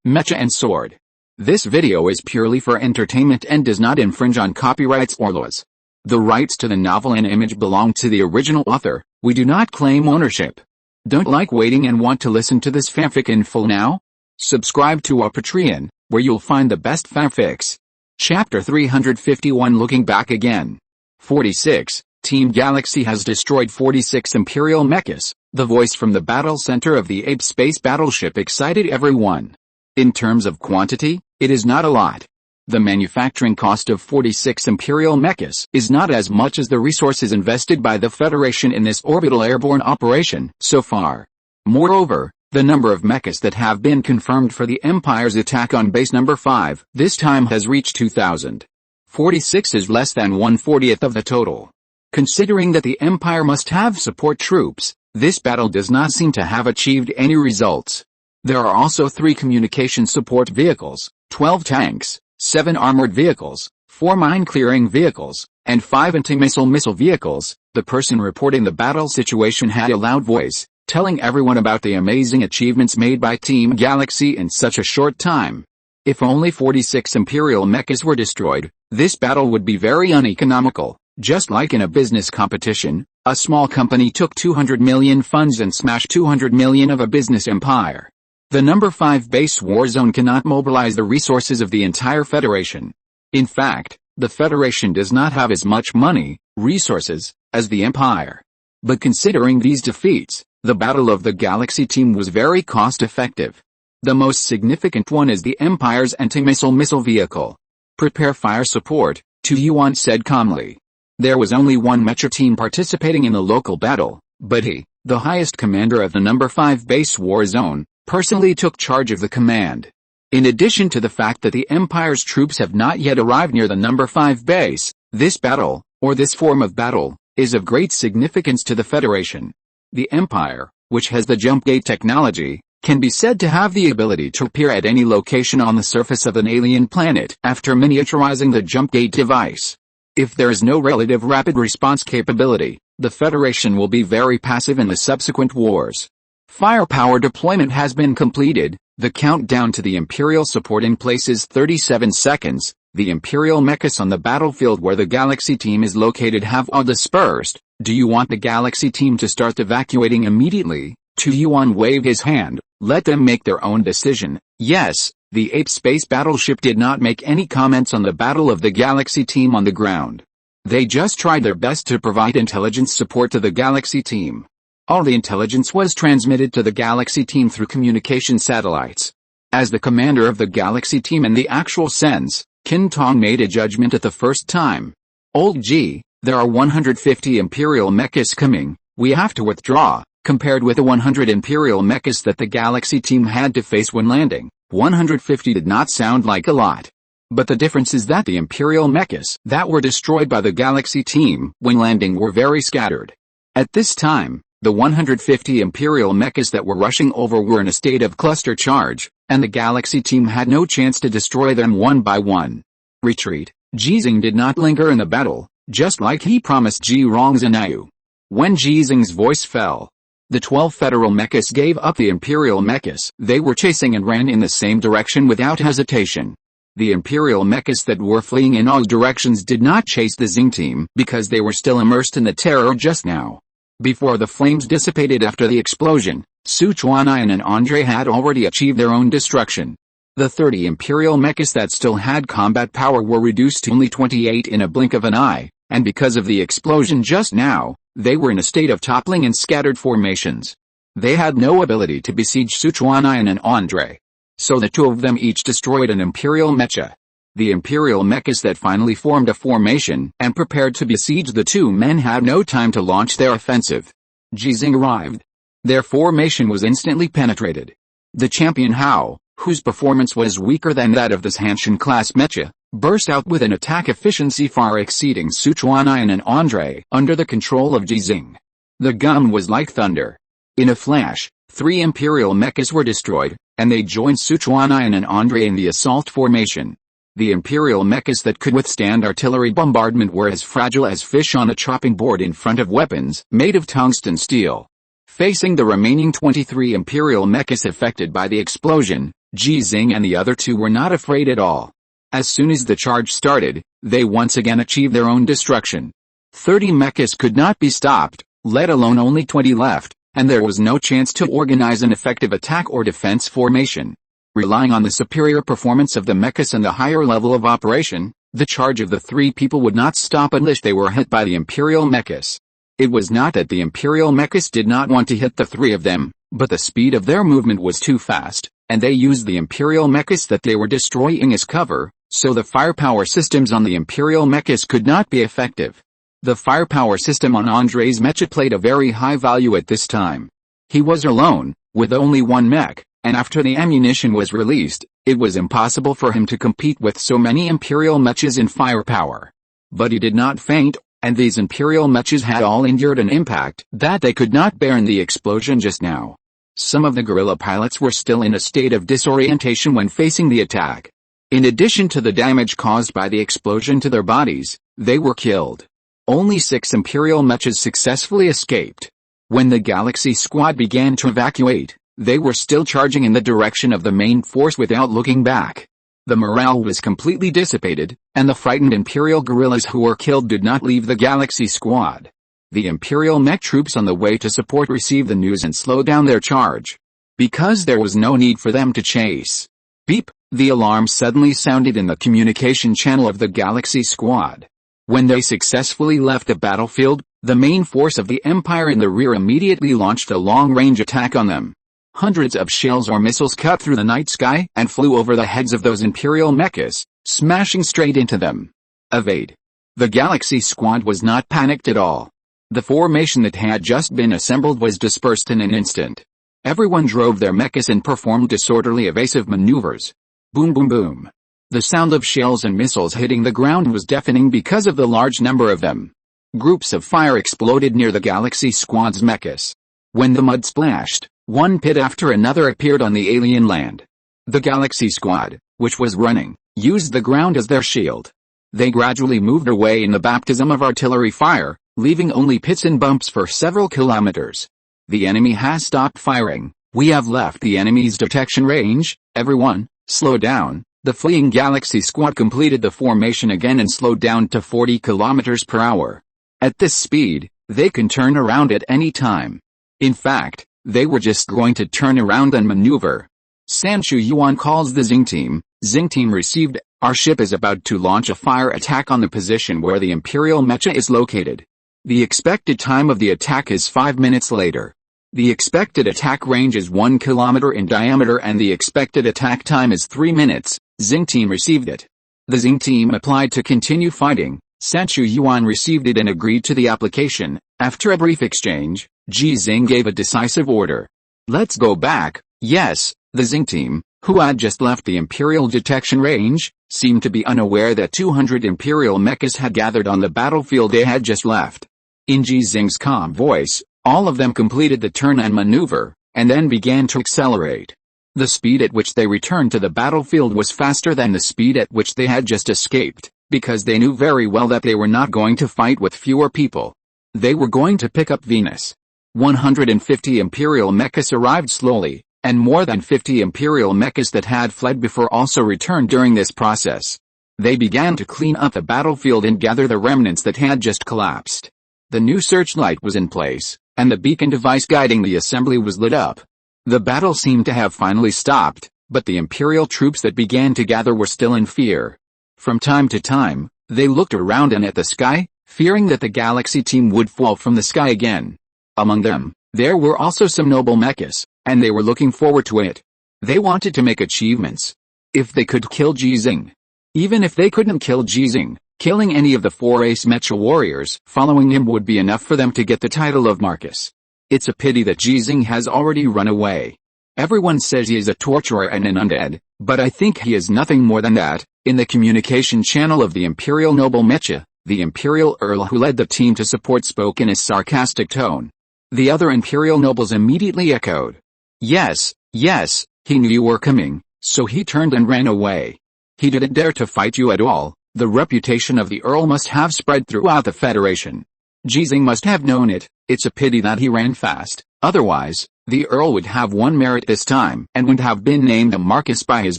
Mecha and Sword. This video is purely for entertainment and does not infringe on copyrights or laws. The rights to the novel and image belong to the original author. We do not claim ownership. Don't like waiting and want to listen to this fanfic in full now? Subscribe to our Patreon, where you'll find the best fanfics. Chapter 351 Looking Back Again. 46. Team Galaxy has destroyed 46 Imperial mechas. The voice from the battle center of the Ape space battleship excited everyone. In terms of quantity, it is not a lot. The manufacturing cost of 46 Imperial mechas is not as much as the resources invested by the Federation in this orbital airborne operation so far. Moreover, the number of mechas that have been confirmed for the Empire's attack on base number 5 this time has reached 2,000. 46 is less than 1/40th of the total. Considering that the Empire must have support troops, this battle does not seem to have achieved any results. There are also 3 communication support vehicles, 12 tanks, 7 armored vehicles, 4 mine-clearing vehicles, and 5 anti-missile vehicles. The person reporting the battle situation had a loud voice, telling everyone about the amazing achievements made by Team Galaxy in such a short time. If only 46 Imperial mechas were destroyed, this battle would be very uneconomical. Just like in a business competition, a small company took 200 million funds and smashed 200 million of a business empire. The number 5 base war zone cannot mobilize the resources of the entire Federation. In fact, the Federation does not have as much money, resources, as the Empire. But considering these defeats, the Battle of the Galaxy team was very cost-effective. The most significant one is the Empire's anti-missile vehicle. Prepare fire support, Tu Yuan said calmly. There was only one mecha team participating in the local battle, but he, the highest commander of the number 5 base war zone, personally took charge of the command. In addition to the fact that the Empire's troops have not yet arrived near the number 5 base, this battle, or this form of battle, is of great significance to the Federation. The Empire, which has the jump gate technology, can be said to have the ability to appear at any location on the surface of an alien planet after miniaturizing the jump gate device. If there is no relative rapid response capability, the Federation will be very passive in the subsequent wars. Firepower deployment has been completed. The countdown to the Imperial support in place is 37 seconds. The Imperial mechas on the battlefield where the Galaxy team is located have all dispersed. Do you want the Galaxy team to start evacuating immediately? Tu Yuan waved his hand. Let them make their own decision. Yes, the Ape space battleship did not make any comments on the Battle of the Galaxy team on the ground. They just tried their best to provide intelligence support to the Galaxy team. All the intelligence was transmitted to the Galaxy team through communication satellites. As the commander of the Galaxy team in the actual sense, Qin Tong made a judgment at the first time. Old G, there are 150 Imperial mechas coming, we have to withdraw. Compared with the 100 Imperial mechas that the Galaxy team had to face when landing, 150 did not sound like a lot. But the difference is that the Imperial mechas that were destroyed by the Galaxy team when landing were very scattered. At this time, the 150 Imperial mechas that were rushing over were in a state of cluster charge, and the Galaxy team had no chance to destroy them one by one. Retreat. Ji Xinghe did not linger in the battle, just like he promised Ji Rongzhenyu. When Ji Xinghe's voice fell, the 12 federal mechas gave up the Imperial mechas they were chasing and ran in the same direction without hesitation. The Imperial mechas that were fleeing in all directions did not chase the Xinghe team because they were still immersed in the terror just now. Before the flames dissipated after the explosion, Su Chuanyan and Andre had already achieved their own destruction. The 30 Imperial mechas that still had combat power were reduced to only 28 in a blink of an eye, and because of the explosion just now, they were in a state of toppling and scattered formations. They had no ability to besiege Su Chuanyan and Andre. So the 2 of them each destroyed an Imperial mecha. The Imperial mechas that finally formed a formation and prepared to besiege the 2 men had no time to launch their offensive. Ji Xinghe arrived. Their formation was instantly penetrated. The champion Hao, whose performance was weaker than that of this Hanshin-class mecha, burst out with an attack efficiency far exceeding Su Chuanyan and Andre under the control of Ji Xinghe. The gun was like thunder. In a flash, 3 Imperial mechas were destroyed, and they joined Su Chuanyan and Andre in the assault formation. The Imperial mechas that could withstand artillery bombardment were as fragile as fish on a chopping board in front of weapons made of tungsten steel. Facing the remaining 23 Imperial mechas affected by the explosion, Ji Xinghe and the other two were not afraid at all. As soon as the charge started, they once again achieved their own destruction. 30 mechas could not be stopped, let alone only 20 left, and there was no chance to organize an effective attack or defense formation. Relying on the superior performance of the mechas and the higher level of operation, the charge of the three people would not stop unless they were hit by the imperial mechas. It was not that the imperial mechas did not want to hit the three of them, but the speed of their movement was too fast, and they used the imperial mechas that they were destroying as cover, so the firepower systems on the imperial mechas could not be effective. The firepower system on Andre's mecha played a very high value at this time. He was alone, with only one mech, and after the ammunition was released, it was impossible for him to compete with so many imperial mechas in firepower. But he did not faint, and these imperial mechas had all endured an impact that they could not bear in the explosion just now. Some of the guerrilla pilots were still in a state of disorientation when facing the attack. In addition to the damage caused by the explosion to their bodies, they were killed. Only 6 imperial mechas successfully escaped. When the Galaxy Squad began to evacuate, they were still charging in the direction of the main force without looking back. The morale was completely dissipated, and the frightened imperial guerrillas who were killed did not leave the Galaxy Squad. The imperial mech troops on the way to support received the news and slowed down their charge. Because there was no need for them to chase. Beep, the alarm suddenly sounded in the communication channel of the Galaxy Squad. When they successfully left the battlefield, the main force of the Empire in the rear immediately launched a long-range attack on them. Hundreds of shells or missiles cut through the night sky and flew over the heads of those imperial mechas, smashing straight into them. Evade. The Galaxy Squad was not panicked at all. The formation that had just been assembled was dispersed in an instant. Everyone drove their mechas and performed disorderly evasive maneuvers. Boom boom boom. The sound of shells and missiles hitting the ground was deafening because of the large number of them. Groups of fire exploded near the Galaxy Squad's mechas. When the mud splashed, one pit after another appeared on the alien land. The Galaxy Squad, which was running, used the ground as their shield. They gradually moved away in the baptism of artillery fire, leaving only pits and bumps for several kilometers. The enemy has stopped firing. We have left the enemy's detection range. Everyone, slow down. The fleeing Galaxy Squad completed the formation again and slowed down to 40 kilometers per hour. At this speed, they can turn around at any time. In fact, they were just going to turn around and maneuver. Sanchu Yuan calls the Xinghe team. Xinghe team received, our ship is about to launch a fire attack on the position where the Imperial Mecha is located. The expected time of the attack is 5 minutes later. The expected attack range is 1 kilometer in diameter and the expected attack time is 3 minutes. Xinghe team received it. The Xinghe team applied to continue fighting. Sanchu Yuan received it and agreed to the application. After a brief exchange, Ji Xinghe gave a decisive order. Let's go back. Yes, the Xinghe team, who had just left the Imperial detection range, seemed to be unaware that 200 Imperial mechas had gathered on the battlefield they had just left. In Ji Xinghe's calm voice, all of them completed the turn and maneuver, and then began to accelerate. The speed at which they returned to the battlefield was faster than the speed at which they had just escaped, because they knew very well that they were not going to fight with fewer people. They were going to pick up Venus. 150 Imperial mechas arrived slowly, and more than 50 Imperial mechas that had fled before also returned during this process. They began to clean up the battlefield and gather the remnants that had just collapsed. The new searchlight was in place, and the beacon device guiding the assembly was lit up. The battle seemed to have finally stopped, but the Imperial troops that began to gather were still in fear. From time to time, they looked around and at the sky, fearing that the Galaxy team would fall from the sky again. Among them, there were also some noble mechas, and they were looking forward to it. They wanted to make achievements. If they could kill Ji Xinghe. Even if they couldn't kill Ji Xinghe, killing any of the 4 ace mecha warriors following him would be enough for them to get the title of Marcus. It's a pity that Ji Xinghe has already run away. Everyone says he is a torturer and an undead, but I think he is nothing more than that. In the communication channel of the Imperial Noble Mecha, the Imperial Earl who led the team to support spoke in a sarcastic tone. The other Imperial nobles immediately echoed. Yes, he knew you were coming, so he turned and ran away. He didn't dare to fight you at all. The reputation of the Earl must have spread throughout the Federation. Ji Xinghe must have known it. It's a pity that he ran fast. Otherwise, the Earl would have won merit this time and would have been named a Marquess by His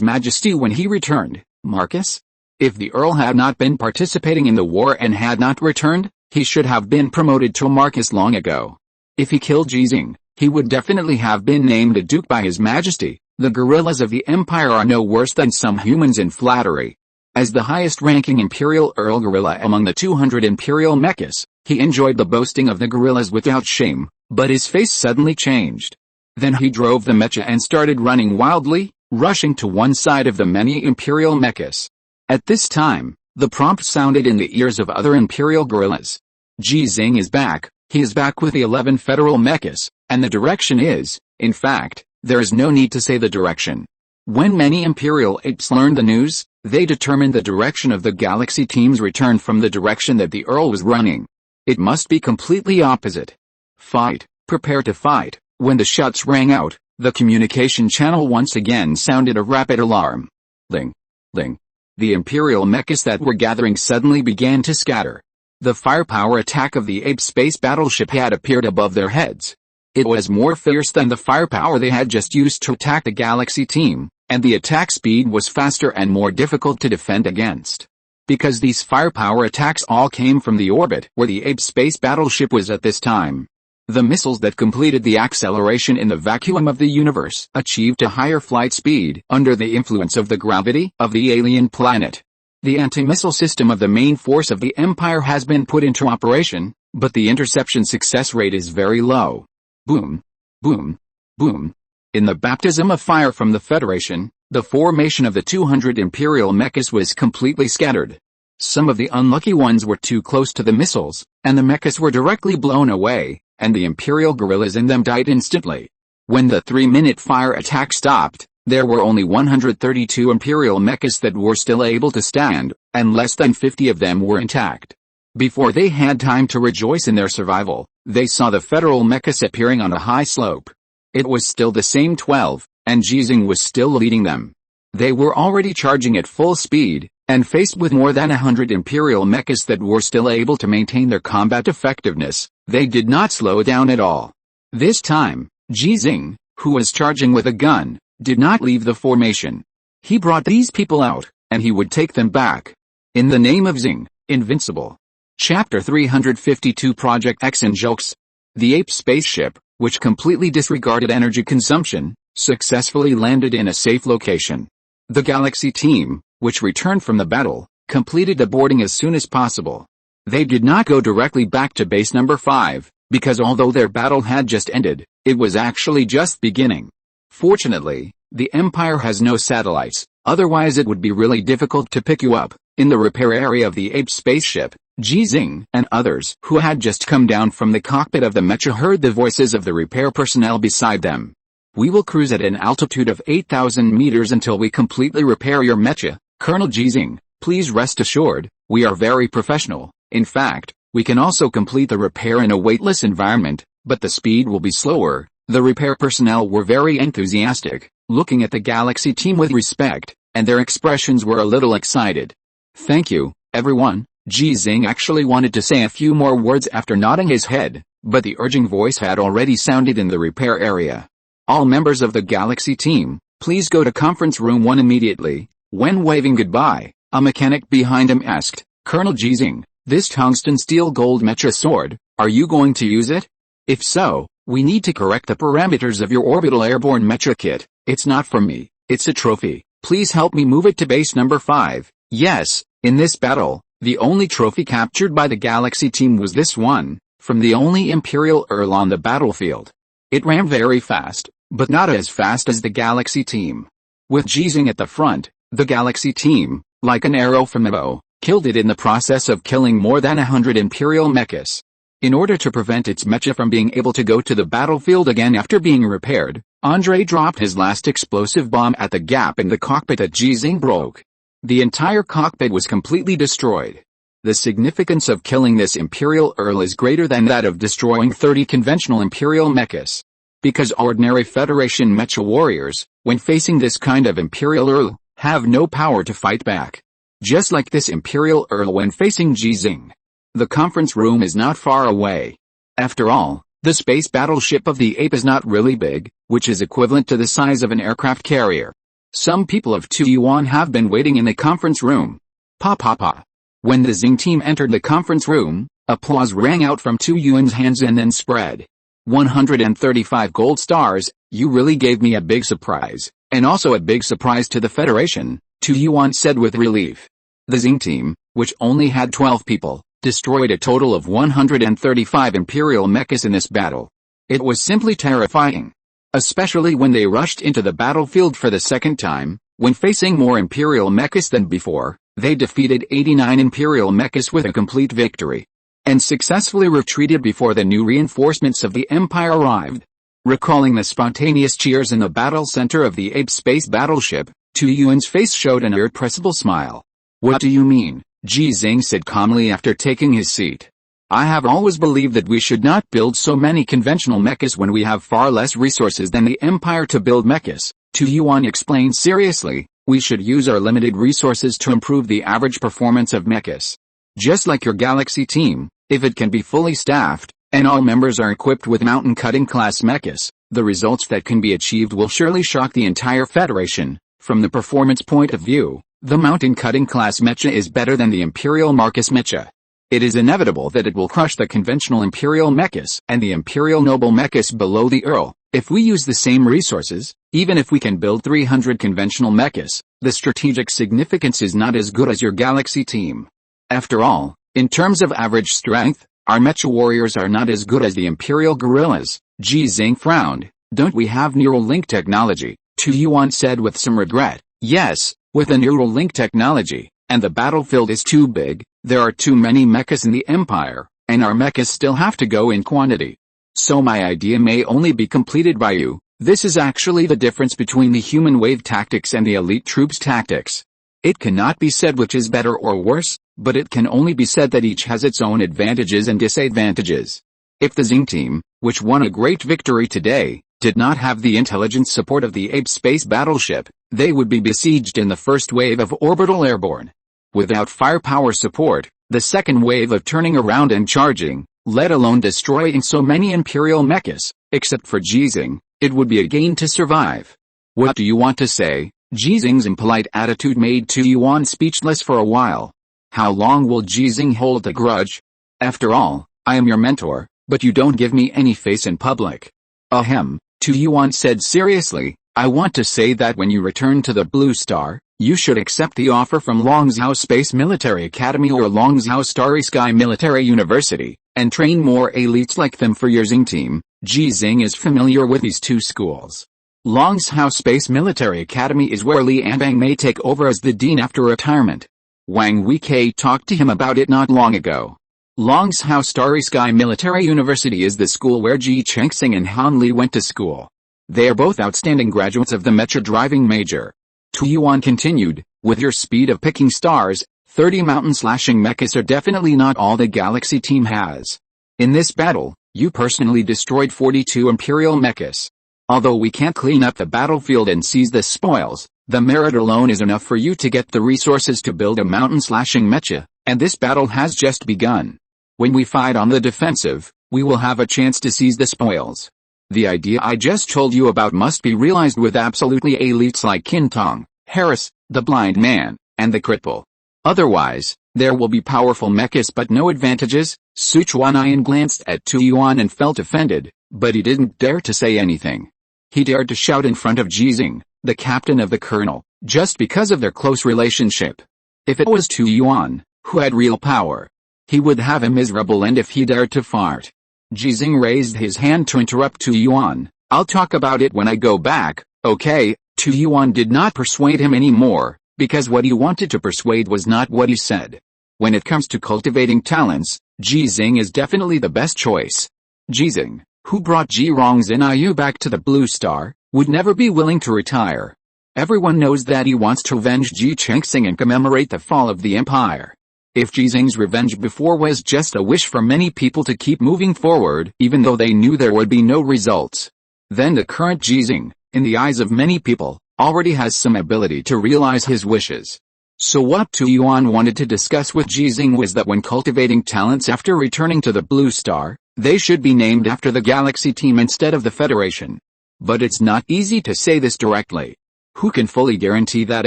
Majesty when he returned. Marquess? If the Earl had not been participating in the war and had not returned, he should have been promoted to a Marquess long ago. If he killed Ji Xinghe, he would definitely have been named a Duke by His Majesty. The guerrillas of the Empire are no worse than some humans in flattery. As the highest-ranking Imperial Earl guerrilla among the 200 Imperial mechas, he enjoyed the boasting of the guerrillas without shame, but his face suddenly changed. Then he drove the mecha and started running wildly, rushing to one side of the many Imperial mechas. At this time, the prompt sounded in the ears of other Imperial guerrillas. Ji Xinghe is back, he is back with the 11 federal mechas, and the direction is, in fact, there is no need to say the direction. When many Imperial apes learned the news, they determined the direction of the Galaxy team's return from the direction that the Earl was running. It must be completely opposite. Fight, prepare to fight. When the shots rang out, the communication channel once again sounded a rapid alarm. Ling, ling. The Imperial mechas that were gathering suddenly began to scatter. The firepower attack of the ape space battleship had appeared above their heads. It was more fierce than the firepower they had just used to attack the Galaxy team, and the attack speed was faster and more difficult to defend against. Because these firepower attacks all came from the orbit where the ape space battleship was at this time. The missiles that completed the acceleration in the vacuum of the universe achieved a higher flight speed under the influence of the gravity of the alien planet. The anti-missile system of the main force of the Empire has been put into operation, but the interception success rate is very low. Boom, boom, boom. In the baptism of fire from the Federation, the formation of the 200 Imperial mechas was completely scattered. Some of the unlucky ones were too close to the missiles, and the mechas were directly blown away, and the Imperial guerrillas in them died instantly. When the 3-minute fire attack stopped, there were only 132 Imperial mechas that were still able to stand, and less than 50 of them were intact. Before they had time to rejoice in their survival, they saw the Federal mechas appearing on a high slope. It was still the same 12, and Ji Xinghe was still leading them. They were already charging at full speed, and faced with more than 100 Imperial mechas that were still able to maintain their combat effectiveness, they did not slow down at all. This time, Ji Xinghe, who was charging with a gun, did not leave the formation. He brought these people out, and he would take them back. In the name of Xinghe, invincible. Chapter 352 Project X and Jokes. The ape spaceship, which completely disregarded energy consumption, successfully landed in a safe location. The Galaxy team, which returned from the battle, completed the boarding as soon as possible. They did not go directly back to base number 5, because although their battle had just ended, it was actually just beginning. Fortunately, the Empire has no satellites, otherwise it would be really difficult to pick you up. In the repair area of the ape spaceship, Ji Xinghe and others who had just come down from the cockpit of the mecha heard the voices of the repair personnel beside them. We will cruise at an altitude of 8,000 meters until we completely repair your mecha, Colonel Ji Xinghe. Please rest assured, we are very professional. In fact, we can also complete the repair in a weightless environment, but the speed will be slower. The repair personnel were very enthusiastic, looking at the Galaxy team with respect, and their expressions were a little excited. Thank you, everyone. Ji Xinghe actually wanted to say a few more words after nodding his head, but the urging voice had already sounded in the repair area. All members of the Galaxy team, please go to conference room 1 immediately. When waving goodbye, a mechanic behind him asked, Colonel Ji Xinghe, this tungsten steel gold mecha sword, are you going to use it? If so, we need to correct the parameters of your orbital airborne mecha kit. It's not for me, it's a trophy. Please help me move it to base number 5. Yes, in this battle, the only trophy captured by the Galaxy team was this one, from the only Imperial Earl on the battlefield. It ran very fast, but not as fast as the Galaxy team. With Ji Xinghe at the front, the Galaxy team, like an arrow from a bow, killed it in the process of killing more than 100 Imperial mechas. In order to prevent its mecha from being able to go to the battlefield again after being repaired, Andre dropped his last explosive bomb at the gap in the cockpit that Ji Xinghe broke. The entire cockpit was completely destroyed. The significance of killing this Imperial Earl is greater than that of destroying 30 conventional Imperial mechas. Because ordinary Federation mecha warriors, when facing this kind of Imperial Earl, have no power to fight back. Just like this Imperial Earl when facing Ji Xinghe. The conference room is not far away. After all, The space battleship of the ape is not really big, which is equivalent to the size of an aircraft carrier. Some people of Tu Yuan have been waiting in the conference room. Pa pa pa. When the Xing team entered the conference room, applause rang out from Tu Yuan's hands and then spread. 135 gold stars, you really gave me a big surprise, and also a big surprise to the Federation, Tu Yuan said with relief. The Xing team, which only had 12 people, destroyed a total of 135 imperial mechas in this battle. It was simply terrifying. Especially when they rushed into the battlefield for the second time, when facing more imperial mechas than before, they defeated 89 imperial mechas with a complete victory, and successfully retreated before the new reinforcements of the Empire arrived. Recalling the spontaneous cheers in the battle center of the ape space battleship, Tu Yuan's face showed an irrepressible smile. What do you mean? Ji Xinghe said calmly after taking his seat. I have always believed that we should not build so many conventional mechas when we have far less resources than the Empire to build mechas. Tu Yuan explained seriously, we should use our limited resources to improve the average performance of mechas. Just like your Galaxy team, if it can be fully staffed, and all members are equipped with mountain-cutting class mechas, the results that can be achieved will surely shock the entire Federation. From the performance point of view, the mountain-cutting class mecha is better than the Imperial Marcus mecha. It is inevitable that it will crush the conventional Imperial mechas and the Imperial Noble mechas below the Earl. If we use the same resources, even if we can build 300 conventional mechas, the strategic significance is not as good as your Galaxy team. After all, in terms of average strength, our mecha warriors are not as good as the Imperial guerrillas. Ji Xinghe frowned. Don't we have neural link technology? Tu Yuan said with some regret. Yes, with a neural link technology, and the battlefield is too big, there are too many mechas in the Empire, and our mechas still have to go in quantity. So my idea may only be completed by you. This is actually the difference between the human wave tactics and the elite troops tactics. It cannot be said which is better or worse, but it can only be said that each has its own advantages and disadvantages. If the Xing team, which won a great victory today, did not have the intelligence support of the ape space battleship, they would be besieged in the first wave of orbital airborne. Without firepower support, the second wave of turning around and charging, let alone destroying so many Imperial mechas, except for Ji Xinghe, it would be a gain to survive. What do you want to say? Ji Xinghe's impolite attitude made Tu Yuan speechless for a while. How long will Ji Xinghe hold a grudge? After all, I am your mentor, but you don't give me any face in public. Ahem, Tu Yuan said seriously, I want to say that when you return to the Blue Star, you should accept the offer from Longzhou Space Military Academy or Longzhou Starry Sky Military University, and train more elites like them for your Xing team. Ji Xinghe is familiar with these two schools. Longzhou Space Military Academy is where Li Anbang may take over as the dean after retirement. Wang Weike talked to him about it not long ago. Longzhou Starry Sky Military University is the school where Ji Xinghe and Han Li went to school. They are both outstanding graduates of the mecha driving major. Tu Yuan continued, with your speed of picking stars, 30 mountain-slashing mechas are definitely not all the Galaxy team has. In this battle, you personally destroyed 42 Imperial mechas. Although we can't clean up the battlefield and seize the spoils, the merit alone is enough for you to get the resources to build a mountain-slashing mecha, and this battle has just begun. When we fight on the defensive, we will have a chance to seize the spoils. The idea I just told you about must be realized with absolutely elites like Qintong, Harris, the blind man, and the cripple. Otherwise, there will be powerful mechas but no advantages. Su Chuanayan glanced at Tu Yuan and felt offended, but he didn't dare to say anything. He dared to shout in front of Ji Xinghe, the captain of the colonel, just because of their close relationship. If it was Tu Yuan, who had real power, he would have a miserable end if he dared to fart. Ji Xinghe raised his hand to interrupt Tu Yuan. I'll talk about it when I go back, okay? Tu Yuan did not persuade him anymore, because what he wanted to persuade was not what he said. When it comes to cultivating talents, Ji Xinghe is definitely the best choice. Ji Xinghe, who brought Ji Rongzhen back to the Blue Star, would never be willing to retire. Everyone knows that he wants to avenge Ji Xinghe and commemorate the fall of the Empire. If Ji Xinghe's revenge before was just a wish for many people to keep moving forward even though they knew there would be no results, then the current Ji Xinghe, in the eyes of many people, already has some ability to realize his wishes. So what Tu Yuan wanted to discuss with Ji Xinghe was that when cultivating talents after returning to the Blue Star, They should be named after the Galaxy team instead of the Federation. But it's not easy to say this directly. Who can fully guarantee that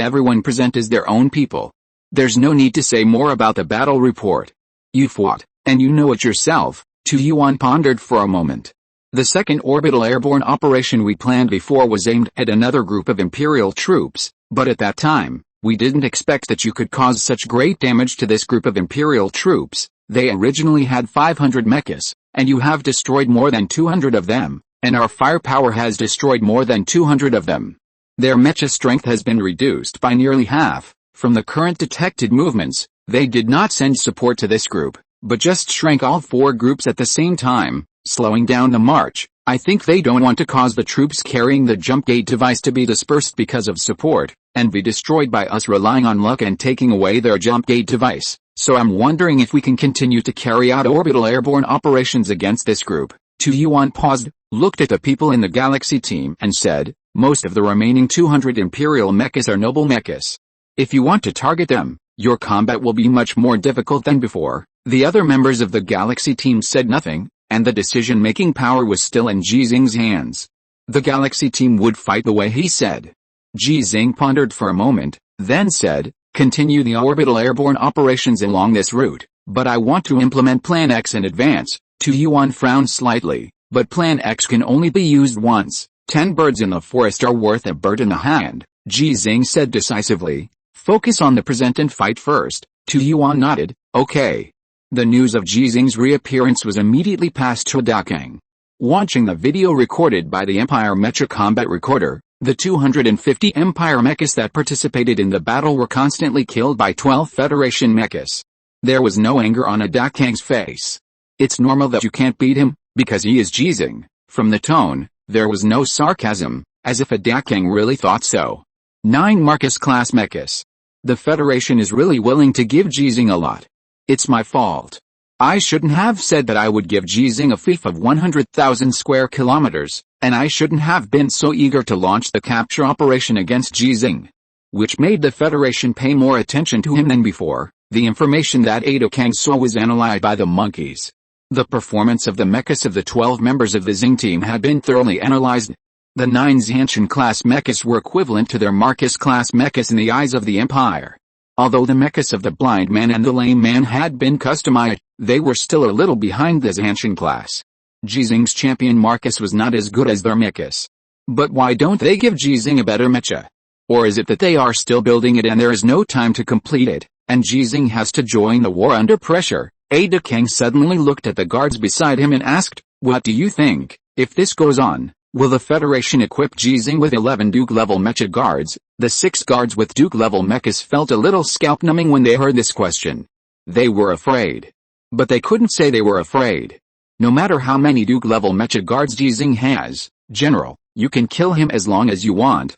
everyone present is their own people? There's no need to say more about the battle report. You fought, and you know it yourself. Tu Yuan pondered for a moment. The second orbital airborne operation we planned before was aimed at another group of Imperial troops, but at that time, we didn't expect that you could cause such great damage to this group of Imperial troops. They originally had 500 mechas, and you have destroyed more than 200 of them, and our firepower has destroyed more than 200 of them. Their mecha strength has been reduced by nearly half. From the current detected movements, they did not send support to this group, but just shrank all four groups at the same time, slowing down the march. I think they don't want to cause the troops carrying the jump gate device to be dispersed because of support, and be destroyed by us relying on luck and taking away their jump gate device. So I'm wondering if we can continue to carry out orbital airborne operations against this group. Tu Yuan paused, looked at the people in the Galaxy team and said, most of the remaining 200 Imperial mechas are noble mechas. If you want to target them, your combat will be much more difficult than before. The other members of the Galaxy team said nothing, and the decision-making power was still in Ji Xinghe's hands. The Galaxy team would fight the way he said. Ji Xinghe pondered for a moment, then said, continue the orbital airborne operations along this route, but I want to implement Plan X in advance. Tu Yuan frowned slightly, but Plan X can only be used once. 10 birds in the forest are worth a bird in the hand, Ji Xinghe said decisively. Focus on the present and fight first. Tu Yuan nodded, okay. The news of Ji Xinghe's reappearance was immediately passed to Dakang. Watching the video recorded by the Empire Mecha Combat Recorder, the 250 Empire mechas that participated in the battle were constantly killed by 12 Federation mechas. There was no anger on Dakang's face. It's normal that you can't beat him, because he is Ji Xinghe. From the tone, there was no sarcasm, as if Dakang really thought so. 9 Marcus-class mechas. The Federation is really willing to give Ji Xinghe a lot. It's my fault. I shouldn't have said that I would give Ji Xinghe a fief of 100,000 square kilometers, and I shouldn't have been so eager to launch the capture operation against Ji Xinghe. Which made the Federation pay more attention to him than before. The information that Dakang saw was analyzed by the monkeys. The performance of the mechas of the 12 members of the Xinghe team had been thoroughly analyzed. The 9 Xianshan-class mechas were equivalent to their Marcus-class mechas in the eyes of the Empire. Although the mechas of the blind man and the lame man had been customized, they were still a little behind the Xianshan class. Ji Xinghe's champion Marcus was not as good as their mechas. But why don't they give Ji Xinghe a better mecha? Or is it that they are still building it and there is no time to complete it, and Ji Xinghe has to join the war under pressure? Dakang suddenly looked at the guards beside him and asked, what do you think? If this goes on, will the Federation equip Ji Xinghe with 11 Duke-level mecha guards? The 6 guards with Duke-level mechas felt a little scalp-numbing when they heard this question. They were afraid. But they couldn't say they were afraid. No matter how many Duke-level mecha guards Ji Xinghe has, General, you can kill him as long as you want.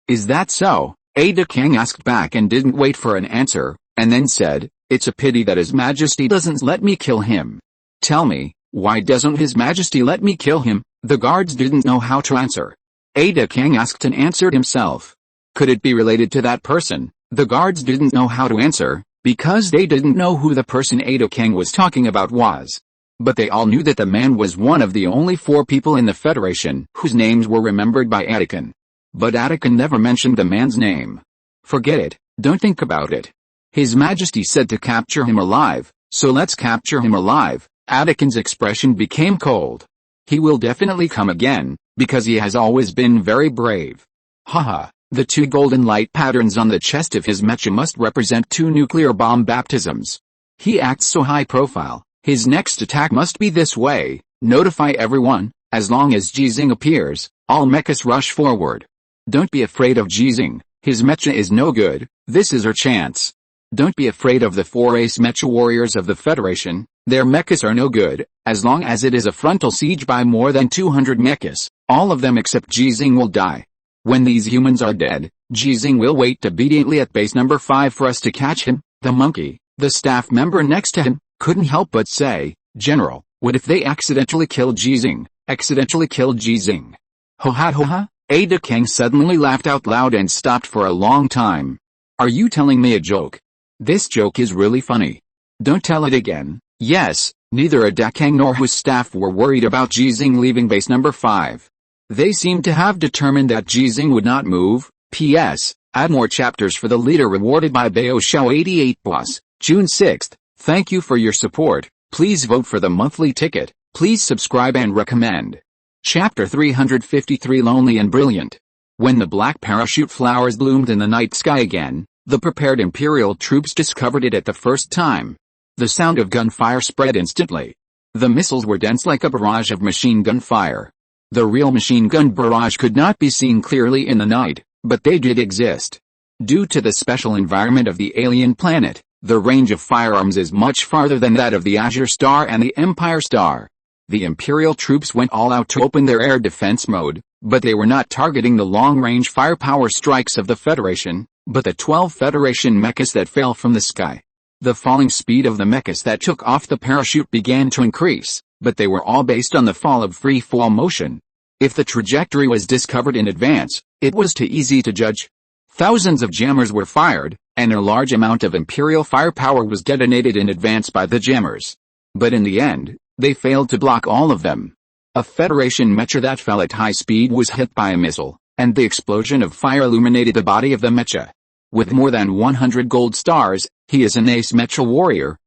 Is that so? Dakang asked back and didn't wait for an answer, and then said, it's a pity that His Majesty doesn't let me kill him. Tell me, why doesn't His Majesty let me kill him? The guards didn't know how to answer. Dakang asked and answered himself. Could it be related to that person? The guards didn't know how to answer, because they didn't know who the person Dakang was talking about was. But they all knew that the man was one of the only 4 people in the Federation whose names were remembered by Dakang. But Dakang never mentioned the man's name. Forget it, don't think about it. His Majesty said to capture him alive, so let's capture him alive. Dakang's expression became cold. He will definitely come again, because he has always been very brave. Haha, the 2 golden light patterns on the chest of his mecha must represent 2 nuclear bomb baptisms. He acts so high profile, his next attack must be this way. Notify everyone, as long as Ji Xinghe appears, all mechas rush forward. Don't be afraid of Ji Xinghe, his mecha is no good, this is our chance. Don't be afraid of the 4 ace mecha warriors of the Federation, their mechas are no good, as long as it is a frontal siege by more than 200 mechas, all of them except Ji Xinghe will die. When these humans are dead, Ji Xinghe will wait obediently at base number 5 for us to catch him. The monkey, the staff member next to him, couldn't help but say, General, what if they accidentally kill Ji Xinghe? Accidentally killed Ji Xinghe. Ho ha ho ha? Dakang suddenly laughed out loud and stopped for a long time. Are you telling me a joke? This joke is really funny. Don't tell it again. Yes, Neither Adekang nor his staff were worried about Ji Xinghe leaving base number 5. They seemed to have determined that Ji Xinghe would not move. P.S. Add more chapters for the leader rewarded by Bayo Show 88 Plus, June 6th. Thank you for your support. Please vote for the monthly ticket. Please subscribe and recommend. Chapter 353 Lonely and Brilliant. When the black parachute flowers bloomed in the night sky again, the prepared Imperial troops discovered it at the first time. The sound of gunfire spread instantly. The missiles were dense like a barrage of machine gun fire. The real machine gun barrage could not be seen clearly in the night, but they did exist. Due to the special environment of the alien planet, the range of firearms is much farther than that of the Azure Star and the Empire Star. The Imperial troops went all out to open their air defense mode, but they were not targeting the long-range firepower strikes of the Federation, but the 12 Federation mechas that fell from the sky. The falling speed of the mechas that took off the parachute began to increase, but they were all based on the fall of free fall motion. If the trajectory was discovered in advance, it was too easy to judge. Thousands of jammers were fired, and a large amount of Imperial firepower was detonated in advance by the jammers. But in the end, they failed to block all of them. A Federation mecha that fell at high speed was hit by a missile, and the explosion of fire illuminated the body of the mecha. With more than 100 gold stars, he is an ace mecha warrior,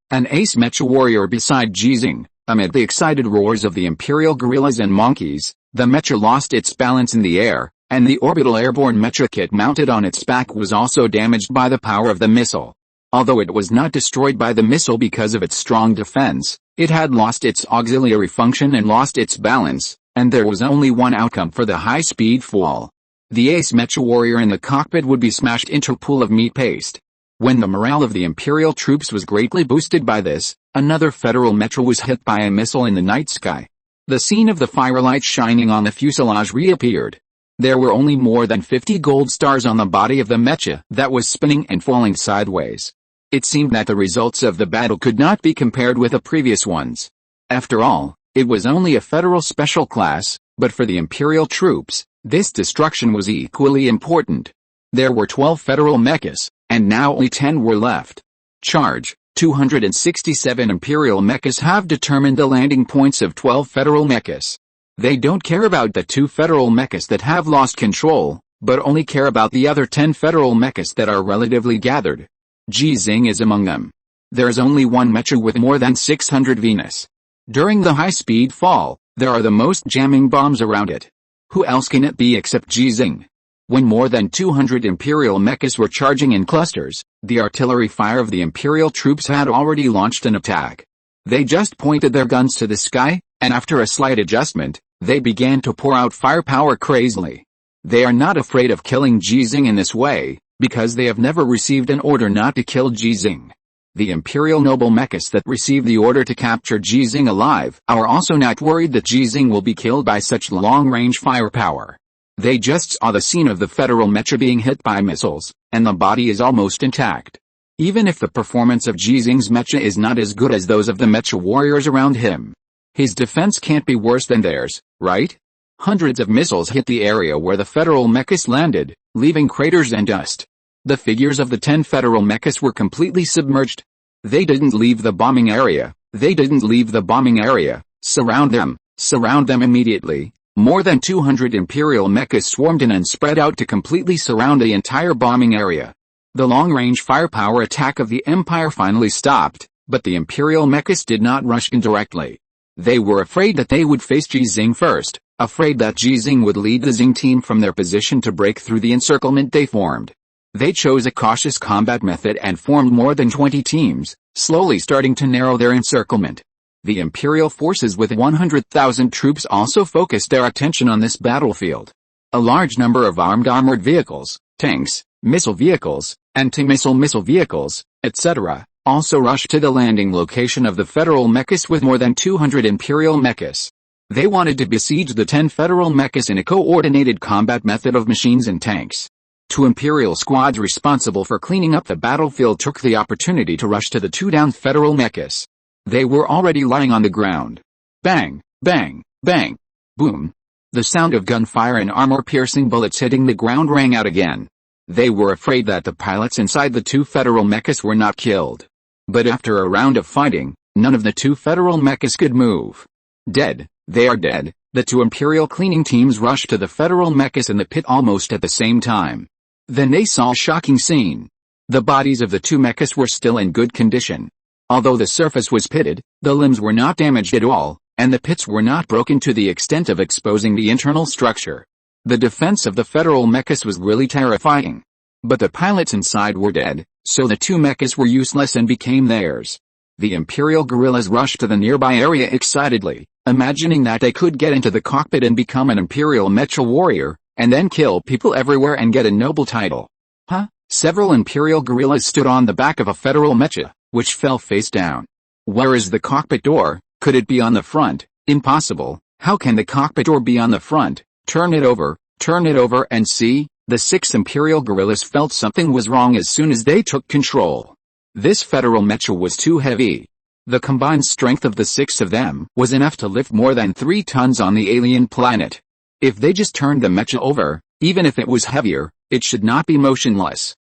beside Ji Xinghe. Amid the excited roars of the Imperial gorillas and monkeys, the mecha lost its balance in the air, and the orbital airborne mecha kit mounted on its back was also damaged by the power of the missile. Although it was not destroyed by the missile because of its strong defense, it had lost its auxiliary function and lost its balance, and there was only one outcome for the high-speed fall. The ace mecha warrior in the cockpit would be smashed into a pool of meat paste. When the morale of the Imperial troops was greatly boosted by this, another Federal mecha was hit by a missile in the night sky. The scene of the firelight shining on the fuselage reappeared. There were only more than 50 gold stars on the body of the mecha that was spinning and falling sideways. It seemed that the results of the battle could not be compared with the previous ones. After all, it was only a Federal special class, but for the Imperial troops, this destruction was equally important. There were 12 Federal mechas, and now only 10 were left. Charge: 267 Imperial mechas have determined the landing points of 12 Federal mechas. They don't care about the 2 Federal mechas that have lost control, but only care about the other 10 Federal mechas that are relatively gathered. Ji Xinghe is among them. There is only one mecha with more than 600 Venus. During the high-speed fall, there are the most jamming bombs around it. Who else can it be except Ji Xinghe? When more than 200 Imperial mechas were charging in clusters, the artillery fire of the Imperial troops had already launched an attack. They just pointed their guns to the sky, and after a slight adjustment, they began to pour out firepower crazily. They are not afraid of killing Ji Xinghe in this way, because they have never received an order not to kill Ji Xinghe. The Imperial noble mechas that received the order to capture Ji Xinghe alive are also not worried that Ji Xinghe will be killed by such long-range firepower. They just saw the scene of the Federal mecha being hit by missiles, and the body is almost intact. Even if the performance of Ji Xinghe's mecha is not as good as those of the mecha warriors around him, his defense can't be worse than theirs, right? Hundreds of missiles hit the area where the Federal mechas landed, leaving craters and dust. The figures of the 10 Federal mechas were completely submerged. They didn't leave the bombing area. Surround them immediately. More than 200 Imperial mechas swarmed in and spread out to completely surround the entire bombing area. The long-range firepower attack of the Empire finally stopped, but the Imperial mechas did not rush in directly. They were afraid that they would face Ji Xinghe first, afraid that Ji Xinghe would lead the Xinghe team from their position to break through the encirclement they formed. They chose a cautious combat method and formed more than 20 teams, slowly starting to narrow their encirclement. The Imperial forces with 100,000 troops also focused their attention on this battlefield. A large number of armored vehicles, tanks, missile vehicles, anti-missile vehicles, etc., also rushed to the landing location of the Federal mechas with more than 200 Imperial mechas. They wanted to besiege the 10 Federal mechas in a coordinated combat method of machines and tanks. 2 Imperial squads responsible for cleaning up the battlefield took the opportunity to rush to the 2 downed Federal mechas. They were already lying on the ground. Bang, bang, bang, boom. The sound of gunfire and armor-piercing bullets hitting the ground rang out again. They were afraid that the pilots inside the 2 Federal mechas were not killed. But after a round of fighting, None of the two federal mechas could move. Dead. They are dead. The two Imperial cleaning teams rushed to the federal mechas in the pit almost at the same time. Then they saw a shocking scene. The bodies of the two mechas were still in good condition. Although the surface was pitted, the limbs were not damaged at all, and the pits were not broken to the extent of exposing the internal structure. The defense of the federal mechas was really terrifying. But the pilots inside were dead, so the two mechas were useless and became theirs. The Imperial guerrillas rushed to the nearby area excitedly, imagining that they could get into the cockpit and become an Imperial mecha warrior, and then kill people everywhere and get a noble title. Several Imperial guerrillas stood on the back of a federal mecha, which fell face down. Where is the cockpit door? Could it be on the front? Impossible. How can the cockpit door be on the front? Turn it over and see. The 6 Imperial guerrillas felt something was wrong as soon as they took control. This federal mecha was too heavy. The combined strength of the 6 of them was enough to lift more than 3 tons on the alien planet. If they just turned the mecha over, even if it was heavier, it should not be motionless.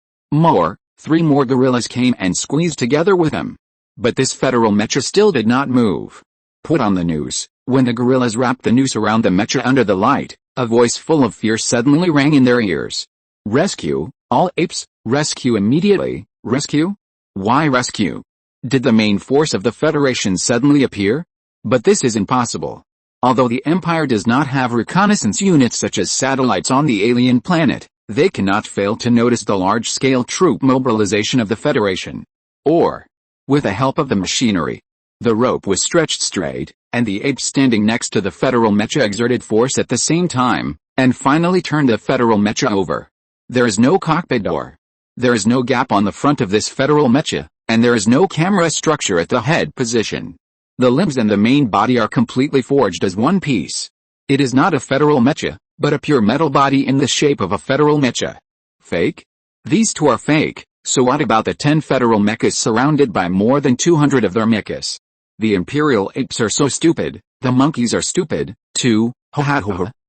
3 more guerrillas came and squeezed together with them. But this federal mecha still did not move. Put on the noose. When the guerrillas wrapped the noose around the mecha under the light, a voice full of fear suddenly rang in their ears. Rescue, all apes, rescue immediately. Rescue? Why rescue? Did the main force of the Federation suddenly appear? But this is impossible. Although the Empire does not have reconnaissance units such as satellites on the alien planet, they cannot fail to notice the large-scale troop mobilization of the Federation. With the help of the machinery, the rope was stretched straight, and the apes standing next to the federal mecha exerted force at the same time, and finally turned the federal mecha over. There is no cockpit door. There is no gap on the front of this federal mecha, and there is no camera structure at the head position. The limbs and the main body are completely forged as one piece. It is not a federal mecha, but a pure metal body in the shape of a federal mecha. Fake? These two are fake, so what about the 10 federal mechas surrounded by more than 200 of their mechas? The Imperial apes are so stupid, the monkeys are stupid, too.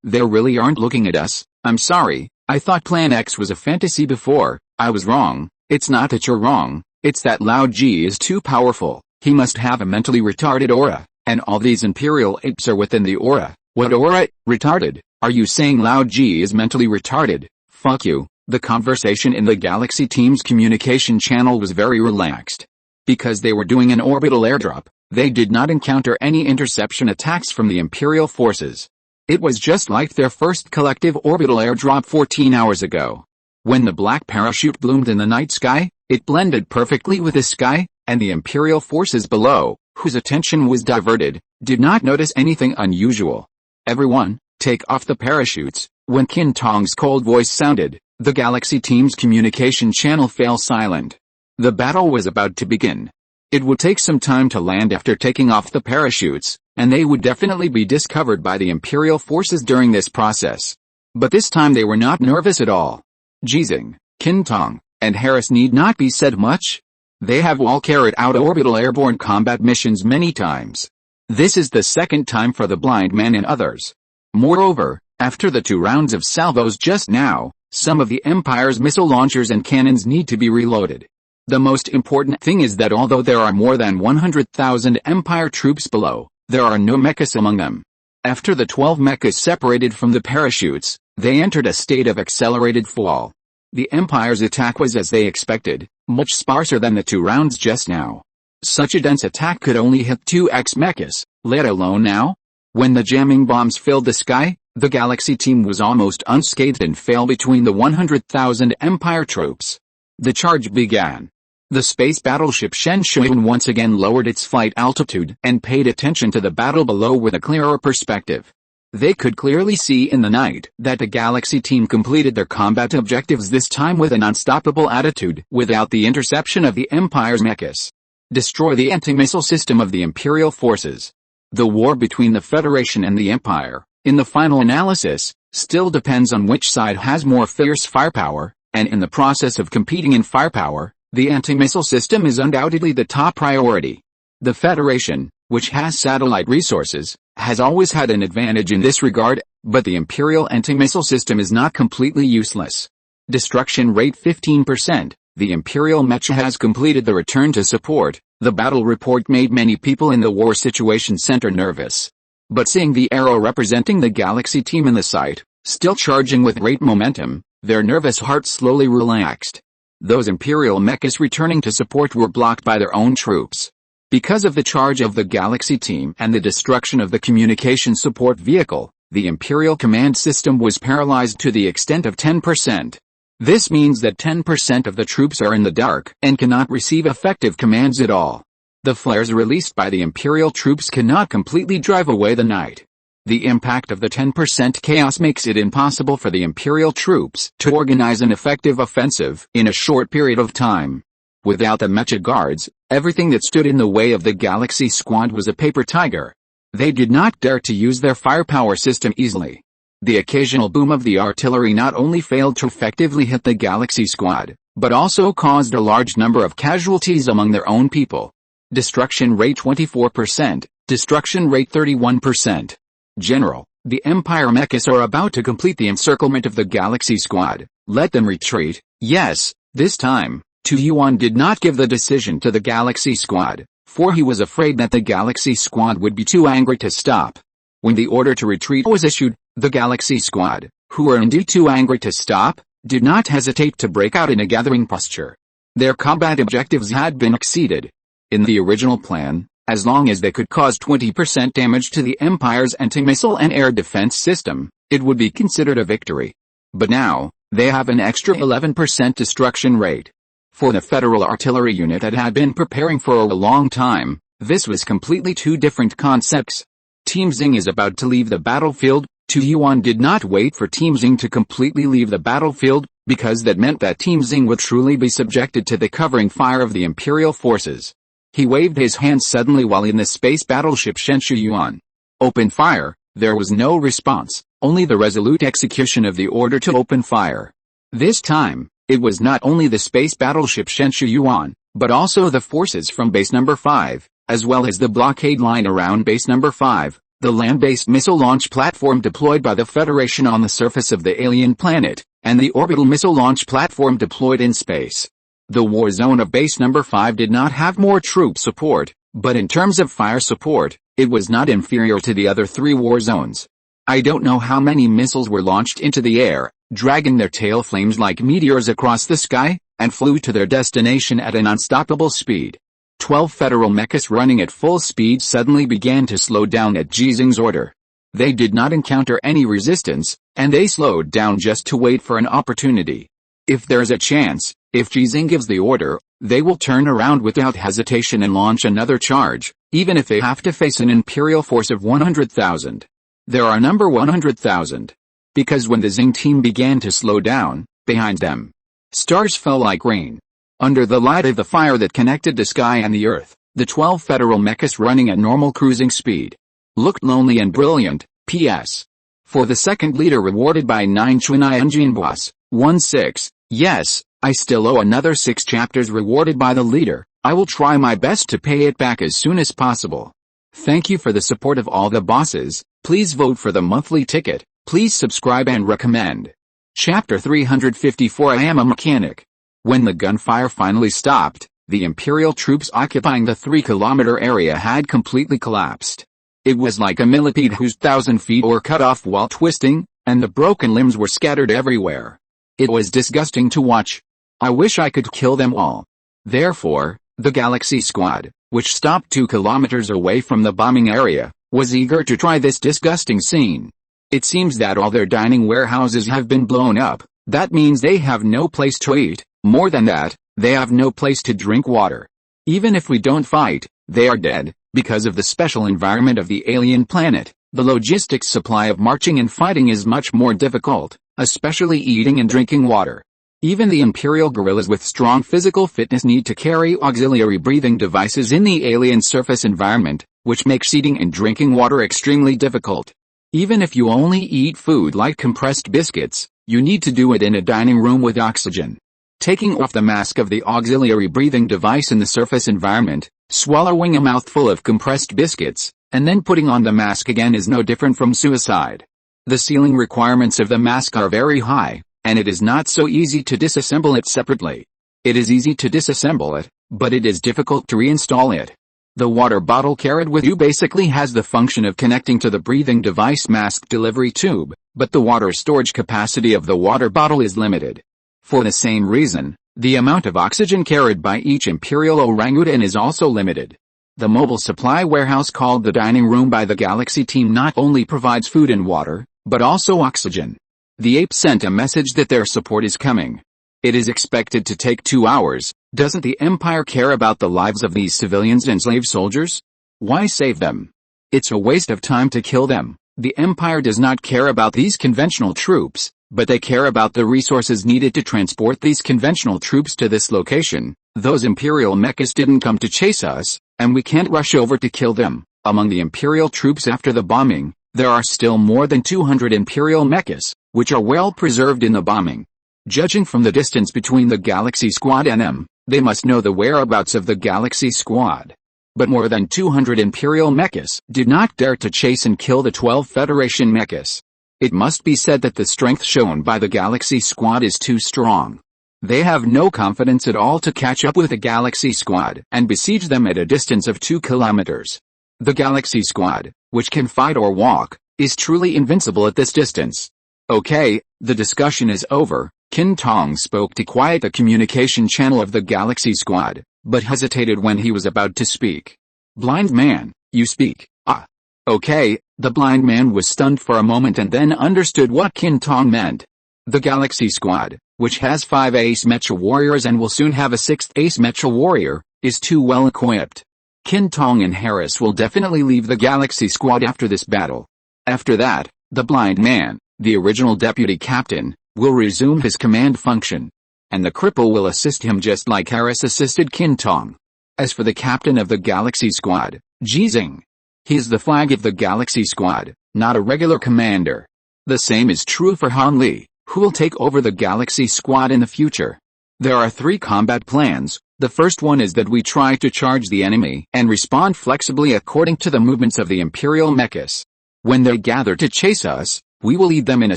They really aren't looking at us. I'm sorry, I thought Plan X was a fantasy before. I was wrong. It's not that you're wrong, it's that Lao Ji is too powerful. He must have a mentally retarded aura, and all these Imperial apes are within the aura. What aura? Retarded? Are you saying Lao Ji is mentally retarded? Fuck you. The conversation in the Galaxy team's communication channel was very relaxed. Because they were doing an orbital airdrop, they did not encounter any interception attacks from the Imperial forces. It was just like their first collective orbital airdrop 14 hours ago. When the black parachute bloomed in the night sky, it blended perfectly with the sky, and the Imperial forces below, whose attention was diverted, did not notice anything unusual. Everyone, take off the parachutes. When Qin Tong's cold voice sounded, the Galaxy team's communication channel fell silent. The battle was about to begin. It would take some time to land after taking off the parachutes, and they would definitely be discovered by the Imperial forces during this process. But this time they were not nervous at all. Ji Xinghe, Qin Tong, and Harris need not be said much. They have all carried out orbital airborne combat missions many times. This is the second time for the blind man and others. Moreover, after the 2 rounds of salvos just now, some of the Empire's missile launchers and cannons need to be reloaded. The most important thing is that although there are more than 100,000 Empire troops below, there are no mechas among them. After the 12 mechas separated from the parachutes, they entered a state of accelerated fall. The Empire's attack was as they expected, much sparser than the 2 rounds just now. Such a dense attack could only hit 2x mechas, let alone now. When the jamming bombs filled the sky, the Galaxy team was almost unscathed and fell between the 100,000 Empire troops. The charge began. The space battleship Shenzhen once again lowered its flight altitude and paid attention to the battle below with a clearer perspective. They could clearly see in the night that the Galaxy team completed their combat objectives this time with an unstoppable attitude without the interception of the Empire's mechas. Destroy the anti-missile system of the Imperial forces. The war between the Federation and the Empire, in the final analysis, still depends on which side has more fierce firepower, and in the process of competing in firepower, the anti-missile system is undoubtedly the top priority. The Federation, which has satellite resources, has always had an advantage in this regard, but the Imperial anti-missile system is not completely useless. Destruction rate 15%, The Imperial Mecha has completed the return to support. The battle report made many people in the War Situation Center nervous. But seeing the arrow representing the Galaxy team in the sight, still charging with great momentum, their nervous hearts slowly relaxed. Those Imperial mechas returning to support were blocked by their own troops. Because of the charge of the Galaxy team and the destruction of the communication support vehicle, the Imperial command system was paralyzed to the extent of 10%. This means that 10% of the troops are in the dark and cannot receive effective commands at all. The flares released by the Imperial troops cannot completely drive away the night. The impact of the 10% chaos makes it impossible for the Imperial troops to organize an effective offensive in a short period of time. Without the Mecha guards, everything that stood in the way of the Galaxy squad was a paper tiger. They did not dare to use their firepower system easily. The occasional boom of the artillery not only failed to effectively hit the Galaxy squad, but also caused a large number of casualties among their own people. Destruction rate 24%, destruction rate 31%. General, the Empire mechas are about to complete the encirclement of the Galaxy squad. Let them retreat. Yes, this time, Tu Yuan did not give the decision to the Galaxy squad, for he was afraid that the Galaxy squad would be too angry to stop. When the order to retreat was issued, the Galaxy squad, who were indeed too angry to stop, did not hesitate to break out in a gathering posture. Their combat objectives had been exceeded. In the original plan, as long as they could cause 20% damage to the Empire's anti-missile and air defense system, it would be considered a victory. But now, they have an extra 11% destruction rate. For the Federal Artillery unit that had been preparing for a long time, this was completely two different concepts. Team Xing is about to leave the battlefield. Tu Yuan did not wait for Team Xing to completely leave the battlefield, because that meant that Team Xing would truly be subjected to the covering fire of the Imperial forces. He waved his hand suddenly while in the space battleship Shenshu Yuan. Open fire. There was no response, only the resolute execution of the order to open fire. This time, it was not only the space battleship Shenshu Yuan, but also the forces from base number 5, as well as the blockade line around base number 5, the land-based missile launch platform deployed by the Federation on the surface of the alien planet, and the orbital missile launch platform deployed in space. The war zone of base number 5 did not have more troop support, but in terms of fire support, it was not inferior to the other 3 war zones. I don't know how many missiles were launched into the air, dragging their tail flames like meteors across the sky, and flew to their destination at an unstoppable speed. 12 Federal mechas running at full speed suddenly began to slow down at Ji Xinghe's order. They did not encounter any resistance, and they slowed down just to wait for an opportunity. If there's a chance, if Ji Xinghe gives the order, they will turn around without hesitation and launch another charge, even if they have to face an Imperial force of 100,000. There are number 100,000. Because when the Xing team began to slow down, behind them, stars fell like rain. Under the light of the fire that connected the sky and the earth, the 12 Federal mechas running at normal cruising speed looked lonely and brilliant. P.S. For the second leader rewarded by 9 Chunai Boss, 1-6, yes, I still owe another 6 chapters rewarded by the leader. I will try my best to pay it back as soon as possible. Thank you for the support of all the bosses. Please vote for the monthly ticket. Please subscribe and recommend. Chapter 354 I am a mechanic. When the gunfire finally stopped, the Imperial troops occupying the 3-kilometer area had completely collapsed. It was like a millipede whose 1,000 feet were cut off while twisting, and the broken limbs were scattered everywhere. It was disgusting to watch. I wish I could kill them all. Therefore, the Galaxy squad, which stopped 2 kilometers away from the bombing area, was eager to try this disgusting scene. It seems that all their dining warehouses have been blown up. That means they have no place to eat. More than that, they have no place to drink water. Even if we don't fight, they are dead. Because of the special environment of the alien planet, the logistics supply of marching and fighting is much more difficult, especially eating and drinking water. Even the Imperial guerrillas with strong physical fitness need to carry auxiliary breathing devices in the alien surface environment, which makes eating and drinking water extremely difficult. Even if you only eat food like compressed biscuits, you need to do it in a dining room with oxygen. Taking off the mask of the auxiliary breathing device in the surface environment, swallowing a mouthful of compressed biscuits, and then putting on the mask again is no different from suicide. The sealing requirements of the mask are very high, and it is not so easy to disassemble it separately. It is easy to disassemble it, but it is difficult to reinstall it. The water bottle carried with you basically has the function of connecting to the breathing device mask delivery tube, but the water storage capacity of the water bottle is limited. For the same reason, the amount of oxygen carried by each imperial orangutan is also limited. The mobile supply warehouse called the dining room by the Galaxy team not only provides food and water, but also oxygen. The apes sent a message that their support is coming. It is expected to take 2 hours. Doesn't the Empire care about the lives of these civilians and slave soldiers? Why save them? It's a waste of time to kill them. The Empire does not care about these conventional troops, but they care about the resources needed to transport these conventional troops to this location. Those Imperial mechas didn't come to chase us, and we can't rush over to kill them. Among the Imperial troops after the bombing, there are still more than 200 Imperial mechas, which are well preserved in the bombing. Judging from the distance between the Galaxy Squad and them, they must know the whereabouts of the Galaxy Squad. But more than 200 Imperial mechas did not dare to chase and kill the 12 Federation mechas. It must be said that the strength shown by the Galaxy Squad is too strong. They have no confidence at all to catch up with the Galaxy Squad and besiege them at a distance of 2 kilometers. The Galaxy Squad, which can fight or walk, is truly invincible at this distance. Okay, the discussion is over. Qin Tong spoke to quiet the communication channel of the Galaxy Squad, but hesitated when he was about to speak. Blind man, you speak. Ah. Okay, the blind man was stunned for a moment and then understood what Qin Tong meant. The Galaxy Squad, which has 5 ace mecha warriors and will soon have a 6th ace mecha warrior, is too well equipped. Qin Tong and Harris will definitely leave the Galaxy Squad after this battle. After that, the blind man, the original deputy captain, will resume his command function. And the cripple will assist him just like Harris assisted Qin Tong. As for the captain of the Galaxy Squad, Ji Xinghe, he is the flag of the Galaxy Squad, not a regular commander. The same is true for Han Li, who will take over the Galaxy Squad in the future. There are 3 combat plans. The first one is that we try to charge the enemy and respond flexibly according to the movements of the Imperial mechas. When they gather to chase us, we will lead them in a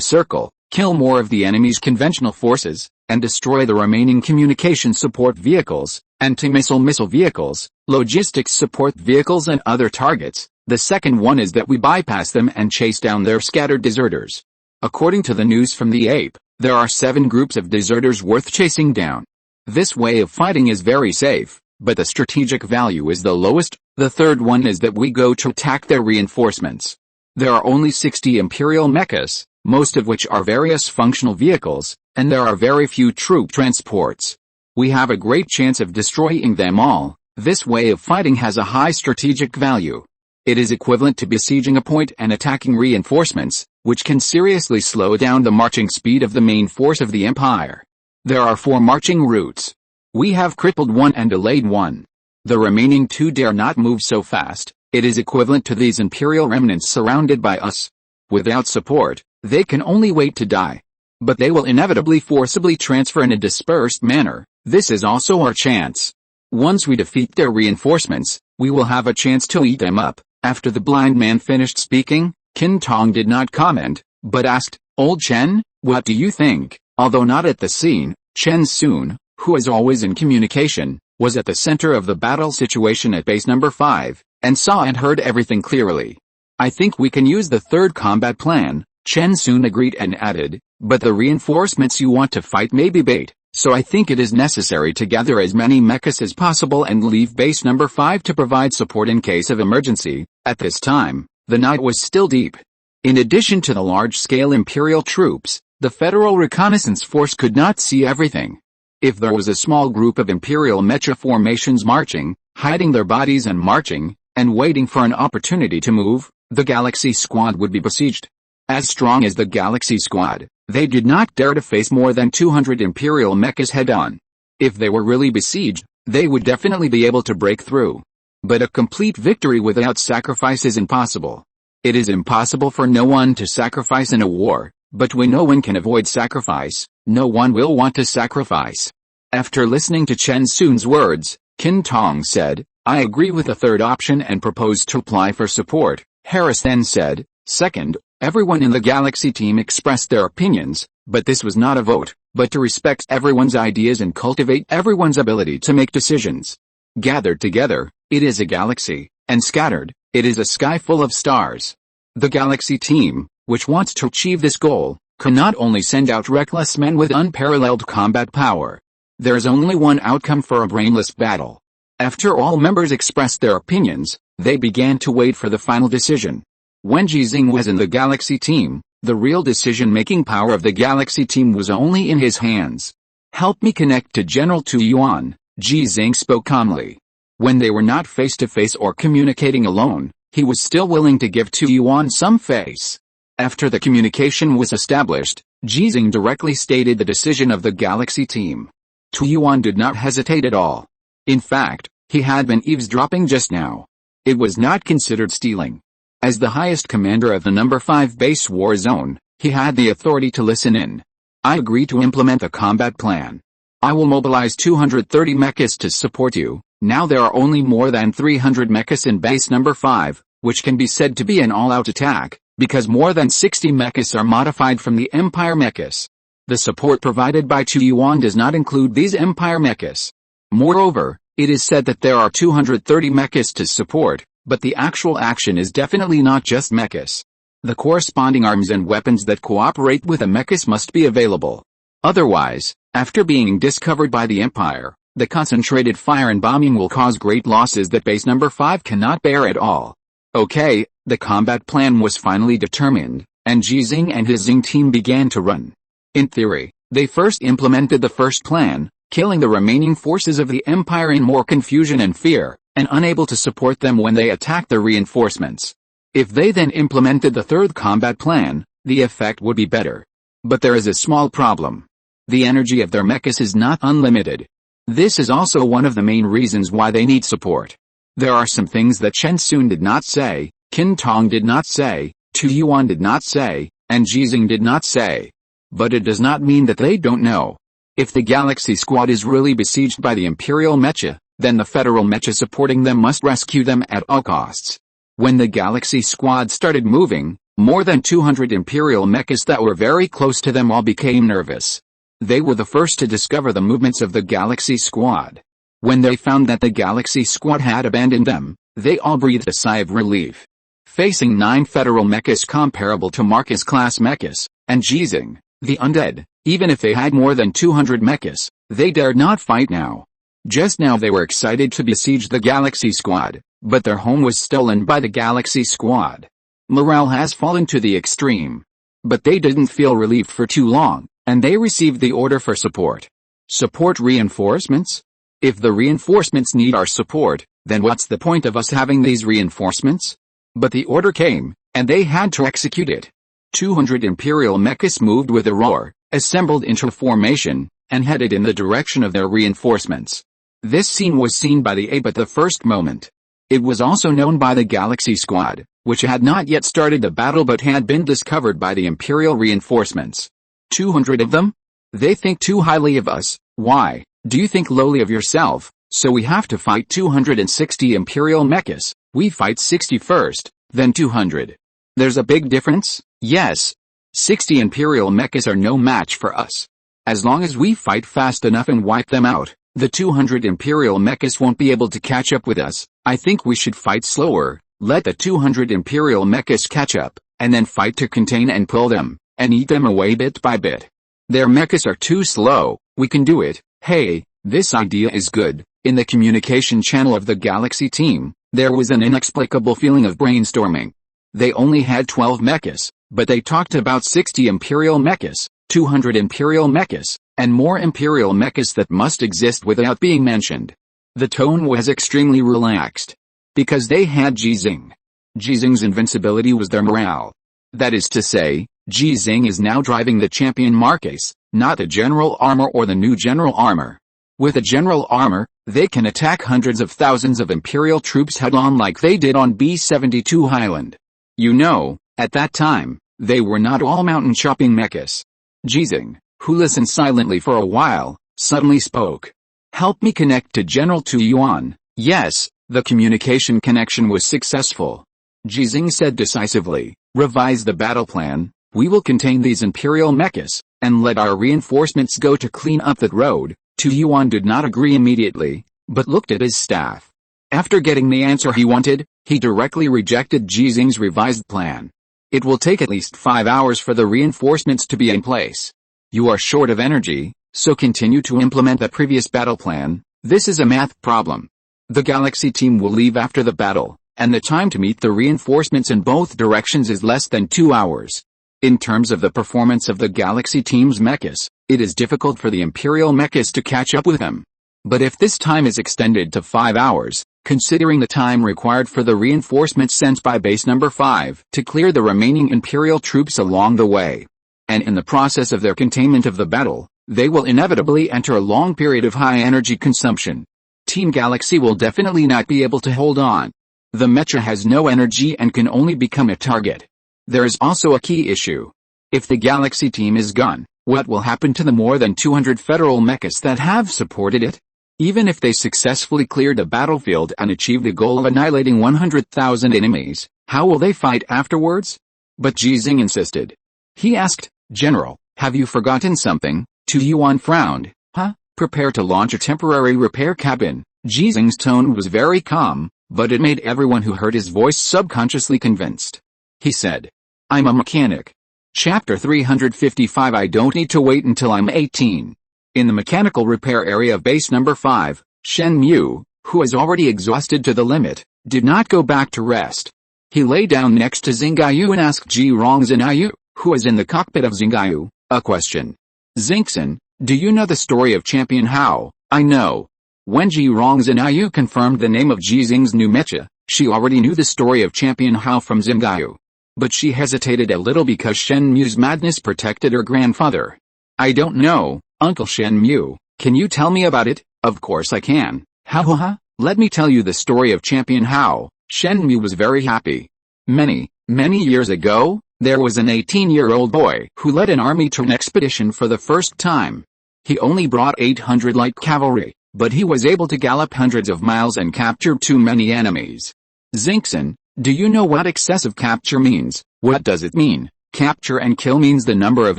circle, kill more of the enemy's conventional forces, and destroy the remaining communication support vehicles, anti-missile vehicles, logistics support vehicles and other targets. The second one is that we bypass them and chase down their scattered deserters. According to the news from the ape, there are 7 groups of deserters worth chasing down. This way of fighting is very safe, but the strategic value is the lowest. The third one is that we go to attack their reinforcements. There are only 60 Imperial mechas, most of which are various functional vehicles, and there are very few troop transports. We have a great chance of destroying them all. This way of fighting has a high strategic value. It is equivalent to besieging a point and attacking reinforcements, which can seriously slow down the marching speed of the main force of the Empire. There are 4 marching routes. We have crippled 1 and delayed 1. The remaining 2 dare not move so fast. It is equivalent to these Imperial remnants surrounded by us. Without support, they can only wait to die. But they will inevitably forcibly transfer in a dispersed manner. This is also our chance. Once we defeat their reinforcements, we will have a chance to eat them up. After the blind man finished speaking, Qin Tong did not comment, but asked, Old Chen, what do you think? Although not at the scene, Chen Sun, who is always in communication, was at the center of the battle situation at base number 5, and saw and heard everything clearly. I think we can use the third combat plan, Chen Sun agreed and added, but the reinforcements you want to fight may be bait, so I think it is necessary to gather as many mechas as possible and leave base number 5 to provide support in case of emergency. At this time, the night was still deep. In addition to the large-scale Imperial troops, the Federal Reconnaissance Force could not see everything. If there was a small group of Imperial mecha formations marching, hiding their bodies and marching, and waiting for an opportunity to move, the Galaxy Squad would be besieged. As strong as the Galaxy Squad, they did not dare to face more than 200 Imperial mechas head-on. If they were really besieged, they would definitely be able to break through. But a complete victory without sacrifice is impossible. It is impossible for no one to sacrifice in a war, but when no one can avoid sacrifice, no one will want to sacrifice. After listening to Chen Sun's words, Qin Tong said, I agree with the third option and proposed to apply for support. Harris then said, second. Everyone in the Galaxy team expressed their opinions, but this was not a vote. but to respect everyone's ideas and cultivate everyone's ability to make decisions. Gathered together, it is a galaxy, and scattered, it is a sky full of stars. The galaxy team, which wants to achieve this goal, can not only send out reckless men with unparalleled combat power. There is only one outcome for a brainless battle. After all members expressed their opinions, they began to wait for the final decision. When Ji Xinghe was in the galaxy team, the real decision-making power of the galaxy team was only in his hands. "Help me connect to General Tu Yuan," Ji Xinghe spoke calmly. When they were not face-to-face or communicating alone, he was still willing to give Tu Yuan some face. After the communication was established, Ji Xinghe directly stated the decision of the galaxy team. Tu Yuan did not hesitate at all. In fact, he had been eavesdropping just now. It was not considered stealing. As the highest commander of the number 5 base war zone, he had the authority to listen in. "I agree to implement the combat plan. I will mobilize 230 mechas to support you." Now there are only more than 300 mechas in base number 5, which can be said to be an all-out attack, because more than 60 mechas are modified from the Empire mechas. The support provided by Tu Yuan does not include these Empire mechas. Moreover, it is said that there are 230 mechas to support, but the actual action is definitely not just mechas. The corresponding arms and weapons that cooperate with the mechas must be available. Otherwise, after being discovered by the Empire, the concentrated fire and bombing will cause great losses that base number 5 cannot bear at all. Okay, the combat plan was finally determined, and Ji Xinghe and his Xinghe team began to run. In theory, they first implemented the first plan, killing the remaining forces of the Empire in more confusion and fear, and unable to support them when they attacked the reinforcements. If they then implemented the third combat plan, the effect would be better. But there is a small problem. The energy of their mechas is not unlimited. This is also one of the main reasons why they need support. There are some things that Chen Sun did not say, Qin Tong did not say, Tu Yuan did not say, and Ji Xinghe did not say. But it does not mean that they don't know. If the Galaxy Squad is really besieged by the Imperial Mecha, then the Federal Mecha supporting them must rescue them at all costs. When the Galaxy Squad started moving, more than 200 Imperial Mechas that were very close to them all became nervous. They were the first to discover the movements of the Galaxy Squad. When they found that the Galaxy Squad had abandoned them, they all breathed a sigh of relief. Facing 9 Federal Mechas comparable to Marcus-class Mechas, and Ji Xinghe, the undead, even if they had more than 200 Mechas, they dared not fight now. Just now they were excited to besiege the Galaxy Squad, but their home was stolen by the Galaxy Squad. Morale has fallen to the extreme. But they didn't feel relieved for too long, and they received the order for support. Support reinforcements? If the reinforcements need our support, then what's the point of us having these reinforcements? But the order came, and they had to execute it. 200 Imperial Mechas moved with a roar, assembled into formation, and headed in the direction of their reinforcements. This scene was seen by the ape at the first moment. It was also known by the Galaxy Squad, which had not yet started the battle but had been discovered by the Imperial reinforcements. 200 of them? They think too highly of us. Why, do you think lowly of yourself? So we have to fight 260 Imperial Mechas. We fight 60 first, then 200. There's a big difference? Yes. 60 Imperial Mechas are no match for us. As long as we fight fast enough and wipe them out, the 200 Imperial Mechas won't be able to catch up with us. I think we should fight slower, let the 200 Imperial Mechas catch up, and then fight to contain and pull them, and eat them away bit by bit. Their mechas are too slow. We can do it. Hey, this idea is good. In the communication channel of the Galaxy team, there was an inexplicable feeling of brainstorming. They only had 12 mechas, but they talked about 60 Imperial Mechas, 200 Imperial Mechas, and more Imperial Mechas that must exist without being mentioned. The tone was extremely relaxed. Because they had Ji Xinghe. Ji Xinghe's invincibility was their morale. That is to say, Ji Xinghe is now driving the champion Marques, not the general armor or the new general armor. With a general armor, they can attack hundreds of thousands of Imperial troops head-on like they did on B-72 Highland. You know, at that time, they were not all mountain-chopping mechas. Ji Xinghe, who listened silently for a while, suddenly spoke. Help me connect to General Tu Yuan. Yes, the communication connection was successful. Ji Xinghe said decisively, revise the battle plan. We will contain these Imperial mechas, and let our reinforcements go to clean up that road. Tu Yuan did not agree immediately, but looked at his staff. After getting the answer he wanted, he directly rejected Ji Xinghe's revised plan. It will take at least 5 hours for the reinforcements to be in place. You are short of energy, so continue to implement the previous battle plan. This is a math problem. The Galaxy team will leave after the battle, and the time to meet the reinforcements in both directions is less than 2 hours. In terms of the performance of the Galaxy team's mechas, it is difficult for the Imperial mechas to catch up with them. But if this time is extended to 5 hours, considering the time required for the reinforcements sent by base number 5 to clear the remaining Imperial troops along the way, and in the process of their containment of the battle, they will inevitably enter a long period of high energy consumption. Team Galaxy will definitely not be able to hold on. The mecha has no energy and can only become a target. There is also a key issue. If the Galaxy team is gone, what will happen to the more than 200 federal mechas that have supported it? Even if they successfully cleared the battlefield and achieved the goal of annihilating 100,000 enemies, how will they fight afterwards? But Ji Xinghe insisted. He asked, "General, have you forgotten something?" Tu Yuan frowned. "Huh? Prepare to launch a temporary repair cabin." Ji Xinghe's tone was very calm, but it made everyone who heard his voice subconsciously convinced. He said, "I'm a mechanic." Chapter 355 I don't need to wait until I'm 18. In the mechanical repair area of base number 5, Shen Mu, who was already exhausted to the limit, did not go back to rest. He lay down next to Xinghe and asked Ji Xinghe, who was in the cockpit of Xinghe, a question. "Xinghe, do you know the story of Champion Hao?" "I know." When Ji Xinghe confirmed the name of Ji Xinghe's new mecha, she already knew the story of Champion Hao from Xinghe. But she hesitated a little because Shen Mu's madness protected her grandfather. "I don't know, Uncle Shen Mu, can you tell me about it?" "Of course I can. Ha. Let me tell you the story of Champion Hao." Shen Mu was very happy. Many years ago, there was an 18-year-old boy who led an army to an expedition for the first time. He only brought 800 light cavalry, but he was able to gallop hundreds of miles and capture too many enemies. "Xinghe, do you know what excessive capture means?" "What does it mean?" "Capture and kill means the number of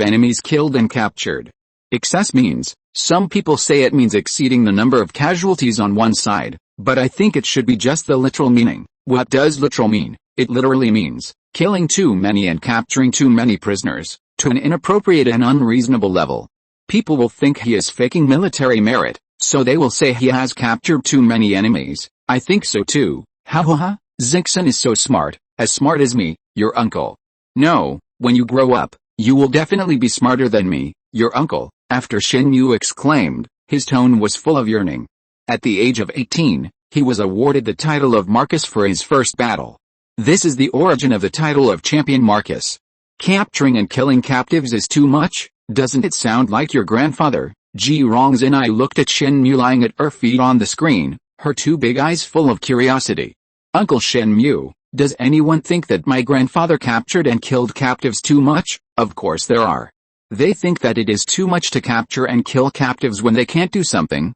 enemies killed and captured. Excess means, some people say it means exceeding the number of casualties on one side, but I think it should be just the literal meaning." "What does literal mean?" "It literally means, killing too many and capturing too many prisoners, to an inappropriate and unreasonable level. People will think he is faking military merit, so they will say he has captured too many enemies." "I think so too." Ha. "Xinghe is so smart, as smart as me, your uncle." "No, when you grow up, you will definitely be smarter than me, your uncle." After Shen Mu exclaimed, his tone was full of yearning. At the age of 18, he was awarded the title of Marcus for his first battle. This is the origin of the title of Champion Marcus. Capturing and killing captives is too much, doesn't it sound like your grandfather? Ji Xinghe looked at Shen Mu lying at her feet on the screen, her two big eyes full of curiosity. "Uncle Shen Mu, does anyone think that my grandfather captured and killed captives too much?" "Of course there are. They think that it is too much to capture and kill captives when they can't do something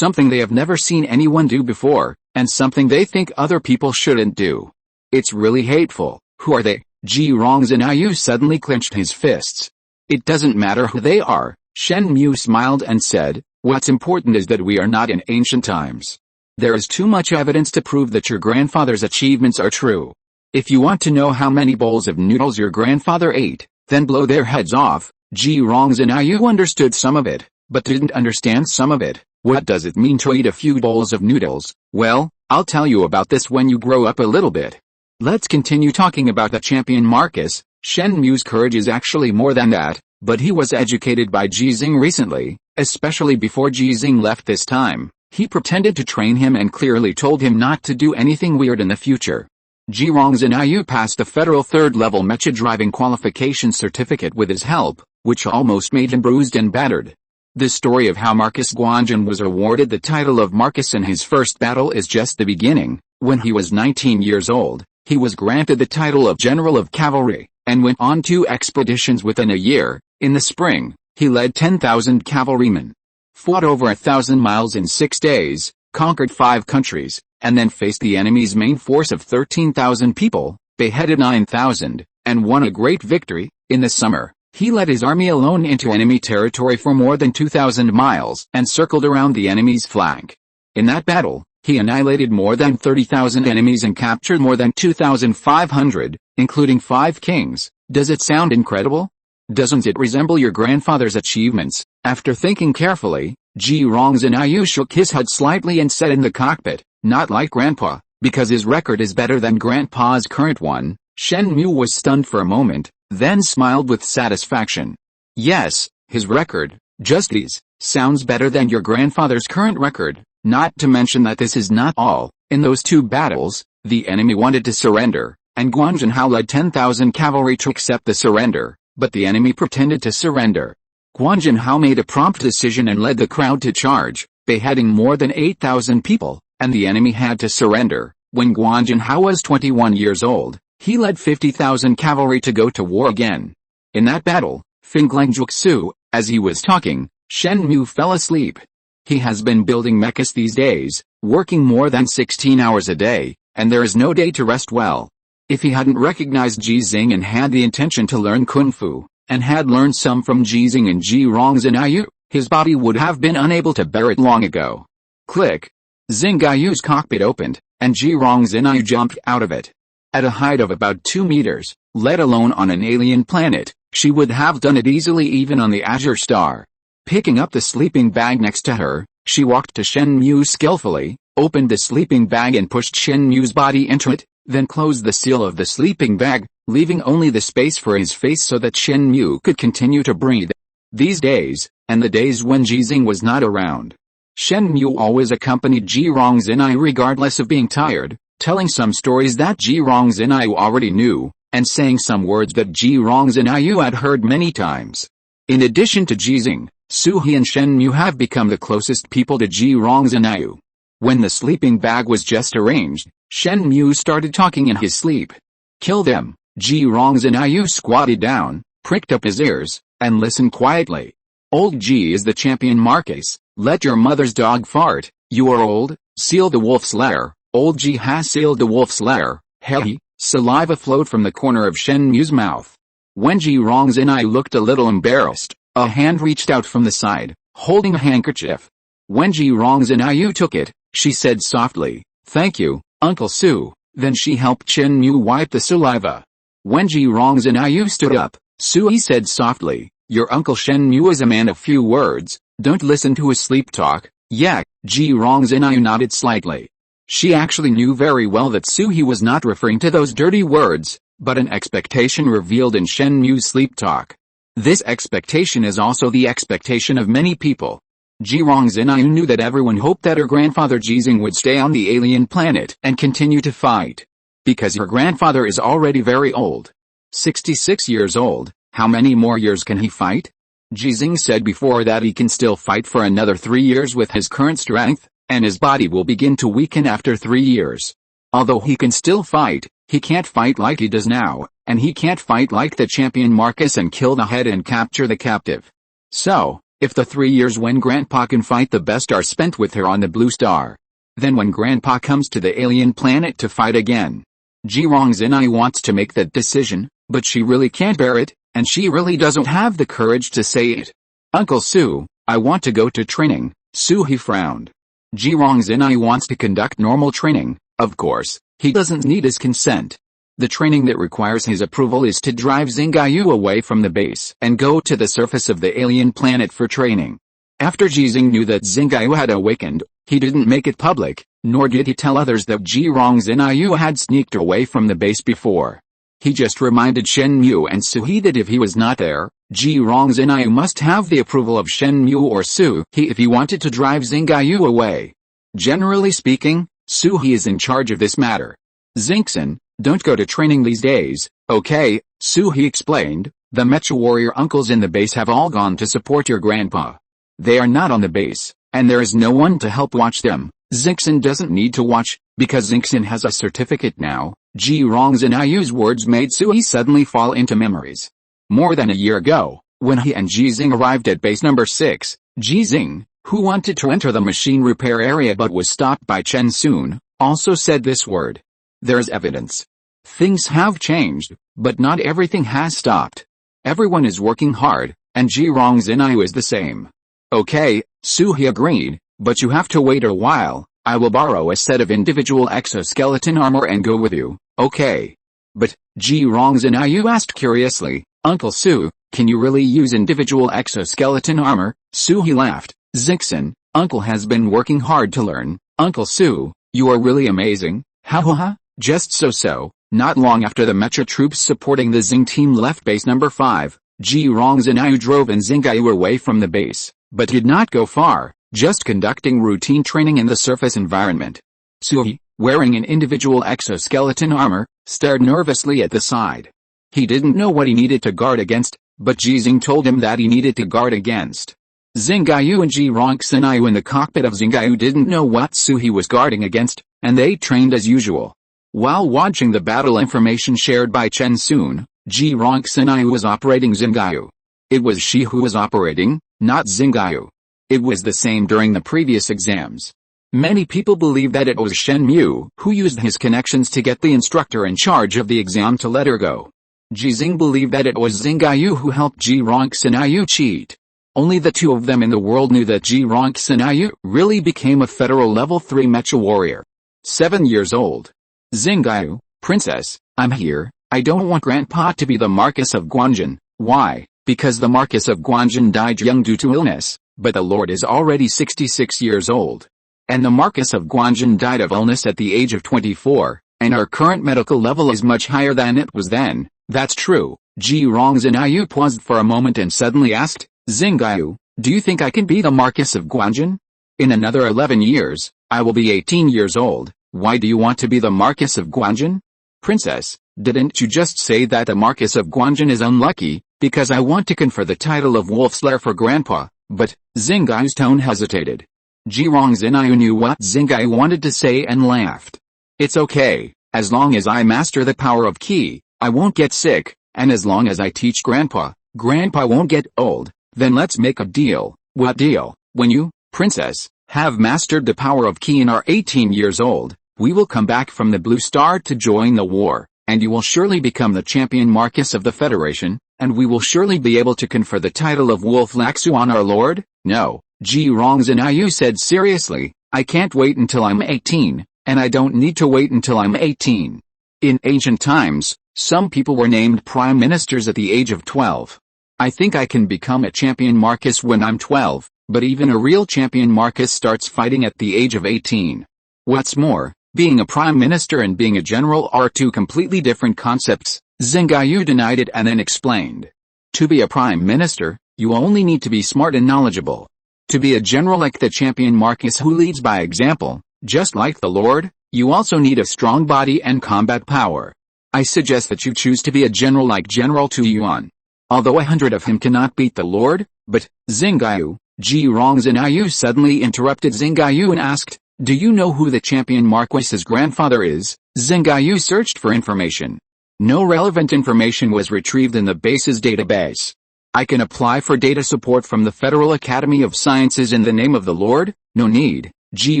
they have never seen anyone do before, and something they think other people shouldn't do. It's really hateful." "Who are they?" Ji Xinghe suddenly clenched his fists. "It doesn't matter who they are," Shen Mu smiled and said, "what's important is that we are not in ancient times. There is too much evidence to prove that your grandfather's achievements are true. If you want to know how many bowls of noodles your grandfather ate, then blow their heads off." Ji Xinghe understood some of it, but didn't understand some of it. "What does it mean to eat a few bowls of noodles?" "Well, I'll tell you about this when you grow up a little bit. Let's continue talking about the Champion Marcus." Shen Mu's courage is actually more than that, but he was educated by Ji Xinghe recently, especially before Ji Xinghe left this time. He pretended to train him and clearly told him not to do anything weird in the future. Ji Xinghe passed the federal third-level mecha driving qualification certificate with his help, which almost made him bruised and battered. The story of how Marcus Guanjin was awarded the title of Marcus in his first battle is just the beginning. When he was 19 years old, he was granted the title of General of Cavalry, and went on 2 expeditions within a year. In the spring, he led 10,000 cavalrymen, fought over 1,000 miles in 6 days, conquered 5 countries, and then faced the enemy's main force of 13,000 people, beheaded 9,000, and won a great victory. In the summer, He led his army alone into enemy territory for more than 2,000 miles and circled around the enemy's flank. In that battle, he annihilated more than 30,000 enemies and captured more than 2,500, including 5 kings. Does it sound incredible? Doesn't it resemble your grandfather's achievements? After thinking carefully, Ji Xinghe shook his head slightly and said in the cockpit, "Not like Grandpa, because his record is better than Grandpa's current one." Shen Mu was stunned for a moment, then smiled with satisfaction. "Yes, his record, just his, sounds better than your grandfather's current record. Not to mention that this is not all. In those 2 battles, the enemy wanted to surrender, and Guan Jinhao led 10,000 cavalry to accept the surrender, but the enemy pretended to surrender. Guan Jinhao made a prompt decision and led the crowd to charge, beheading more than 8,000 people, and the enemy had to surrender. When Guan Jinhao was 21 years old, he led 50,000 cavalry to go to war again. In that battle, Finglang Juxu, as he was talking, Shen Mu fell asleep. He has been building mechas these days, working more than 16 hours a day, and there is no day to rest well. If he hadn't recognized Ji Xinghe and had the intention to learn Kung Fu, and had learned some from Ji Xinghe and Ji Xinghe, his body would have been unable to bear it long ago. Click. Xingayu's cockpit opened, and Ji Xinghe jumped out of it. At a height of about 2 meters, let alone on an alien planet, she would have done it easily even on the Azure Star. Picking up the sleeping bag next to her, she walked to Shen Mu skillfully, opened the sleeping bag and pushed Shen Mu's body into it, then closed the seal of the sleeping bag, leaving only the space for his face so that Shen Mu could continue to breathe. These days, and the days when Ji Xinghe was not around, Shen Mu always accompanied Ji Xinghe regardless of being tired, telling some stories that Ji Xinghe already knew, and saying some words that Ji Xinghe had heard many times. In addition to Ji Xinghe, Su He and Shen Mu have become the closest people to Ji Xinghe. When the sleeping bag was just arranged, Shen Mu started talking in his sleep. "Kill them." Ji Xinghe squatted down, pricked up his ears, and listened quietly. "Old Ji is the champion Marcus. Let your mother's dog fart. You are old. Seal the wolf's lair." Old Ji has sealed the wolf's lair. Hey! Saliva flowed from the corner of Shen Mu's mouth. When Ji Xinghe looked a little embarrassed, a hand reached out from the side, holding a handkerchief. When Ji Xinghe took it, she said softly, "Thank you, Uncle Su." Then she helped Shen Mu wipe the saliva. When Ji Xinghe stood up, Su He said softly, "Your Uncle Shen Mu is a man of few words, don't listen to his sleep talk." Yeah, Ji Xinghe nodded slightly. She actually knew very well that Su He was not referring to those dirty words, but an expectation revealed in Shen Mu's sleep talk. This expectation is also the expectation of many people. Ji Xinghe knew that everyone hoped that her grandfather Ji Xinghe would stay on the alien planet and continue to fight. Because her grandfather is already very old. 66 years old, how many more years can he fight? Ji Xinghe said before that he can still fight for another 3 years with his current strength, and his body will begin to weaken after 3 years. Although he can still fight, he can't fight like he does now, and he can't fight like the champion Marcus and kill the head and capture the captive. So, if the 3 years when Grandpa can fight the best are spent with her on the blue star, then when Grandpa comes to the alien planet to fight again, Ji Xinghe wants to make that decision, but she really can't bear it, and she really doesn't have the courage to say it. "Uncle Su, I want to go to training." Su He frowned. Ji Xinghe wants to conduct normal training, of course, he doesn't need his consent. The training that requires his approval is to drive Xinghe away from the base and go to the surface of the alien planet for training. After Ji Xinghe knew that Xinghe had awakened, he didn't make it public, nor did he tell others that Ji Xinghe had sneaked away from the base before. He just reminded Shen Mu and Su He that if he was not there, Ji Xinghe must have the approval of Shen Mu or Su He if he wanted to drive Xinghe away. Generally speaking, Su He is in charge of this matter. "Xinghe, don't go to training these days, okay?" Su He explained. "The Mecha warrior uncles in the base have all gone to support your grandpa. They are not on the base, and there is no one to help watch them. Xinghe doesn't need to watch, because Xinghe has a certificate now." Ji Xinghe's words made Su He suddenly fall into memories. More than a year ago, when he and Ji Xinghe arrived at base number 6, Ji Xinghe, who wanted to enter the machine repair area but was stopped by Chen Sun, also said this word. There's evidence. Things have changed, but not everything has stopped. Everyone is working hard, and Ji Xinghe is the same. Okay, He agreed, but you have to wait a while. I will borrow a set of individual exoskeleton armor and go with you, okay? But, Ji Xinghe asked curiously, Uncle Su, can you really use individual exoskeleton armor? He laughed. Zixin, Uncle has been working hard to learn. Uncle Su, you are really amazing. Ha ha ha. Just so. Not long after the Mecha troops supporting the Xing team left base number 5, Ji Xinghe drove in Xinghe away from the base, but did not go far, just conducting routine training in the surface environment. Sui, wearing an individual exoskeleton armor, stared nervously at the side. He didn't know what he needed to guard against, but Ji Xinghe told him that he needed to guard against. Xinghe and Ji Xinghe in the cockpit of Xinghe didn't know what Sui was guarding against, and they trained as usual. While watching the battle information shared by Chen Sun, Ji Xinghe was operating Xinghe. It was she who was operating, not Xinghe. It was the same during the previous exams. Many people believe that it was Shen Mu who used his connections to get the instructor in charge of the exam to let her go. Ji Xinghe believed that it was Xinghe who helped Ji Xinghe cheat. Only the two of them in the world knew that Ji Xinghe really became a federal level 3 mecha warrior. 7 years old. Xinghe, Princess, I'm here. I don't want Grandpa to be the Marquis of Guanjin. Why? Because the Marquis of Guanjin died young due to illness, but the Lord is already 66 years old. And the Marquis of Guanjin died of illness at the age of 24, and our current medical level is much higher than it was then. That's true. Ji Xinghe paused for a moment and suddenly asked, Xinghe, do you think I can be the Marquis of Guanjin? In another 11 years, I will be 18 years old. Why do you want to be the Marquis of Guanjin? Princess, didn't you just say that the Marquis of Guanjin is unlucky? Because I want to confer the title of Wolfslayer for Grandpa. But, Xinghe's tone hesitated. Ji Xinghe knew what Xinghe wanted to say and laughed. It's okay, as long as I master the power of Qi, I won't get sick, and as long as I teach Grandpa won't get old. Then let's make a deal. What deal? When you, Princess, have mastered the power of Qi and are 18 years old, we will come back from the Blue Star to join the war, and you will surely become the champion Marquis of the Federation, and we will surely be able to confer the title of Wolf Laxu on our lord? No, Ji Xinghe said seriously, I can't wait until I'm 18, and I don't need to wait until I'm 18. In ancient times, some people were named prime ministers at the age of 12. I think I can become a champion Marquis when I'm 12, but even a real champion Marquis starts fighting at the age of 18. What's more, being a prime minister and being a general are two completely different concepts. Xinghe denied it and then explained. To be a prime minister, you only need to be smart and knowledgeable. To be a general like the champion Marquis who leads by example, just like the Lord, you also need a strong body and combat power. I suggest that you choose to be a general like General Tu Yuan. Although 100 of him cannot beat the Lord, but, Xinghe, Ji Xinghe suddenly interrupted Xinghe and asked, do you know who the champion Marquis's grandfather is? Xinghe searched for information. No relevant information was retrieved in the base's database. I can apply for data support from the Federal Academy of Sciences in the name of the Lord? No need. Ji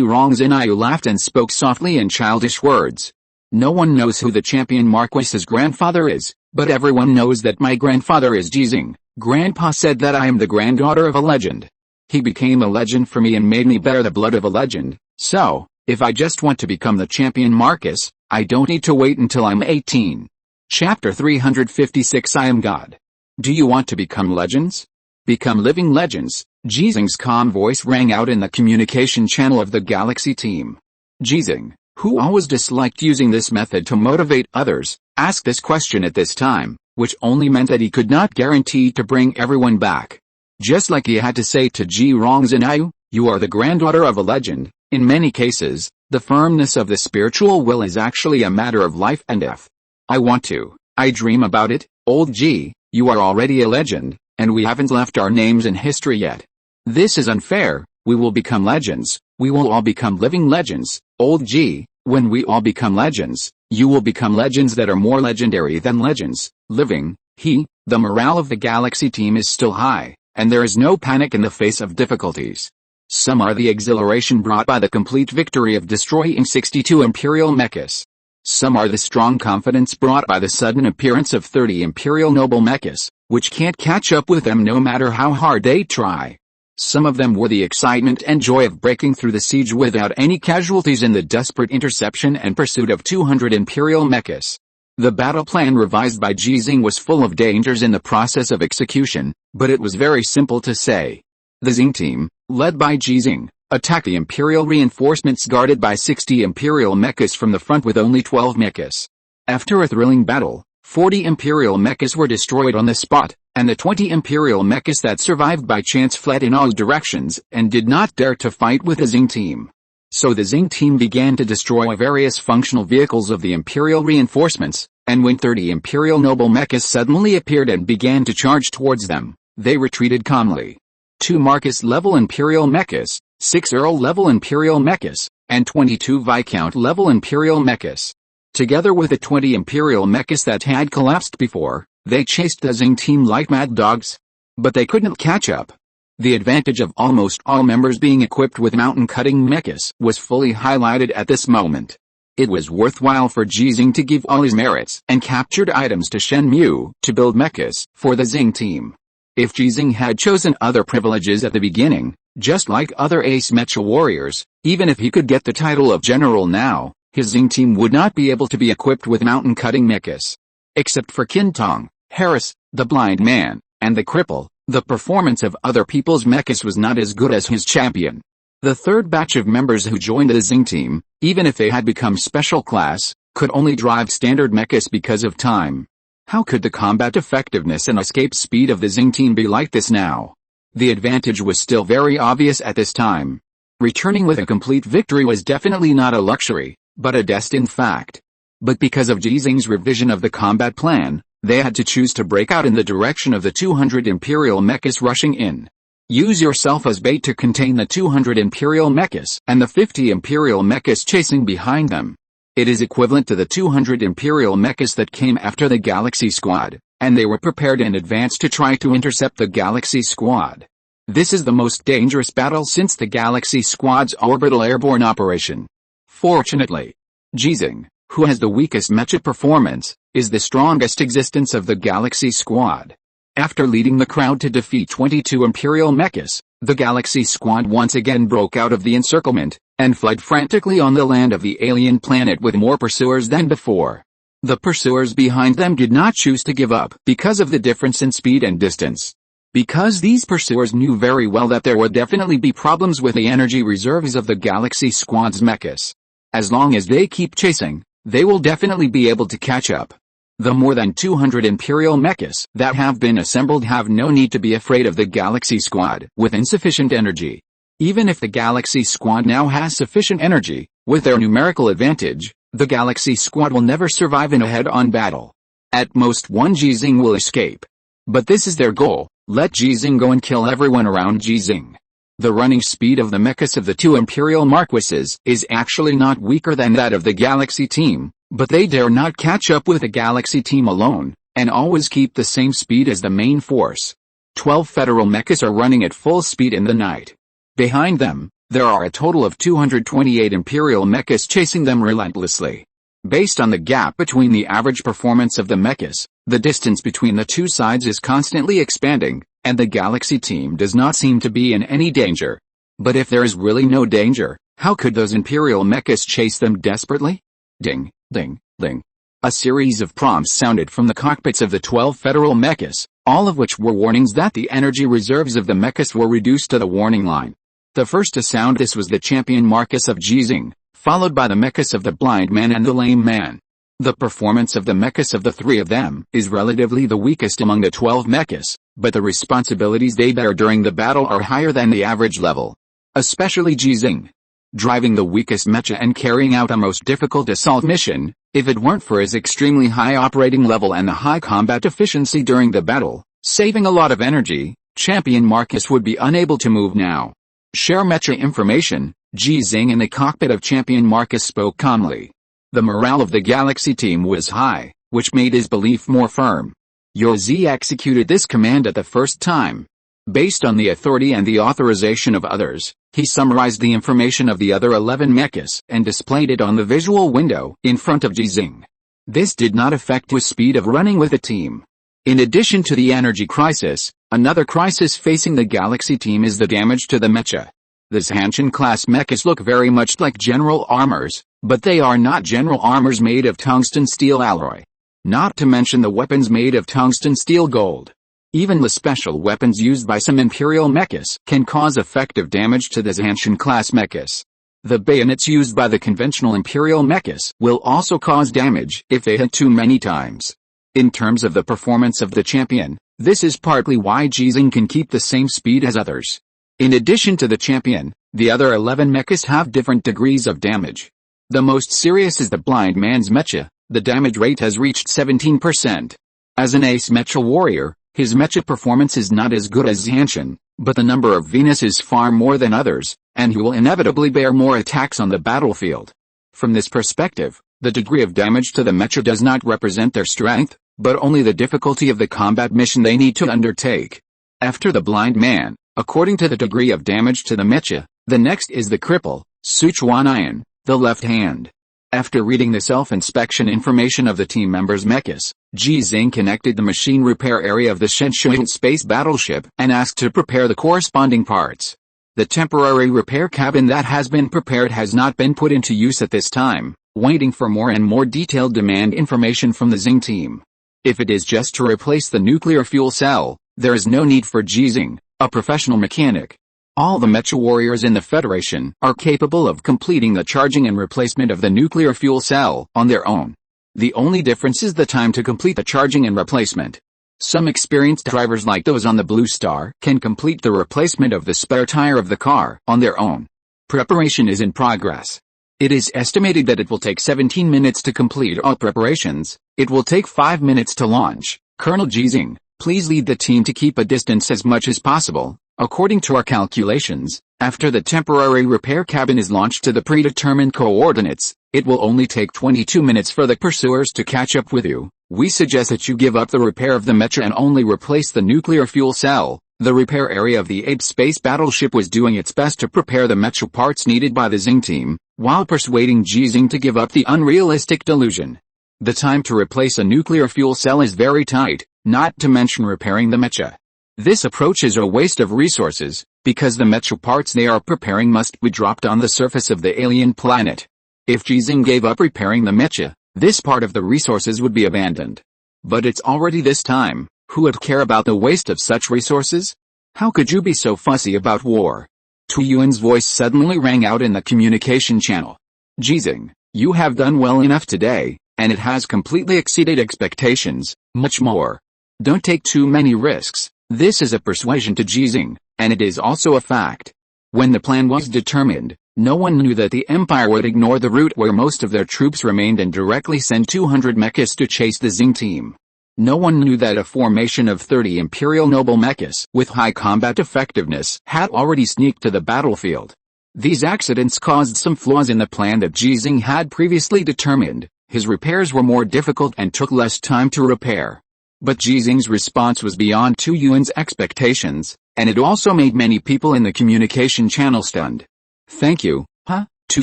Xinghe laughed and spoke softly in childish words. No one knows who the champion Marquis's grandfather is, but everyone knows that my grandfather is Ji Xinghe. Grandpa said that I am the granddaughter of a legend. He became a legend for me and made me bear the blood of a legend, so, if I just want to become the champion Marquis, I don't need to wait until I'm 18. Chapter 356 I am God. Do you want to become legends? Become living legends. Ji Xinghe's calm voice rang out in the communication channel of the Galaxy team. Ji Xinghe, who always disliked using this method to motivate others, asked this question at this time, which only meant that he could not guarantee to bring everyone back. Just like he had to say to Ji Xinghe, you are the granddaughter of a legend. In many cases, the firmness of the spiritual will is actually a matter of life and death. I dream about it, old Ji, you are already a legend, and we haven't left our names in history yet. This is unfair, we will become legends, we will all become living legends, old Ji, when we all become legends, you will become legends that are more legendary than legends, living. The morale of the Galaxy team is still high, and there is no panic in the face of difficulties. Some are the exhilaration brought by the complete victory of destroying 62 imperial mechas. Some are the strong confidence brought by the sudden appearance of 30 imperial noble mechas. which can't catch up with them no matter how hard they try. Some of them were the excitement and joy of breaking through the siege without any casualties in the desperate interception and pursuit of 200 imperial mechas. The battle plan revised by Ji Xinghe was full of dangers in the process of execution, but it was very simple to say. The Xinghe team, led by Ji Xinghe, attacked the imperial reinforcements guarded by 60 imperial mechas from the front with only 12 mechas. After a thrilling battle, 40 imperial mechas were destroyed on the spot, and the 20 imperial mechas that survived by chance fled in all directions and did not dare to fight with the Xinghe team. So the Xinghe team began to destroy various functional vehicles of the imperial reinforcements, and when 30 imperial noble mechas suddenly appeared and began to charge towards them, they retreated calmly. 2 Marquess-level imperial mechas, 6 Earl-level imperial mechas, and 22 Viscount-level imperial mechas. Together with the 20 imperial mechas that had collapsed before, they chased the Xinghe team like mad dogs. But they couldn't catch up. The advantage of almost all members being equipped with mountain-cutting mechas was fully highlighted at this moment. It was worthwhile for Ji Xinghe to give all his merits and captured items to Shen Mu to build mechas for the Xinghe team. If Ji Xinghe had chosen other privileges at the beginning, just like other ace mecha warriors, even if he could get the title of general now, his Xinghe team would not be able to be equipped with mountain-cutting mechas. Except for Qintong, Harris, the blind man, and the cripple, the performance of other people's mechas was not as good as his champion. The third batch of members who joined the Xinghe team, even if they had become special class, could only drive standard mechas because of time. How could the combat effectiveness and escape speed of the Xinghe team be like this now? The advantage was still very obvious at this time. Returning with a complete victory was definitely not a luxury, but a destined fact. But because of Ji Xinghe's revision of the combat plan, they had to choose to break out in the direction of the 200 imperial mechas rushing in. Use yourself as bait to contain the 200 imperial mechas and the 50 imperial mechas chasing behind them. It is equivalent to the 200 imperial mechas that came after the Galaxy Squad, and they were prepared in advance to try to intercept the Galaxy Squad. This is the most dangerous battle since the Galaxy Squad's orbital airborne operation. Fortunately, Ji Xinghe, who has the weakest mecha performance, is the strongest existence of the Galaxy Squad. After leading the crowd to defeat 22 Imperial mechas, the Galaxy Squad once again broke out of the encirclement, and fled frantically on the land of the alien planet with more pursuers than before. The pursuers behind them did not choose to give up because of the difference in speed and distance. Because these pursuers knew very well that there would definitely be problems with the energy reserves of the Galaxy Squad's mechas. As long as they keep chasing, they will definitely be able to catch up. The more than 200 Imperial mechas that have been assembled have no need to be afraid of the Galaxy Squad with insufficient energy. Even if the Galaxy Squad now has sufficient energy, with their numerical advantage, the Galaxy Squad will never survive in a head-on battle. At most one Ji Xinghe will escape. But this is their goal, let Ji Xinghe go and kill everyone around Ji Xinghe. The running speed of the mechas of the 2 Imperial Marquises is actually not weaker than that of the Galaxy team, but they dare not catch up with the Galaxy team alone, and always keep the same speed as the main force. 12 Federal mechas are running at full speed in the night. Behind them, there are a total of 228 Imperial mechas chasing them relentlessly. Based on the gap between the average performance of the mechas, the distance between the two sides is constantly expanding, and the Galaxy team does not seem to be in any danger. But if there is really no danger, how could those Imperial mechas chase them desperately? Ding, ding, ding. A series of prompts sounded from the cockpits of the 12 Federal mechas, all of which were warnings that the energy reserves of the mechas were reduced to the warning line. The first to sound this was the champion Marquess of Ji Xinghe, followed by the mechas of the blind man and the lame man. The performance of the mechas of the three of them is relatively the weakest among the 12 mechas, but the responsibilities they bear during the battle are higher than the average level. Especially Ji Xinghe. Driving the weakest mecha and carrying out a most difficult assault mission, if it weren't for his extremely high operating level and the high combat efficiency during the battle, saving a lot of energy, Champion Marquess would be unable to move now. Share mecha information. Ji Xinghe in the cockpit of Champion Marquess spoke calmly. The morale of the Galaxy team was high, which made his belief more firm. Your Z executed this command at the first time. Based on the authority and the authorization of others, he summarized the information of the other 11 mechas and displayed it on the visual window in front of Ji Xinghe. This did not affect his speed of running with the team. In addition to the energy crisis, another crisis facing the Galaxy team is the damage to the mecha. The Zanshin-class mechas look very much like general armors, but they are not general armors made of tungsten steel alloy. Not to mention the weapons made of tungsten steel gold. Even the special weapons used by some imperial mechas can cause effective damage to the Zanshin-class mechas. The bayonets used by the conventional imperial mechas will also cause damage if they hit too many times. In terms of the performance of the champion, this is partly why Ji Xinghe can keep the same speed as others. In addition to the champion, the other 11 mechas have different degrees of damage. The most serious is the blind man's mecha. The damage rate has reached 17%. As an ace mecha warrior, his mecha performance is not as good as Zanshin, but the number of Venus is far more than others, and he will inevitably bear more attacks on the battlefield. From this perspective, the degree of damage to the mecha does not represent their strength, but only the difficulty of the combat mission they need to undertake. After the blind man, according to the degree of damage to the mecha, the next is the cripple, Suchuanayan, the left hand. After reading the self-inspection information of the team members' mechas, Ji Xinghe connected the machine repair area of the Shenzhou space battleship and asked to prepare the corresponding parts. The temporary repair cabin that has been prepared has not been put into use at this time, waiting for more and more detailed demand information from the Xinghe team. If it is just to replace the nuclear fuel cell, there is no need for Ji Xinghe, a professional mechanic. All the mecha warriors in the Federation are capable of completing the charging and replacement of the nuclear fuel cell on their own. The only difference is the time to complete the charging and replacement. Some experienced drivers like those on the Blue Star can complete the replacement of the spare tire of the car on their own. Preparation is in progress. It is estimated that it will take 17 minutes to complete all preparations. It will take 5 minutes to launch. Colonel Ji Xinghe, please lead the team to keep a distance as much as possible. According to our calculations, after the temporary repair cabin is launched to the predetermined coordinates, it will only take 22 minutes for the pursuers to catch up with you. We suggest that you give up the repair of the mecha and only replace the nuclear fuel cell. The repair area of the Ape space battleship was doing its best to prepare the mecha parts needed by the Xinghe team, while persuading Ji Xinghe to give up the unrealistic delusion. The time to replace a nuclear fuel cell is very tight, not to mention repairing the mecha. This approach is a waste of resources, because the mecha parts they are preparing must be dropped on the surface of the alien planet. If Ji Xinghe gave up repairing the mecha, this part of the resources would be abandoned. But it's already this time. Who would care about the waste of such resources? How could you be so fussy about war? Tu Yuan's voice suddenly rang out in the communication channel. Ji Xinghe, you have done well enough today, and it has completely exceeded expectations, much more. Don't take too many risks. This is a persuasion to Ji Xinghe, and it is also a fact. When the plan was determined, no one knew that the Empire would ignore the route where most of their troops remained and directly send 200 mechas to chase the Xinghe team. No one knew that a formation of 30 Imperial noble mechas with high combat effectiveness had already sneaked to the battlefield. These accidents caused some flaws in the plan that Ji Xinghe had previously determined. His repairs were more difficult and took less time to repair. But Ji Xinghe's response was beyond Tu Yuan's expectations, and it also made many people in the communication channel stunned. Thank you, huh? Tu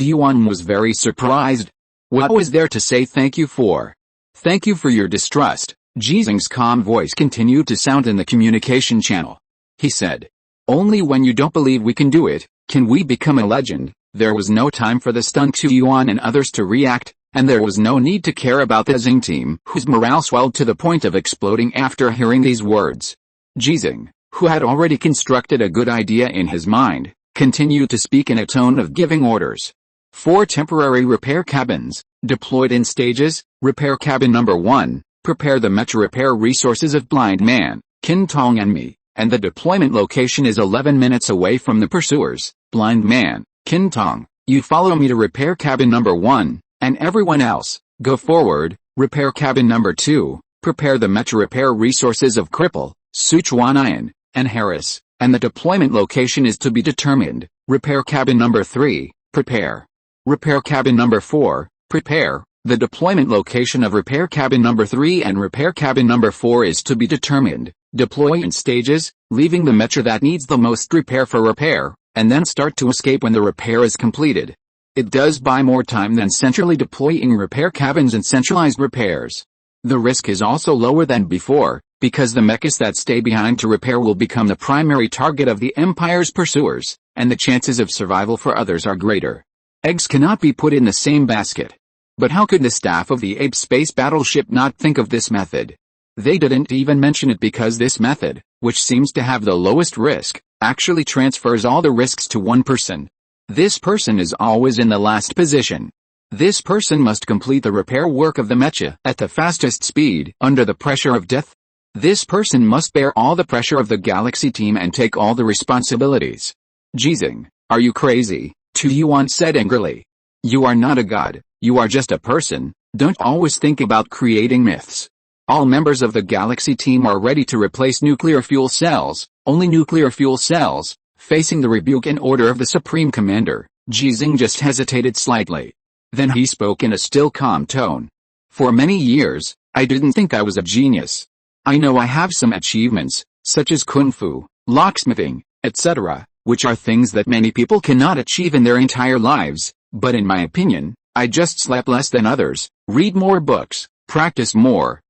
Yuan was very surprised. What was there to say thank you for? Thank you for your distrust. Ji Xinghe's calm voice continued to sound in the communication channel. He said, only when you don't believe we can do it, can we become a legend. There was no time for the stunned Tu Yuan and others to react, and there was no need to care about the Xinghe team, whose morale swelled to the point of exploding after hearing these words. Ji Xinghe, who had already constructed a good idea in his mind, continued to speak in a tone of giving orders. 4 temporary repair cabins, deployed in stages. Repair cabin number 1, prepare the mecha repair resources of Blind Man, Qintong and me, and the deployment location is 11 minutes away from the pursuers. Blind Man, Qintong, you follow me to repair cabin number 1. And everyone else, go forward. Repair cabin number 2, prepare the mecha repair resources of Cripple, Suchuanayan, and Harris, and the deployment location is to be determined. Repair cabin number 3, prepare. Repair cabin number 4, prepare. The deployment location of repair cabin number 3 and repair cabin number 4 is to be determined. Deploy in stages, leaving the mecha that needs the most repair for repair, and then start to escape when the repair is completed. It does buy more time than centrally deploying repair cabins and centralized repairs. The risk is also lower than before, Because the mechas that stay behind to repair will become the primary target of the Empire's pursuers, and the chances of survival for others are greater. Eggs cannot be put in the same basket. But how could the staff of the Apes space battleship not think of this method? They didn't even mention it because this method, which seems to have the lowest risk, actually transfers all the risks to one person. This person is always in the last position. This person must complete the repair work of the mecha at the fastest speed under the pressure of death. This person must bear all the pressure of the galaxy team and take all the responsibilities. Ji Xinghe, are you crazy? Tu Yuan said angrily. You are not a god, you are just a person. Don't always think about creating myths. All members of the galaxy team are ready to replace nuclear fuel cells, only nuclear fuel cells. Facing the rebuke and order of the Supreme Commander, Ji Xinghe just hesitated slightly. Then he spoke in a still calm tone. For many years, I didn't think I was a genius. I know I have some achievements, such as kung fu, locksmithing, etc., which are things that many people cannot achieve in their entire lives, but in my opinion, I just slept less than others, read more books, practice more,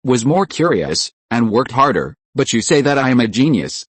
was more curious, and worked harder. But you say that I am a genius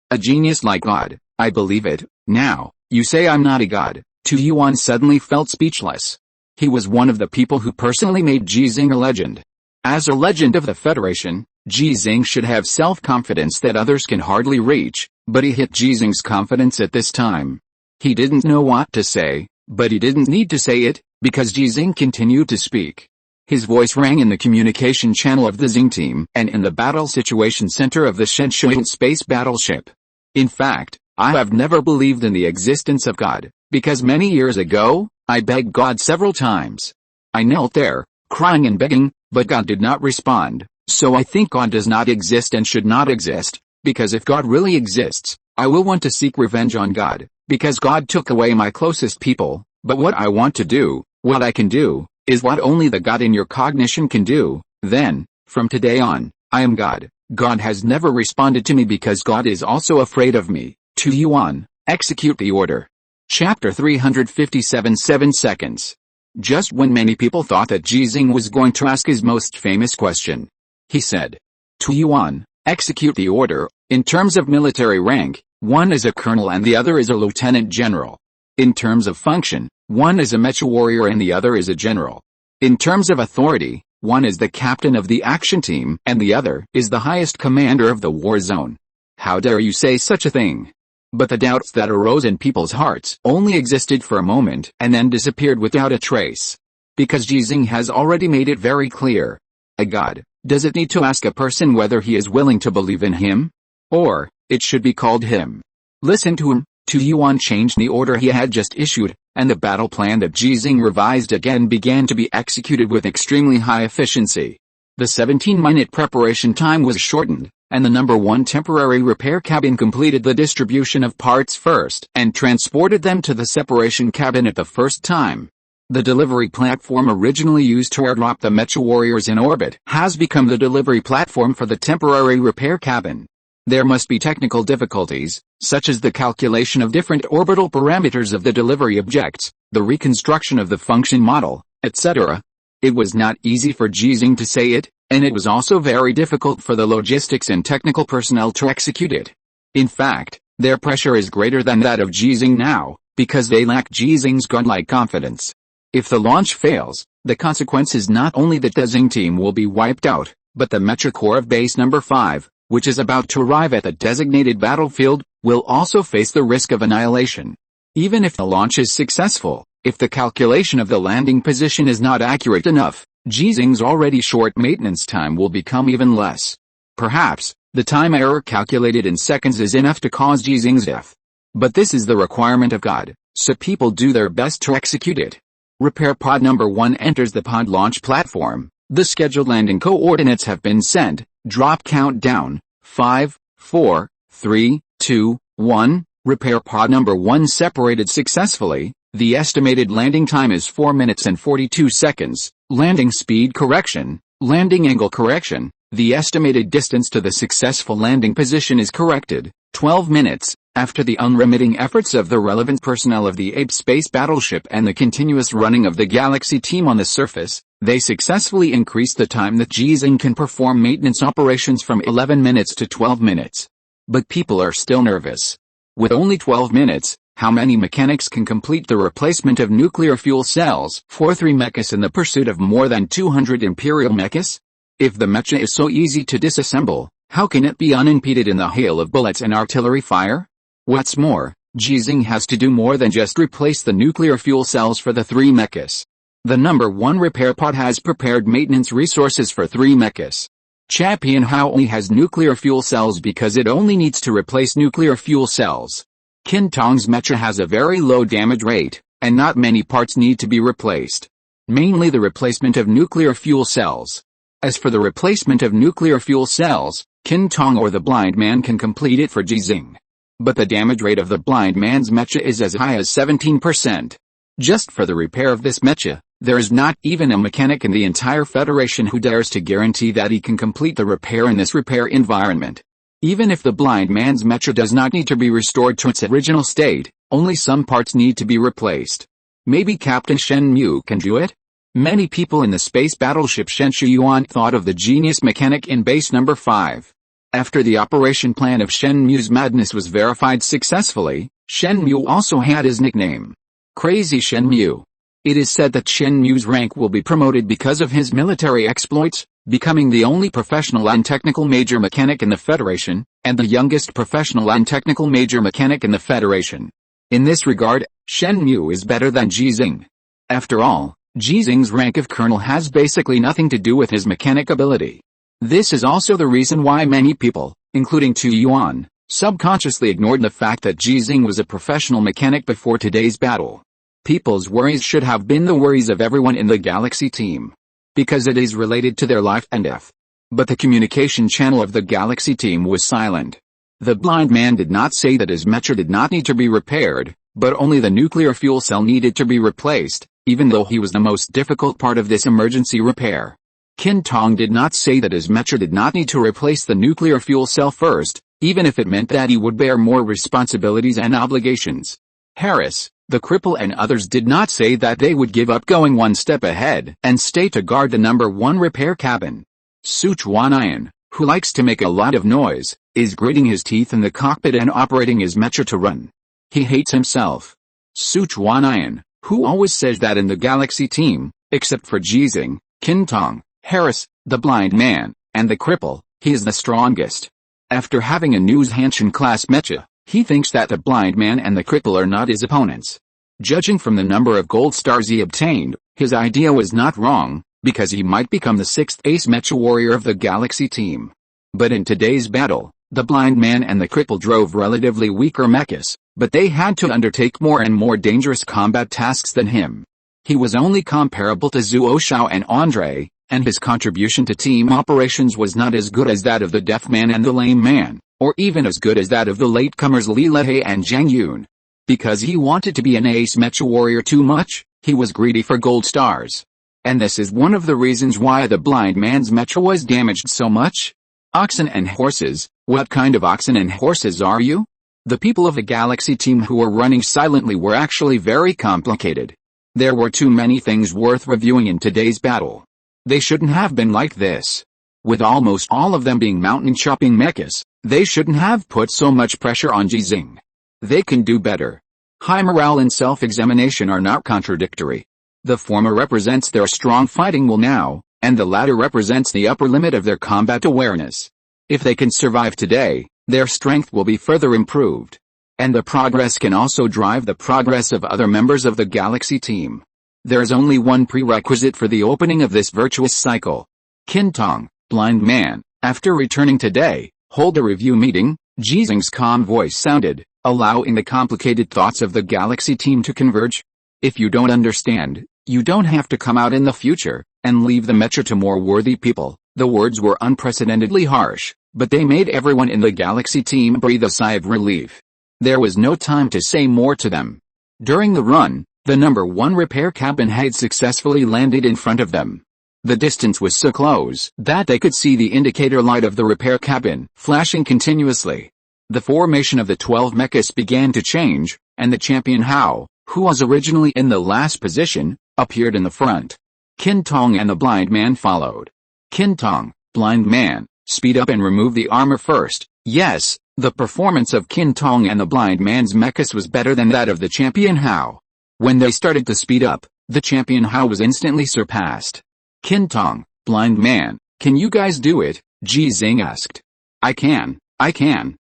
like God. I believe it. Now, you say I'm not a god. Tu Yuan suddenly felt speechless. He was one of the people who personally made Ji Xinghe a legend. As a legend of the Federation, Ji Xinghe should have self-confidence that others can hardly reach, but he hit Ji Xinghe's confidence at this time. He didn't know what to say, but he didn't need to say it, because Ji Xinghe continued to speak. His voice rang in the communication channel of the Xinghe team and in the battle situation center of the Shenzhou space battleship. In fact, I have never believed in the existence of God, because many years ago, I begged God several times. I knelt there, crying and begging, but God did not respond, so I think God does not exist and should not exist, because if God really exists, I will want to seek revenge on God, because God took away my closest people, but what I want to do, what I can do, is what only the God in your cognition can do. Then, from today on, I am God. God has never responded to me because God is also afraid of me. Tu Yuan, execute the order. Chapter 357 7 seconds. Just when many people thought that Ji Xinghe was going to ask his most famous question, he said, Tu Yuan, execute the order. In terms of military rank, one is a colonel and the other is a lieutenant general. In terms of function, one is a mecha warrior and the other is a general. In terms of authority, one is the captain of the action team and the other is the highest commander of the war zone. How dare you say such a thing? But the doubts that arose in people's hearts only existed for a moment and then disappeared without a trace. Because Ji Xinghe has already made it very clear. A god, does it need to ask a person whether he is willing to believe in him? Or, it should be called him. Listen to him. Tu Yuan changed the order he had just issued, and the battle plan that Ji Xinghe revised again began to be executed with extremely high efficiency. The 17-minute preparation time was shortened, and the number 1 temporary repair cabin completed the distribution of parts first and transported them to the separation cabin at the first time. The delivery platform originally used to airdrop the mecha warriors in orbit has become the delivery platform for the temporary repair cabin. There must be technical difficulties, such as the calculation of different orbital parameters of the delivery objects, the reconstruction of the function model, etc. It was not easy for Ji Xinghe to say it, and it was also very difficult for the logistics and technical personnel to execute it. In fact, their pressure is greater than that of Ji Xinghe now, because they lack Ji Xinghe's godlike confidence. If the launch fails, the consequence is not only that the Xinghe team will be wiped out, but the Mecha Corps of Base number 5, which is about to arrive at the designated battlefield, will also face the risk of annihilation. Even if the launch is successful, if the calculation of the landing position is not accurate enough, Ji Xinghe's already short maintenance time will become even less. Perhaps, the time error calculated in seconds is enough to cause Ji Xinghe's death. But this is the requirement of God, so people do their best to execute it. Repair pod number 1 enters the pod launch platform. The scheduled landing coordinates have been sent. Drop countdown. 5, 4, 3, 2, 1. Repair pod number 1 separated successfully. The estimated landing time is 4 minutes and 42 seconds. Landing speed correction. Landing angle correction. The estimated distance to the successful landing position is corrected. 12 minutes. After the unremitting efforts of the relevant personnel of the Ape space battleship and the continuous running of the Galaxy team on the surface, They successfully increased the time that Ji Xinghe can perform maintenance operations from 11 minutes to 12 minutes. But people are still nervous. With only 12 minutes, how many mechanics can complete the replacement of nuclear fuel cells for 3 mechas in the pursuit of more than 200 imperial mechas? If the mecha is so easy to disassemble, how can it be unimpeded in the hail of bullets and artillery fire? What's more, Ji Xinghe has to do more than just replace the nuclear fuel cells for the 3 mechas. The number 1 repair pod has prepared maintenance resources for 3 mechas. Champion Hao only has nuclear fuel cells because it only needs to replace nuclear fuel cells. Qin Tong's mecha has a very low damage rate, and not many parts need to be replaced. Mainly the replacement of nuclear fuel cells. As for the replacement of nuclear fuel cells, Qin Tong or the blind man can complete it for Ji Xinghe. But the damage rate of the blind man's mecha is as high as 17%. Just for the repair of this mecha, there is not even a mechanic in the entire Federation who dares to guarantee that he can complete the repair in this repair environment. Even if the blind man's mecha does not need to be restored to its original state, only some parts need to be replaced. Maybe Captain Shen Mu can do it? Many people in the space battleship Shenshu Yuan thought of the genius mechanic in base number 5. After the operation plan of Shen Mu's madness was verified successfully, Shen Mu also had his nickname. Crazy Shen Mu. It is said that Shen Mu's rank will be promoted because of his military exploits, becoming the only professional and technical major mechanic in the Federation, and the youngest professional and technical major mechanic in the Federation. In this regard, Shen Mu is better than Ji Xinghe. After all, Ji Xinghe's rank of colonel has basically nothing to do with his mechanic ability. This is also the reason why many people, including Tu Yuan, subconsciously ignored the fact that Ji Xinghe was a professional mechanic before today's battle. People's worries should have been the worries of everyone in the Galaxy team. Because it is related to their life and death. But the communication channel of the Galaxy team was silent. The blind man did not say that his mecha did not need to be repaired, but only the nuclear fuel cell needed to be replaced, even though he was the most difficult part of this emergency repair. Qin Tong did not say that his mecha did not need to replace the nuclear fuel cell first, even if it meant that he would bear more responsibilities and obligations. Harris, the cripple and others did not say that they would give up going one step ahead and stay to guard the number 1 repair cabin. Su Chuanian, who likes to make a lot of noise, is gritting his teeth in the cockpit and operating his mecha to run. He hates himself. Su Chuanian, who always says that in the Galaxy team, except for Ji Xinghe, Qin Tong, Harris, the blind man, and the cripple, he is the strongest. After having a News Hanshin class mecha, he thinks that the blind man and the cripple are not his opponents. Judging from the number of gold stars he obtained, his idea was not wrong, because he might become the 6th ace mecha warrior of the Galaxy team. But in today's battle, the blind man and the cripple drove relatively weaker mechas, but they had to undertake more and more dangerous combat tasks than him. He was only comparable to Zhuo Xiao and Andre, and his contribution to team operations was not as good as that of the deaf man and the lame man, or even as good as that of the latecomers Li Lehei and Zhang Yun. Because he wanted to be an ace mecha warrior too much, he was greedy for gold stars. And this is one of the reasons why the blind man's mecha was damaged so much. Oxen and horses, what kind of oxen and horses are you? The people of the Galaxy team who were running silently were actually very complicated. There were too many things worth reviewing in today's battle. They shouldn't have been like this. With almost all of them being mountain chopping mechas, they shouldn't have put so much pressure on Ji Xinghe. They can do better. High morale and self-examination are not contradictory. The former represents their strong fighting will now, and the latter represents the upper limit of their combat awareness. If they can survive today, their strength will be further improved. And the progress can also drive the progress of other members of the Galaxy team. There is only one prerequisite for the opening of this virtuous cycle. Qin Tong, blind man, after returning today, hold a review meeting. Ji Xinghe's calm voice sounded, allowing the complicated thoughts of the Galaxy team to converge. If you don't understand, you don't have to come out in the future, and leave the mecha to more worthy people. The words were unprecedentedly harsh, but they made everyone in the Galaxy team breathe a sigh of relief. There was no time to say more to them. During the run, the number 1 repair cabin had successfully landed in front of them. The distance was so close that they could see the indicator light of the repair cabin flashing continuously. The formation of the 12 mechas began to change, and the champion Hao, who was originally in the last position, appeared in the front. Qin Tong and the blind man followed. Qin Tong, blind man, speed up and remove the armor first. Yes, the performance of Qin Tong and the blind man's mechas was better than that of the champion Hao. When they started to speed up, the champion Hao was instantly surpassed. Qin Tong, blind man, can you guys do it? Ji Xinghe asked. I can.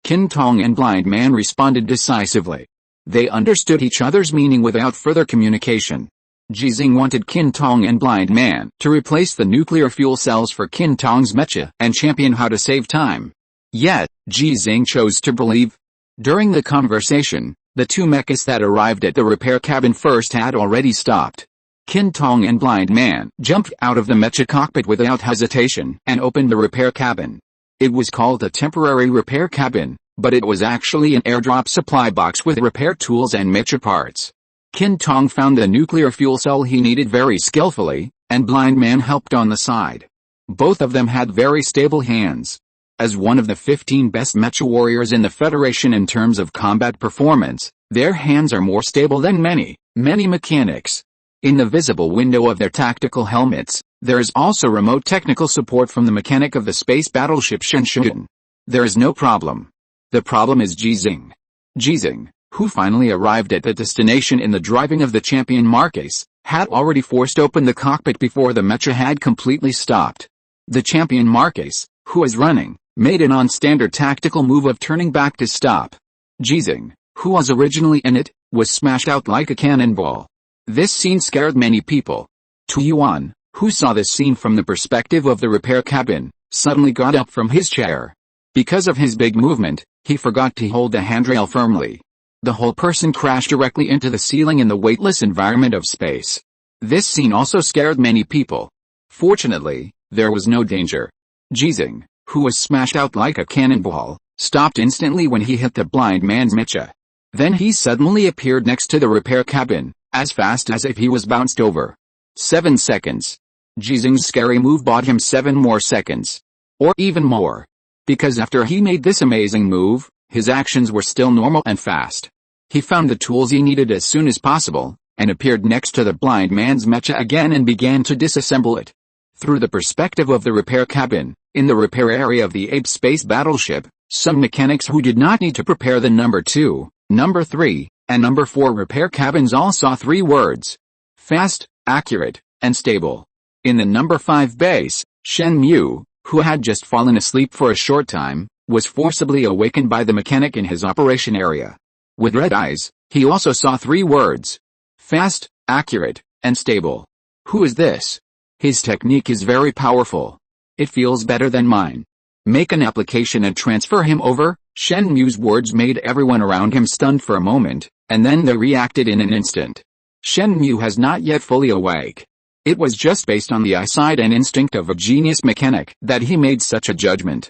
Qin Tong and blind man responded decisively. They understood each other's meaning without further communication. Ji Xinghe wanted Qin Tong and blind man to replace the nuclear fuel cells for Qin Tong's mecha and champion Hao to save time. Yet, Ji Xinghe chose to believe. During the conversation, the two mechas that arrived at the repair cabin first had already stopped. Qin Tong and blind man jumped out of the mecha cockpit without hesitation and opened the repair cabin. It was called a temporary repair cabin, but it was actually an airdrop supply box with repair tools and mecha parts. Qin Tong found the nuclear fuel cell he needed very skillfully, and blind man helped on the side. Both of them had very stable hands. As one of the 15 best mecha warriors in the Federation in terms of combat performance, their hands are more stable than many mechanics. In the visible window of their tactical helmets, there is also remote technical support from the mechanic of the space battleship Shenzhen. There is no problem. The problem is Ji Xinghe. Ji Xinghe, who finally arrived at the destination in the driving of the champion Marquez, had already forced open the cockpit before the mecha had completely stopped. The champion Marquez, who was running, made a non-standard tactical move of turning back to stop. Ji Xinghe, who was originally in it, was smashed out like a cannonball. This scene scared many people. Tu Yuan, who saw this scene from the perspective of the repair cabin, suddenly got up from his chair. Because of his big movement, he forgot to hold the handrail firmly. The whole person crashed directly into the ceiling in the weightless environment of space. This scene also scared many people. Fortunately, there was no danger. Ji Xinghe, who was smashed out like a cannonball, stopped instantly when he hit the blind man's mecha. Then he suddenly appeared next to the repair cabin, as fast as if he was bounced over. 7 seconds. Ji Xinghe's scary move bought him 7 more seconds. Or even more. Because after he made this amazing move, his actions were still normal and fast. He found the tools he needed as soon as possible, and appeared next to the blind man's mecha again and began to disassemble it. Through the perspective of the repair cabin, in the repair area of the Apes space battleship, some mechanics who did not need to prepare the number 2, number 3, and number 4 repair cabins all saw 3 words. Fast, accurate, and stable. In the number 5 base, Shen Mu, who had just fallen asleep for a short time, was forcibly awakened by the mechanic in his operation area. With red eyes, he also saw 3 words. Fast, accurate, and stable. Who is this? His technique is very powerful. It feels better than mine. Make an application and transfer him over. Shen Mu's words made everyone around him stunned for a moment, and then they reacted in an instant. Shen Mu has not yet fully awake. It was just based on the eyesight and instinct of a genius mechanic that he made such a judgment.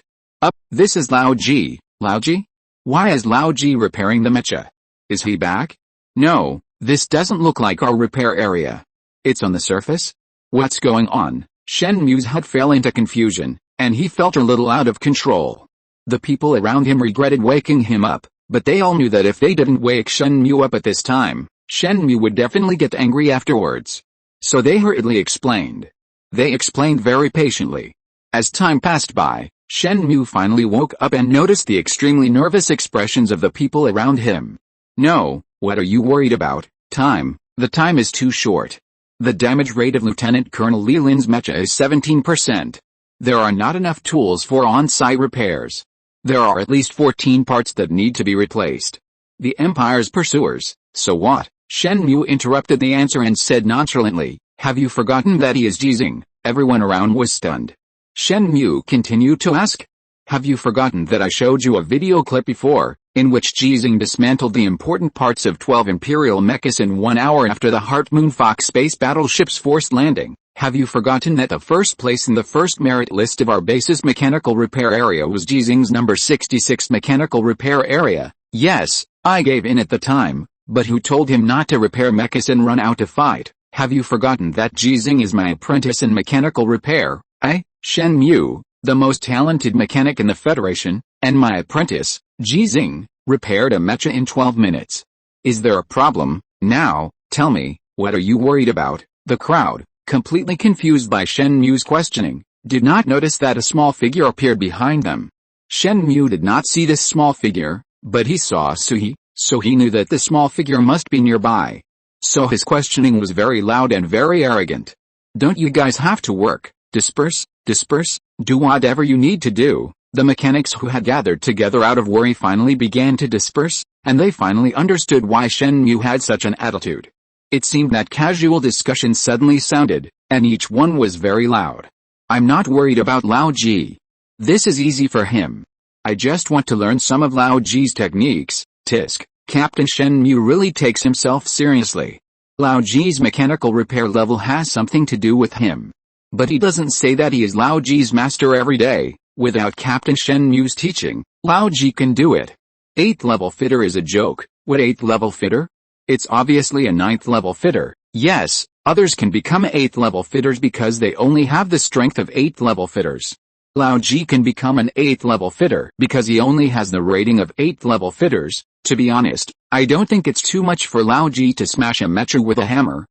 This is Lao Ji. Lao Ji? Why is Lao Ji repairing the mecha? Is he back? No, this doesn't look like our repair area. It's on the surface? What's going on? Shen Mu's head fell into confusion, and he felt a little out of control. The people around him regretted waking him up, but they all knew that if they didn't wake Shen Mu up at this time, Shen Mu would definitely get angry afterwards. So they hurriedly explained. They explained very patiently. As time passed by, Shen Mu finally woke up and noticed the extremely nervous expressions of the people around him. No, what are you worried about? Time. The time is too short. The damage rate of Lieutenant Colonel Li Lin's mecha is 17%. There are not enough tools for on-site repairs. There are at least 14 parts that need to be replaced. The Empire's pursuers, so what? Shen Mu interrupted the answer and said nonchalantly, have you forgotten that he is Ji Xinghe? Everyone around was stunned. Shen Mu continued to ask, have you forgotten that I showed you a video clip before, in which Ji Xinghe dismantled the important parts of 12 imperial mechas in 1 hour after the Heart Moon Fox space battleship's forced landing? Have you forgotten that the first place in the first merit list of our base's mechanical repair area was Ji Xinghe's number 66 mechanical repair area? Yes, I gave in at the time, but who told him not to repair mechas and run out to fight? Have you forgotten that Ji Xinghe is my apprentice in mechanical repair? Shen Mu, the most talented mechanic in the Federation, and my apprentice, Ji Xinghe, repaired a mecha in 12 minutes. Is there a problem? Now, tell me, what are you worried about? The crowd completely confused by Shen Mu's questioning, did not notice that a small figure appeared behind them. Shen Mu did not see this small figure, but he saw Suhi, so he knew that the small figure must be nearby. So his questioning was very loud and very arrogant. Don't you guys have to work? Disperse, do whatever you need to do. The mechanics who had gathered together out of worry finally began to disperse, and they finally understood why Shen Mu had such an attitude. It seemed that casual discussion suddenly sounded, and each one was very loud. I'm not worried about Lao Ji. This is easy for him. I just want to learn some of Lao Ji's techniques. Tisk, Captain Shen Mu really takes himself seriously. Lao Ji's mechanical repair level has something to do with him. But he doesn't say that he is Lao Ji's master every day. Without Captain Shen Mu's teaching, Lao Ji can do it. 8th level fitter is a joke. What 8th level fitter? It's obviously a 9th level fitter. Yes, others can become 8th level fitters because they only have the strength of 8th level fitters. Lao Ji can become an 8th level fitter because he only has the rating of 8th level fitters. To be honest, I don't think it's too much for Lao Ji to smash a mecha with a hammer.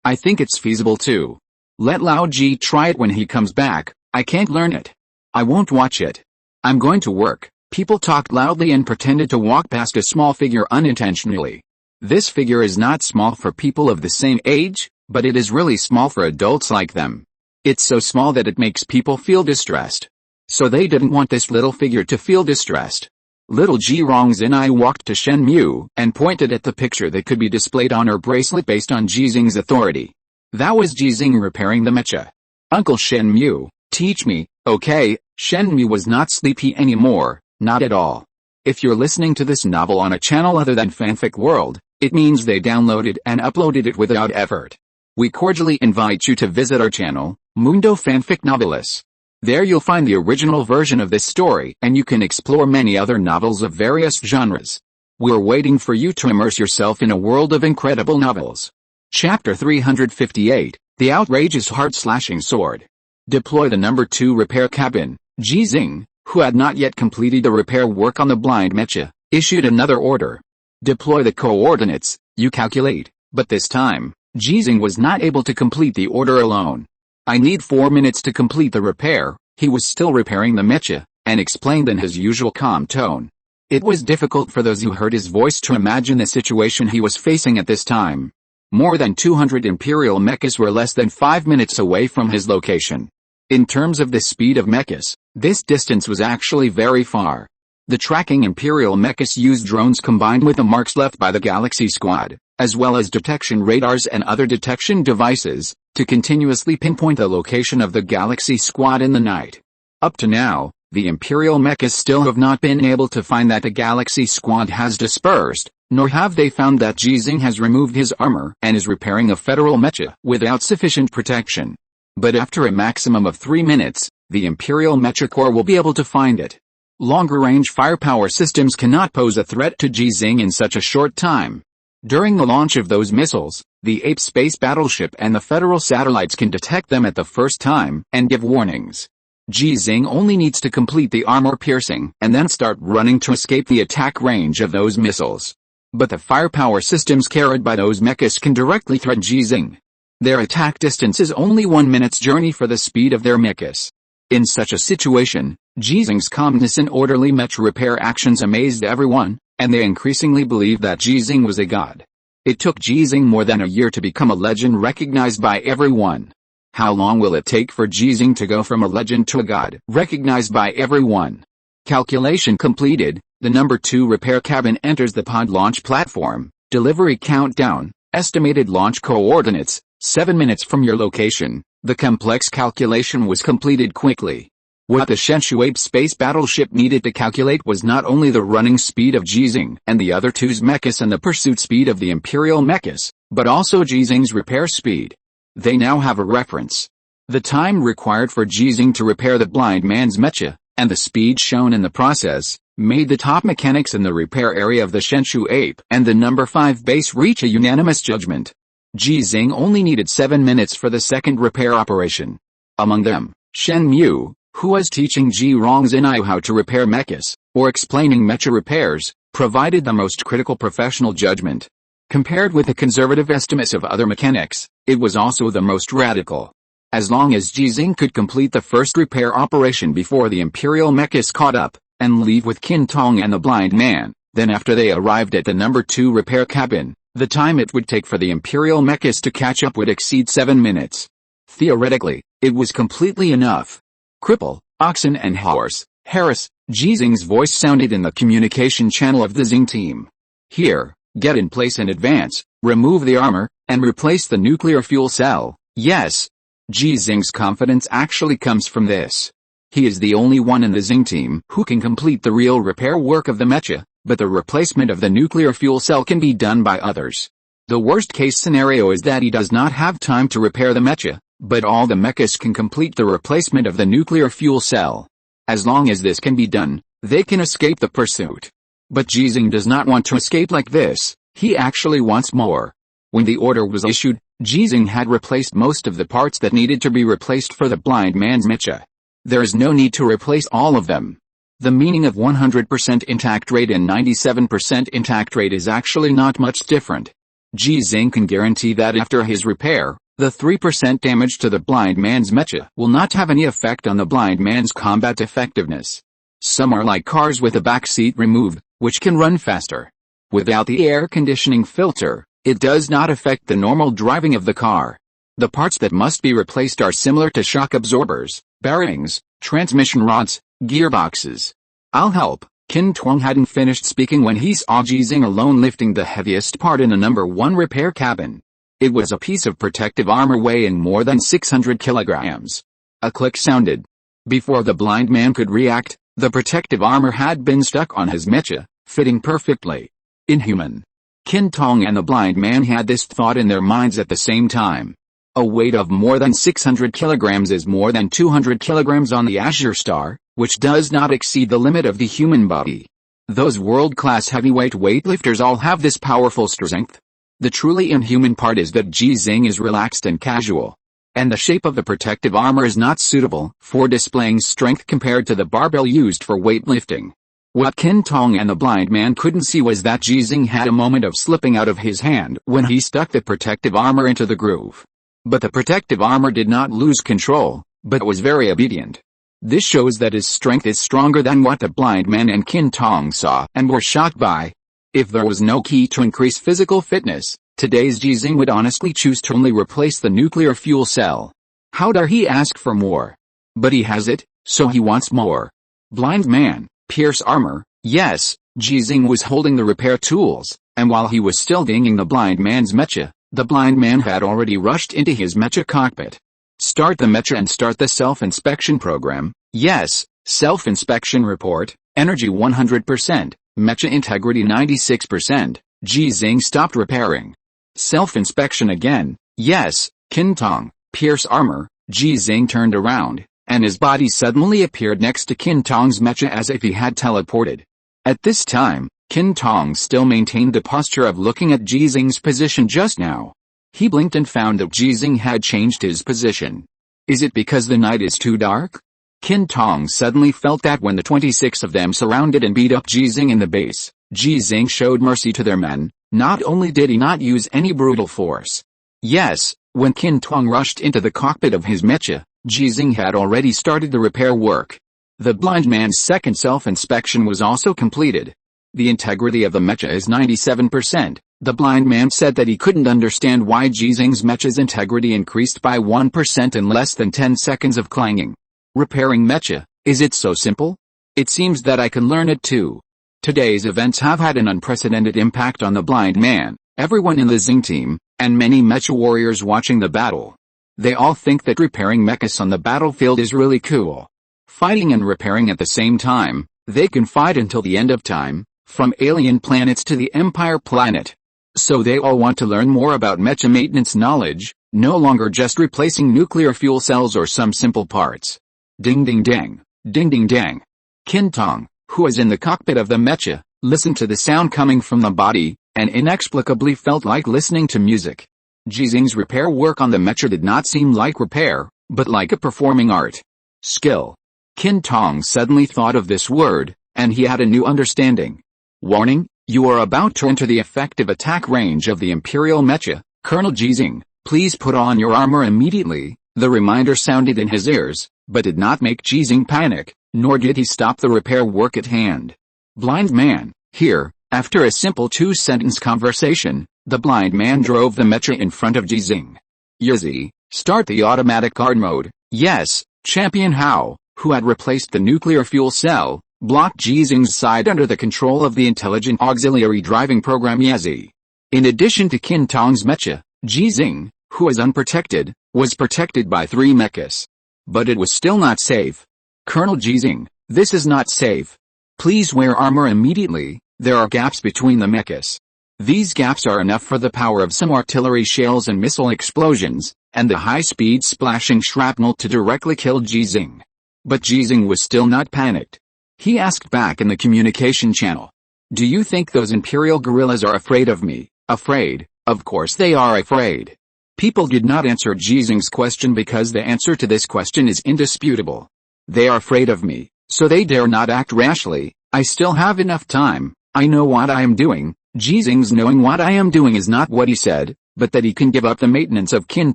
I think it's feasible too. Let Lao Ji try it when he comes back. I can't learn it. I won't watch it. I'm going to work. People talked loudly and pretended to walk past a small figure unintentionally. This figure is not small for people of the same age, but it is really small for adults like them. It's so small that it makes people feel distressed. So they didn't want this little figure to feel distressed. Little Ji Xinghe walked to Shen Mu and pointed at the picture that could be displayed on her bracelet based on Ji Xinghe's authority. That was Ji Xinghe repairing the mecha. Uncle Shen Mu, teach me. Okay, Shen Mu was not sleepy anymore, not at all. If you're listening to this novel on a channel other than Fanfic World, it means they downloaded and uploaded it without effort. We cordially invite you to visit our channel, Mundo Fanfic Novelis. There you'll find the original version of this story and you can explore many other novels of various genres. We're waiting for you to immerse yourself in a world of incredible novels. Chapter 358, The Outrageous Heart-Slashing Sword. Deploy the number 2 repair cabin. Ji Xinghe, who had not yet completed the repair work on the blind mecha, issued another order. Deploy the coordinates, you calculate, but this time, Ji Xinghe was not able to complete the order alone. I need 4 minutes to complete the repair. He was still repairing the mecha, and explained in his usual calm tone. It was difficult for those who heard his voice to imagine the situation he was facing at this time. More than 200 imperial mechas were less than 5 minutes away from his location. In terms of the speed of mechas, this distance was actually very far. The tracking imperial mechas used drones combined with the marks left by the Galaxy Squad, as well as detection radars and other detection devices, to continuously pinpoint the location of the Galaxy Squad in the night. Up to now, the imperial mechas still have not been able to find that the Galaxy Squad has dispersed, nor have they found that Ji Xinghe has removed his armor and is repairing a federal mecha without sufficient protection. But after a maximum of 3 minutes, the Imperial Mecha Corps will be able to find it. Longer-range firepower systems cannot pose a threat to Ji Xinghe in such a short time. During the launch of those missiles, the Ape space battleship and the Federal satellites can detect them at the first time and give warnings. Ji Xinghe only needs to complete the armor piercing and then start running to escape the attack range of those missiles. But the firepower systems carried by those mechas can directly threaten Ji Xinghe. Their attack distance is only 1 minute's journey for the speed of their mechas. In such a situation, Ji Xinghe's calmness and orderly mecha repair actions amazed everyone, and they increasingly believed that Ji Xinghe was a god. It took Ji Xinghe more than a year to become a legend recognized by everyone. How long will it take for Ji Xinghe to go from a legend to a god recognized by everyone? Calculation completed, the number 2 repair cabin enters the pod launch platform. Delivery countdown, estimated launch coordinates, 7 minutes from your location. The complex calculation was completed quickly. What the Shenshu Ape space battleship needed to calculate was not only the running speed of Ji Xinghe and the other two's mechas and the pursuit speed of the Imperial mechas, but also Ji Xinghe's repair speed. They now have a reference. The time required for Ji Xinghe to repair the blind man's mecha, and the speed shown in the process, made the top mechanics in the repair area of the Shenshu Ape and the number 5 base reach a unanimous judgment. Ji Xinghe only needed 7 minutes for the second repair operation. Among them, Shen Mu, who was teaching Ji Xinghe how to repair mechas, or explaining mecha repairs, provided the most critical professional judgment. Compared with the conservative estimates of other mechanics, It was also the most radical. As long as Ji Xinghe could complete the first repair operation before the imperial mechs caught up, and leave with Qin Tong and the blind man, then after they arrived at the number 2 repair cabin, the time it would take for the imperial mechs to catch up would exceed 7 minutes. Theoretically, it was completely enough. Cripple, oxen and horse, Harris, Ji Xinghe's voice sounded in the communication channel of the Xinghe team. Here, get in place and advance, remove the armor, and replace the nuclear fuel cell. Yes. Ji Xinghe's confidence actually comes from this. He is the only one in the Xinghe team who can complete the real repair work of the mecha, but the replacement of the nuclear fuel cell can be done by others. The worst case scenario is that he does not have time to repair the mecha, but all the mechas can complete the replacement of the nuclear fuel cell. As long as this can be done, they can escape the pursuit. But Ji Xinghe does not want to escape like this, he actually wants more. When the order was issued, Ji Xinghe had replaced most of the parts that needed to be replaced for the blind man's mecha. There is no need to replace all of them. The meaning of 100% intact rate and 97% intact rate is actually not much different. Ji Xinghe can guarantee that after his repair, the 3% damage to the blind man's mecha will not have any effect on the blind man's combat effectiveness. Some are like cars with a back seat removed, which can run faster. Without the air conditioning filter, it does not affect the normal driving of the car. The parts that must be replaced are similar to shock absorbers, bearings, transmission rods, gearboxes. I'll help. Qin Tong hadn't finished speaking when he saw Ji Xinghe alone lifting the heaviest part in the number 1 repair cabin. It was a piece of protective armor weighing more than 600 kilograms. A click sounded. Before the blind man could react, the protective armor had been stuck on his mecha, fitting perfectly. Inhuman. Qin Tong and the blind man had this thought in their minds at the same time. A weight of more than 600 kilograms is more than 200 kilograms on the Azure Star, which does not exceed the limit of the human body. Those world-class heavyweight weightlifters all have this powerful strength. The truly inhuman part is that Ji Xinghe is relaxed and casual. And the shape of the protective armor is not suitable for displaying strength compared to the barbell used for weightlifting. What Qin Tong and the blind man couldn't see was that Ji Xinghe had a moment of slipping out of his hand when he stuck the protective armor into the groove. But the protective armor did not lose control, but was very obedient. This shows that his strength is stronger than what the blind man and Qin Tong saw and were shocked by. If there was no key to increase physical fitness, today's Ji Xinghe would honestly choose to only replace the nuclear fuel cell. How dare he ask for more? But he has it, so he wants more. Blind man. Pierce armor. Yes, Ji Xinghe was holding the repair tools, and while he was still dinging the blind man's mecha, the blind man had already rushed into his mecha cockpit. Start the mecha and start the self-inspection program. Yes, self-inspection report, energy 100%, mecha integrity 96%, Ji Xinghe stopped repairing. Self-inspection again. Yes, Qin Tong, pierce armor. Ji Xinghe turned around, and his body suddenly appeared next to Qin Tong's mecha as if he had teleported. At this time, Qin Tong still maintained the posture of looking at Ji Xinghe's position just now. He blinked and found that Ji Xinghe had changed his position. Is it because the night is too dark? Qin Tong suddenly felt that when the 26 of them surrounded and beat up Ji Xinghe in the base, Ji Xinghe showed mercy to their men. Not only did he not use any brutal force. Yes, when Qin Tong rushed into the cockpit of his mecha, Ji Xinghe had already started the repair work. The blind man's second self-inspection was also completed. The integrity of the mecha is 97%. The blind man said that he couldn't understand why Ji Xinghe's mecha's integrity increased by 1% in less than 10 seconds of clanging. Repairing mecha, is it so simple? It seems that I can learn it too. Today's events have had an unprecedented impact on the blind man, everyone in the Xinghe team, and many mecha warriors watching the battle. They all think that repairing mechas on the battlefield is really cool. Fighting and repairing at the same time, they can fight until the end of time, from alien planets to the Empire planet. So they all want to learn more about mecha maintenance knowledge, no longer just replacing nuclear fuel cells or some simple parts. Ding ding dang, ding ding dang. Qin Tong, who was in the cockpit of the mecha, listened to the sound coming from the body, and inexplicably felt like listening to music. Ji Xinghe's repair work on the mecha did not seem like repair, but like a performing art. Skill. Qin Tong suddenly thought of this word, and he had a new understanding. Warning, you are about to enter the effective attack range of the imperial mecha, Colonel Ji Xinghe. Please put on your armor immediately. The reminder sounded in his ears, but did not make Ji Xinghe panic, nor did he stop the repair work at hand. Blind man, here. After a simple two-sentence conversation, the blind man drove the mecha in front of Ji Xinghe. Yuzi, start the automatic guard mode. Yes, Champion Hao, who had replaced the nuclear fuel cell, blocked Ji Xinghe's side under the control of the intelligent auxiliary driving program Yazi. In addition to Qin Tong's mecha, Ji Xinghe, who was unprotected, was protected by 3 mechas. But it was still not safe. Colonel Ji Xinghe, this is not safe. Please wear armor immediately. There are gaps between the mechas. These gaps are enough for the power of some artillery shells and missile explosions, and the high-speed splashing shrapnel to directly kill Ji Xinghe. But Ji Xinghe was still not panicked. He asked back in the communication channel. Do you think those imperial guerrillas are afraid of me? Afraid? Of course they are afraid. People did not answer Ji Xinghe's question because the answer to this question is indisputable. They are afraid of me, so they dare not act rashly. I still have enough time. I know what I am doing. Ji Xinghe's knowing what I am doing is not what he said, but that he can give up the maintenance of Qin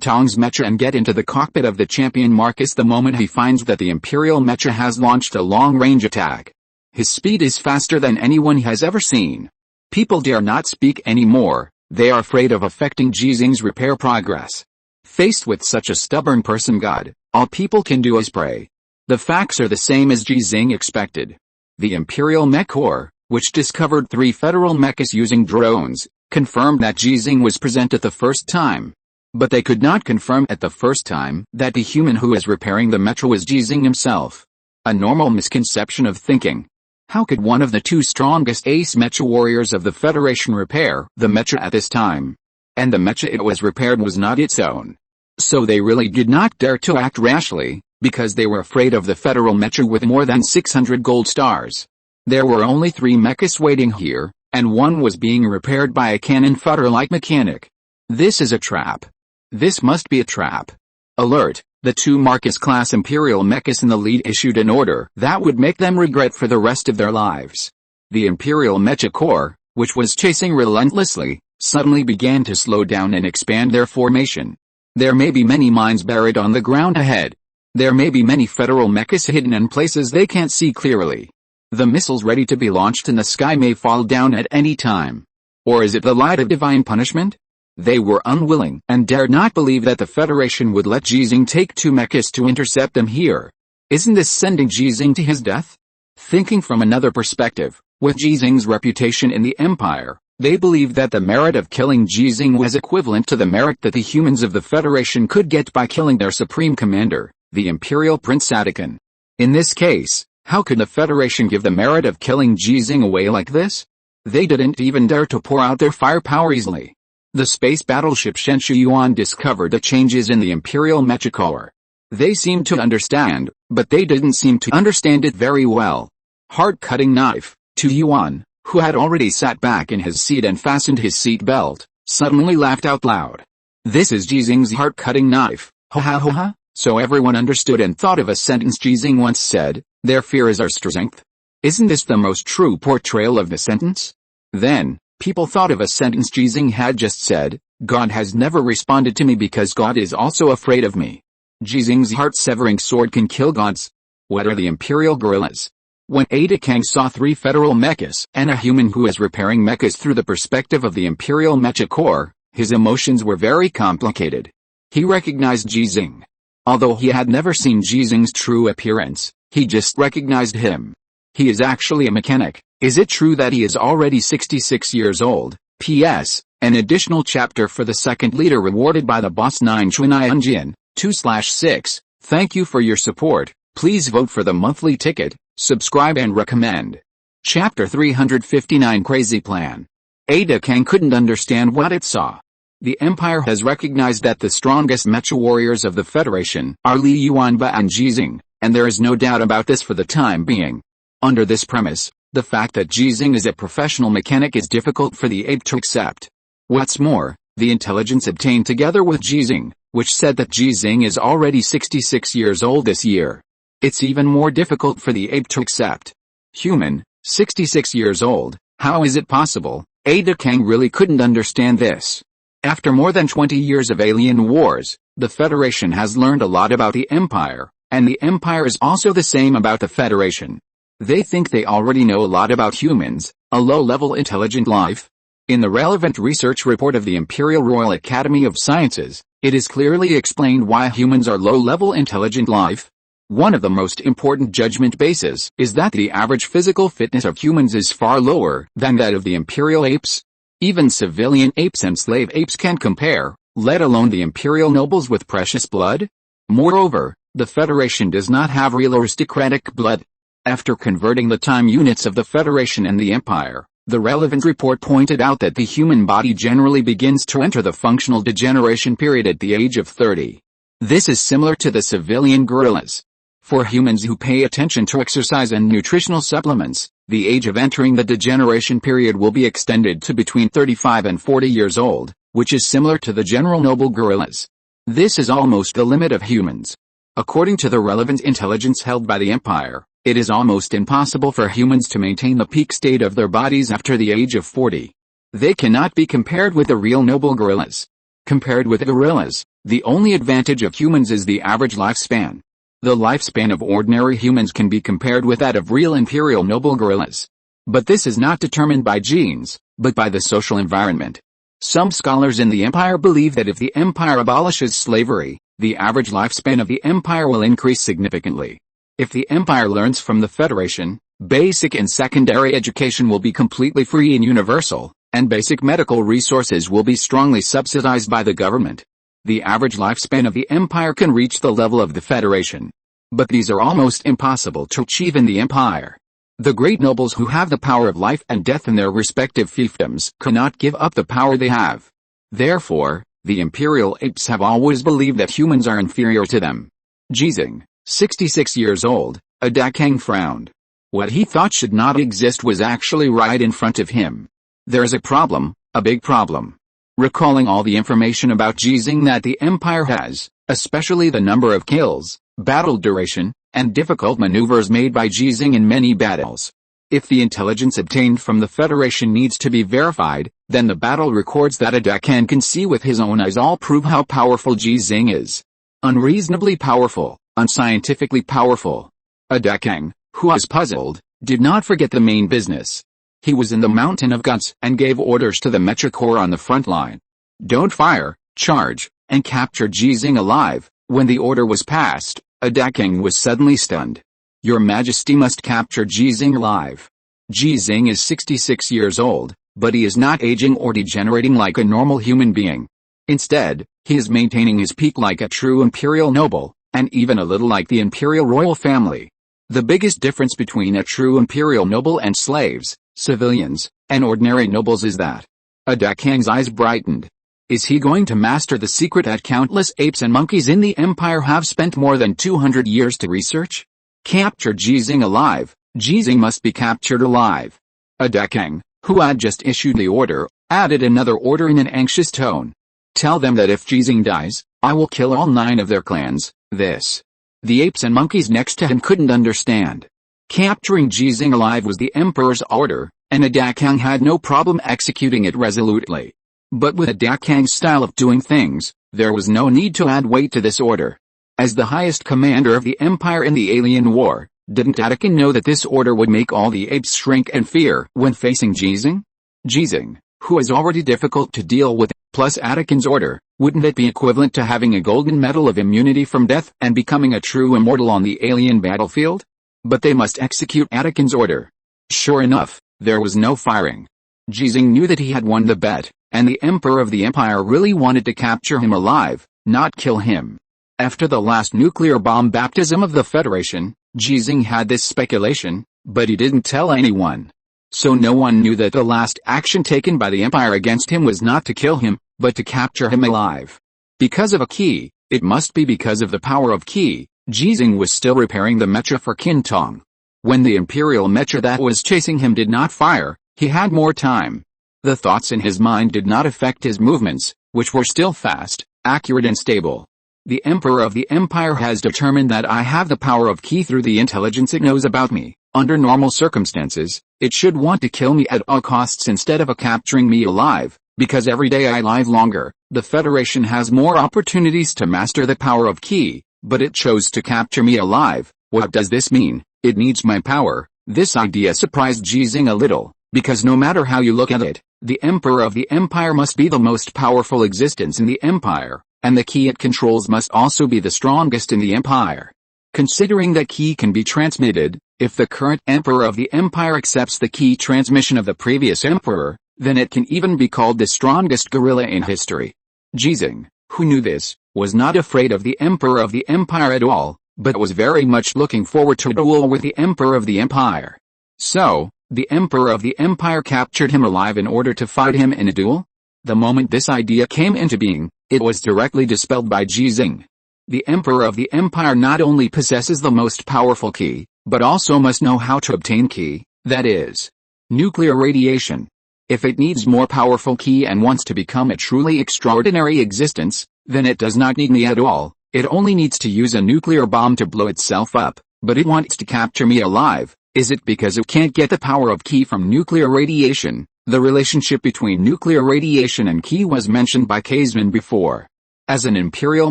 Tong's mecha and get into the cockpit of the champion Marcus the moment he finds that the Imperial mecha has launched a long-range attack. His speed is faster than anyone has ever seen. People dare not speak anymore. They are afraid of affecting Ji Xinghe's repair progress. Faced with such a stubborn person god, all people can do is pray. The facts are the same as Ji Xinghe expected. The Imperial Mech Corps, which discovered 3 federal mechas using drones, confirmed that Ji Xinghe was present at the first time. But they could not confirm at the first time that the human who was repairing the mecha was Ji Xinghe himself. A normal misconception of thinking. How could one of the 2 strongest ace mecha warriors of the Federation repair the mecha at this time? And the mecha it was repaired was not its own. So they really did not dare to act rashly, because they were afraid of the federal mecha with more than 600 gold stars. There were only 3 mechas waiting here, and one was being repaired by a cannon fodder-like mechanic. This is a trap. This must be a trap. Alert! The 2 Marcus-class Imperial mechas in the lead issued an order that would make them regret for the rest of their lives. The Imperial Mecha Corps, which was chasing relentlessly, suddenly began to slow down and expand their formation. There may be many mines buried on the ground ahead. There may be many federal mechas hidden in places they can't see clearly. The missiles ready to be launched in the sky may fall down at any time. Or is it the light of divine punishment? They were unwilling and dared not believe that the Federation would let Ji Xinghe take 2 mechas to intercept them here. Isn't this sending Ji Xinghe to his death? Thinking from another perspective, with Ji Xinghe's reputation in the Empire, they believed that the merit of killing Ji Xinghe was equivalent to the merit that the humans of the Federation could get by killing their supreme commander, the Imperial Prince Anakin. In this case, how could the Federation give the merit of killing Ji Xinghe away like this? They didn't even dare to pour out their firepower easily. The space battleship Shenshu Yuan discovered the changes in the Imperial Mecha Corps. They seemed to understand, but they didn't seem to understand it very well. Heart-cutting knife. To Yuan, who had already sat back in his seat and fastened his seat belt, suddenly laughed out loud. This is Ji Xinghe's heart-cutting knife. Ha ha ha ha. So everyone understood and thought of a sentence Ji Xinghe once said, their fear is our strength. Isn't this the most true portrayal of the sentence? Then, people thought of a sentence Ji Xinghe had just said, God has never responded to me because God is also afraid of me. Ji Xinghe's heart-severing sword can kill gods. What are the Imperial guerrillas? When Ada Kang saw 3 federal mechas and a human who is repairing mechas through the perspective of the Imperial Mecha Corps, his emotions were very complicated. He recognized Ji Xinghe. Although he had never seen Ji Xinghe's true appearance, he just recognized him. He is actually a mechanic. Is it true that he is already 66 years old? P.S. An additional chapter for the second leader rewarded by the boss 9 Chuan 2/6. Thank you for your support. Please vote for the monthly ticket, subscribe and recommend. Chapter 359 Crazy Plan. Ada Kang couldn't understand what it saw. The Empire has recognized that the strongest mecha warriors of the Federation are Li Yuanba and Ji Xinghe, and there is no doubt about this for the time being. Under this premise, the fact that Ji Xinghe is a professional mechanic is difficult for the ape to accept. What's more, the intelligence obtained together with Ji Xinghe, which said that Ji Xinghe is already 66 years old this year. It's even more difficult for the ape to accept. Human, 66 years old, how is it possible? Ada Kang really couldn't understand this. After more than 20 years of alien wars, the Federation has learned a lot about the Empire, and the Empire is also the same about the Federation. They think they already know a lot about humans, a low-level intelligent life. In the relevant research report of the Imperial Royal Academy of Sciences, it is clearly explained why humans are low-level intelligent life. One of the most important judgment bases is that the average physical fitness of humans is far lower than that of the imperial apes. Even civilian apes and slave apes can't compare, let alone the imperial nobles with precious blood. Moreover, the Federation does not have real aristocratic blood. After converting the time units of the Federation and the Empire, the relevant report pointed out that the human body generally begins to enter the functional degeneration period at the age of 30. This is similar to the civilian gorillas. For humans who pay attention to exercise and nutritional supplements, the age of entering the degeneration period will be extended to between 35 and 40 years old, which is similar to the general noble gorillas. This is almost the limit of humans. According to the relevant intelligence held by the Empire, it is almost impossible for humans to maintain the peak state of their bodies after the age of 40. They cannot be compared with the real noble gorillas. Compared with gorillas, the only advantage of humans is the average lifespan. The lifespan of ordinary humans can be compared with that of real imperial noble gorillas. But this is not determined by genes, but by the social environment. Some scholars in the Empire believe that if the Empire abolishes slavery, the average lifespan of the Empire will increase significantly. If the Empire learns from the Federation, basic and secondary education will be completely free and universal, and basic medical resources will be strongly subsidized by the government. The average lifespan of the Empire can reach the level of the Federation. But these are almost impossible to achieve in the Empire. The great nobles who have the power of life and death in their respective fiefdoms cannot give up the power they have. Therefore, the imperial apes have always believed that humans are inferior to them. Ji Xinghe, 66 years old, a Dakang frowned. What he thought should not exist was actually right in front of him. There's a problem, a big problem. Recalling all the information about Ji Xinghe that the Empire has, especially the number of kills, battle duration, and difficult maneuvers made by Ji Xinghe in many battles. If the intelligence obtained from the Federation needs to be verified, then the battle records that a Dakan can see with his own eyes all prove how powerful Ji Xinghe is. Unreasonably powerful, unscientifically powerful. A Dakang, who was puzzled, did not forget the main business. He was in the Mountain of Gods and gave orders to the Mecha Corps on the front line. Don't fire, charge, and capture Ji Xinghe alive. When the order was passed, a Dakang was suddenly stunned. Your Majesty must capture Ji Xinghe alive. Ji Xinghe is 66 years old, but he is not aging or degenerating like a normal human being. Instead, he is maintaining his peak like a true imperial noble, and even a little like the imperial royal family. The biggest difference between a true imperial noble and slaves, civilians, and ordinary nobles is that a Dakang's eyes brightened. Is he going to master the secret that countless apes and monkeys in the Empire have spent more than 200 years to research? Capture Ji Xinghe alive. Ji Xinghe must be captured alive. A Dakang, who had just issued the order, added another order in an anxious tone. Tell them that if Ji Xinghe dies, I will kill all 9 of their clans. This. The apes and monkeys next to him couldn't understand. Capturing Ji Xinghe alive was the Emperor's order, and a Dakang had no problem executing it resolutely. But with a Dakang's style of doing things, there was no need to add weight to this order. As the highest commander of the Empire in the Alien War, didn't Adakan know that this order would make all the apes shrink in fear when facing Ji Xinghe? Ji Xinghe, who is already difficult to deal with, plus Adakan's order, wouldn't it be equivalent to having a golden medal of immunity from death and becoming a true immortal on the alien battlefield? But they must execute Adakan's order. Sure enough, there was no firing. Ji Xinghe knew that he had won the bet, and the Emperor of the Empire really wanted to capture him alive, not kill him. After the last nuclear bomb baptism of the Federation, Ji Xinghe had this speculation, but he didn't tell anyone. So no one knew that the last action taken by the Empire against him was not to kill him, but to capture him alive. Because of a key, it must be because of the power of key, Ji Xinghe was still repairing the mecha for Qin Tong. When the Imperial mecha that was chasing him did not fire, he had more time. The thoughts in his mind did not affect his movements, which were still fast, accurate and stable. The Emperor of the Empire has determined that I have the power of Qi through the intelligence it knows about me. Under normal circumstances, it should want to kill me at all costs instead of capturing me alive, Because every day I live longer, the Federation has more opportunities to master the power of Qi, but it chose to capture me alive. What does this mean? It needs my power. This idea surprised Ji Xinghe a little, because no matter how you look at it, the Emperor of the Empire must be the most powerful existence in the Empire, and the Qi it controls must also be the strongest in the Empire. Considering that Qi can be transmitted, if the current Emperor of the Empire accepts the Qi transmission of the previous Emperor, then it can even be called the strongest gorilla in history. Ji Xinghe, who knew this, was not afraid of the Emperor of the Empire at all, but was very much looking forward to a duel with the Emperor of the Empire. So, the Emperor of the Empire captured him alive in order to fight him in a duel? The moment this idea came into being, it was directly dispelled by Ji Xinghe. The Emperor of the Empire not only possesses the most powerful Qi, but also must know how to obtain Qi, that is, nuclear radiation. If it needs more powerful Qi and wants to become a truly extraordinary existence, then it does not need me at all. It only needs to use a nuclear bomb to blow itself up. But it wants to capture me alive. Is it because it can't get the power of Qi from nuclear radiation? The relationship between nuclear radiation and Qi was mentioned by Caseman before. As an imperial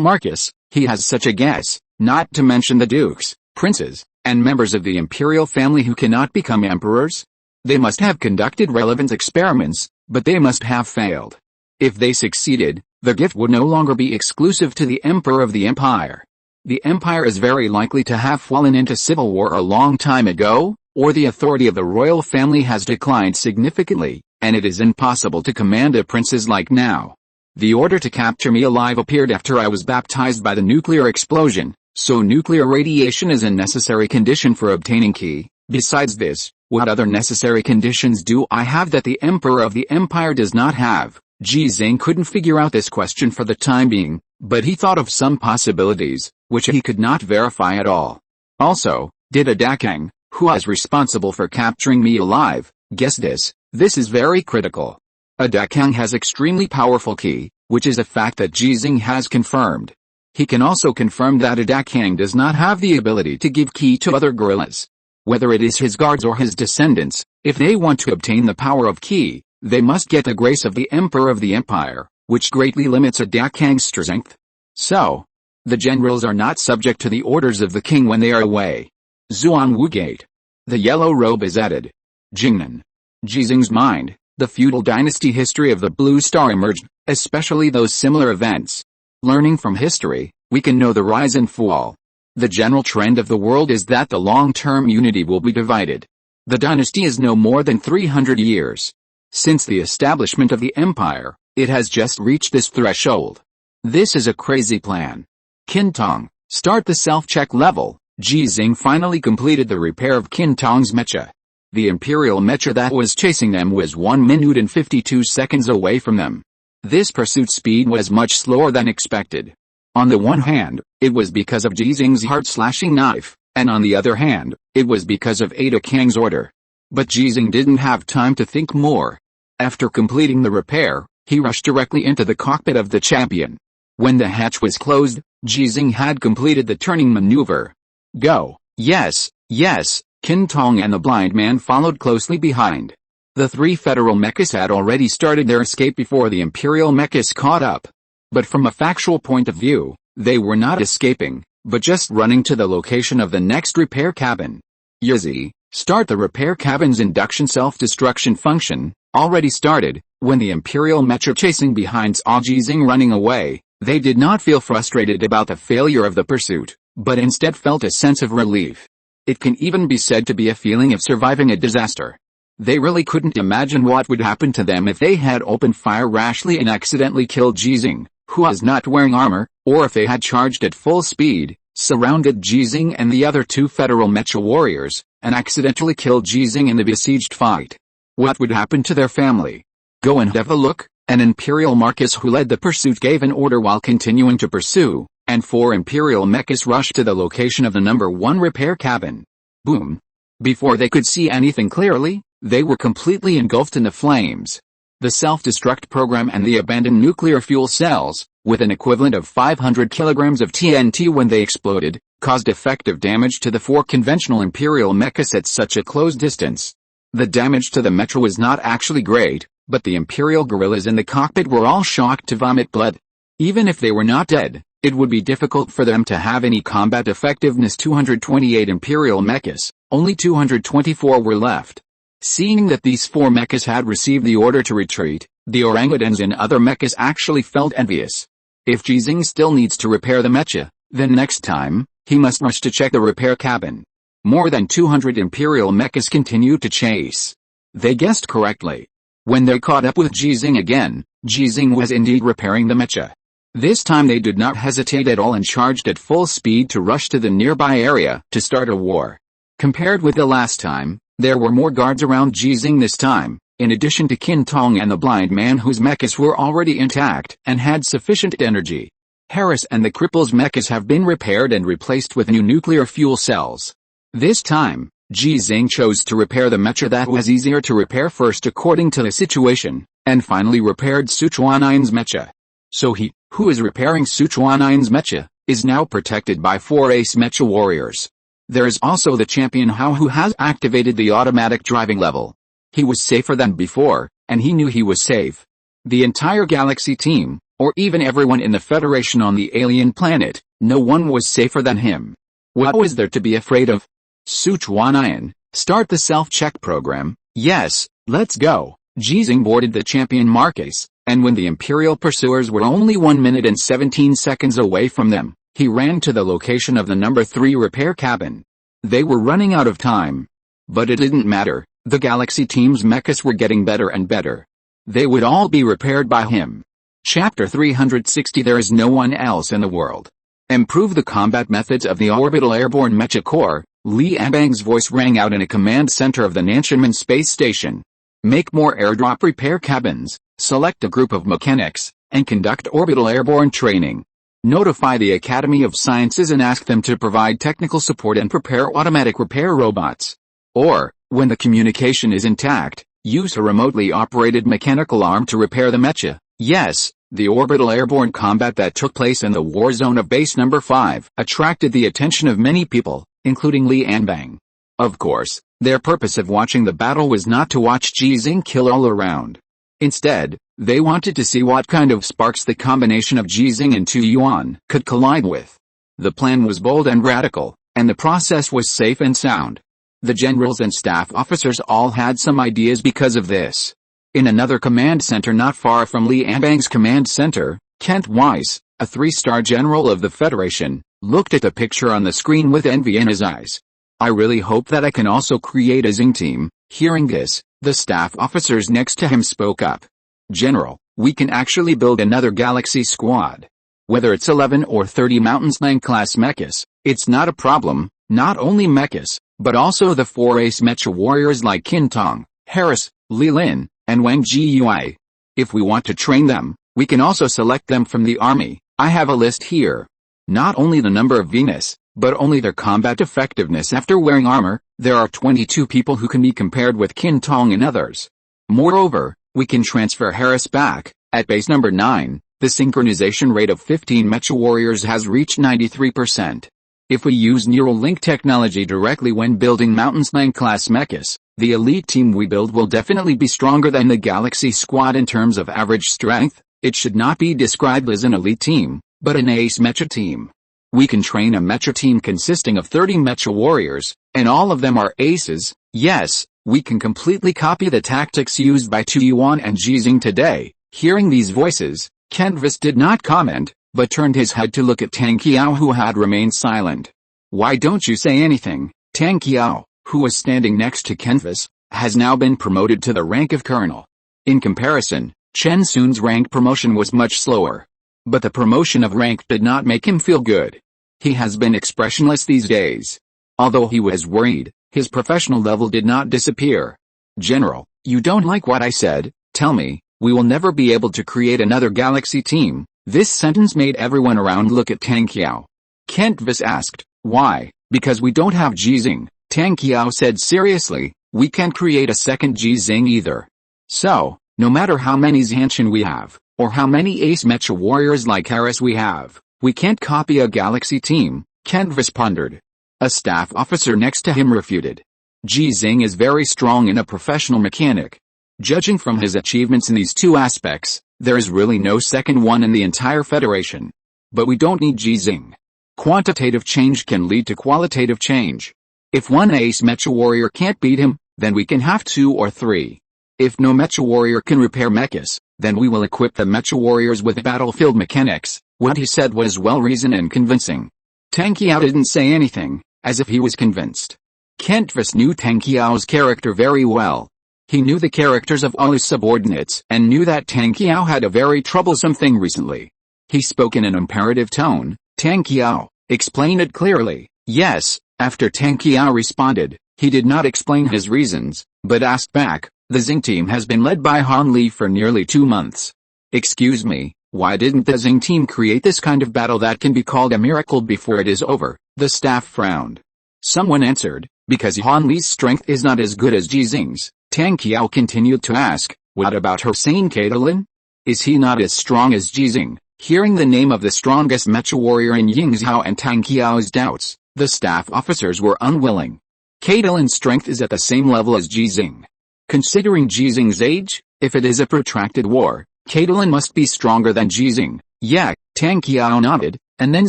Marcus, he has such a guess, not to mention the dukes, princes, and members of the imperial family who cannot become emperors. They must have conducted relevant experiments, but they must have failed. If they succeeded, the gift would no longer be exclusive to the Emperor of the Empire. The Empire is very likely to have fallen into civil war a long time ago, or the authority of the royal family has declined significantly, and it is impossible to command a princes like now. The order to capture me alive appeared after I was baptized by the nuclear explosion, so nuclear radiation is a necessary condition for obtaining Qi. Besides this, what other necessary conditions do I have that the Emperor of the Empire does not have? Ji Xinghe couldn't figure out this question for the time being, but he thought of some possibilities, which he could not verify at all. Also, did a Dakang, who is responsible for capturing me alive, guess this? This is very critical. A Dakang has extremely powerful Qi, which is a fact that Ji Xinghe has confirmed. He can also confirm that a Dakang does not have the ability to give Qi to other gorillas. Whether it is his guards or his descendants, if they want to obtain the power of Qi, they must get the grace of the Emperor of the Empire, which greatly limits a Dakang's strength. So, the generals are not subject to the orders of the king when they are away. Zuanwu Gate. The yellow robe is added. Jingnan. Ji Xinghe's mind, the feudal dynasty history of the Blue Star emerged, especially those similar events. Learning from history, we can know the rise and fall. The general trend of the world is that the long-term unity will be divided. The dynasty is no more than 300 years. Since the establishment of the empire, it has just reached this threshold. This is a crazy plan. Qintong, start the self-check level. Ji Xinghe finally completed the repair of Qintong's mecha. The imperial mecha that was chasing them was 1 minute and 52 seconds away from them. This pursuit speed was much slower than expected. On the one hand, it was because of Ji Xinghe's heart-slashing knife, and on the other hand, it was because of Ada Kang's order. But Ji Xinghe didn't have time to think more. After completing the repair, he rushed directly into the cockpit of the champion. When the hatch was closed, Ji Xinghe had completed the turning maneuver. Go. Yes, yes, Qintong and the blind man followed closely behind. The 3 federal mechas had already started their escape before the imperial mechas caught up. But from a factual point of view, they were not escaping, but just running to the location of the next repair cabin. Yizi, start the repair cabin's induction self-destruction function. Already started. When the imperial mecha chasing behind saw Ji Xinghe running away, they did not feel frustrated about the failure of the pursuit, but instead felt a sense of relief. It can even be said to be a feeling of surviving a disaster. They really couldn't imagine what would happen to them if they had opened fire rashly and accidentally killed Ji Xinghe, who was not wearing armor, or if they had charged at full speed, surrounded Ji Xinghe and the other 2 federal mecha warriors, and accidentally killed Ji Xinghe in the besieged fight. What would happen to their family? Go and have a look. An imperial Marcus who led the pursuit gave an order while continuing to pursue, and 4 imperial mechas rushed to the location of the number 1 repair cabin. Boom. Before they could see anything clearly, they were completely engulfed in the flames. The self-destruct program and the abandoned nuclear fuel cells, with an equivalent of 500 kilograms of TNT when they exploded, caused effective damage to the 4 conventional imperial mechas at such a close distance. The damage to the mecha was not actually great, But the Imperial guerrillas in the cockpit were all shocked to vomit blood. Even if they were not dead, it would be difficult for them to have any combat effectiveness. 228 Imperial mechas, only 224 were left. Seeing that these 4 mechas had received the order to retreat, the orangutans and other mechas actually felt envious. If Ji Xinghe still needs to repair the mecha, then next time, he must rush to check the repair cabin. More than 200 Imperial mechas continued to chase. They guessed correctly. When they caught up with Ji Xinghe again, Ji Xinghe was indeed repairing the mecha. This time they did not hesitate at all and charged at full speed to rush to the nearby area to start a war. Compared with the last time, there were more guards around Ji Xinghe this time, in addition to Qin Tong and the blind man whose mechas were already intact and had sufficient energy. Harris and the cripple's mechas have been repaired and replaced with new nuclear fuel cells. This time, Ji Xinghe chose to repair the mecha that was easier to repair first according to the situation, and finally repaired Sichuanian's mecha. So he, who is repairing Sichuanian's mecha, is now protected by 4 ace mecha warriors. There is also the champion Hao who has activated the automatic driving level. He was safer than before, and he knew he was safe. The entire Galaxy team, or even everyone in the Federation on the alien planet, no one was safer than him. What was there to be afraid of? Sichuanian, start the self-check program. Yes, let's go. Ji Xinghe boarded the champion Marquez, and when the Imperial pursuers were only 1 minute and 17 seconds away from them, he ran to the location of the number 3 repair cabin. They were running out of time. But it didn't matter, the Galaxy team's mechas were getting better and better. They would all be repaired by him. Chapter 360 There is no one else in the world. Improve the combat methods of the orbital airborne mecha corps. Li Anbang's voice rang out in a command center of the Nanshanmen space station. Make more airdrop repair cabins, select a group of mechanics, and conduct orbital airborne training. Notify the Academy of Sciences and ask them to provide technical support and prepare automatic repair robots. Or, when the communication is intact, use a remotely operated mechanical arm to repair the mecha. Yes, the orbital airborne combat that took place in the war zone of base number 5 attracted the attention of many people, including Li Anbang. Of course, their purpose of watching the battle was not to watch Ji Xinghe kill all around. Instead, they wanted to see what kind of sparks the combination of Ji Xinghe and Tu Yuan could collide with. The plan was bold and radical, and the process was safe and sound. The generals and staff officers all had some ideas because of this. In another command center not far from Li Anbang's command center, Kent Weiss, a 3-star general of the Federation, looked at the picture on the screen with envy in his eyes. I really hope that I can also create a Xinghe team. Hearing this, the staff officers next to him spoke up. General, we can actually build another Galaxy squad. Whether it's 11 or 30 Mountain Slang class mechas, it's not a problem, not only mechas, but also the 4 ace mecha warriors like Qin Tong, Harris, Li Lin, and Wang Jiyue. If we want to train them, we can also select them from the army. I have a list here. Not only the number of Venus, but only their combat effectiveness after wearing armor. There are 22 people who can be compared with Qin Tong and others. Moreover, we can transfer Harris back. At base number 9, the synchronization rate of 15 mecha warriors has reached 93%. If we use neural link technology directly when building Mountain Slang class mechas, the elite team we build will definitely be stronger than the Galaxy squad in terms of average strength. It should not be described as an elite team, but an ace mecha team. We can train a mecha team consisting of 30 mecha warriors, and all of them are aces. Yes, we can completely copy the tactics used by Tu Yuan and Ji Xinghe today. Hearing these voices, Kenvis did not comment, but turned his head to look at Tang Qiao who had remained silent. Why don't you say anything? Tang Qiao, who was standing next to Kenvis, has now been promoted to the rank of colonel. In comparison, Chen Sun's rank promotion was much slower. But the promotion of rank did not make him feel good. He has been expressionless these days. Although he was worried, his professional level did not disappear. General, you don't like what I said? Tell me, we will never be able to create another Galaxy team. This sentence made everyone around look at Tang Qiao. Kentvis asked, why? Because we don't have Ji Xinghe. Tang Qiao said seriously, we can't create a second Ji Xinghe either. So, no matter how many Zhanshan we have, or how many ace mecha warriors like Harris we have, we can't copy a Galaxy team, Kentvis pondered. A staff officer next to him refuted. Ji Xinghe is very strong and a professional mechanic. Judging from his achievements in these two aspects, there is really no second one in the entire Federation. But we don't need Ji Xinghe. Quantitative change can lead to qualitative change. If one ace mecha warrior can't beat him, then we can have 2 or 3. If no mecha warrior can repair mechas, then we will equip the mecha warriors with battlefield mechanics. What he said was well-reasoned and convincing. Tang Qiao didn't say anything, as if he was convinced. Kentvis knew Tang Qiao's character very well. He knew the characters of all his subordinates and knew that Tang Qiao had a very troublesome thing recently. He spoke in an imperative tone. Tang Qiao, explain it clearly. Yes, after Tang Qiao responded, he did not explain his reasons, but asked back, the Xinghe team has been led by Han Li for nearly 2 months. Excuse me, why didn't the Xinghe team create this kind of battle that can be called a miracle before it is over? The staff frowned. Someone answered, because Han Li's strength is not as good as Ji Xinghe's. Tang Qiao continued to ask, what about Hossein Caitlin? Is he not as strong as Ji Xinghe? Hearing the name of the strongest mecha warrior in Yingzhou and Tang Qiao's doubts, the staff officers were unwilling. Caitlin's strength is at the same level as Ji Xinghe. Considering Ji Xinghe's age, if it is a protracted war, Caitlin must be stronger than Ji Xinghe. Yeah, Tang Qiao nodded, and then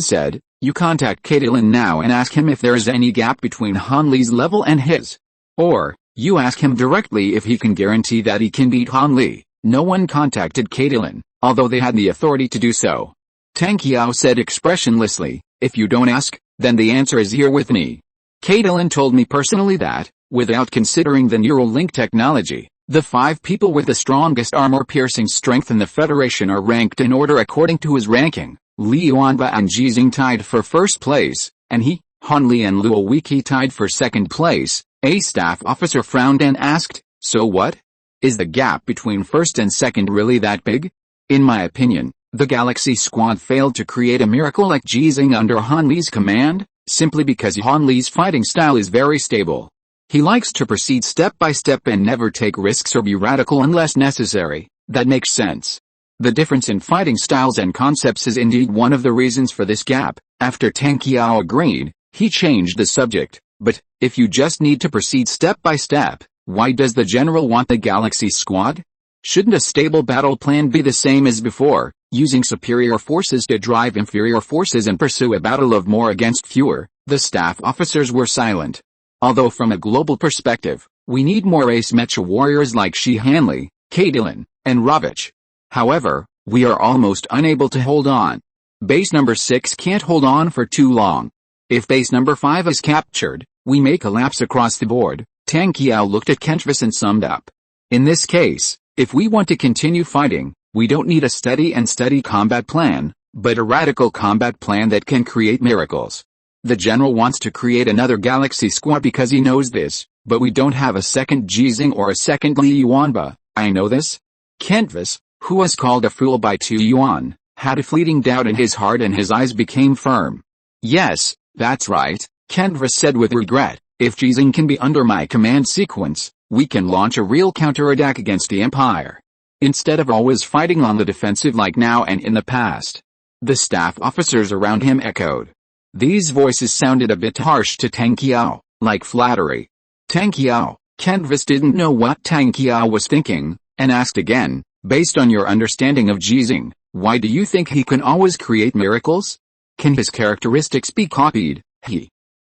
said, you contact Caitlin now and ask him if there is any gap between Han Li's level and his. Or, you ask him directly if he can guarantee that he can beat Han Li. No one contacted Caitlin, although they had the authority to do so. Tang Qiao said expressionlessly, if you don't ask, then the answer is here with me. Caitlin told me personally that, without considering the neural link technology, the 5 people with the strongest armor-piercing strength in the Federation are ranked in order according to his ranking. Li Yuanba and Ji Xinghe tied for first place, and he, Han Li and Luo Wiki tied for second place. A staff officer frowned and asked, so what? Is the gap between first and second really that big? In my opinion, the Galaxy Squad failed to create a miracle like Ji Xinghe under Han Li's command, simply because Han Li's fighting style is very stable. He likes to proceed step by step and never take risks or be radical unless necessary. That makes sense. The difference in fighting styles and concepts is indeed one of the reasons for this gap. After Tang Qiao agreed, he changed the subject. But, if you just need to proceed step by step, why does the general want the Galaxy Squad? Shouldn't a stable battle plan be the same as before, using superior forces to drive inferior forces and pursue a battle of more against fewer? The staff officers were silent. Although from a global perspective, we need more ace mecha warriors like Shi Hanli, Caitlin, and Ravich. However, we are almost unable to hold on. Base number 6 can't hold on for too long. If base number 5 is captured, we may collapse across the board. Tang Qiao looked at Kentvis and summed up. In this case, if we want to continue fighting, we don't need a steady combat plan, but a radical combat plan that can create miracles. The general wants to create another Galaxy Squad because he knows this, but we don't have a second Ji Xinghe or a second Li Yuanba. I know this. Kentvis, who was called a fool by Tu Yuan, had a fleeting doubt in his heart and his eyes became firm. Yes, that's right, Kentvis said with regret. If Ji Xinghe can be under my command sequence, we can launch a real counterattack against the Empire. Instead of always fighting on the defensive like now and in the past. The staff officers around him echoed. These voices sounded a bit harsh to Tang Qiao, like flattery. Tang Qiao, Kentvis didn't know what Tang Qiao was thinking, and asked again, based on your understanding of Ji Xinghe, why do you think he can always create miracles? Can his characteristics be copied?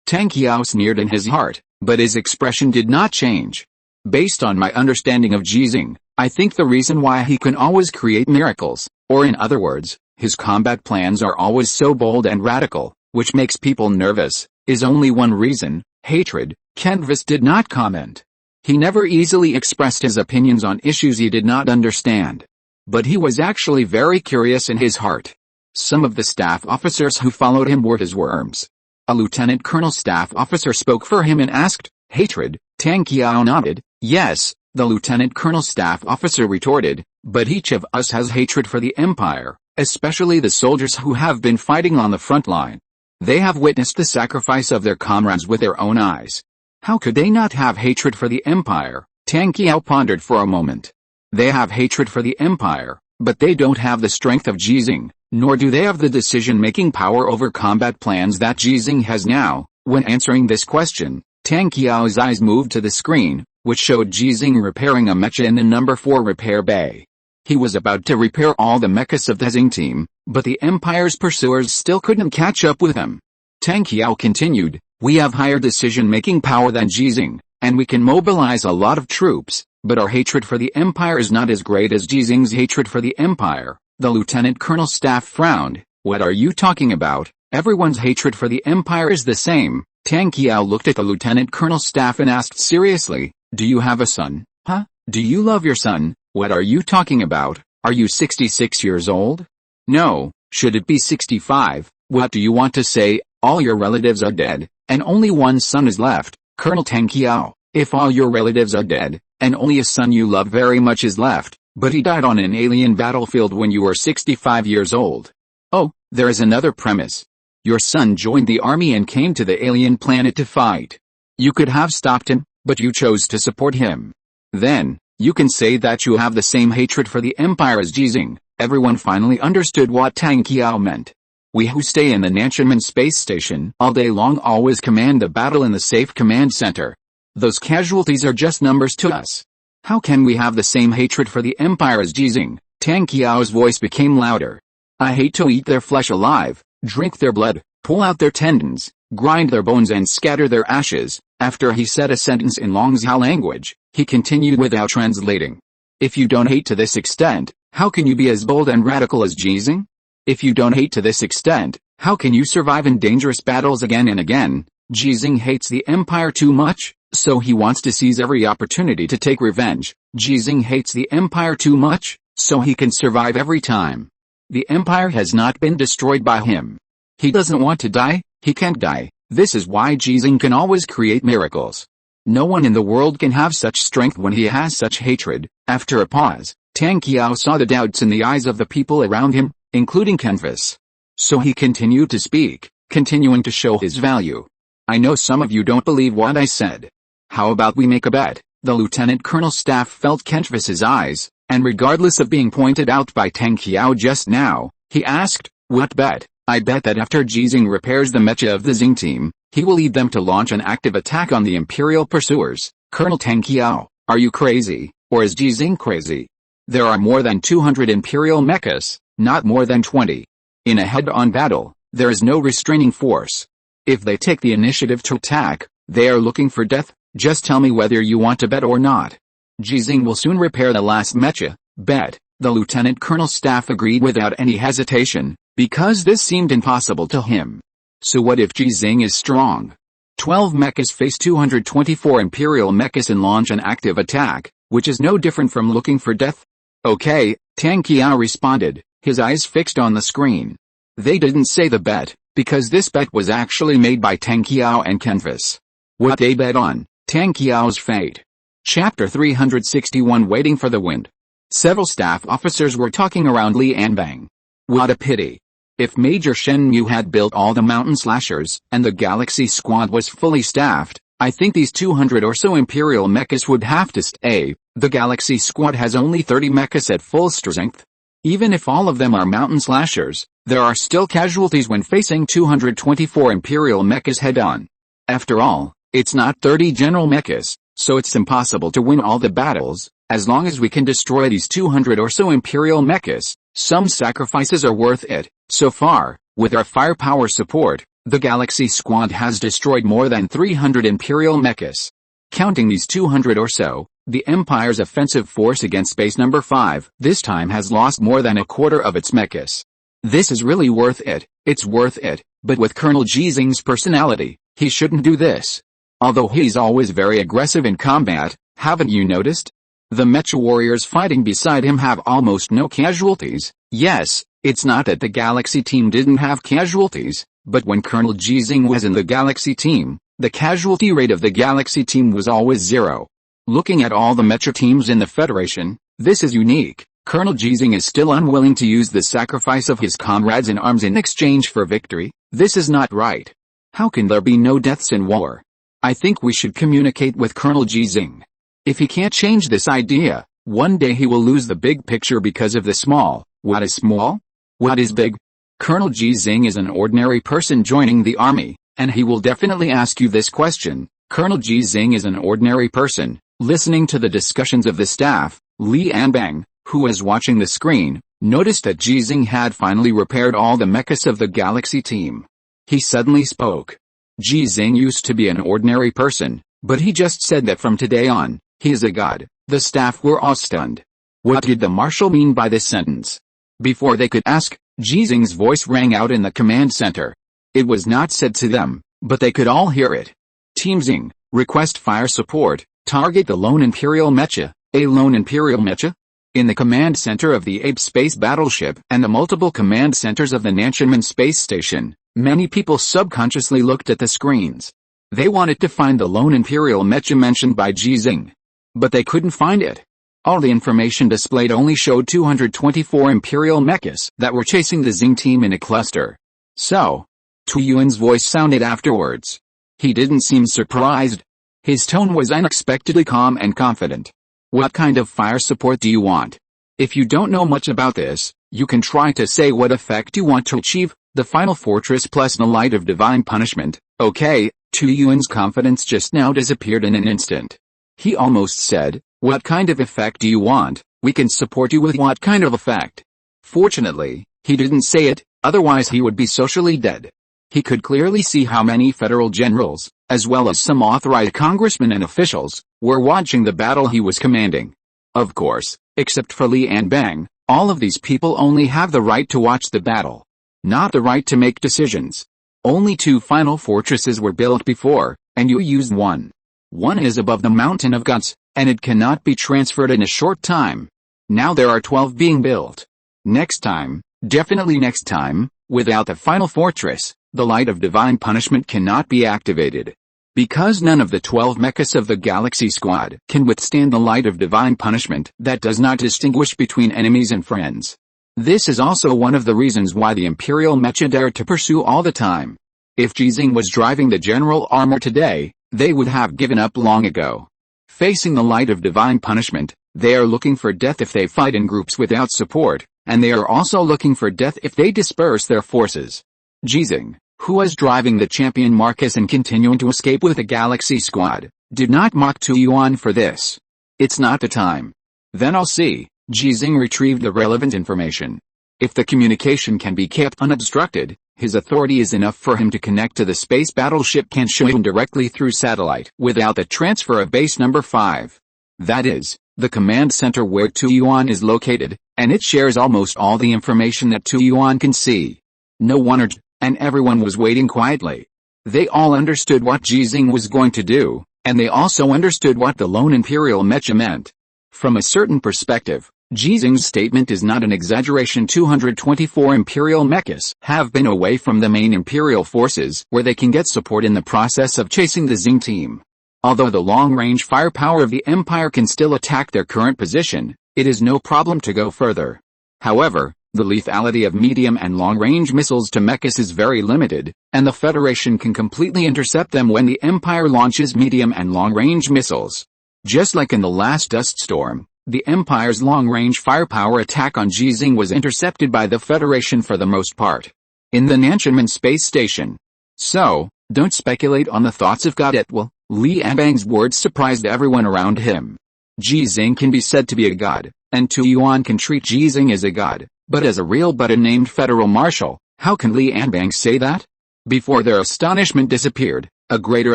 Tang Qiao sneered in his heart, but his expression did not change. Based on my understanding of Ji Xinghe, I think the reason why he can always create miracles, or in other words, his combat plans are always so bold and radical, which makes people nervous, is only one reason, hatred. Kentvis did not comment. He never easily expressed his opinions on issues he did not understand. But he was actually very curious in his heart. Some of the staff officers who followed him were his worms. A lieutenant colonel staff officer spoke for him and asked, hatred? Tang Qiao nodded. Yes, the lieutenant colonel staff officer retorted, but each of us has hatred for the Empire, especially the soldiers who have been fighting on the front line. They have witnessed the sacrifice of their comrades with their own eyes. How could they not have hatred for the Empire? Tang Qiao pondered for a moment. They have hatred for the Empire, but they don't have the strength of Ji Xinghe, nor do they have the decision-making power over combat plans that Ji Xinghe has now. When answering this question, Tang Qiao's eyes moved to the screen. which showed Ji Xinghe repairing a mecha in the number 4 repair bay. He was about to repair all the mechas of the Xinghe team, but the Empire's pursuers still couldn't catch up with him. Tang Qiao continued, "We have higher decision-making power than Ji Xinghe, and we can mobilize a lot of troops, but our hatred for the Empire is not as great as Ji Xinghe's hatred for the Empire." The Lieutenant Colonel's staff frowned. "What are you talking about? Everyone's hatred for the Empire is the same." Tang Qiao looked at the Lieutenant Colonel's staff and asked seriously, "Do you have a son? Huh? Do you love your son? What are you talking about? Are you 66 years old? No, should it be 65? What do you want to say? All your relatives are dead, and only one son is left." Colonel Tang Qiao, "If all your relatives are dead, and only a son you love very much is left, but he died on an alien battlefield when you were 65 years old. Oh, there is another premise. Your son joined the army and came to the alien planet to fight. You could have stopped him, but you chose to support him. Then, you can say that you have the same hatred for the Empire as Ji Xinghe." Everyone finally understood what Tang Qiao meant. "We who stay in the Nanchaman space station all day long always command the battle in the safe command center. Those casualties are just numbers to us. How can we have the same hatred for the Empire as Ji Xinghe?" Tang Qiao's voice became louder. "I hate to eat their flesh alive, drink their blood, pull out their tendons, grind their bones and scatter their ashes." After he said a sentence in Longzhou language, he continued without translating. "If you don't hate to this extent, how can you be as bold and radical as Ji Xinghe? If you don't hate to this extent, how can you survive in dangerous battles again and again?" Ji Xinghe hates the Empire too much, so he wants to seize every opportunity to take revenge. Ji Xinghe hates the Empire too much, so he can survive every time. The Empire has not been destroyed by him. He doesn't want to die, he can't die. This is why Ji Xinghe can always create miracles. No one in the world can have such strength when he has such hatred. After a pause, Tang Qiao saw the doubts in the eyes of the people around him, including Canvas. So he continued to speak, continuing to show his value. "I know some of you don't believe what I said. How about we make a bet?" The Lieutenant Colonel's staff felt Canvas's eyes, and regardless of being pointed out by Tang Qiao just now, he asked, "What bet?" "I bet that after Ji Xinghe repairs the mecha of the Xinghe team, he will lead them to launch an active attack on the Imperial pursuers." Colonel Tang Qiao, "Are you crazy, or is Ji Xinghe crazy? There are more than 200 Imperial mechas, not more than 20. In a head-on battle, there is no restraining force. If they take the initiative to attack, they are looking for death. Just tell me whether you want to bet or not." "Ji Xinghe will soon repair the last mecha." "Bet." The Lieutenant Colonel's staff agreed without any hesitation, because this seemed impossible to him. So what if Ji Xinghe is strong? 12 mechas face 224 Imperial mechas and launch an active attack, which is no different from looking for death? "Okay," Tang Qiao responded, his eyes fixed on the screen. They didn't say the bet, because this bet was actually made by Tang Qiao and Canvas. What they bet on, Tang Qiao's fate. Chapter 361 Waiting for the Wind. Several staff officers were talking around Li Anbang. What a pity. If Major Shen Yu had built all the mountain slashers, and the Galaxy Squad was fully staffed, I think these 200 or so Imperial mechas would have to stay. The Galaxy Squad has only 30 mechas at full strength. Even if all of them are mountain slashers, there are still casualties when facing 224 Imperial mechas head-on. After all, it's not 30 general mechas, so it's impossible to win all the battles. As long as we can destroy these 200 or so Imperial mechas, some sacrifices are worth it. So far, with our firepower support, the Galaxy Squad has destroyed more than 300 Imperial mechas. Counting these 200 or so, the Empire's offensive force against Base Number 5 this time has lost more than a quarter of its mechas. This is really worth it. It's worth it, but with Colonel Ji Xinghe's personality, he shouldn't do this. Although he's always very aggressive in combat, haven't you noticed? The Mecha warriors fighting beside him have almost no casualties. Yes, it's not that the Galaxy team didn't have casualties, but when Colonel Ji Xinghe was in the Galaxy team, the casualty rate of the Galaxy team was always 0. Looking at all the Mecha teams in the Federation, this is unique. Colonel Ji Xinghe is still unwilling to use the sacrifice of his comrades in arms in exchange for victory. This is not right. How can there be no deaths in war? I think we should communicate with Colonel Ji Xinghe. If he can't change this idea, one day he will lose the big picture because of the small. What is small? What is big? Colonel Ji Xinghe is an ordinary person joining the army, and he will definitely ask you this question. Colonel Ji Xinghe is an ordinary person, Listening to the discussions of the staff, Li Anbang, who was watching the screen, noticed that Ji Xinghe had finally repaired all the mechas of the Galaxy team. He suddenly spoke. Ji Xinghe used to be an ordinary person, but he just said that from today on, he is a god. The staff were all stunned. What did the marshal mean by this sentence? Before they could ask, Ji Xinghe's voice rang out in the command center. It was not said to them, but they could all hear it. Team Xinghe, request fire support, target the lone imperial mecha. A lone imperial mecha? In the command center of the Ape space battleship and the multiple command centers of the Nantianmen space station, many people subconsciously looked at the screens. They wanted to find the lone imperial mecha mentioned by Ji Xinghe. But they couldn't find it. All the information displayed only showed 224 imperial mechas that were chasing the Xinghe team in a cluster. So, Tu Yuan's voice sounded afterwards. He didn't seem surprised. His tone was unexpectedly calm and confident. What kind of fire support do you want? If you don't know much about this, you can try to say what effect you want to achieve, the final fortress plus the light of divine punishment. Okay, Tu Yuan's confidence just now disappeared in an instant. He almost said, what kind of effect do you want? We can support you with what kind of effect? Fortunately, he didn't say it, otherwise he would be socially dead. He could clearly see how many federal generals, as well as some authorized congressmen and officials, were watching the battle he was commanding. Of course, except for Li Anbang, all of these people only have the right to watch the battle, not the right to make decisions. Only 2 final fortresses were built before, and you used one. One is above the Mountain of Gods, and it cannot be transferred in a short time. Now there are 12 being built. Next time, definitely next time, without the final fortress, the light of divine punishment cannot be activated. Because none of the 12 mechas of the Galaxy Squad can withstand the light of divine punishment that does not distinguish between enemies and friends. This is also one of the reasons why the Imperial mecha dared to pursue all the time. If Ji Xinghe was driving the general armor today, they would have given up long ago. Facing the light of divine punishment, they are looking for death if they fight in groups without support, and they are also looking for death if they disperse their forces. Ji Xinghe, who was driving the champion Marcus and continuing to escape with the Galaxy Squad, did not mock Tu Yuan for this. It's not the time. Then I'll see. Ji Xinghe retrieved the relevant information. If the communication can be kept unobstructed, his authority is enough for him to connect to the space battleship Kanshuin directly through satellite without the transfer of base number 5. That is, the command center where Tu Yuan is located, and it shares almost all the information that Tu Yuan can see. No wonder, and everyone was waiting quietly. They all understood what Ji Xinghe was going to do, and they also understood what the lone imperial mecha meant. From a certain perspective, Ji Xinghe's statement is not an exaggeration. 224 imperial mechas have been away from the main imperial forces where they can get support in the process of chasing the Xinghe team. Although the long-range firepower of the Empire can still attack their current position, it is no problem to go further. However, the lethality of medium and long-range missiles to mechas is very limited, and the Federation can completely intercept them when the Empire launches medium and long-range missiles. Just like in the last dust storm, the Empire's long-range firepower attack on Ji Xinghe was intercepted by the Federation for the most part. In the Nantianmen space station. So, don't speculate on the thoughts of God at will. Li Anbang's words surprised everyone around him. Ji Xinghe can be said to be a god, and Tu Yuan can treat Ji Xinghe as a god, but as a real but unnamed federal marshal, how can Li Anbang say that? Before their astonishment disappeared, a greater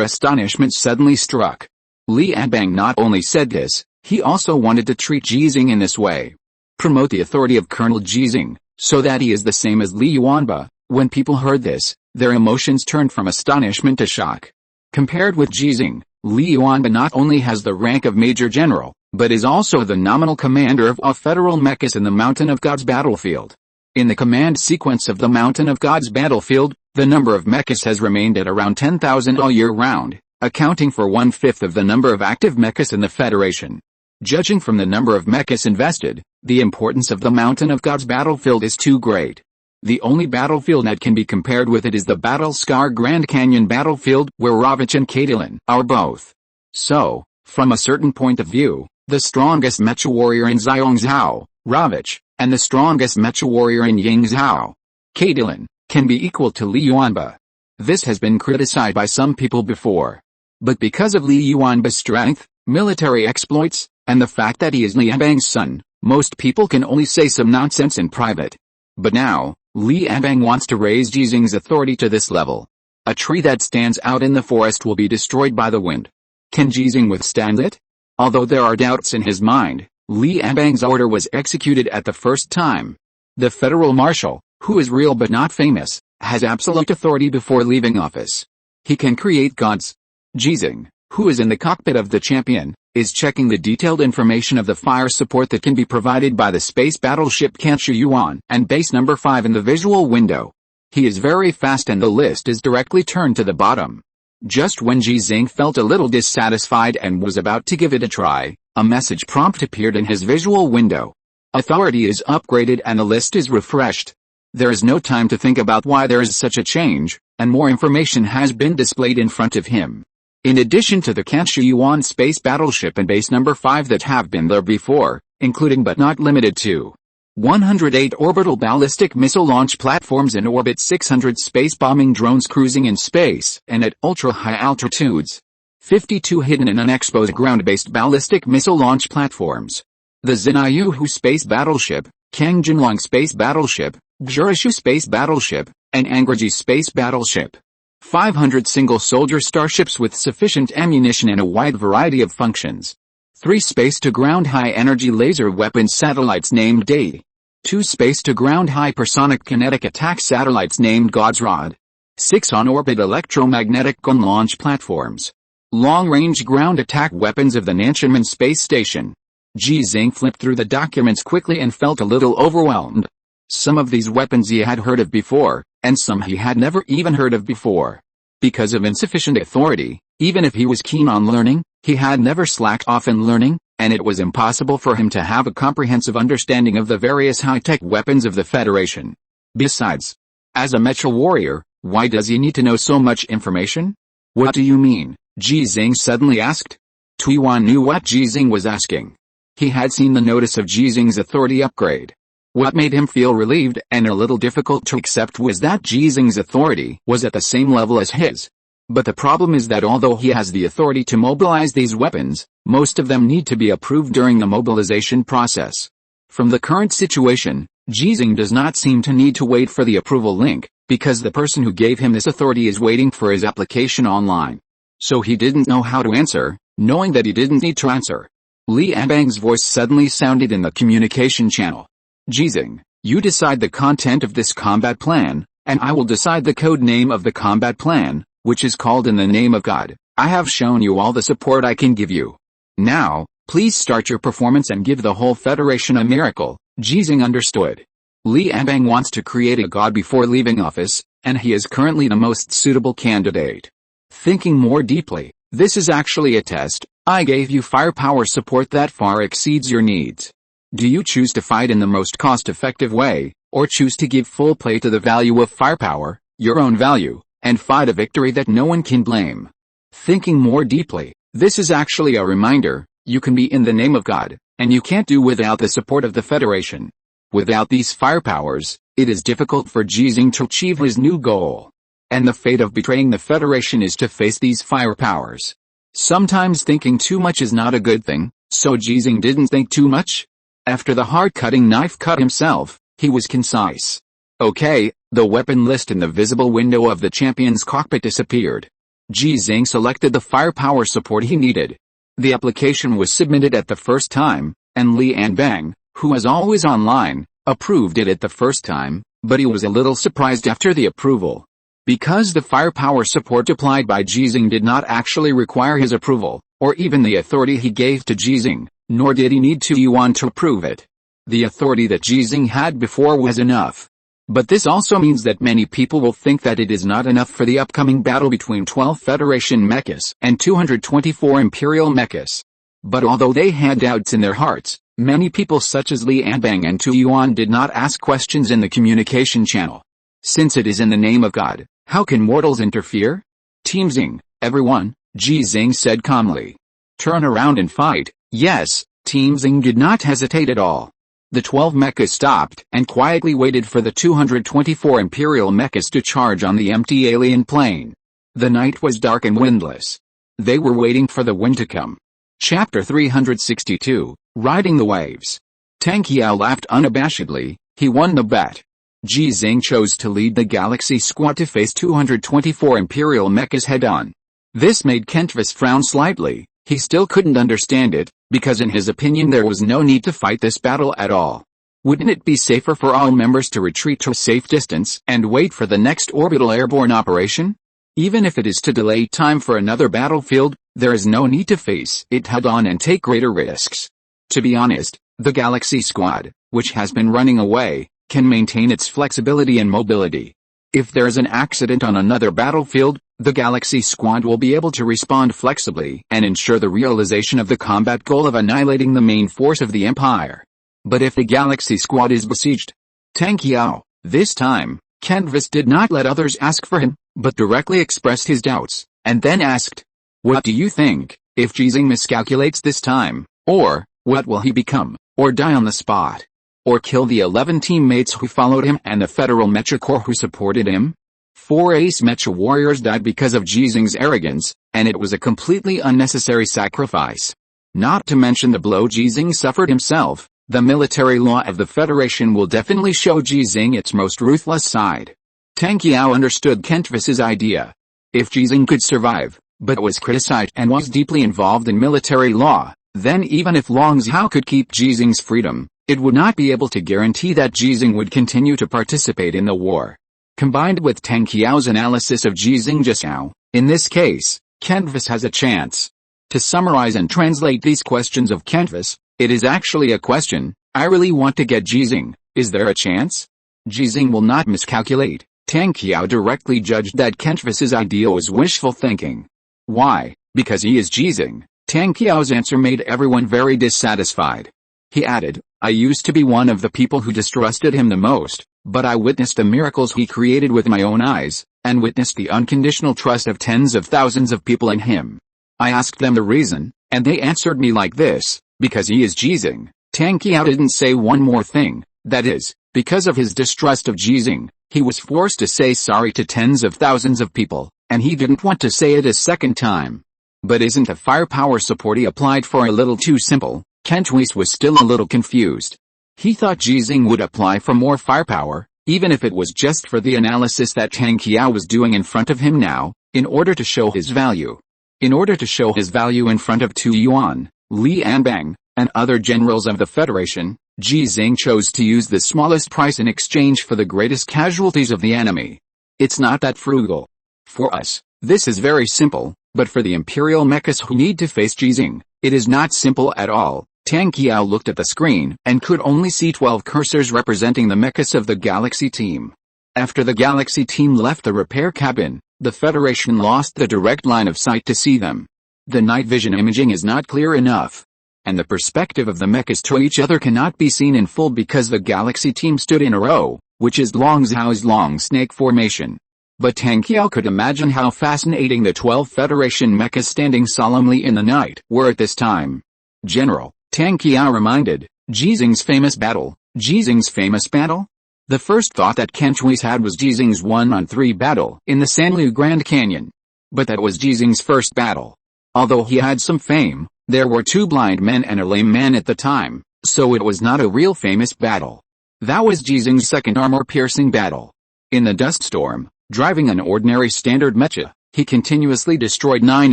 astonishment suddenly struck. Li Anbang not only said this, he also wanted to treat Ji Xinghe in this way. Promote the authority of Colonel Ji Xinghe, so that he is the same as Li Yuanba. When people heard this, their emotions turned from astonishment to shock. Compared with Ji Xinghe, Li Yuanba not only has the rank of Major General, but is also the nominal commander of all federal mechas in the Mountain of Gods battlefield. In the command sequence of the Mountain of Gods battlefield, the number of mechas has remained at around 10,000 all year round, accounting for 1/5 of the number of active mechas in the Federation. Judging from the number of mechas invested, the importance of the Mountain of Gods battlefield is too great. The only battlefield that can be compared with it is the Battle-Scar Grand Canyon battlefield, where Ravage and Caitlin are both. So, from a certain point of view, the strongest mecha warrior in Xiongzhou, Ravage, and the strongest mecha warrior in Yingzhou, Caitlin, can be equal to Li Yuanba. This has been criticized by some people before. But because of Li Yuanba's strength, military exploits, and the fact that he is Li Anbang's son, most people can only say some nonsense in private. But now, Li Anbang wants to raise Ji Xinghe's authority to this level. A tree that stands out in the forest will be destroyed by the wind. Can Ji Xinghe withstand it? Although there are doubts in his mind, Li Anbang's order was executed at the first time. The federal marshal, who is real but not famous, has absolute authority before leaving office. He can create gods. Ji Xinghe, who is in the cockpit of the champion, is checking the detailed information of the fire support that can be provided by the space battleship Kanshi Yuan and base number 5 in the visual window. He is very fast and the list is directly turned to the bottom. Just when Ji Xinghe felt a little dissatisfied and was about to give it a try, a message prompt appeared in his visual window. Authority is upgraded and the list is refreshed. There is no time to think about why there is such a change, and more information has been displayed in front of him. In addition to the Kanshi Yuan space battleship and base number 5 that have been there before, including but not limited to 108 orbital ballistic missile launch platforms in orbit, 600 space bombing drones cruising in space and at ultra-high altitudes, 52 hidden and unexposed ground-based ballistic missile launch platforms, the Zinayuhu space battleship, Kang Jinlong space battleship, Jurashu space battleship, and Angraji space battleship. 500 single-soldier starships with sufficient ammunition and a wide variety of functions. 3 space-to-ground high-energy laser weapon satellites named Dei. 2 space-to-ground hypersonic kinetic attack satellites named God's Rod. 6 on-orbit electromagnetic gun launch platforms. Long-range ground attack weapons of the Nanxinmen space station. Ji Xinghe flipped through the documents quickly and felt a little overwhelmed. Some of these weapons he had heard of before, and some he had never even heard of before. Because of insufficient authority, even if he was keen on learning, he had never slacked off in learning, and it was impossible for him to have a comprehensive understanding of the various high-tech weapons of the Federation. Besides, as a mecha warrior, why does he need to know so much information? What do you mean? Ji Xinghe suddenly asked. Tuan knew what Ji Xinghe was asking. He had seen the notice of Ji Xinghe's authority upgrade. What made him feel relieved and a little difficult to accept was that Ji Xinghe's authority was at the same level as his. But the problem is that although he has the authority to mobilize these weapons, most of them need to be approved during the mobilization process. From the current situation, Ji Xinghe does not seem to need to wait for the approval link, because the person who gave him this authority is waiting for his application online. So he didn't know how to answer, knowing that he didn't need to answer. Li Anbang's voice suddenly sounded in the communication channel. Ji Xinghe, you decide the content of this combat plan, and I will decide the code name of the combat plan, which is called In the Name of God. I have shown you all the support I can give you. Now, please start your performance and give the whole Federation a miracle. Ji Xinghe understood. Li Anbang wants to create a god before leaving office, and he is currently the most suitable candidate. Thinking more deeply, this is actually a test. I gave you firepower support that far exceeds your needs. Do you choose to fight in the most cost-effective way, or choose to give full play to the value of firepower, your own value, and fight a victory that no one can blame? Thinking more deeply, this is actually a reminder, you can be in the name of God, and you can't do without the support of the Federation. Without these firepowers, it is difficult for Ji Xinghe to achieve his new goal. And the fate of betraying the Federation is to face these firepowers. Sometimes thinking too much is not a good thing, so Ji Xinghe didn't think too much. After the hard-cutting knife cut himself, he was concise. Okay, the weapon list in the visible window of the champion's cockpit disappeared. Ji Xinghe selected the firepower support he needed. The application was submitted at the first time, and Li Anbang, who is always online, approved it at the first time, but he was a little surprised after the approval. Because the firepower support applied by Ji Xinghe did not actually require his approval, or even the authority he gave to Ji Xinghe, nor did he need to Yuan to approve it. The authority that Ji Xinghe had before was enough. But this also means that many people will think that it is not enough for the upcoming battle between 12 Federation mechas and 224 Imperial mechas. But although they had doubts in their hearts, many people such as Li Anbang and Tu Yuan did not ask questions in the communication channel. Since it is in the name of God, how can mortals interfere? Team Xinghe, everyone, Ji Xinghe said calmly. Turn around and fight. Yes, Team Xinghe did not hesitate at all. The 12 mechas stopped and quietly waited for the 224 Imperial mechas to charge on the empty alien plane. The night was dark and windless. They were waiting for the wind to come. Chapter 362, Riding the Waves. Tang Qiao laughed unabashedly. He won the bet. Ji Xinghe chose to lead the Galaxy Squad to face 224 Imperial mechas head-on. This made Kentvas frown slightly. He still couldn't understand it, because in his opinion there was no need to fight this battle at all. Wouldn't it be safer for all members to retreat to a safe distance and wait for the next orbital airborne operation? Even if it is to delay time for another battlefield, there is no need to face it head-on and take greater risks. To be honest, the Galaxy Squad, which has been running away, can maintain its flexibility and mobility. If there is an accident on another battlefield, the Galaxy Squad will be able to respond flexibly and ensure the realization of the combat goal of annihilating the main force of the Empire. But if the Galaxy Squad is besieged? Tang Qiao, this time, Kentvas did not let others ask for him, but directly expressed his doubts, and then asked, "What do you think, if Ji Xinghe miscalculates this time, or, what will he become, or die on the spot? Or kill the 11 teammates who followed him and the Federal Mecha Corps who supported him?" 4 ace Mecha warriors died because of Ji Xinghe's arrogance, and it was a completely unnecessary sacrifice. Not to mention the blow Ji Xinghe suffered himself. The military law of the Federation will definitely show Ji Xinghe its most ruthless side. Tang Qiao understood Kentvas's idea. If Ji Xinghe could survive, but was criticized and was deeply involved in military law, then even if Long Zhao could keep Ji Xinghe's freedom, it would not be able to guarantee that Ji Xinghe would continue to participate in the war. Combined with Tang Qiao's analysis of Ji Xinghe just now, in this case, Kentvas has a chance. To summarize and translate these questions of Kentvas, it is actually a question: I really want to get Ji Xinghe, is there a chance? Ji Xinghe will not miscalculate. Tang Qiao directly judged that Kentvas's idea was wishful thinking. Why? Because he is Ji Xinghe. Tang Qiao's answer made everyone very dissatisfied. He added, "I used to be one of the people who distrusted him the most, but I witnessed the miracles he created with my own eyes, and witnessed the unconditional trust of tens of thousands of people in him. I asked them the reason, and they answered me like this: because he is Ji Xinghe." Tang Qiao didn't say one more thing, that is, because of his distrust of Ji Xinghe, he was forced to say sorry to tens of thousands of people, and he didn't want to say it a second time. But isn't the firepower support he applied for a little too simple? Kentvas was still a little confused. He thought Ji Xinghe would apply for more firepower, even if it was just for the analysis that Tang Qiao was doing in front of him now, in order to show his value. In order to show his value in front of Tu Yuan, Li Anbang, and other generals of the Federation, Ji Xinghe chose to use the smallest price in exchange for the greatest casualties of the enemy. It's not that frugal. For us, this is very simple, but for the Imperial mechas who need to face Ji Xinghe, it is not simple at all. Tang Qiao looked at the screen and could only see 12 cursors representing the mechas of the Galaxy team. After the Galaxy team left the repair cabin, the Federation lost the direct line of sight to see them. The night vision imaging is not clear enough, and the perspective of the mechas to each other cannot be seen in full because the Galaxy team stood in a row, which is Long Zhao's long snake formation. But Tang Qiao could imagine how fascinating the 12 Federation mechas standing solemnly in the night were at this time. "General," Tang Qiao reminded, "Ji Xinghe's famous battle." Ji Xinghe's famous battle? The first thought that Kentvas had was Ji Xinghe's 1-on-3 battle in the Sanliu Grand Canyon. But that was Ji Xinghe's first battle. Although he had some fame, there were 2 blind men and a lame man at the time, so it was not a real famous battle. That was Ji Xinghe's second armor-piercing battle. In the dust storm, driving an ordinary standard mecha, he continuously destroyed 9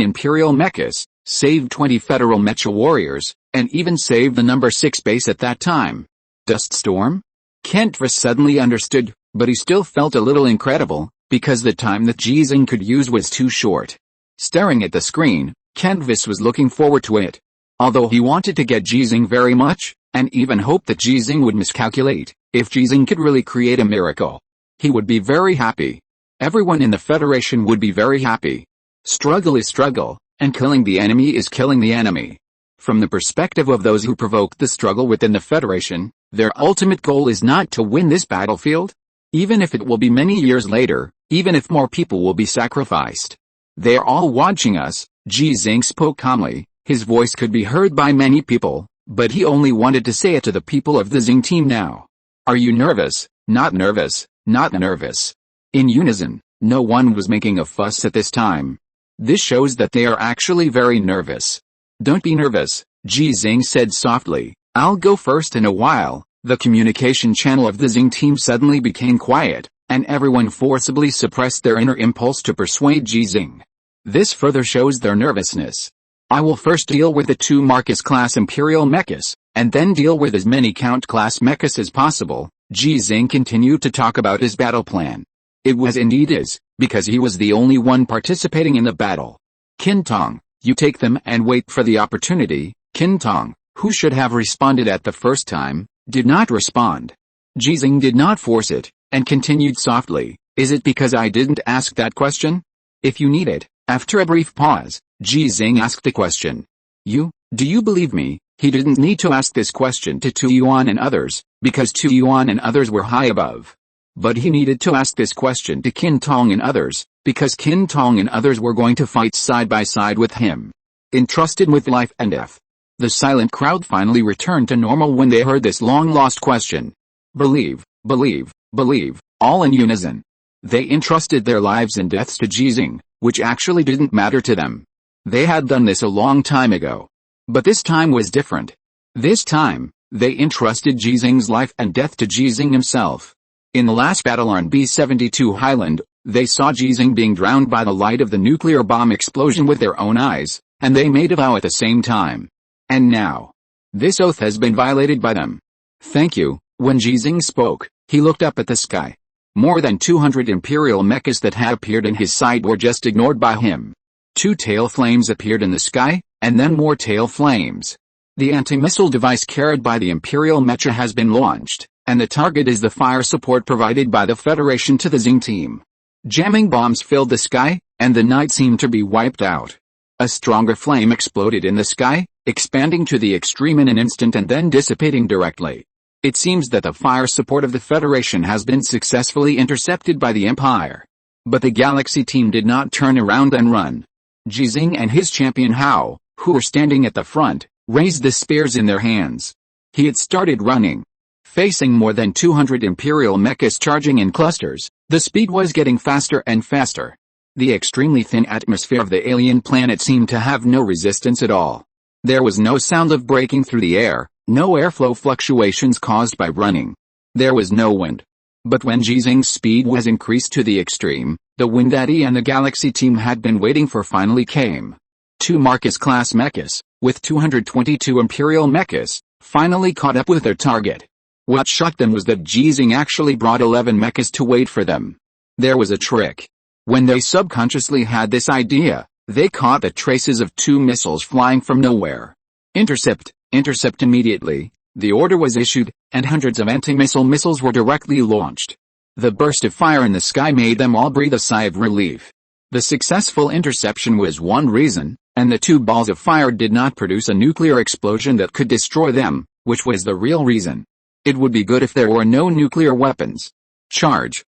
Imperial mechas, saved 20 Federal mecha warriors, and even saved the number 6 base at that time. Dust storm? Kentvas suddenly understood, but he still felt a little incredible, because the time that Ji Xinghe could use was too short. Staring at the screen, Kentvas was looking forward to it. Although he wanted to get Ji Xinghe very much, and even hoped that Ji Xinghe would miscalculate, if Ji Xinghe could really create a miracle, he would be very happy. Everyone in the Federation would be very happy. Struggle is struggle, and killing the enemy is killing the enemy. From the perspective of those who provoked the struggle within the Federation, their ultimate goal is not to win this battlefield. Even if it will be many years later, even if more people will be sacrificed. They are all watching us. Ji Xinghe spoke calmly, his voice could be heard by many people, but he only wanted to say it to the people of the Xinghe team now. "Are you nervous?" "Not nervous, not nervous." In unison, no one was making a fuss at this time. This shows that they are actually very nervous. Don't be nervous, Ji Xinghe said softly. I'll go first. In a while, the communication channel of the Xing team suddenly became quiet, and everyone forcibly suppressed their inner impulse to persuade Ji Xinghe. This further shows their nervousness. I will first deal with the 2 Marcus-class Imperial mechas, and then deal with as many Count-class mechas as possible. Ji Xinghe continued to talk about his battle plan. It was indeed his, because he was the only one participating in the battle. Qin Tong, you take them and wait for the opportunity. Qin Tong, who should have responded at the first time, did not respond. Ji Xinghe did not force it, and continued softly, is it because I didn't ask that question? If you need it. After a brief pause, Ji Xinghe asked the question. Do you believe me? He didn't need to ask this question to Tu Yuan and others, because Tu Yuan and others were high above. But he needed to ask this question to Qin Tong and others, because Qin Tong and others were going to fight side by side with him. Entrusted with life and death. The silent crowd finally returned to normal when they heard this long-lost question. Believe, all in unison. They entrusted their lives and deaths to Ji Xinghe, which actually didn't matter to them. They had done this a long time ago. But this time was different. This time, they entrusted Ji Xinghe's life and death to Ji Xinghe himself. In the last battle on B-72 Highland, they saw Ji Xinghe being drowned by the light of the nuclear bomb explosion with their own eyes, and they made a vow at the same time. And now, this oath has been violated by them. Thank you. When Ji Xinghe spoke, he looked up at the sky. More than 200 Imperial mechas that had appeared in his sight were just ignored by him. 2 tail flames appeared in the sky, and then more tail flames. The anti-missile device carried by the Imperial mecha has been launched, and the target is the fire support provided by the Federation to the Xing team. Jamming bombs filled the sky, and the night seemed to be wiped out. A stronger flame exploded in the sky, expanding to the extreme in an instant and then dissipating directly. It seems that the fire support of the Federation has been successfully intercepted by the Empire. But the Galaxy team did not turn around and run. Ji Xinghe and his champion Hao, who were standing at the front, raised the spears in their hands. He had started running. Facing more than 200 Imperial mechas charging in clusters, the speed was getting faster and faster. The extremely thin atmosphere of the alien planet seemed to have no resistance at all. There was no sound of breaking through the air, no airflow fluctuations caused by running. There was no wind. But when Ji Xinghe's speed was increased to the extreme, the wind that he and the Galaxy team had been waiting for finally came. 2 Marcus-class mechas, with 222 Imperial mechas, finally caught up with their target. What shocked them was that Ji Xinghe actually brought 11 mechas to wait for them. There was a trick. When they subconsciously had this idea, they caught the traces of 2 missiles flying from nowhere. Intercept immediately. The order was issued, and hundreds of anti-missile missiles were directly launched. The burst of fire in the sky made them all breathe a sigh of relief. The successful interception was one reason, and the 2 balls of fire did not produce a nuclear explosion that could destroy them, which was the real reason. It would be good if there were no nuclear weapons. Charge!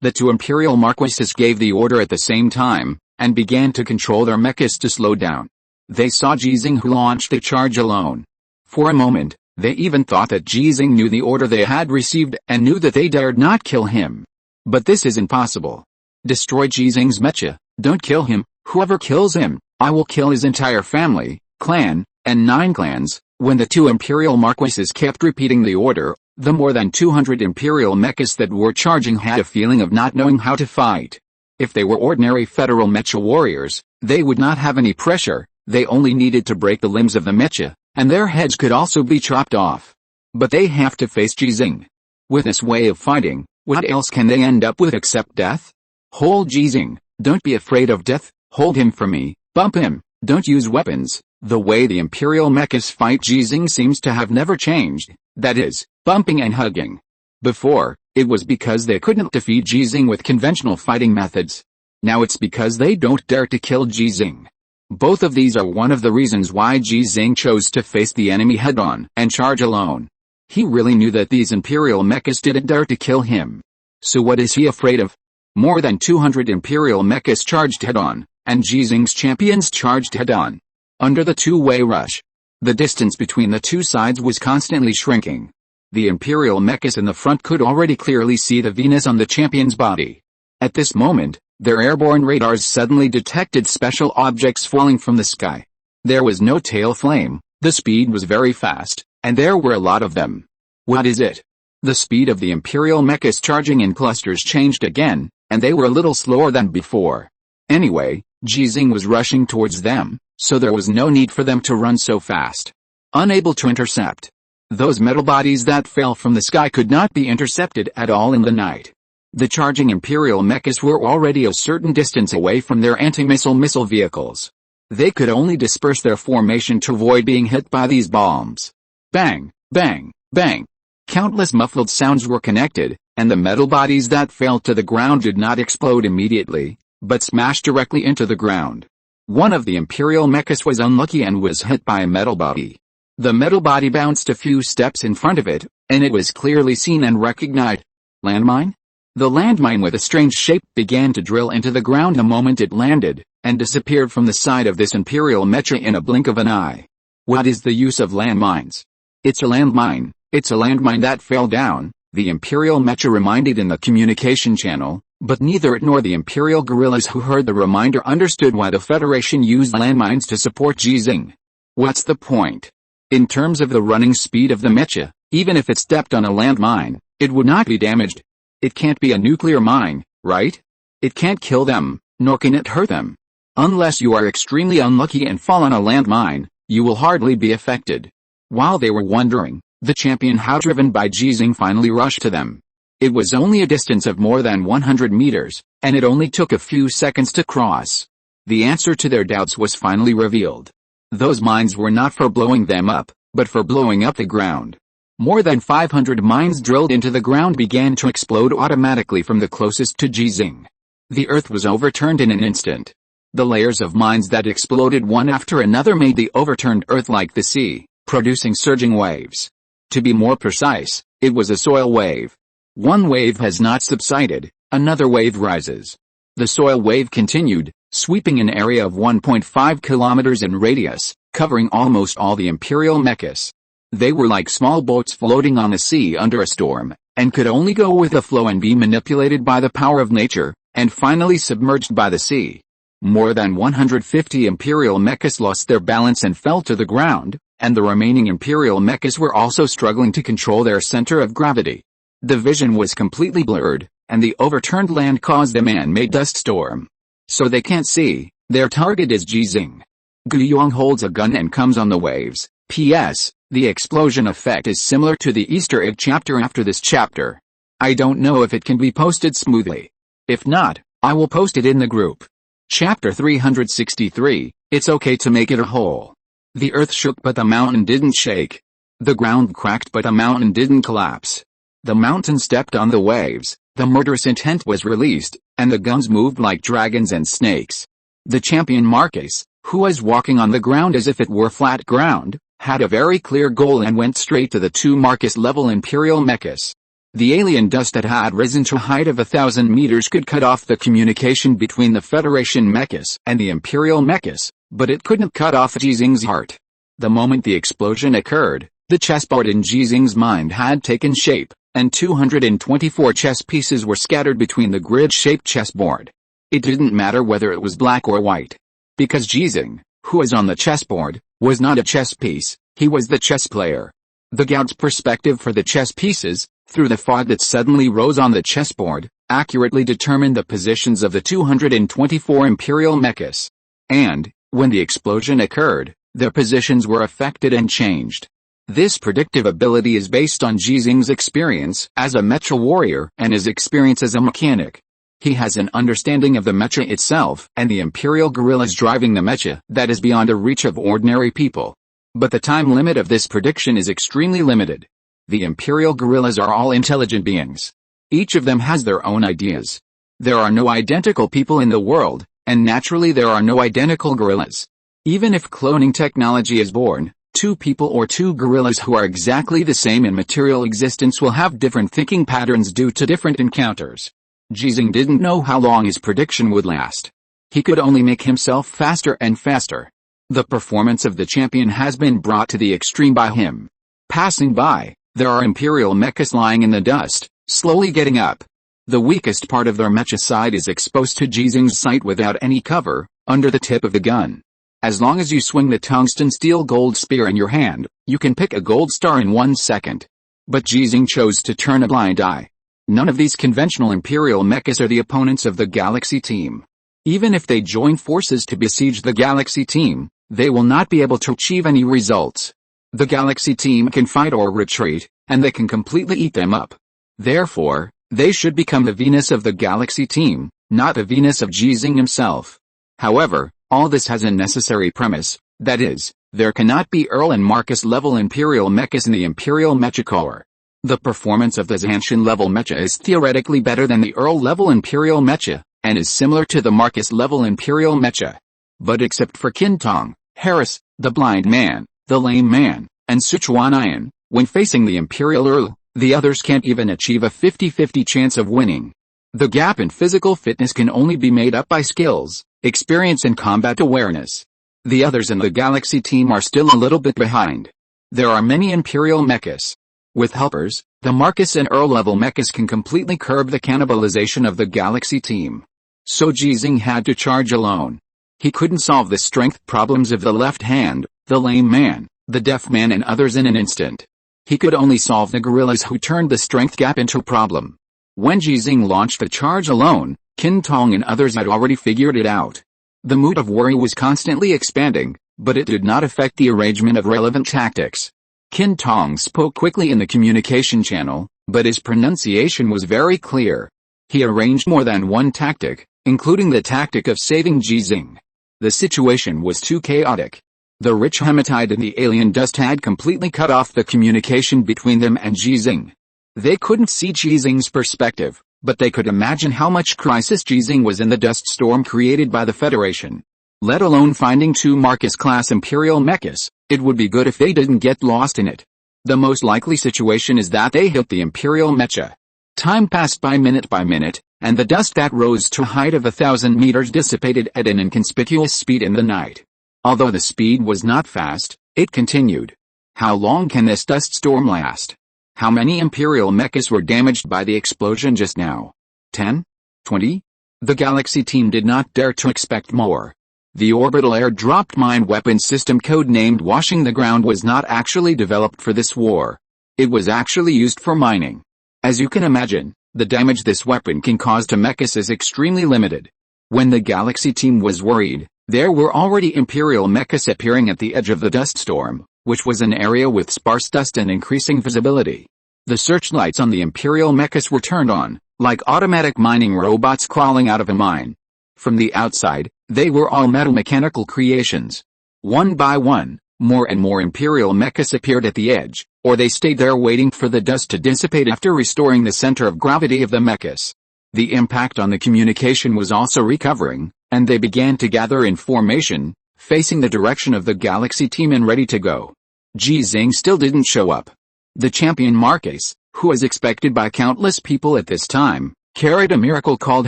The 2 Imperial Marquises gave the order at the same time, and began to control their mechas to slow down. They saw Ji Xinghe who launched the charge alone. For a moment, they even thought that Ji Xinghe knew the order they had received and knew that they dared not kill him. But this is impossible. Destroy Ji Xinghe's mecha, don't kill him. Whoever kills him, I will kill his entire family, clan, and 9 clans. When the 2 Imperial Marquises kept repeating the order, the more than 200 Imperial mechas that were charging had a feeling of not knowing how to fight. If they were ordinary Federal mecha warriors, they would not have any pressure. They only needed to break the limbs of the mecha, and their heads could also be chopped off. But they have to face Ji Xinghe. With this way of fighting, what else can they end up with except death? Hold Ji Xinghe, don't be afraid of death, hold him for me, bump him, don't use weapons. The way the Imperial mechas fight Ji Xinghe seems to have never changed, that is, bumping and hugging. Before, it was because they couldn't defeat Ji Xinghe with conventional fighting methods. Now it's because they don't dare to kill Ji Xinghe. Both of these are one of the reasons why Ji Xinghe chose to face the enemy head-on and charge alone. He really knew that these Imperial mechas didn't dare to kill him. So what is he afraid of? More than 200 Imperial mechas charged head-on, and Ji Xinghe's champions charged head-on. Under the two-way rush, the distance between the two sides was constantly shrinking. The Imperial mechas in the front could already clearly see the Venus on the champion's body. At this moment, their airborne radars suddenly detected special objects falling from the sky. There was no tail flame, the speed was very fast, and there were a lot of them. What is it? The speed of the imperial mechas charging in clusters changed again, and they were a little slower than before. Anyway, Ji Xinghe was rushing towards them, so there was no need for them to run so fast. Unable to intercept. Those metal bodies that fell from the sky could not be intercepted at all in the night. The charging imperial mechas were already a certain distance away from their anti-missile missile vehicles. They could only disperse their formation to avoid being hit by these bombs. Bang, bang, bang. Countless muffled sounds were connected, and the metal bodies that fell to the ground did not explode immediately, but smashed directly into the ground. One of the imperial mechas was unlucky and was hit by a metal body. The metal body bounced a few steps in front of it, and it was clearly seen and recognized. Landmine? The landmine with a strange shape began to drill into the ground the moment it landed, and disappeared from the side of this imperial mecha in a blink of an eye. What is the use of landmines? It's a landmine. It's a landmine that fell down, the imperial mecha reminded in the communication channel, but neither it nor the imperial guerrillas who heard the reminder understood why the Federation used landmines to support Ji Xinghe. What's the point? In terms of the running speed of the mecha, even if it stepped on a landmine, it would not be damaged. It can't be a nuclear mine, right? It can't kill them, nor can it hurt them. Unless you are extremely unlucky and fall on a landmine, you will hardly be affected. While they were wondering, the champion Hao driven by Ji Xinghe finally rushed to them. It was only a distance of more than 100 meters, and it only took a few seconds to cross. The answer to their doubts was finally revealed. Those mines were not for blowing them up, but for blowing up the ground. More than 500 mines drilled into the ground began to explode automatically from the closest to Ji Xinghe. The earth was overturned in an instant. The layers of mines that exploded one after another made the overturned earth like the sea, producing surging waves. To be more precise, it was a soil wave. One wave has not subsided, another wave rises. The soil wave continued, sweeping an area of 1.5 kilometers in radius, covering almost all the imperial mechas. They were like small boats floating on the sea under a storm, and could only go with the flow and be manipulated by the power of nature, and finally submerged by the sea. More than 150 imperial mechas lost their balance and fell to the ground, and the remaining imperial mechas were also struggling to control their center of gravity. The vision was completely blurred, and the overturned land caused a man-made dust storm. So they can't see. Their target is Ji Xinghe. Guiyong holds a gun and comes on the waves. P.S. The explosion effect is similar to the Easter egg chapter after this chapter. I don't know if it can be posted smoothly. If not, I will post it in the group. Chapter 363, It's okay to make it a hole. The earth shook but the mountain didn't shake. The ground cracked but the mountain didn't collapse. The mountain stepped on the waves, the murderous intent was released, and the guns moved like dragons and snakes. The champion Marcus, who was walking on the ground as if it were flat ground, had a very clear goal and went straight to the two Marcus-level imperial mechas. The alien dust that had risen to a height of 1,000 meters could cut off the communication between the Federation mechas and the imperial mechas, but it couldn't cut off Ji Xinghe's heart. The moment the explosion occurred, the chessboard in Ji Xinghe's mind had taken shape, and 224 chess pieces were scattered between the grid-shaped chessboard. It didn't matter whether it was black or white. Because Ji Xinghe, who was on the chessboard, was not a chess piece, he was the chess player. The Gaud's perspective for the chess pieces, through the fog that suddenly rose on the chessboard, accurately determined the positions of the 224 imperial mechas. And, when the explosion occurred, their positions were affected and changed. This predictive ability is based on Ji Xinghe's experience as a mecha warrior and his experience as a mechanic. He has an understanding of the mecha itself and the imperial guerrillas driving the mecha that is beyond the reach of ordinary people. But the time limit of this prediction is extremely limited. The imperial guerrillas are all intelligent beings. Each of them has their own ideas. There are no identical people in the world, and naturally there are no identical guerrillas. Even if cloning technology is born, two people or two guerrillas who are exactly the same in material existence will have different thinking patterns due to different encounters. Ji Xinghe didn't know how long his prediction would last. He could only make himself faster and faster. The performance of the champion has been brought to the extreme by him. Passing by, there are imperial mechas lying in the dust, slowly getting up. The weakest part of their mecha side is exposed to Ji Xinghe's sight without any cover, under the tip of the gun. As long as you swing the tungsten steel gold spear in your hand, you can pick a gold star in 1 second. But Ji Xinghe chose to turn a blind eye. None of these conventional imperial mechas are the opponents of the Galaxy team. Even if they join forces to besiege the Galaxy team, they will not be able to achieve any results. The Galaxy team can fight or retreat, and they can completely eat them up. Therefore, they should become the Venus of the Galaxy team, not the Venus of Ji Xinghe himself. However, all this has a necessary premise, that is, there cannot be Earl and Marcus level Imperial mechas in the Imperial Mecha Corps. The performance of the Zanshin level mecha is theoretically better than the Earl level Imperial mecha, and is similar to the Marcus level Imperial mecha. But except for Qintong, Harris, the Blind Man, the Lame Man, and Sichuan, when facing the Imperial Earl, the others can't even achieve a 50-50 chance of winning. The gap in physical fitness can only be made up by skills, experience and combat awareness. The others in the Galaxy team are still a little bit behind. There are many Imperial mechas. With helpers, the Marcus and Earl level mechas can completely curb the cannibalization of the Galaxy team. So Ji Xinghe had to charge alone. He couldn't solve the strength problems of the left hand, the lame man, the deaf man and others in an instant. He could only solve the gorillas who turned the strength gap into a problem. When Ji Xinghe launched the charge alone, Qintong and others had already figured it out. The mood of worry was constantly expanding, but it did not affect the arrangement of relevant tactics. Qintong spoke quickly in the communication channel, but his pronunciation was very clear. He arranged more than one tactic, including the tactic of saving Ji Xinghe. The situation was too chaotic. The rich hematite and the alien dust had completely cut off the communication between them and Ji Xinghe. They couldn't see Ji Xinghe's perspective, but they could imagine how much crisis Ji Xinghe was in the dust storm created by the Federation. Let alone finding 2 Marcus-class Imperial mechas, it would be good if they didn't get lost in it. The most likely situation is that they hit the Imperial mecha. Time passed by minute, and the dust that rose to a height of 1,000 meters dissipated at an inconspicuous speed in the night. Although the speed was not fast, it continued. How long can this dust storm last? How many Imperial mechas were damaged by the explosion just now? 10? 20? The Galaxy team did not dare to expect more. The orbital air-dropped mine weapon system code-named Washing the Ground was not actually developed for this war. It was actually used for mining. As you can imagine, the damage this weapon can cause to mechas is extremely limited. When the Galaxy team was worried, there were already Imperial mechas appearing at the edge of the dust storm, which was an area with sparse dust and increasing visibility. The searchlights on the Imperial mechas were turned on, like automatic mining robots crawling out of a mine. From the outside, they were all metal mechanical creations. One by one, more and more Imperial mechas appeared at the edge, or they stayed there waiting for the dust to dissipate after restoring the center of gravity of the mechas. The impact on the communication was also recovering, and they began to gather in formation, facing the direction of the Galaxy team and ready to go. Ji Xinghe still didn't show up. The champion Marcus, who was expected by countless people at this time, carried a miracle called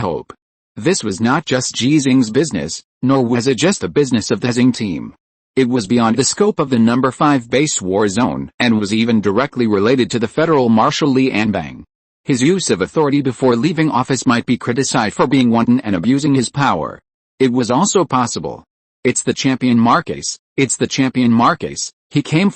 hope. This was not just Ji Xinghe's business, nor was it just the business of the Xinghe team. It was beyond the scope of the No. 5 base war zone, and was even directly related to the Federal Marshal Li Anbang. His use of authority before leaving office might be criticized for being wanton and abusing his power. It was also possible. It's the champion Marcus, it's the champion Marcus, he came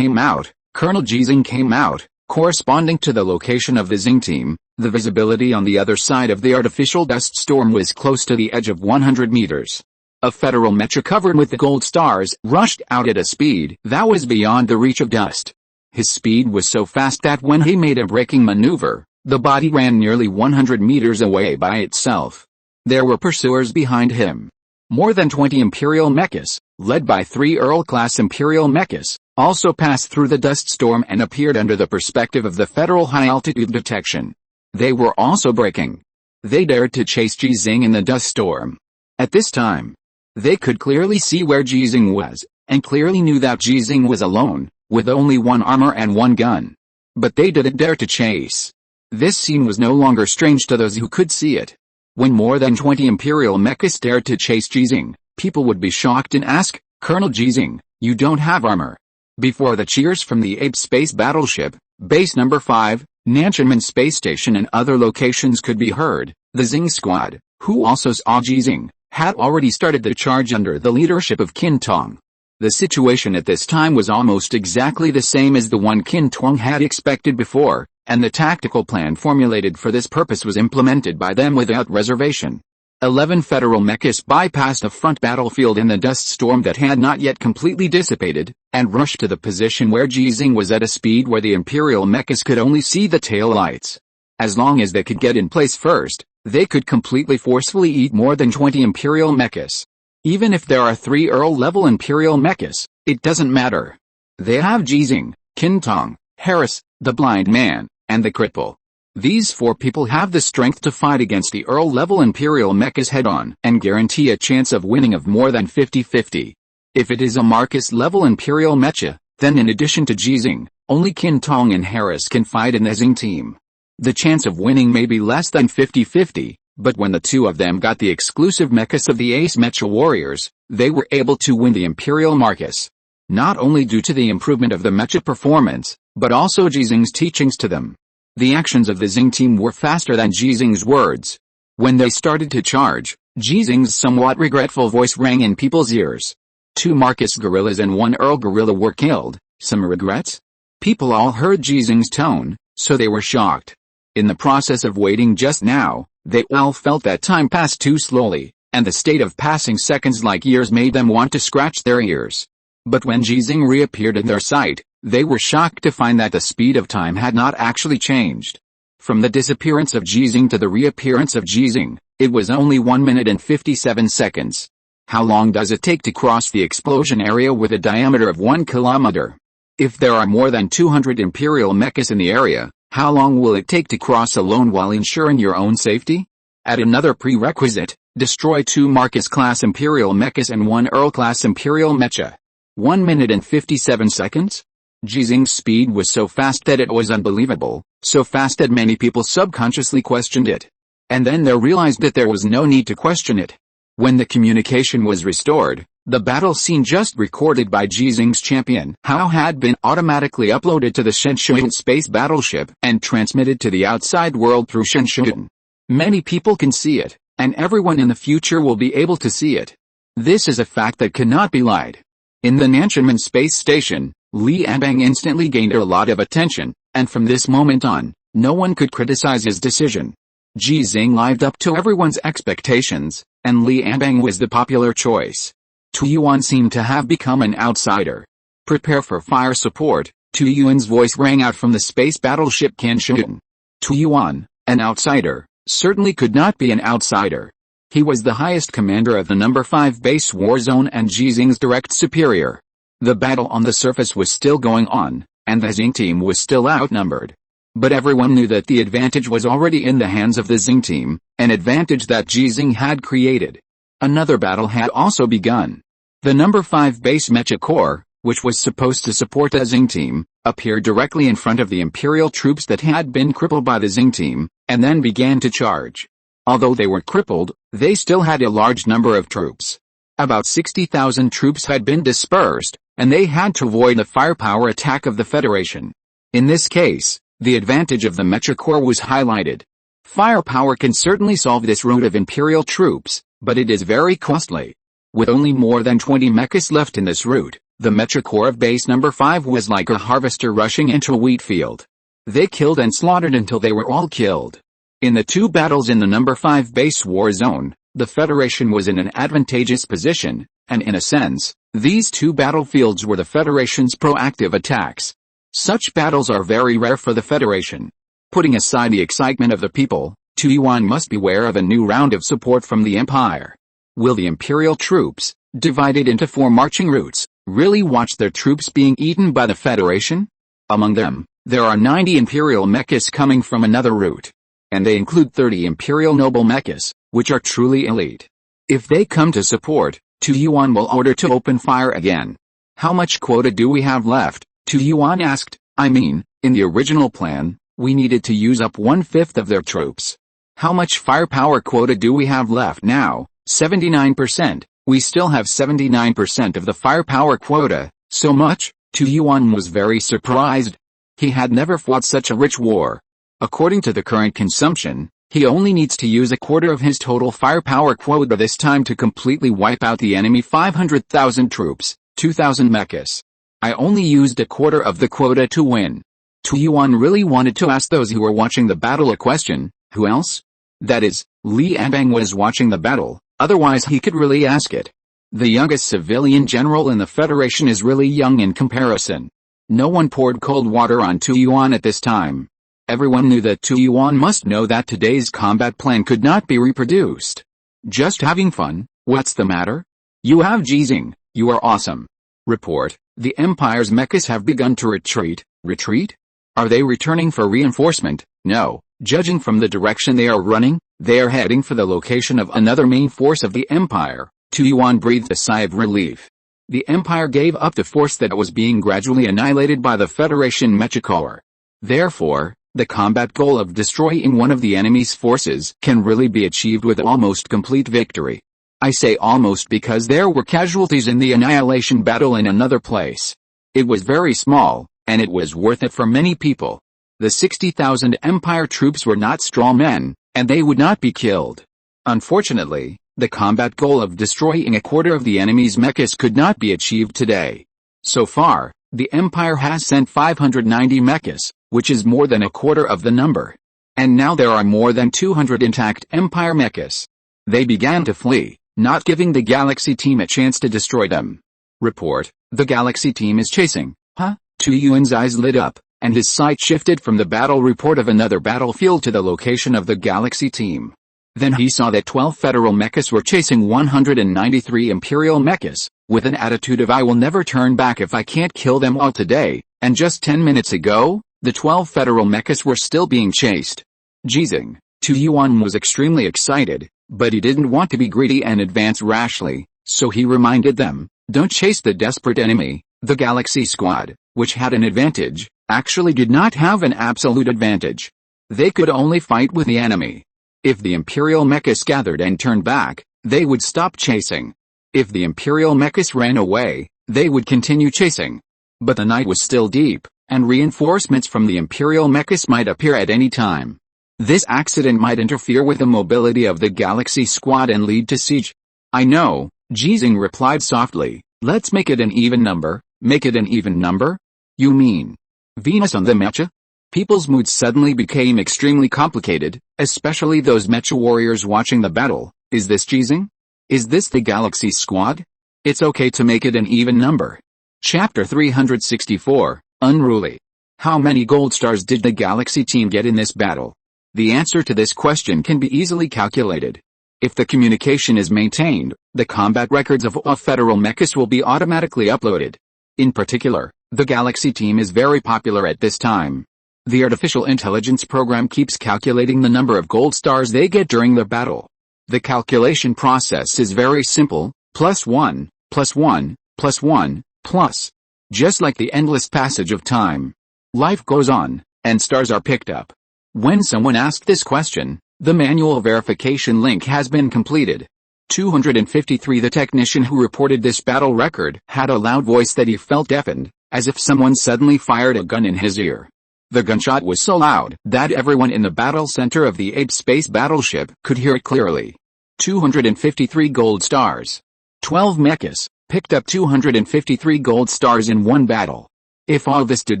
out, Colonel Ji Xinghe came out, corresponding to the location of the Xinghe team. The visibility on the other side of the artificial dust storm was close to the edge of 100 meters. A federal mecha covered with the gold stars rushed out at a speed that was beyond the reach of dust. His speed was so fast that when he made a braking maneuver, the body ran nearly 100 meters away by itself. There were pursuers behind him. More than 20 Imperial mechas, led by 3 Earl-class Imperial mechas, also passed through the dust storm and appeared under the perspective of the Federal high-altitude detection. They were also braking. They dared to chase Ji Xinghe in the dust storm. At this time, they could clearly see where Ji Xinghe was, and clearly knew that Ji Xinghe was alone, with only 1 armor and 1 gun. But they didn't dare to chase. This scene was no longer strange to those who could see it. When more than 20 Imperial mechas dared to chase Ji Xinghe, people would be shocked and ask, "Colonel Ji Xinghe, you don't have armor." Before the cheers from the Apes space battleship, Base No. 5, Nanchunman Space Station and other locations could be heard, the Xinghe squad, who also saw Ji Xinghe, had already started the charge under the leadership of Qin Tong. The situation at this time was almost exactly the same as the one Qin Tong had expected before, and the tactical plan formulated for this purpose was implemented by them without reservation. 11 federal mechas bypassed the front battlefield in the dust storm that had not yet completely dissipated, and rushed to the position where Ji Xinghe was at a speed where the imperial mechas could only see the tail lights. As long as they could get in place first, they could completely forcefully eat more than 20 imperial mechas. Even if there are 3 Earl-level imperial mechas, it doesn't matter. They have Ji Xinghe, Qin Tong, Harris, the blind man, and the cripple. These 4 people have the strength to fight against the Earl-level imperial mechas head-on and guarantee a chance of winning of more than 50-50. If it is a Marcus-level imperial mecha, then in addition to Ji Xinghe, only Qin Tong and Harris can fight in the Xinghe team. The chance of winning may be less than 50-50, but when the 2 of them got the exclusive mechas of the Ace Mecha Warriors, they were able to win the Imperial Marcus. Not only due to the improvement of the mecha performance, but also Ji Xinghe's teachings to them. The actions of the Xinghe team were faster than Ji Xinghe's words. When they started to charge, Ji Xinghe's somewhat regretful voice rang in people's ears. 2 Marcus gorillas and 1 Earl gorilla were killed. Some regrets? People all heard Ji Xinghe's tone, so they were shocked. In the process of waiting just now, they all felt that time passed too slowly, and the state of passing seconds like years made them want to scratch their ears. But when Ji Xinghe reappeared in their sight, they were shocked to find that the speed of time had not actually changed. From the disappearance of Ji Xinghe to the reappearance of Ji Xinghe, it was only 1 minute and 57 seconds. How long does it take to cross the explosion area with a diameter of 1 kilometer? If there are more than 200 Imperial mechas in the area, how long will it take to cross alone while ensuring your own safety? Add another prerequisite, destroy 2 Marcus-class Imperial mechas and 1 Earl-class Imperial mecha. 1 minute and 57 seconds? Ji Xinghe's speed was so fast that it was unbelievable, so fast that many people subconsciously questioned it. And then they realized that there was no need to question it. When the communication was restored, the battle scene just recorded by Ji Xinghe's champion Hao had been automatically uploaded to the Shenzhen space battleship and transmitted to the outside world through Shenzhen. Many people can see it, and everyone in the future will be able to see it. This is a fact that cannot be lied. In the Nanxianmen space station, Li Anbang instantly gained a lot of attention, and from this moment on, no one could criticize his decision. Ji Xinghe lived up to everyone's expectations, and Li Anbang was the popular choice. Tu Yuan seemed to have become an outsider. Prepare for fire support, Tu Yuan's voice rang out from the space battleship Kanshun. Tu Yuan, an outsider, certainly could not be an outsider. He was the highest commander of the number 5 base war zone and Ji Xinghe's direct superior. The battle on the surface was still going on, and the Xinghe team was still outnumbered. But everyone knew that the advantage was already in the hands of the Xinghe team, an advantage that Ji Xinghe had created. Another battle had also begun. The number 5 base mecha corps, which was supposed to support the Xinghe team, appeared directly in front of the Imperial troops that had been crippled by the Xinghe team, and then began to charge. Although they were crippled, they still had a large number of troops. About 60,000 troops had been dispersed, and they had to avoid the firepower attack of the Federation. In this case, the advantage of the Mecha Corps was highlighted. Firepower can certainly solve this rout of Imperial troops, but it is very costly. With only more than 20 mechas left in this route, the Mecha Corps of base number 5 was like a harvester rushing into a wheat field. They killed and slaughtered until they were all killed. In the 2 battles in the number 5 base war zone, the Federation was in an advantageous position, and in a sense, these 2 battlefields were the Federation's proactive attacks. Such battles are very rare for the Federation. Putting aside the excitement of the people, Tu Yuan must beware of a new round of support from the Empire. Will the Imperial troops, divided into 4 marching routes, really watch their troops being eaten by the Federation? Among them, there are 90 Imperial mechas coming from another route. And they include 30 Imperial noble mechas, which are truly elite. If they come to support, Tu Yuan will order to open fire again. How much quota do we have left? Tu Yuan asked. I mean, in the original plan, we needed to use up 1/5 of their troops. How much firepower quota do we have left now? 79%. We still have 79% of the firepower quota. So much? Tu Yuan was very surprised. He had never fought such a rich war. According to the current consumption, He only needs to use a quarter of his total firepower quota this time to completely wipe out the enemy 500,000 troops, 2,000 mechas. I only used a quarter of the quota to win. Tu Yuan really wanted to ask those who were watching the battle a question. Who else? That is, Li Anbang was watching the battle, otherwise he could really ask it. The youngest civilian general in the Federation is really young in comparison. No one poured cold water on Tu Yuan at this time. Everyone knew that Tu Yuan must know that today's combat plan could not be reproduced. Just having fun? What's the matter? You have Ji Xinghe, you are awesome. Report, the Empire's mechas have begun to retreat. Retreat? Are they returning for reinforcement? No, judging from the direction they are running, they are heading for the location of another main force of the Empire. Tu Yuan breathed a sigh of relief. The Empire gave up the force that was being gradually annihilated by the Federation Mecha Corps. Therefore, the combat goal of destroying one of the enemy's forces can really be achieved with almost complete victory. I say almost because there were casualties in the annihilation battle in another place. It was very small, and it was worth it for many people. The 60,000 Empire troops were not strong men, and they would not be killed. Unfortunately, the combat goal of destroying a quarter of the enemy's mechas could not be achieved today. So far, the Empire has sent 590 mechas, which is more than a quarter of the number. And now there are more than 200 intact Empire mechas. They began to flee, not giving the Galaxy team a chance to destroy them. Report, the Galaxy team is chasing. Huh? Tu Yuan's eyes lit up, and his sight shifted from the battle report of another battlefield to the location of the Galaxy team. Then he saw that 12 Federal mechas were chasing 193 Imperial mechas, with an attitude of I will never turn back if I can't kill them all today, and just 10 minutes ago, the 12 Federal mechas were still being chased. Ji Xinghe, Tu Yuan was extremely excited, but he didn't want to be greedy and advance rashly, so he reminded them, don't chase the desperate enemy. The Galaxy squad, which had an advantage, actually did not have an absolute advantage. They could only fight with the enemy. If the Imperial mechas gathered and turned back, they would stop chasing. If the Imperial mechas ran away, they would continue chasing. But the night was still deep, and reinforcements from the Imperial mechas might appear at any time. This accident might interfere with the mobility of the Galaxy squad and lead to siege. I know, Ji Xinghe replied softly, let's make it an even number. Make it an even number? You mean Venus on the mecha? People's moods suddenly became extremely complicated, especially those mecha warriors watching the battle. Is this Ji Xinghe? Is this the Galaxy squad? It's okay to make it an even number. Chapter 364, Unruly. How many gold stars did the Galaxy team get in this battle? The answer to this question can be easily calculated. If the communication is maintained, the combat records of all Federal mechas will be automatically uploaded. In particular, the Galaxy team is very popular at this time. The artificial intelligence program keeps calculating the number of gold stars they get during the battle. The calculation process is very simple, +1, +1, +1, plus. Just like the endless passage of time. Life goes on, and stars are picked up. When someone asked this question, the manual verification link has been completed. 253 The technician who reported this battle record had a loud voice that he felt deafened, as if someone suddenly fired a gun in his ear. The gunshot was so loud that everyone in the battle center of the Ape space battleship could hear it clearly. 253 gold stars. 12 mechas picked up 253 gold stars in one battle. If all this did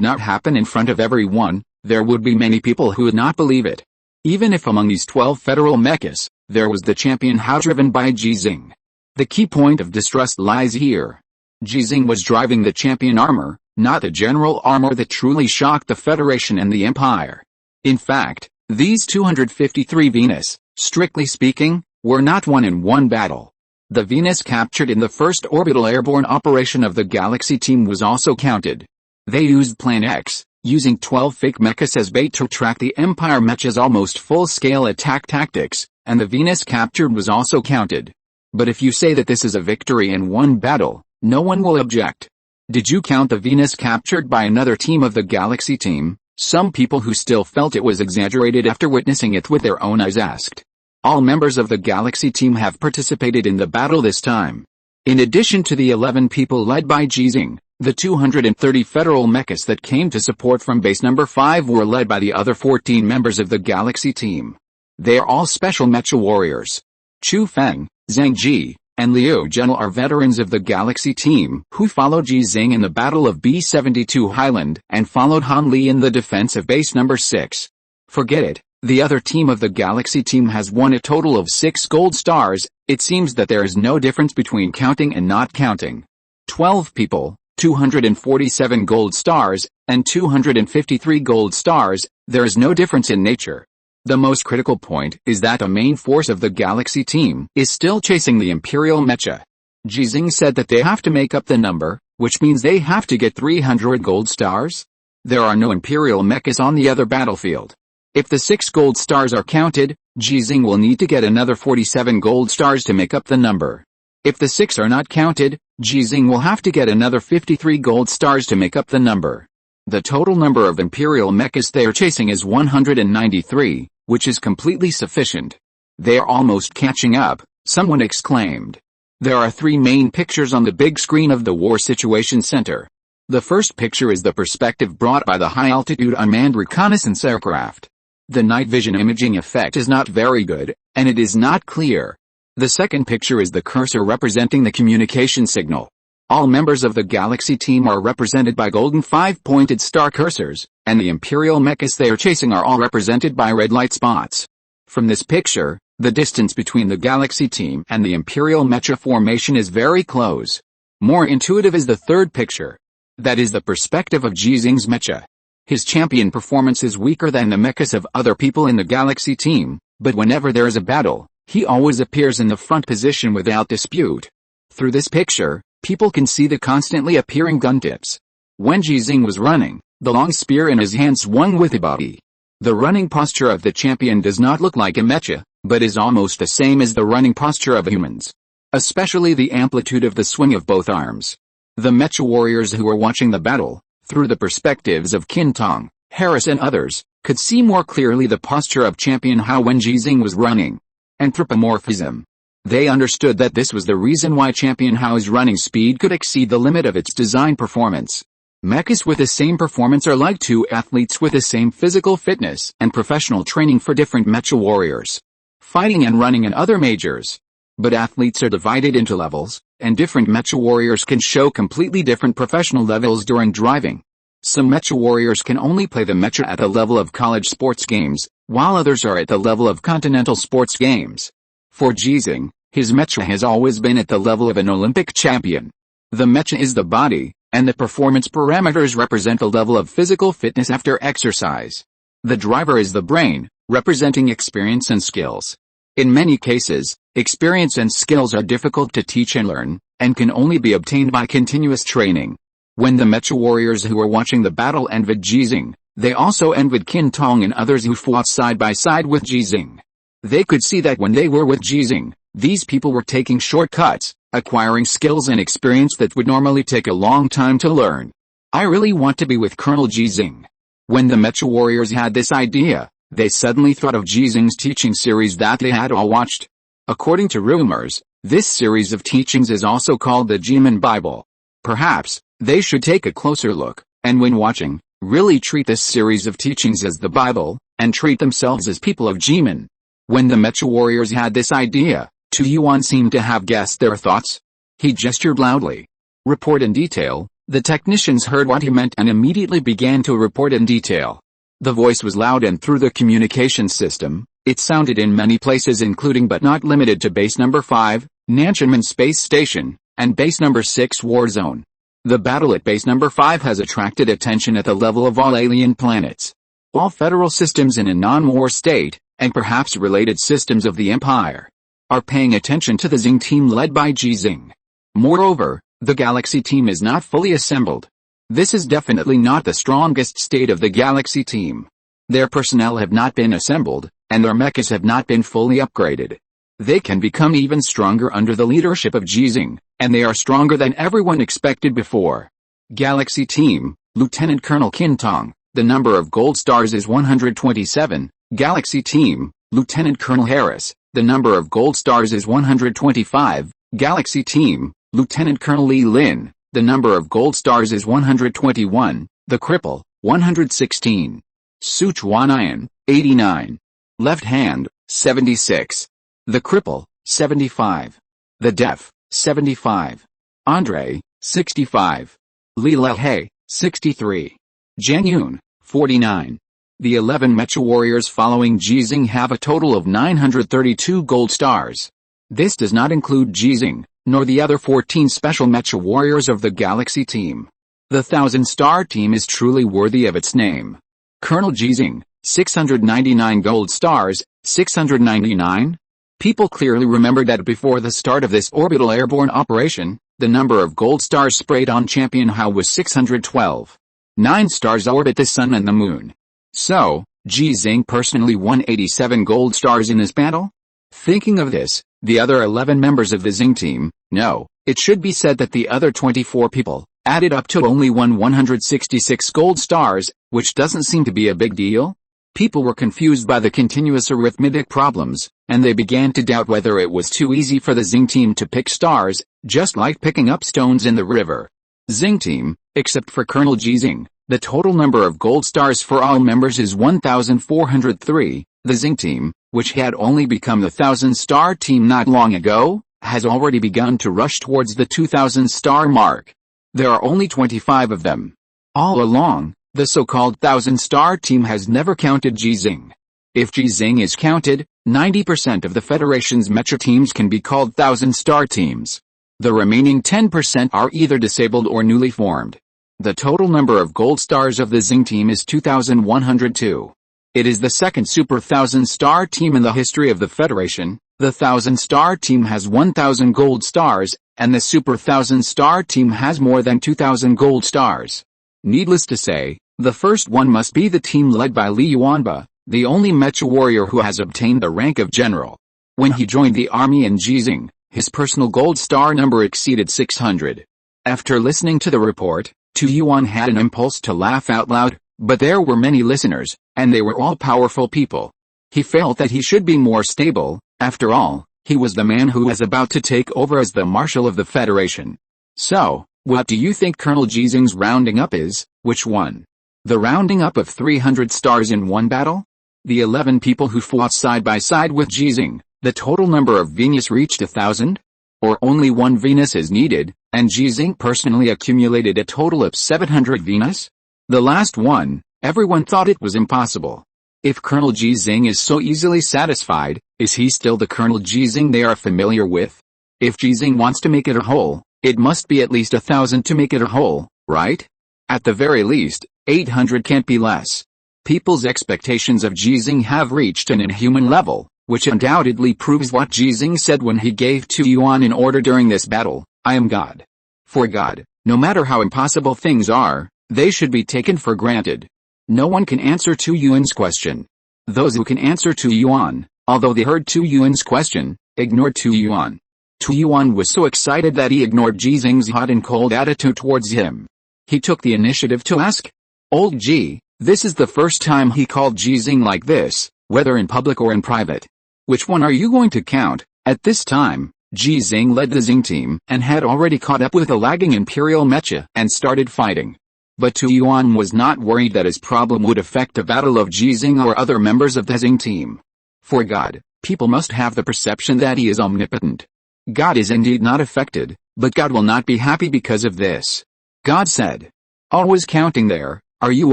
not happen in front of everyone, there would be many people who would not believe it. Even if among these 12 Federal mechas, there was the champion how driven by Ji Xinghe. The key point of distrust lies here. Ji Xinghe was driving the champion armor, not the general armor that truly shocked the Federation and the Empire. In fact, these 253 Venus, strictly speaking, were not won in one battle. The Venus captured in the first orbital airborne operation of the Galaxy team was also counted. They used Plan X, using 12 fake mechas as bait to track the Empire mecha's almost full-scale attack tactics, and the Venus captured was also counted. But if you say that this is a victory in one battle, no one will object. Did you count the Venus captured by another team of the Galaxy team? Some people who still felt it was exaggerated after witnessing it with their own eyes asked. All members of the Galaxy team have participated in the battle this time. In addition to the 11 people led by Ji Xinghe, the 230 Federal mechas that came to support from base number 5 were led by the other 14 members of the Galaxy team. They are all special mecha warriors. Chu Feng, Zhang Ji, and Liu Zhenle are veterans of the Galaxy team who followed Ji Xinghe in the Battle of B-72 Highland and followed Han Li in the defense of base number 6. Forget it, the other team of the Galaxy team has won a total of 6 gold stars. It seems that there is no difference between counting and not counting. 12 people, 247 gold stars, and 253 gold stars, there is no difference in nature. The most critical point is that the main force of the Galaxy team is still chasing the Imperial mecha. Ji Xinghe said that they have to make up the number, which means they have to get 300 gold stars. There are no Imperial mechas on the other battlefield. If the 6 gold stars are counted, Ji Xinghe will need to get another 47 gold stars to make up the number. If the 6 are not counted, Ji Xinghe will have to get another 53 gold stars to make up the number. The total number of Imperial mechas they are chasing is 193, which is completely sufficient. They are almost catching up, someone exclaimed. There are 3 main pictures on the big screen of the War Situation Center. The first picture is the perspective brought by the high-altitude unmanned reconnaissance aircraft. The night vision imaging effect is not very good, and it is not clear. The second picture is the cursor representing the communication signal. All members of the Galaxy team are represented by golden 5-pointed star cursors, and the Imperial mechas they are chasing are all represented by red light spots. From this picture, the distance between the Galaxy team and the Imperial mecha formation is very close. More intuitive is the third picture. That is the perspective of Ji Xinghe's mecha. His champion performance is weaker than the mechas of other people in the Galaxy team, but whenever there is a battle, he always appears in the front position without dispute. Through this picture, people can see the constantly appearing gun tips. When Ji Xinghe was running, the long spear in his hand swung with a body. The running posture of the champion does not look like a mecha, but is almost the same as the running posture of humans. Especially the amplitude of the swing of both arms. The mecha warriors who were watching the battle, through the perspectives of Qin Tong, Harris and others, could see more clearly the posture of Champion Hao when Ji Xinghe was running. Anthropomorphism. They understood that this was the reason why Champion Hao's running speed could exceed the limit of its design performance. Mechas with the same performance are like 2 athletes with the same physical fitness and professional training for different mecha warriors. Fighting and running and other majors. But athletes are divided into levels, and different mecha warriors can show completely different professional levels during driving. Some mecha warriors can only play the mecha at the level of college sports games, while others are at the level of continental sports games. For Ji Xinghe, his mecha has always been at the level of an Olympic champion. The mecha is the body, and the performance parameters represent the level of physical fitness after exercise. The driver is the brain, representing experience and skills. In many cases, experience and skills are difficult to teach and learn, and can only be obtained by continuous training. When the mecha warriors who were watching the battle envied Ji Xinghe, they also envied Qin Tong and others who fought side by side with Ji Xinghe. They could see that when they were with Ji Xinghe, these people were taking shortcuts, acquiring skills and experience that would normally take a long time to learn. I really want to be with Colonel Ji Xinghe. When the mecha warriors had this idea, they suddenly thought of Ji Xinghe's teaching series that they had all watched. According to rumors, this series of teachings is also called the Jimin Bible. Perhaps, they should take a closer look, and when watching, really treat this series of teachings as the Bible, and treat themselves as people of Jimin. When the mecha warriors had this idea, Tu Yuan seemed to have guessed their thoughts. He gestured loudly. Report in detail. The technicians heard what he meant and immediately began to report in detail. The voice was loud and through the communication system, it sounded in many places including but not limited to base number 5, Nanchunman Space Station, and base number 6 War Zone. The battle at base number 5 has attracted attention at the level of all alien planets. All federal systems in a non-war state, and perhaps related systems of the Empire, are paying attention to the Xinghe team led by Ji Xinghe. Moreover, the Galaxy team is not fully assembled. This is definitely not the strongest state of the Galaxy team. Their personnel have not been assembled, and their mechas have not been fully upgraded. They can become even stronger under the leadership of Ji Xinghe, and they are stronger than everyone expected before. Galaxy team, Lieutenant Colonel Qin Tong, the number of gold stars is 127. Galaxy team, Lieutenant Colonel Harris, the number of gold stars is 125. Galaxy team, Lieutenant Colonel Li Lin, the number of gold stars is 121. The cripple, 116. Su Chuanian, 89. Left hand, 76. The cripple, 75. The deaf, 75. Andre, 65. Li Lehei, 63. Zhang Yun, 49. The 11 Mecha warriors following Ji Xinghe have a total of 932 gold stars. This does not include Ji Xinghe, nor the other 14 special Mecha warriors of the Galaxy team. The 1,000-star team is truly worthy of its name. Colonel Ji Xinghe, 699 gold stars, 699? People clearly remember that before the start of this orbital airborne operation, the number of gold stars sprayed on Champion Hao was 612. 9 stars orbit the sun and the moon. So, Ji Xinghe personally won 87 gold stars in this battle? Thinking of this, the other 11 members of the Xinghe team, no, it should be said that the other 24 people, added up to only won 166 gold stars, which doesn't seem to be a big deal. People were confused by the continuous arithmetic problems, and they began to doubt whether it was too easy for the Xinghe team to pick stars, just like picking up stones in the river. Xinghe team, except for Colonel Ji Xinghe, the total number of gold stars for all members is 1,403. The Xinghe team, which had only become the 1,000-star team not long ago, has already begun to rush towards the 2,000-star mark. There are only 25 of them. All along, the so-called 1,000-star team has never counted Ji Xinghe. If Ji Xinghe is counted, 90% of the Federation's Mecha teams can be called 1,000-star teams. The remaining 10% are either disabled or newly formed. The total number of gold stars of the Xinghe team is 2,102. It is the second Super 1,000-star team in the history of the Federation. The 1,000-star team has 1,000 gold stars, and the Super 1,000-star team has more than 2,000 gold stars. Needless to say, the first one must be the team led by Li Yuanba, the only Mecha warrior who has obtained the rank of general. When he joined the army in Ji Xinghe, his personal gold star number exceeded 600. After listening to the report, Tu Yuan had an impulse to laugh out loud, but there were many listeners, and they were all powerful people. He felt that he should be more stable. After all, he was the man who was about to take over as the Marshal of the Federation. So, what do you think Colonel Ji Xinghe's rounding up is? Which one? The rounding up of 300 stars in one battle? The 11 people who fought side by side with Ji Xinghe, the total number of Venus reached 1,000? Or only one Venus is needed, and Ji Xinghe personally accumulated a total of 700 Venus? The last one, everyone thought it was impossible. If Colonel Ji Xinghe is so easily satisfied, is he still the Colonel Ji Xinghe they are familiar with? If Ji Xinghe wants to make it a whole, it must be at least 1,000 to make it a whole, right? At the very least, 800 can't be less. People's expectations of Ji Xinghe have reached an inhuman level, which undoubtedly proves what Ji Xinghe said when he gave Tu Yuan an order during this battle: I am God. For God, no matter how impossible things are, they should be taken for granted. No one can answer Tu Yuan's question. Those who can answer Tu Yuan, although they heard Tu Yuan's question, ignored Tu Yuan. Tu Yuan was so excited that he ignored Ji Xinghe's hot and cold attitude towards him. He took the initiative to ask, "Old Ji," this is the first time he called Ji Xinghe like this, whether in public or in private. "Which one are you going to count?" At this time, Ji Xinghe led the Xinghe team and had already caught up with the lagging Imperial Mecha and started fighting. But Tu Yuan was not worried that his problem would affect the battle of Ji Xinghe or other members of the Xinghe team. For God, people must have the perception that he is omnipotent. God is indeed not affected, but God will not be happy because of this. God said, "Always counting there, are you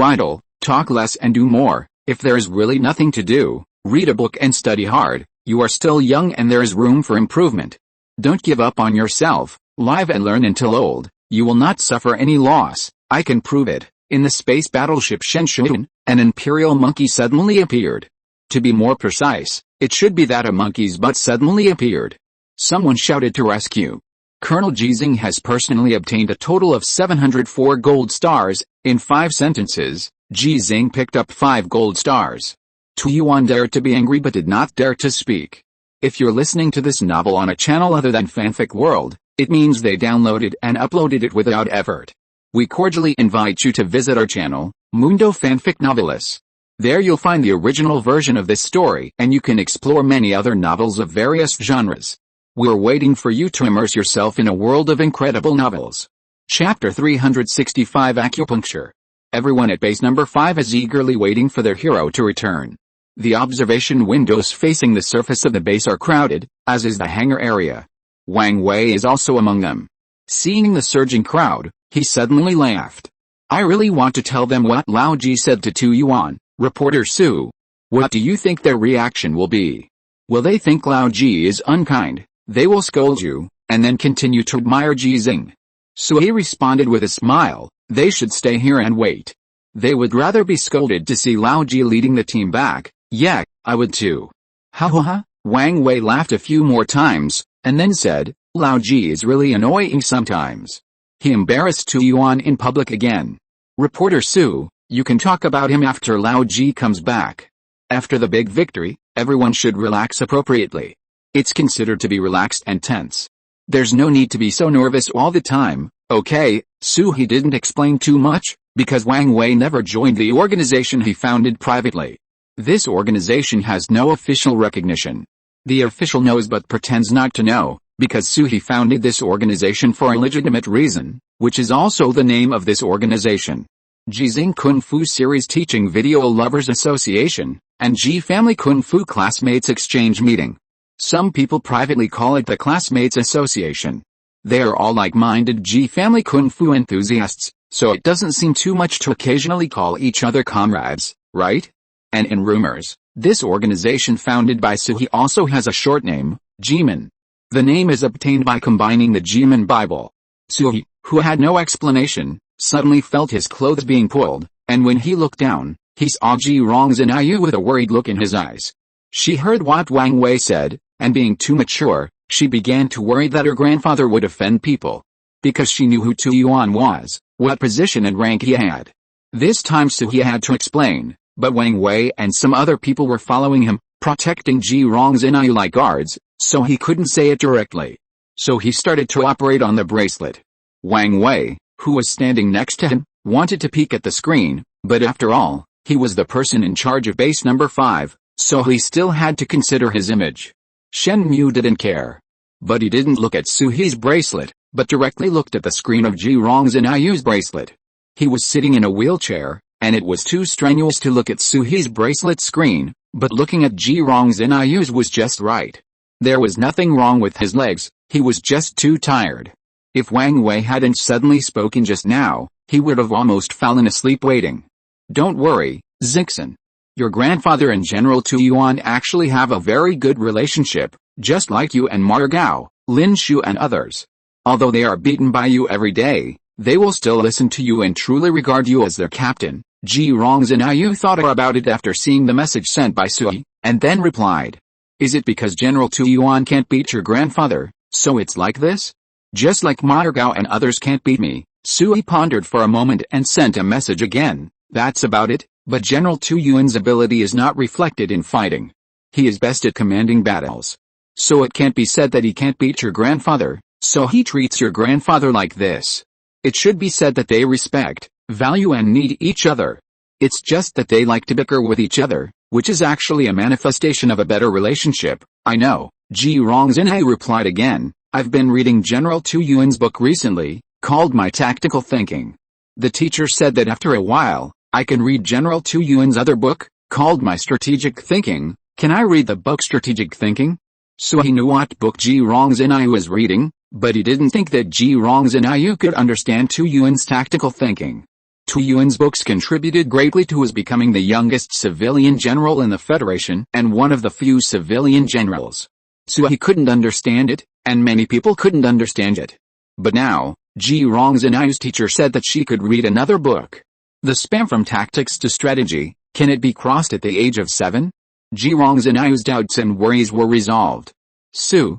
idle? Talk less and do more. If there is really nothing to do, read a book and study hard. You are still young and there is room for improvement. Don't give up on yourself, live and learn until old. You will not suffer any loss. I can prove it." In the space battleship Shenzhen, an imperial monkey suddenly appeared. To be more precise, it should be that a monkey's butt suddenly appeared. Someone shouted to rescue. Colonel Ji Xinghe has personally obtained a total of 704 gold stars. In 5 sentences, Ji Xinghe picked up 5 gold stars. Tu Yuan dared to be angry but did not dare to speak. If you're listening to this novel on a channel other than Fanfic World, it means they downloaded and uploaded it without effort. We cordially invite you to visit our channel, Mundo Fanfic Novelis. There you'll find the original version of this story and you can explore many other novels of various genres. We're waiting for you to immerse yourself in a world of incredible novels. Chapter 365 Acupuncture. Everyone at base number 5 is eagerly waiting for their hero to return. The observation windows facing the surface of the base are crowded, as is the hangar area. Wang Wei is also among them. Seeing the surging crowd, he suddenly laughed. I really want to tell them what Lao Ji said to Tu Yuan, reporter Su. What do you think their reaction will be? Will they think Lao Ji is unkind? They will scold you, and then continue to admire Ji Xinghe. Sui responded with a smile, they should stay here and wait. They would rather be scolded to see Lao Ji leading the team back. Yeah, I would too. Ha ha ha. Wang Wei laughed a few more times, and then said, Lao Ji is really annoying sometimes. He embarrassed Tu Yuan in public again. Reporter Su, you can talk about him after Lao Ji comes back. After the big victory, everyone should relax appropriately. It's considered to be relaxed and tense. There's no need to be so nervous all the time, okay? Su he didn't explain too much, because Wang Wei never joined the organization he founded privately. This organization has no official recognition. The official knows but pretends not to know, because Su he founded this organization for a legitimate reason, which is also the name of this organization. Ji Xinghe Kung Fu Series Teaching Video Lovers Association, and Ji Family Kung Fu Classmates Exchange Meeting. Some people privately call it the Classmates Association. They are all like-minded Ji Family Kung Fu enthusiasts, so it doesn't seem too much to occasionally call each other comrades, right? And in rumors, this organization founded by Suhi also has a short name, Jimin. The name is obtained by combining the Jimin Bible. Suhi, who had no explanation, suddenly felt his clothes being pulled, and when he looked down, he saw Ji Rongzhen with a worried look in his eyes. She heard what Wang Wei said, and being too mature, she began to worry that her grandfather would offend people. Because she knew who Tu Yuan was, what position and rank he had. This time Suhi had to explain, but Wang Wei and some other people were following him, protecting Ji Rongzhen like guards, so he couldn't say it directly. So he started to operate on the bracelet. Wang Wei, who was standing next to him, wanted to peek at the screen, but after all, he was the person in charge of base number 5, so he still had to consider his image. Shen Mu didn't care. But he didn't look at Suhi's bracelet, but directly looked at the screen of Ji Rongzhen's bracelet. He was sitting in a wheelchair, and it was too strenuous to look at Suhi's bracelet screen, but looking at Ji Rongzhen's was just right. There was nothing wrong with his legs, he was just too tired. If Wang Wei hadn't suddenly spoken just now, he would have almost fallen asleep waiting. Don't worry, Zixin. Your grandfather and General Tu Yuan actually have a very good relationship, just like you and Margao, Lin Shu and others. Although they are beaten by you every day, they will still listen to you and truly regard you as their captain. Ji Rongzhen thought about it after seeing the message sent by Sui, and then replied. Is it because General Tu Yuan can't beat your grandfather, so it's like this? Just like Margao and others can't beat me. Sui pondered for a moment and sent a message again. That's about it, but General Tu Yuan's ability is not reflected in fighting. He is best at commanding battles. So it can't be said that he can't beat your grandfather, so he treats your grandfather like this. It should be said that they respect, value and need each other. It's just that they like to bicker with each other, which is actually a manifestation of a better relationship. I know, Ji Rongzhen replied again. I've been reading General Tu Yuan's book recently, called My Tactical Thinking. The teacher said that after a while, I can read General Tu Yuan's other book, called My Strategic Thinking. Can I read the book Strategic Thinking? So he knew what book Ji Rongzhen was reading, but he didn't think that Ji Rongzhen could understand Tu Yuan's tactical thinking. Tu Yuan's books contributed greatly to his becoming the youngest civilian general in the Federation and one of the few civilian generals. So he couldn't understand it, and many people couldn't understand it. But now, Ji Rongzhen's teacher said that she could read another book. The span from tactics to strategy, can it be crossed at the age of 7? Ji Rongzhen's doubts and worries were resolved.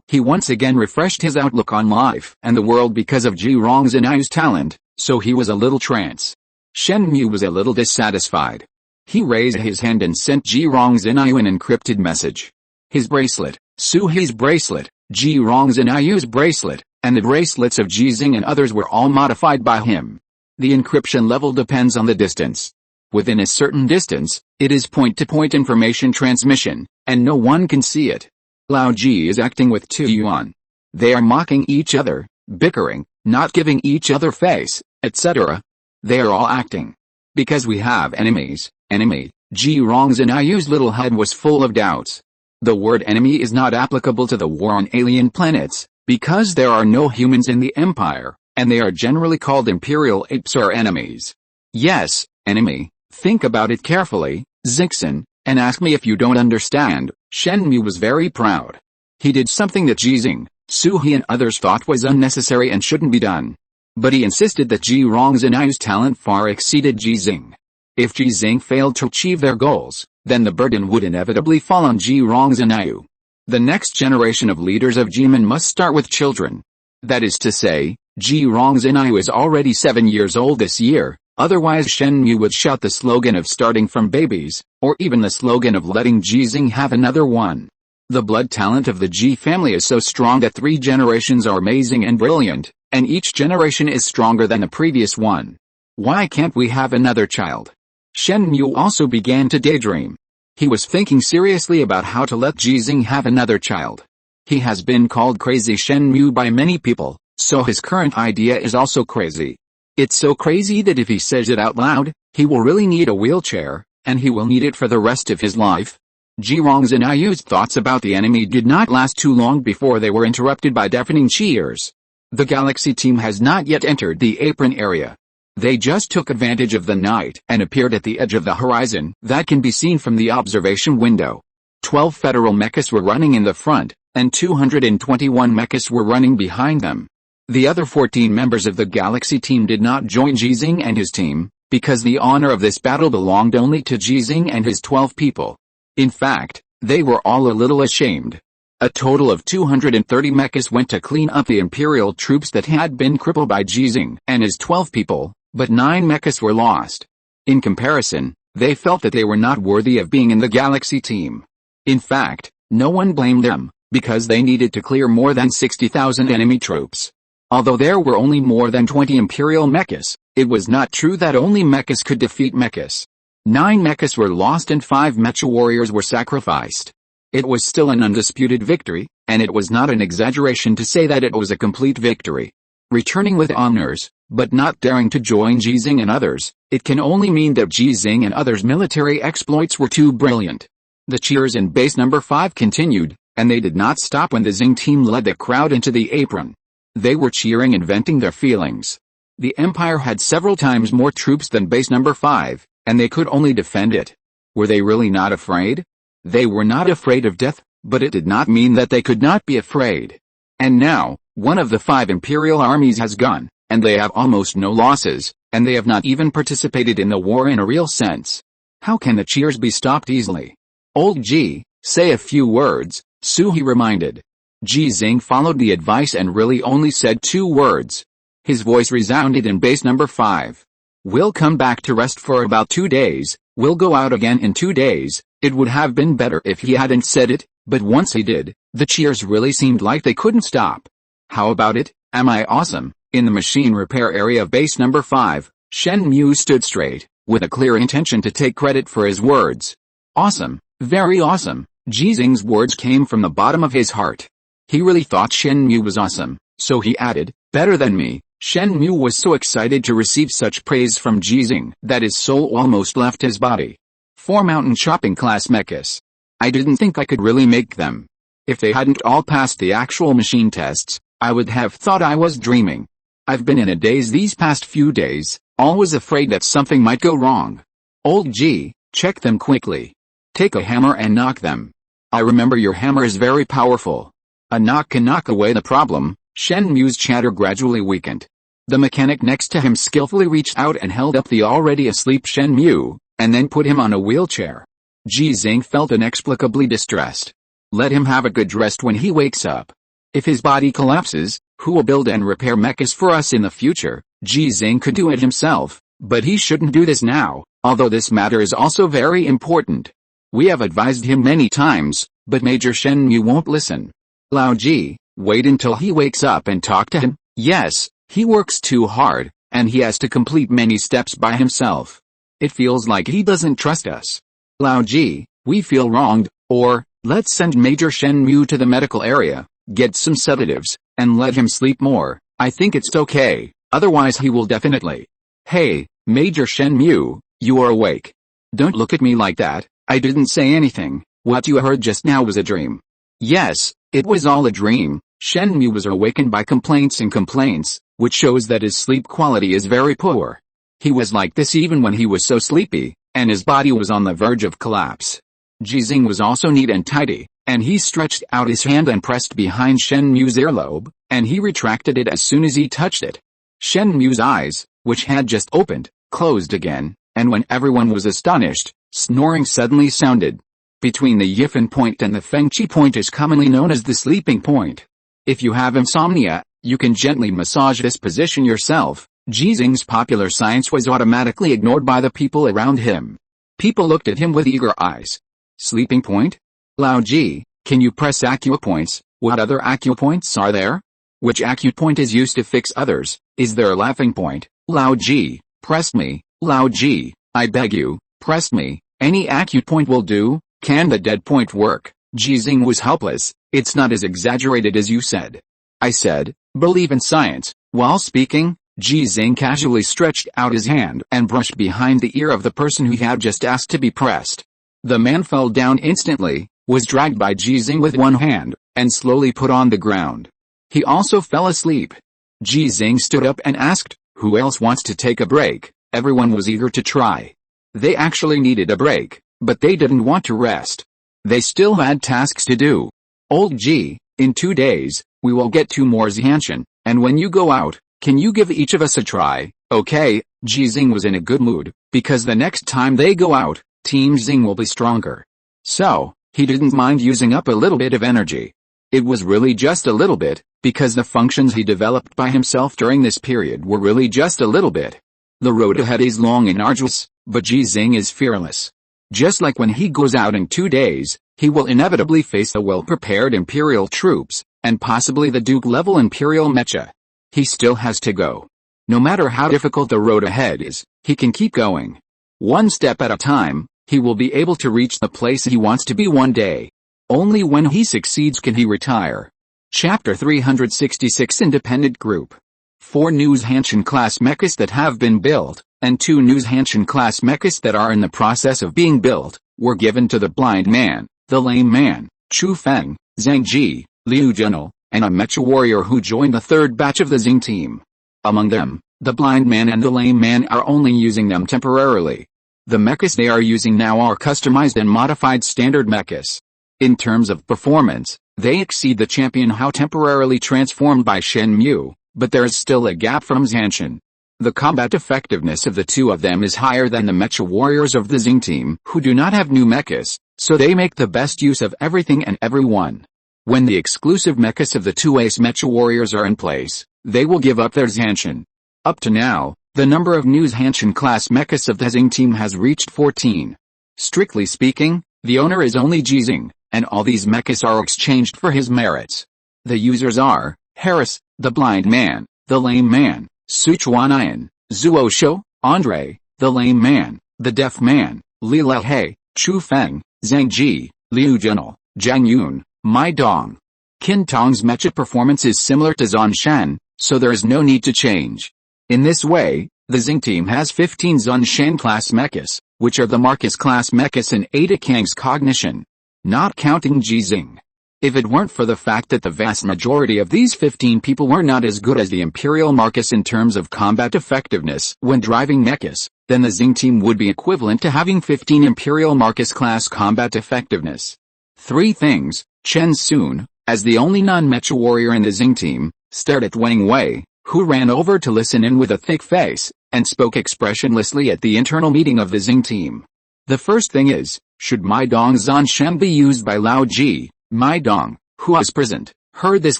He once again refreshed his outlook on life and the world because of Ji Rongzhen's talent, so he was a little trance. Shen Mu was a little dissatisfied. He raised his hand and sent Ji Rongzhen an encrypted message. His bracelet, Suhi's bracelet, Ji Rongzhen's bracelet, and the bracelets of Ji Xinghe and others were all modified by him. The encryption level depends on the distance. Within a certain distance, it is point-to-point information transmission, and no one can see it. Lao Ji is acting with Tu Yuan. They are mocking each other, bickering, not giving each other face, etc. They are all acting. Because we have enemies, enemy, Ji Xinghe's little head was full of doubts. The word enemy is not applicable to the war on alien planets, because there are no humans in the Empire, and they are generally called imperial apes or enemies. Yes, enemy. Think about it carefully, Zixin, and ask me if you don't understand. Shenmue was very proud. He did something that Ji Xinghe and others thought was unnecessary and shouldn't be done. But he insisted that Ji Xinghe's talent far exceeded Ji Xinghe. If Ji Xinghe failed to achieve their goals, then the burden would inevitably fall on Ji Xinghe. The next generation of leaders of Jimin must start with children. That is to say, Ji Xinghe is already 7 years old this year, otherwise Shenmue would shout the slogan of starting from babies, or even the slogan of letting Ji Xinghe have another one. The blood talent of the Ji family is so strong that 3 generations are amazing and brilliant, and each generation is stronger than the previous one. Why can't we have another child? Shenmue also began to daydream. He was thinking seriously about how to let Ji Xinghe have another child. He has been called Crazy Shenmue by many people, so his current idea is also crazy. It's so crazy that if he says it out loud, he will really need a wheelchair, and he will need it for the rest of his life. Ji Xinghe's thoughts about the enemy did not last too long before they were interrupted by deafening cheers. The Galaxy team has not yet entered the apron area. They just took advantage of the night and appeared at the edge of the horizon that can be seen from the observation window. 12 federal mechas were running in the front, and 221 mechas were running behind them. The other 14 members of the Galaxy team did not join Ji Xinghe and his team, because the honor of this battle belonged only to Ji Xinghe and his 12 people. In fact, they were all a little ashamed. A total of 230 mechas went to clean up the Imperial troops that had been crippled by Ji Xinghe and his 12 people, but 9 mechas were lost. In comparison, they felt that they were not worthy of being in the Galaxy team. In fact, no one blamed them, because they needed to clear more than 60,000 enemy troops. Although there were only more than 20 Imperial mechas, it was not true that only mechas could defeat mechas. 9 mechas were lost and 5 mecha warriors were sacrificed. It was still an undisputed victory, and it was not an exaggeration to say that it was a complete victory. Returning with honors, but not daring to join Ji Xinghe and others, it can only mean that Ji Xinghe and others' military exploits were too brilliant. The cheers in base number 5 continued, and they did not stop when the Xinghe team led the crowd into the apron. They were cheering and venting their feelings. The Empire had several times more troops than base number 5, and they could only defend it. Were they really not afraid? They were not afraid of death, but it did not mean that they could not be afraid. And now, one of the 5 Imperial armies has gone, and they have almost no losses, and they have not even participated in the war in a real sense. How can the cheers be stopped easily? Old Ji, say a few words, Suhi reminded. Ji Xinghe followed the advice and really only said 2 words. His voice resounded in base number 5. We'll come back to rest for about 2 days, we'll go out again in 2 days. It would have been better if he hadn't said it, but once he did, the cheers really seemed like they couldn't stop. How about it? Am I awesome? In the machine repair area of base number 5, Shenmue stood straight, with a clear intention to take credit for his words. Awesome, very awesome. Ji Xinghe's words came from the bottom of his heart. He really thought Shenmue was awesome, so he added, better than me. Shenmue was so excited to receive such praise from Ji Xinghe that his soul almost left his body. 4 mountain shopping class mechas. I didn't think I could really make them. If they hadn't all passed the actual machine tests, I would have thought I was dreaming. I've been in a daze these past few days, always afraid that something might go wrong. Old G, check them quickly. Take a hammer and knock them. I remember your hammer is very powerful. A knock can knock away the problem. Shenmue's chatter gradually weakened. The mechanic next to him skillfully reached out and held up the already asleep Shenmue, and then put him on a wheelchair. Ji Xinghe felt inexplicably distressed. Let him have a good rest when he wakes up. If his body collapses, who will build and repair mechas for us in the future? Ji Xinghe could do it himself, but he shouldn't do this now, although this matter is also very important. We have advised him many times, but Major Shenmue won't listen. Lao Ji, wait until he wakes up and talk to him. Yes, he works too hard, and he has to complete many steps by himself. It feels like he doesn't trust us. Lao Ji, we feel wronged, or, let's send Major Shenmue to the medical area, get some sedatives, and let him sleep more. I think it's okay, otherwise he will definitely. Hey, Major Shenmue, you are awake. Don't look at me like that, I didn't say anything. What you heard just now was a dream. Yes, it was all a dream. Shenmue was awakened by complaints, which shows that his sleep quality is very poor. He was like this even when he was so sleepy, and his body was on the verge of collapse. Ji Xinghe was also neat and tidy, and he stretched out his hand and pressed behind Shenmue's earlobe, and he retracted it as soon as he touched it. Shenmue's eyes, which had just opened, closed again, and when everyone was astonished, snoring suddenly sounded. Between the Yifen point and the Fengqi point is commonly known as the sleeping point. If you have insomnia, you can gently massage this position yourself. Ji Xinghe's popular science was automatically ignored by the people around him. People looked at him with eager eyes. Sleeping point? Lao Ji, can you press acupoints? What other acupoints are there? Which acupoint is used to fix others? Is there a laughing point? Lao Ji, press me. Lao Ji, I beg you, press me. Any acupoint will do. Can the dead point work? Ji Xinghe was helpless. It's not as exaggerated as you said. I said, believe in science. While speaking, Ji Xinghe casually stretched out his hand and brushed behind the ear of the person who had just asked to be pressed. The man fell down instantly, was dragged by Ji Xinghe with one hand, and slowly put on the ground. He also fell asleep. Ji Xinghe stood up and asked, who else wants to take a break? Everyone was eager to try. They actually needed a break, but they didn't want to rest. They still had tasks to do. Old Ji, in 2 days, we will get 2 more Zhanshan, and when you go out, can you give each of us a try? Okay. Ji Xinghe was in a good mood, because the next time they go out, Team Xinghe will be stronger. So, he didn't mind using up a little bit of energy. It was really just a little bit, because the functions he developed by himself during this period were really just a little bit. The road ahead is long and arduous, but Ji Xinghe is fearless. Just like when he goes out in 2 days, he will inevitably face the well-prepared imperial troops, and possibly the Duke-level imperial mecha. He still has to go. No matter how difficult the road ahead is, he can keep going. One step at a time, he will be able to reach the place he wants to be one day. Only when he succeeds can he retire. Chapter 366 Independent Group. 4 new Zhanshan class mechas that have been built, and 2 new Zhanshan class mechas that are in the process of being built, were given to the blind man, the lame man, Chu Feng, Zhang Ji, Liu Junle, and a mecha warrior who joined the 3rd batch of the Xinghe team. Among them, the blind man and the lame man are only using them temporarily. The mechas they are using now are customized and modified standard mechas. In terms of performance, they exceed the champion Hao temporarily transformed by Shenmue, but there is still a gap from Zhanshan. The combat effectiveness of the 2 of them is higher than the mecha warriors of the Xinghe team who do not have new mechas, so they make the best use of everything and everyone. When the exclusive mechas of the 2 ace mecha warriors are in place, they will give up their Zhanshan. Up to now, the number of new Zhanshan class mechas of the Xinghe team has reached 14. Strictly speaking, the owner is only Ji Xinghe, and all these mechas are exchanged for his merits. The users are Harris, the blind man, the lame man, Sichuanian, Zuosho, Andre, the lame man, the deaf man, Li Lehei, Chu Feng, Zhang Ji, Liu Junle, Zhang Yun, Mai Dong. Qin Tong's mecha performance is similar to Zhanshan, so there is no need to change. In this way, the Xinghe team has 15 Zhanshan class mechas, which are the Marcus class mechas and Ada Kang's cognition. Not counting Ji Xinghe. If it weren't for the fact that the vast majority of these 15 people were not as good as the Imperial Marcus in terms of combat effectiveness when driving mechas, then the Xinghe team would be equivalent to having 15 Imperial Marcus class combat effectiveness. 3 things. Chen Sun, as the only non-mecha warrior in the Xinghe team, stared at Wang Wei, who ran over to listen in with a thick face, and spoke expressionlessly at the internal meeting of the Xinghe team. The first thing is, should Mai Dong's Zhanshan be used by Lao Ji? Mai Dong, who was present, heard this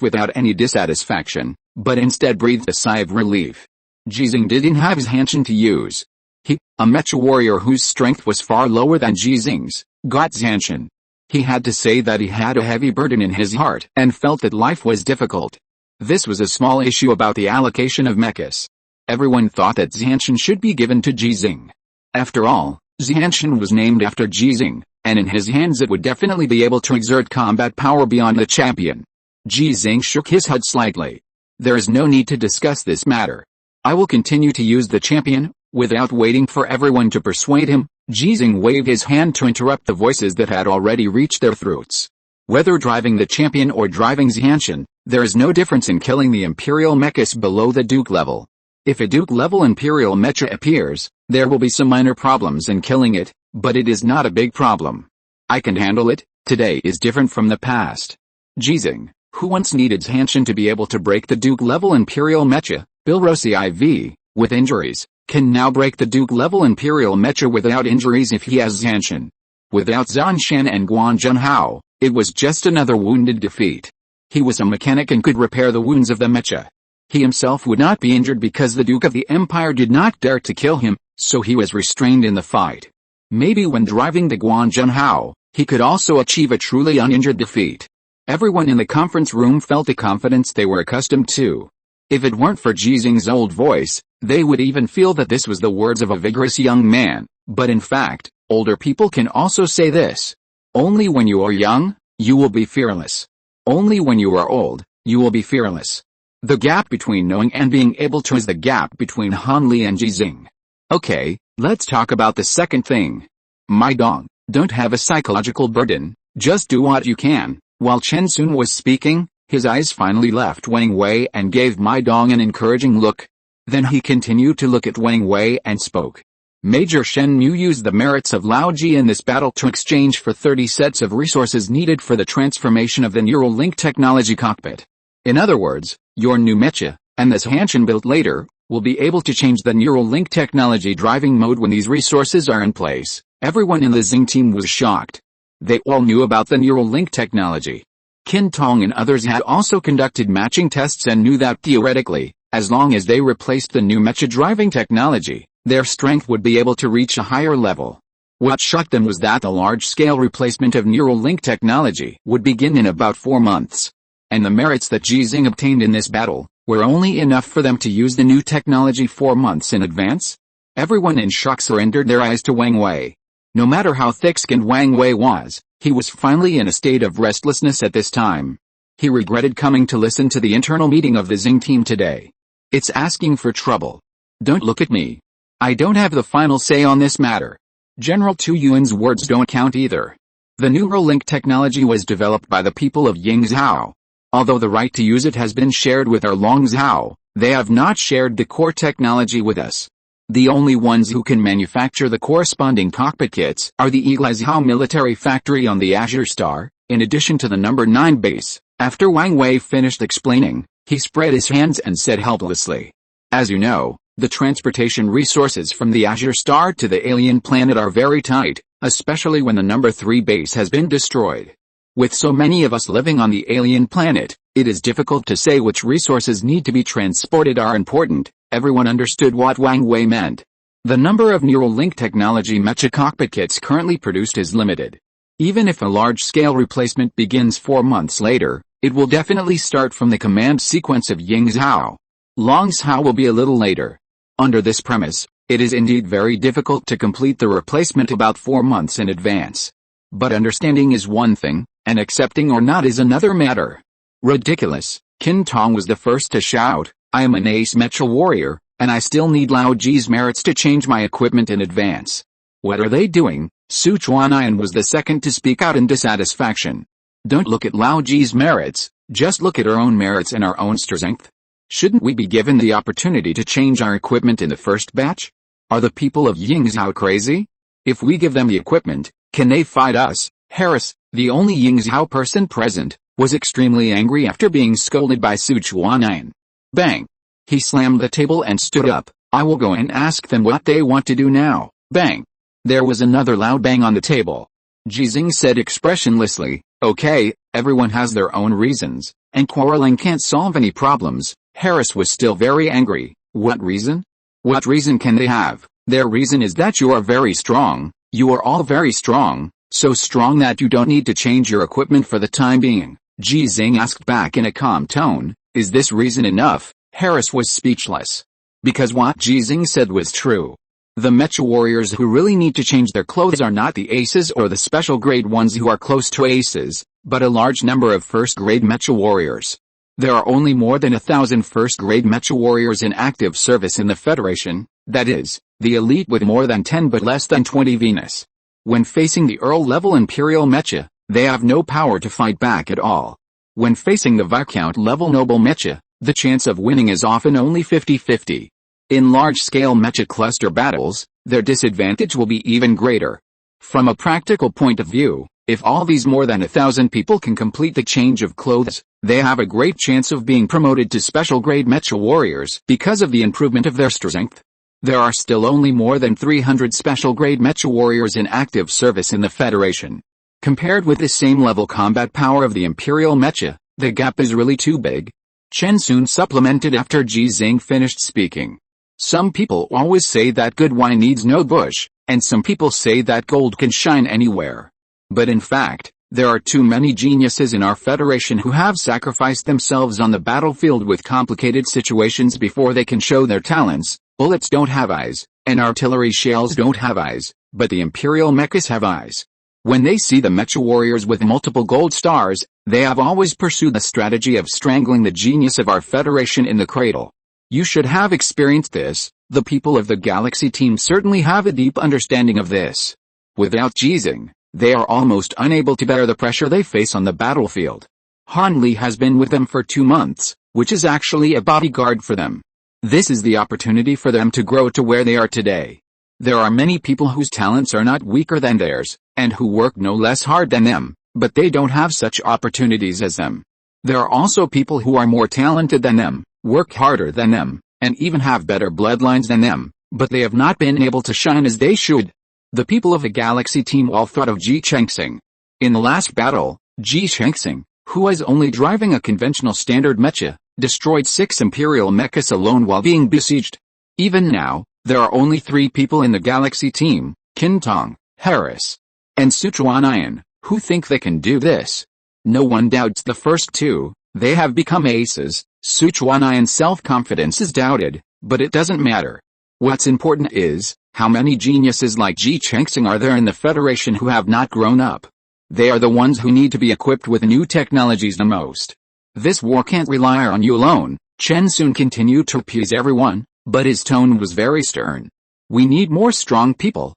without any dissatisfaction, but instead breathed a sigh of relief. Ji Xinghe didn't have his Zhanshan to use. He, a mecha warrior whose strength was far lower than Ji Xinghe's, got Zhanshan. He had to say that he had a heavy burden in his heart and felt that life was difficult. This was a small issue about the allocation of mechas. Everyone thought that Zhanshan should be given to Ji Xinghe. After all, Zhanshan was named after Ji Xinghe, and in his hands it would definitely be able to exert combat power beyond the champion. Ji Xinghe shook his head slightly. There is no need to discuss this matter. I will continue to use the champion, without waiting for everyone to persuade him. Ji Xinghe waved his hand to interrupt the voices that had already reached their throats. Whether driving the champion or driving Xianshan, there is no difference in killing the imperial mechas below the Duke level. If a Duke level imperial mecha appears, there will be some minor problems in killing it, but it is not a big problem. I can handle it. Today is different from the past. Ji Xinghe, who once needed Xianshan to be able to break the Duke level imperial mecha, Bilrosi IV, with injuries, can now break the Duke level imperial mecha without injuries if he has Xianshan. Without Zanshan and Guan Junhao, it was just another wounded defeat. He was a mechanic and could repair the wounds of the mecha. He himself would not be injured because the Duke of the Empire did not dare to kill him, so he was restrained in the fight. Maybe when driving the Guan Junhao, he could also achieve a truly uninjured defeat. Everyone in the conference room felt the confidence they were accustomed to. If it weren't for Ji Xinghe's old voice, they would even feel that this was the words of a vigorous young man, but in fact, older people can also say this. Only when you are young, you will be fearless. Only when you are old, you will be fearless. The gap between knowing and being able to is the gap between Han Li and Ji Xinghe. Okay, let's talk about the second thing. My dong, don't have a psychological burden, just do what you can. While Chen Sun was speaking, his eyes finally left Wang Wei and gave My Dong an encouraging look. Then he continued to look at Wang Wei and spoke. Major Shen Mu used the merits of Lao Ji in this battle to exchange for 30 sets of resources needed for the transformation of the neural link technology cockpit. In other words, your new mecha, and this Xianshan built later, will be able to change the neural link technology driving mode when these resources are in place. Everyone in the Xinghe team was shocked. They all knew about the neural link technology. Qin Tong and others had also conducted matching tests and knew that theoretically, as long as they replaced the new mecha driving technology, their strength would be able to reach a higher level. What shocked them was that the large-scale replacement of neural link technology would begin in about 4 months. And the merits that Ji Xinghe obtained in this battle were only enough for them to use the new technology 4 months in advance? Everyone in shock surrendered their eyes to Wang Wei. No matter how thick-skinned Wang Wei was, he was finally in a state of restlessness at this time. He regretted coming to listen to the internal meeting of the Xinghe team today. It's asking for trouble. Don't look at me. I don't have the final say on this matter. General Tu Yuan's words don't count either. The neural link technology was developed by the people of Yingzhou. Although the right to use it has been shared with our Longzhou, they have not shared the core technology with us. The only ones who can manufacture the corresponding cockpit kits are the Yiglaizhou military factory on the Azure Star, in addition to the number 9 base. After Wang Wei finished explaining, he spread his hands and said helplessly. As you know, the transportation resources from the Azure Star to the alien planet are very tight, especially when the number 3 base has been destroyed. With so many of us living on the alien planet, it is difficult to say which resources need to be transported are important. Everyone understood what Wang Wei meant. The number of neural link technology mecha cockpit kits currently produced is limited. Even if a large-scale replacement begins 4 months later, it will definitely start from the command sequence of Yingzhou. Longzhou will be a little later. Under this premise, it is indeed very difficult to complete the replacement about 4 months in advance. But understanding is one thing, and accepting or not is another matter. Ridiculous. Qin Tong was the first to shout, I am an ace mecha warrior, and I still need Lao Ji's merits to change my equipment in advance. What are they doing? Su Chuanian was the second to speak out in dissatisfaction. Don't look at Lao Ji's merits, just look at our own merits and our own strength. Shouldn't we be given the opportunity to change our equipment in the first batch? Are the people of Yingzhou crazy? If we give them the equipment, can they fight us? Harris, the only Yingzhou person present, was extremely angry after being scolded by Su Chuanian. Bang! He slammed the table and stood up. I will go and ask them what they want to do now. Bang! There was another loud bang on the table. Ji Xinghe said expressionlessly, okay, everyone has their own reasons, and quarreling can't solve any problems. Harris was still very angry. What reason? What reason can they have? Their reason is that you are very strong. You are all very strong, so strong that you don't need to change your equipment for the time being. Ji Xinghe asked back in a calm tone, is this reason enough? Harris was speechless. Because what Ji Xinghe said was true. The mecha warriors who really need to change their clothes are not the aces or the special grade ones who are close to aces, but a large number of first-grade mecha warriors. There are only more than 1,000 first-grade mecha warriors in active service in the Federation, that is, The elite with more than 10 but less than 20 Venus. When facing the Earl-level Imperial Mecha, they have no power to fight back at all. When facing the Viscount-level Noble Mecha, the chance of winning is often only 50-50. In large-scale Mecha cluster battles, their disadvantage will be even greater. From a practical point of view, if all these more than 1,000 people can complete the change of clothes, they have a great chance of being promoted to special-grade Mecha warriors because of the improvement of their strength. There are still only more than 300 special-grade Mecha warriors in active service in the Federation. Compared with the same level combat power of the Imperial Mecha, the gap is really too big. Chen Sun supplemented after Ji Xinghe finished speaking. Some people always say that good wine needs no bush, and some people say that gold can shine anywhere. But in fact, there are too many geniuses in our Federation who have sacrificed themselves on the battlefield with complicated situations before they can show their talents. Bullets don't have eyes, and artillery shells don't have eyes, but the Imperial Mechas have eyes. When they see the Mecha warriors with multiple gold stars, they have always pursued the strategy of strangling the genius of our Federation in the cradle. You should have experienced this. The people of the Galaxy team certainly have a deep understanding of this. Without Ji Xinghe, they are almost unable to bear the pressure they face on the battlefield. Han Li has been with them for 2 months, which is actually a bodyguard for them. This is the opportunity for them to grow to where they are today. There are many people whose talents are not weaker than theirs, and who work no less hard than them, but they don't have such opportunities as them. There are also people who are more talented than them, work harder than them, and even have better bloodlines than them, but they have not been able to shine as they should. The people of the Galaxy team all thought of Ji Xinghe. In the last battle, Ji Xinghe, who was only driving a conventional standard mecha, destroyed 6 Imperial mechas alone while being besieged. Even now, there are only 3 people in the Galaxy team, Qintong, Harris, and Sichuan, who think they can do this. No one doubts the first 2, they have become aces. Sichuan's self-confidence is doubted, but it doesn't matter. What's important is, how many geniuses like Ji Xinghe are there in the Federation who have not grown up? They are the ones who need to be equipped with new technologies the most. This war can't rely on you alone. Chen Sun continued to appease everyone, but his tone was very stern. We need more strong people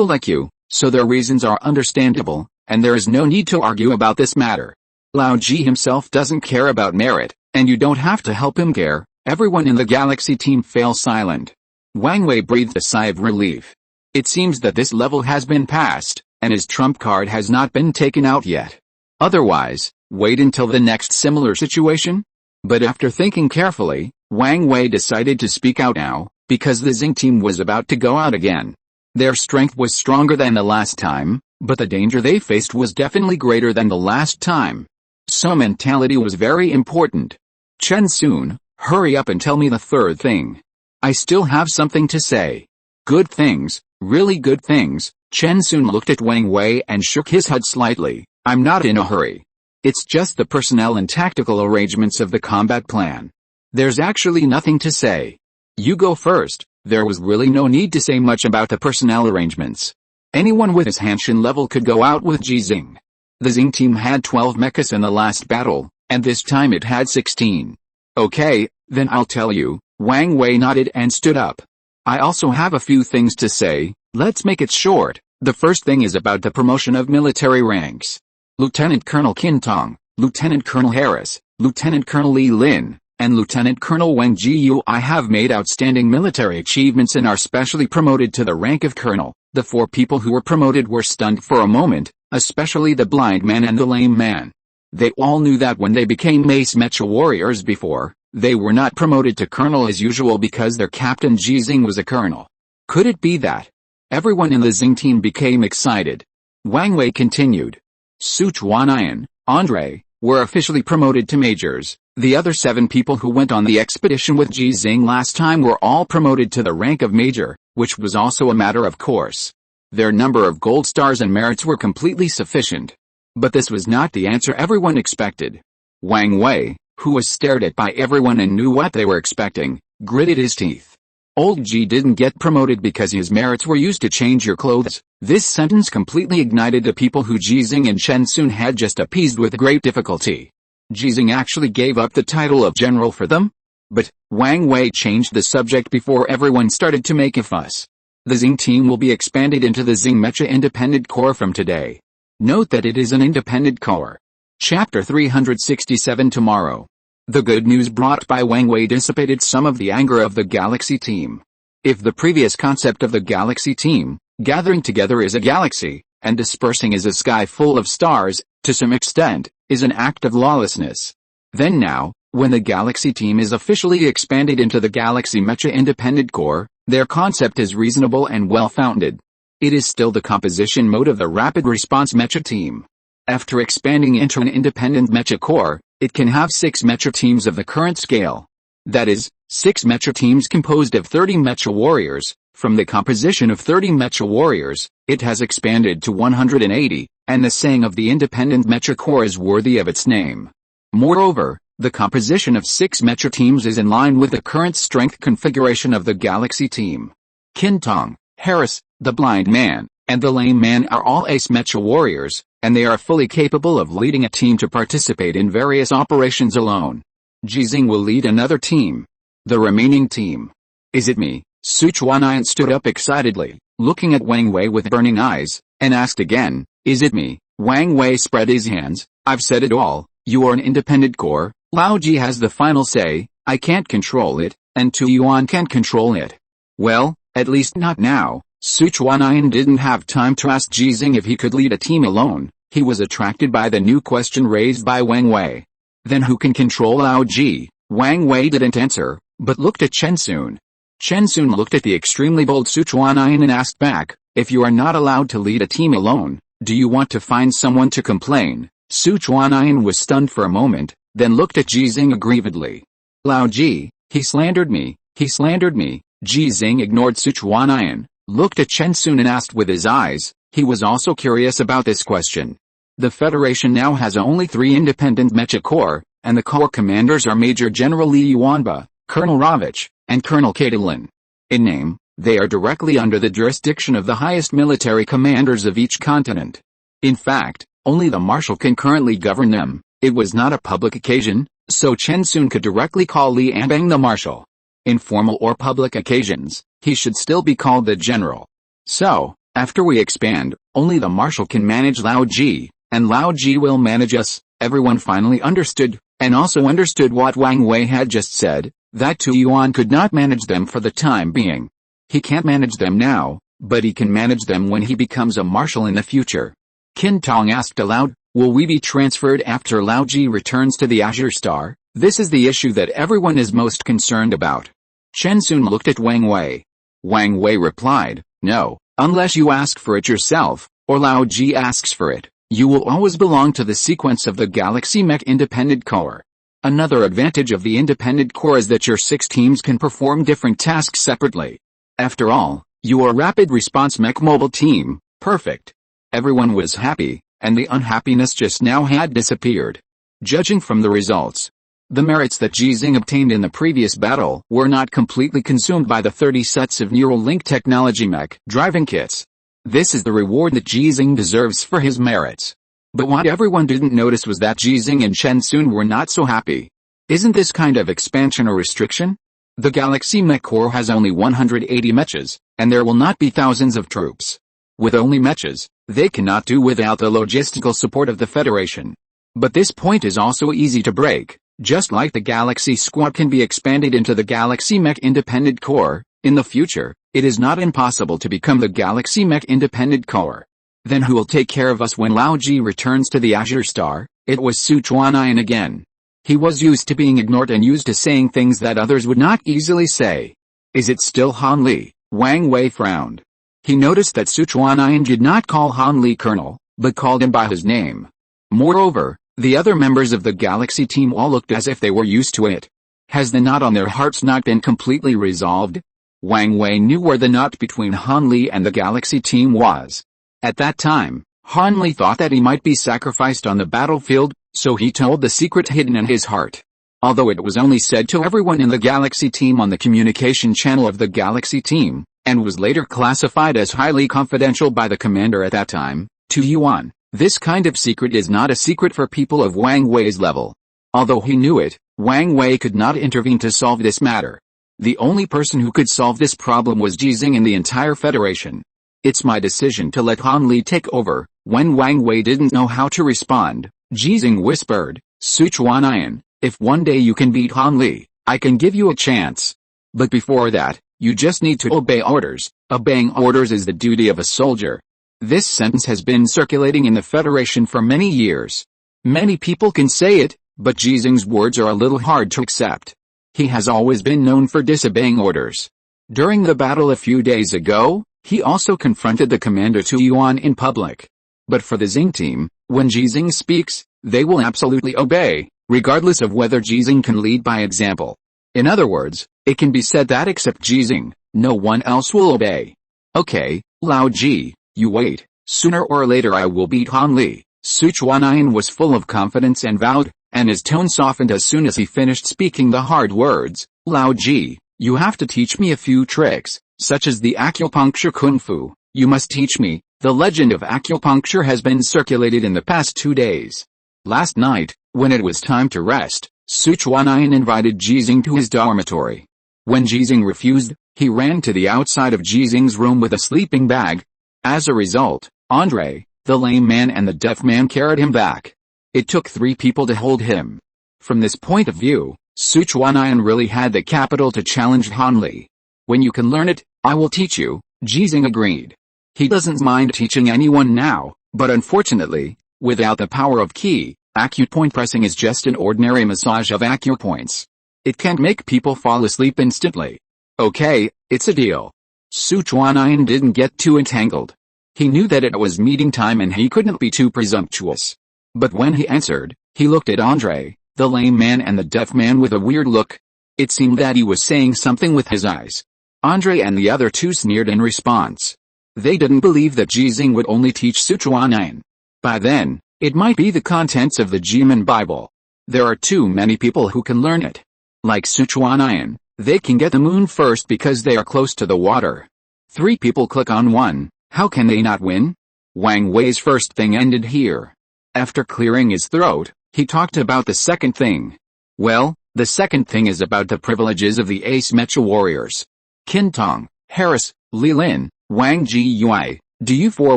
like you, so their reasons are understandable, and there is no need to argue about this matter. Lao Ji himself doesn't care about merit, and you don't have to help him care. Everyone in the Galaxy team fell silent. Wang Wei breathed a sigh of relief. It seems that this level has been passed, and his trump card has not been taken out yet. Otherwise, wait until the next similar situation? But after thinking carefully, Wang Wei decided to speak out now, because the Xinghe team was about to go out again. Their strength was stronger than the last time, but the danger they faced was definitely greater than the last time. So mentality was very important. Chen Sun, hurry up and tell me the third thing. I still have something to say. Good things, really good things. Chen Sun looked at Wang Wei and shook his head slightly. I'm not in a hurry. It's just the personnel and tactical arrangements of the combat plan. There's actually nothing to say. You go first. There was really no need to say much about the personnel arrangements. Anyone with his Hanshin level could go out with Ji Xinghe. The Xinghe team had 12 mechas in the last battle, and this time it had 16. Okay, then I'll tell you. Wang Wei nodded and stood up. I also have a few things to say. Let's make it short. The first thing is about the promotion of military ranks. Lieutenant Colonel Qintong, Lieutenant Colonel Harris, Lieutenant Colonel Li Lin, and Lieutenant Colonel Wang Jiyu have made outstanding military achievements and are specially promoted to the rank of colonel. The 4 people who were promoted were stunned for a moment, especially the blind man and the lame man. They all knew that when they became ace mecha warriors before, they were not promoted to colonel as usual because their captain Ji Xinghe was a colonel. Could it be that? Everyone in the Xinghe team became excited. Wang Wei continued. Sichuan, Andre, were officially promoted to majors. The other 7 people who went on the expedition with Ji Xinghe last time were all promoted to the rank of major, which was also a matter of course. Their number of gold stars and merits were completely sufficient. But this was not the answer everyone expected. Wang Wei, who was stared at by everyone and knew what they were expecting, gritted his teeth. Old Ji didn't get promoted because his merits were used to change your clothes. This sentence completely ignited the people who Ji Xinghe and Chen Sun had just appeased with great difficulty. Ji Xinghe actually gave up the title of general for them? But Wang Wei changed the subject before everyone started to make a fuss. The Xing team will be expanded into the Xing Mecha Independent Corps from today. Note that it is an independent corps. Chapter 367 tomorrow. The good news brought by Wang Wei dissipated some of the anger of the Galaxy team. If the previous concept of the Galaxy team, gathering together is a galaxy, and dispersing is a sky full of stars, to some extent, is an act of lawlessness, then now, when the Galaxy team is officially expanded into the Galaxy Mecha Independent Corps, their concept is reasonable and well-founded. It is still the composition mode of the Rapid Response Mecha team. After expanding into an independent Mecha Corps, it can have 6 Mecha teams of the current scale. That is, 6 Mecha teams composed of 30 Mecha warriors. From the composition of 30 Mecha warriors, it has expanded to 180, and the saying of the independent Mecha Corps is worthy of its name. Moreover, the composition of 6 Mecha teams is in line with the current strength configuration of the Galaxy team. Qin Tong, Harris, the Blind Man, and the Lame Man are all Ace Mecha warriors, and they are fully capable of leading a team to participate in various operations alone. Ji Xinghe will lead another team. The remaining team. Is it me? Su Chuanyan stood up excitedly, looking at Wang Wei with burning eyes, and asked again, is it me? Wang Wei spread his hands. I've said it all. You are an independent corps. Lao Ji has the final say. I can't control it, and Tu Yuan can't control it. Well, at least not now. Su Chuanyan didn't have time to ask Ji Xinghe if he could lead a team alone. He was attracted by the new question raised by Wang Wei. Then who can control Lao Ji? Wang Wei didn't answer, but looked at Chen Sun. Chen Sun looked at the extremely bold Su Chuanyan and asked back, if you are not allowed to lead a team alone, do you want to find someone to complain? Su Chuanyan was stunned for a moment, then looked at Ji Xinghe aggrievedly. Lao Ji, he slandered me, he slandered me. Ji Xinghe ignored Su Chuanyan, looked at Chen Sun and asked with his eyes. He was also curious about this question. The Federation now has only 3 independent Mecha Corps, and the Corps commanders are Major General Li Yuanba, Colonel Ravich, and Colonel Caitlin. In name, they are directly under the jurisdiction of the highest military commanders of each continent. In fact, only the Marshal can currently govern them. It was not a public occasion, so Chen Sun could directly call Li Anbang the Marshal. In formal or public occasions, he should still be called the General. So, after we expand, only the Marshal can manage Lao Ji, and Lao Ji will manage us. Everyone finally understood, and also understood what Wang Wei had just said, that Tu Yuan could not manage them for the time being. He can't manage them now, but he can manage them when he becomes a marshal in the future. Qin Tong asked aloud, will we be transferred after Lao Ji returns to the Azure Star? This is the issue that everyone is most concerned about. Chen Sun looked at Wang Wei. Wang Wei replied, no, unless you ask for it yourself, or Lao Ji asks for it. You will always belong to the sequence of the Galaxy Mech Independent Corps. Another advantage of the Independent Corps is that your 6 teams can perform different tasks separately. After all, you are a Rapid Response Mech Mobile team. Perfect. Everyone was happy, and the unhappiness just now had disappeared. Judging from the results, the merits that Ji Xinghe obtained in the previous battle were not completely consumed by the 30 sets of Neural Link Technology Mech driving kits. This is the reward that Ji Xinghe deserves for his merits. But what everyone didn't notice was that Ji Xinghe and Chen Sun were not so happy. Isn't this kind of expansion a restriction? The Galaxy Mech Corps has only 180 mechas, and there will not be thousands of troops. With only mechas, they cannot do without the logistical support of the Federation. But this point is also easy to break. Just like the Galaxy Squad can be expanded into the Galaxy Mech Independent Corps, in the future, it is not impossible to become the Galaxy Mech Independent Corps. Then who will take care of us when Lao Ji returns to the Azure Star? It was Su Chuanyan again. He was used to being ignored and used to saying things that others would not easily say. Is it still Han Li? Wang Wei frowned. He noticed that Su Chuanyan did not call Han Li Colonel, but called him by his name. Moreover, the other members of the Galaxy team all looked as if they were used to it. Has the knot on their hearts not been completely resolved? Wang Wei knew where the knot between Han Li and the Galaxy team was. At that time, Han Li thought that he might be sacrificed on the battlefield, so he told the secret hidden in his heart. Although it was only said to everyone in the Galaxy team on the communication channel of the Galaxy team, and was later classified as highly confidential by the commander at that time, Tu Yuan, this kind of secret is not a secret for people of Wang Wei's level. Although he knew it, Wang Wei could not intervene to solve this matter. The only person who could solve this problem was Ji Xinghe in the entire Federation. It's my decision to let Han Li take over. When Wang Wei didn't know how to respond, Ji Xinghe whispered, Sichuanian, if one day you can beat Han Li, I can give you a chance. But before that, you just need to obey orders. Obeying orders is the duty of a soldier. This sentence has been circulating in the Federation for many years. Many people can say it, but Ji Xinghe's words are a little hard to accept. He has always been known for disobeying orders. During the battle a few days ago, he also confronted the commander Tu Yuan in public. But for the Xinghe team, when Ji Xinghe speaks, they will absolutely obey, regardless of whether Ji Xinghe can lead by example. In other words, it can be said that except Ji Xinghe, no one else will obey. Okay, Lao Ji, you wait. Sooner or later I will beat Han Li. Sichuanian was full of confidence and vowed, and his tone softened as soon as he finished speaking the hard words. Lao Ji, you have to teach me a few tricks, such as the acupuncture kung fu. You must teach me. The legend of acupuncture has been circulated in the past 2 days. Last night, when it was time to rest, Sichuanian invited Ji Xinghe to his dormitory. When Ji Xinghe refused, he ran to the outside of Ji Xinghe's room with a sleeping bag. As a result, Andre, the lame man and the deaf man carried him back. It took 3 people to hold him. From this point of view, Sichuanian really had the capital to challenge Han Li. When you can learn it, I will teach you, Ji Xinghe agreed. He doesn't mind teaching anyone now, but unfortunately, without the power of Qi, acupoint pressing is just an ordinary massage of acupoints. It can't make people fall asleep instantly. Okay, it's a deal. Sichuanian didn't get too entangled. He knew that it was meeting time and he couldn't be too presumptuous. But when he answered, he looked at Andre, the lame man and the deaf man with a weird look. It seemed that he was saying something with his eyes. Andre and the other 2 sneered in response. They didn't believe that Ji Xinghe would only teach Sichuanian. By then, it might be the contents of the Jiman Bible. There are too many people who can learn it. Like Sichuanian, they can get the moon first because they are close to the water. 3 people click on one, how can they not win? Wang Wei's first thing ended here. After clearing his throat, he talked about the second thing. Well, the second thing is about the privileges of the ace mecha warriors. Qin Tong, Harris, Li Lin, Wang Ji Yui, do you 4